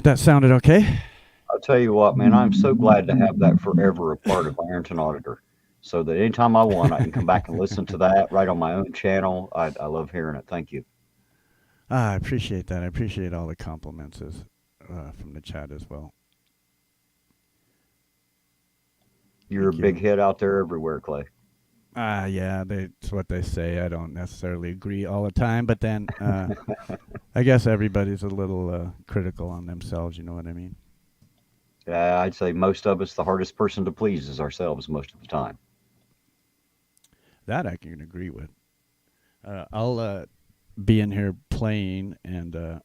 That sounded okay. I'll tell you what, man, I'm so glad to have that forever a part of Ironton Auditor. So that anytime I want, I can come back and listen to that right on my own channel. I love hearing it. Thank you. I appreciate that. I appreciate all the compliments from the chat as well. You're Thank a big you. hit out there everywhere, Clay. Yeah, it's what they say. I don't necessarily agree all the time, but then I guess everybody's a little critical on themselves. You know what I mean? Yeah, I'd say most of us, the hardest person to please is ourselves most of the time. That I can agree with. I'll be in here playing, and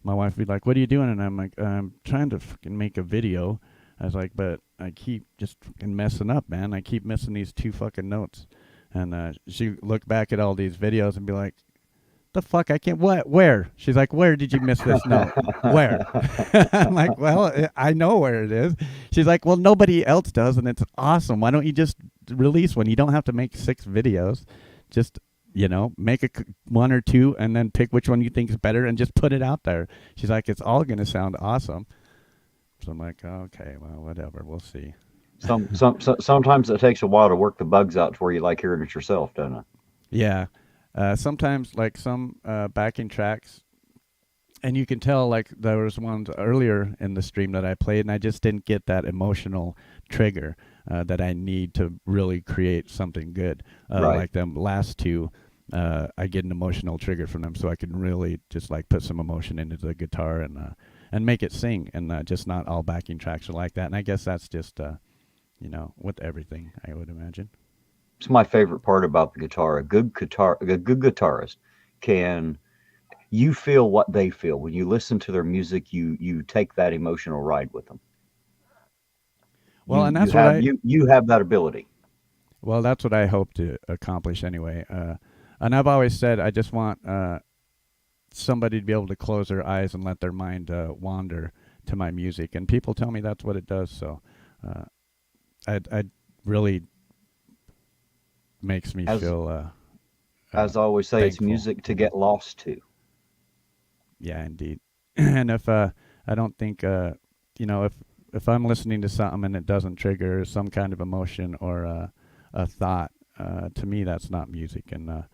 my wife would be like, "What are you doing?" And I'm like, "I'm trying to fucking make a video." I was like, "But I keep just fucking messing up, man. I keep missing these 2 fucking notes." And she look back at all these videos and be like, "The fuck? I can't. What? Where?" She's like, "Where did you miss this note? Where?" I'm like, "Well, I know where it is." She's like, "Well, nobody else does, and it's awesome. Why don't you just release one? You don't have to make 6 videos. Just, make 1 or 2, and then pick which one you think is better, and just put it out there." She's like, "It's all gonna sound awesome." So I'm like, "Okay, well, whatever. We'll see." Sometimes it takes a while to work the bugs out to where you like hearing it yourself, doesn't it? Yeah. Sometimes, like some backing tracks, and you can tell, like, there was ones earlier in the stream that I played, and I just didn't get that emotional trigger that I need to really create something good. Right. Like them last 2, I get an emotional trigger from them, so I can really just like put some emotion into the guitar and make it sing, and just not all backing tracks are like that. And I guess that's just with everything, I would imagine. It's my favorite part about the guitar. A good guitarist can, you feel what they feel when you listen to their music. You take that emotional ride with them. Well, and that's you have that ability. Well, that's what I hope to accomplish anyway. And I've always said I just want somebody to be able to close their eyes and let their mind wander to my music, and people tell me that's what it does. So, I really makes me feel. As I always say, thankful. it's music to get lost to. Yeah, indeed. And if I don't think if I'm listening to something and it doesn't trigger some kind of emotion or a thought, to me that's not music. And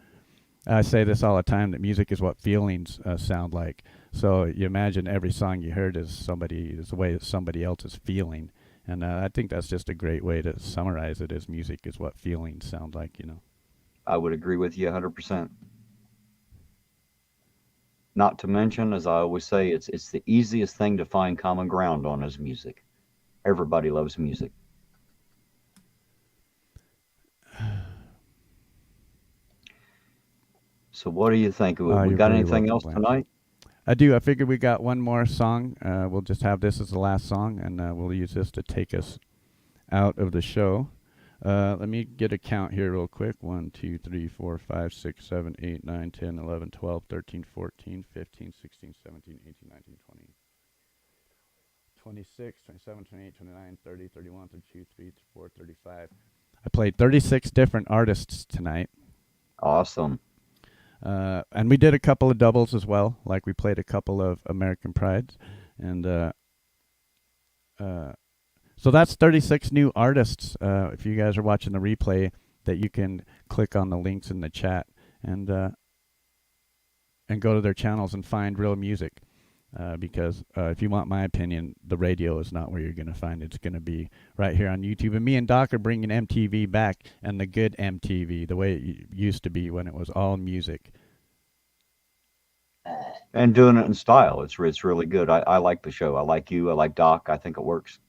I say this all the time, that music is what feelings sound like. So you imagine every song you heard is the way that somebody else is feeling. And I think that's just a great way to summarize it, as music is what feelings sound like, I would agree with you 100%. Not to mention, as I always say, it's the easiest thing to find common ground on is music. Everybody loves music. So what do you think? We got anything else tonight? I do. I figured we got one more song. We'll just have this as the last song, and we'll use this to take us out of the show. Let me get a count here real quick. 1, 2, 3, 4, 5, 6, 7, 8, 9, 10, 11, 12, 13, 14, 15, 16, 17, 18, 19, 20, 26, 27, 28, 29, 30, 31, 32, 34, 35. I played 36 different artists tonight. Awesome. And we did a couple of doubles as well. Like we played a couple of American Prides. And so that's 36 new artists. If you guys are watching the replay, that you can click on the links in the chat and go to their channels and find real music. Because if you want my opinion, the radio is not where you're going to find it. It's going to be right here on YouTube. And me and Doc are bringing MTV back, and the good MTV, the way it used to be when it was all music. And doing it in style. It's really good. I like the show. I like you. I like Doc. I think it works.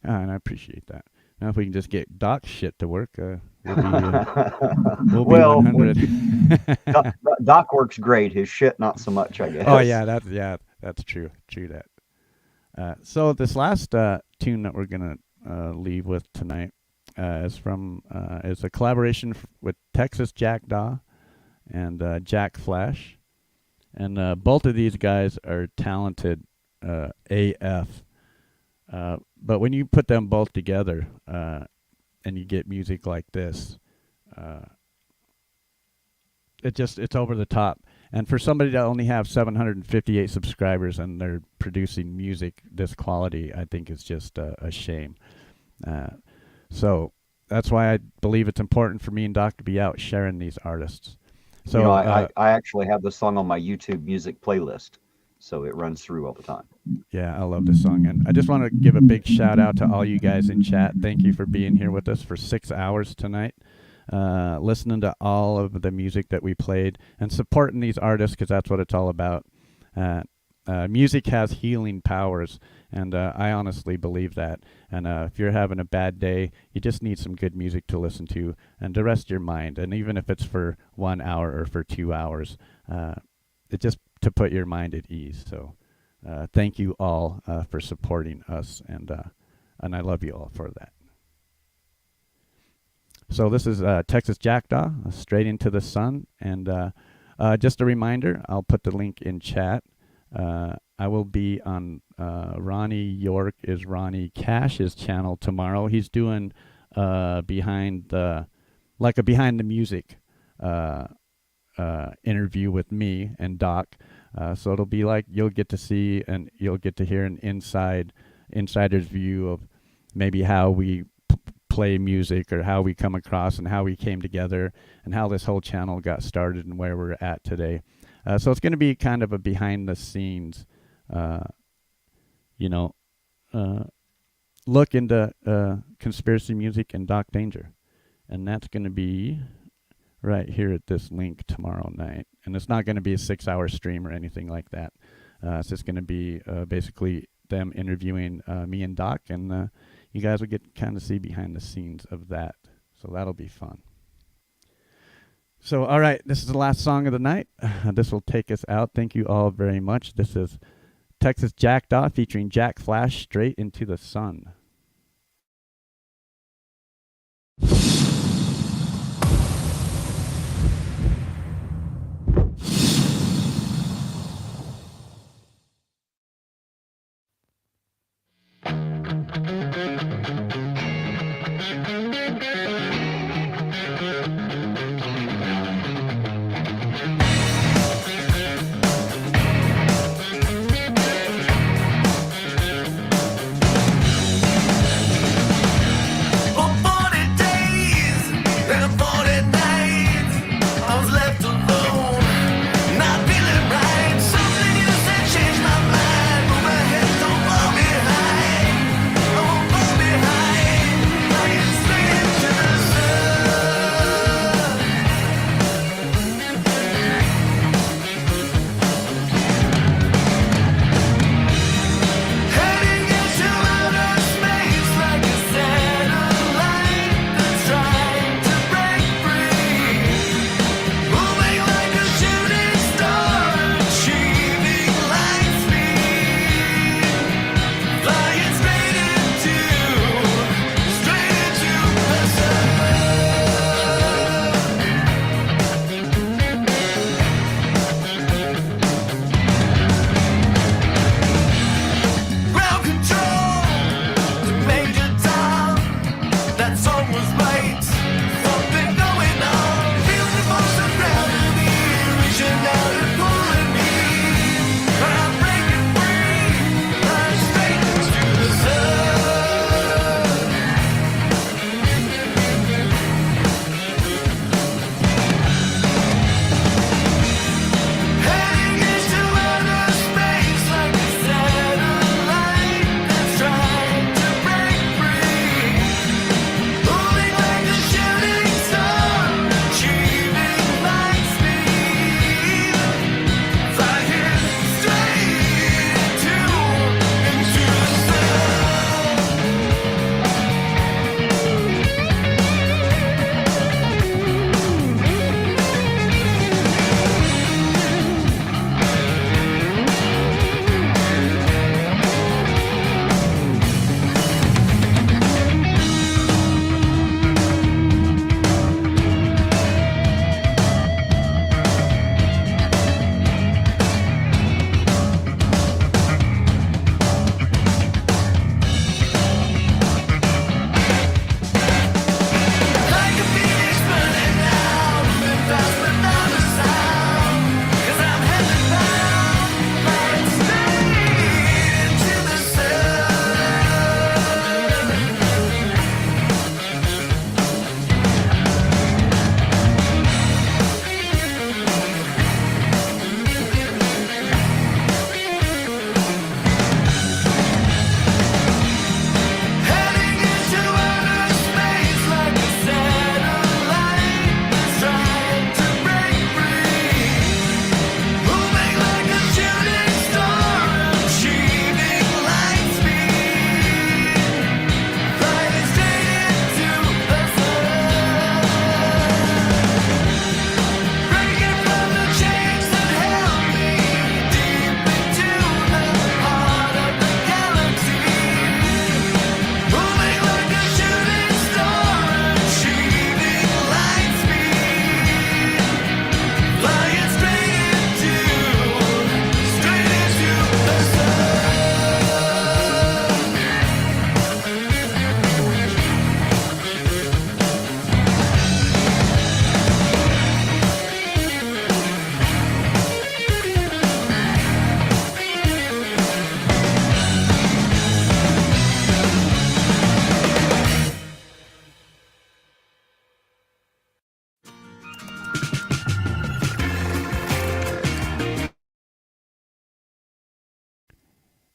And I appreciate that. Now, if we can just get Doc's shit to work, we'll be well, 100. Doc works great. His shit, not so much, I guess. Oh, yeah, that's true. True that. So this last tune that we're gonna leave with tonight is a collaboration with Texas Jack Daw and Jack Flash, and both of these guys are talented AF. But when you put them both together and you get music like this, it's over the top. And for somebody to only have 758 subscribers and they're producing music this quality, I think is just a shame. So that's why I believe it's important for me and Doc to be out sharing these artists. So you know, I actually have this song on my YouTube music playlist, so it runs through all the time. Yeah, I love this song. And I just want to give a big shout out to all you guys in chat. Thank you for being here with us for 6 hours tonight, listening to all of the music that we played and supporting these artists, because that's what it's all about. Music has healing powers, and I honestly believe that. And if you're having a bad day, you just need some good music to listen to and to rest your mind. And even if it's for 1 hour or for 2 hours, it just to put your mind at ease. So thank you all for supporting us, and I love you all for that. So this is Texas Jackdaw, Straight Into the Sun. And just a reminder, I'll put the link in chat. I will be on Ronnie York is Ronnie Cash's channel tomorrow. He's doing behind the music interview with me and Doc. So it'll be like you'll get to see and you'll get to hear an insider's view of maybe how we play music or how we come across and how we came together and how this whole channel got started and where we're at today. So it's going to be kind of a behind the scenes, look into Conspiracy Music and Doc Danger. And that's going to be right here at this link tomorrow night. And it's not going to be a 6-hour stream or anything like that. It's just going to be basically them interviewing me and Doc, and you guys will get kind of see behind the scenes of that. So that'll be fun. So, all right, this is the last song of the night. This will take us out. Thank you all very much. This is Texas Jackdaw featuring Jack Flash, Straight Into the Sun.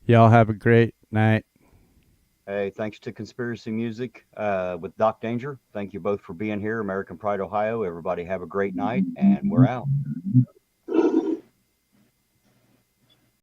Y'all have a great night. Hey, thanks to Conspiracy Music with Doc Danger. Thank you both for being here. American Pride, Ohio. Everybody have a great night, and we're out.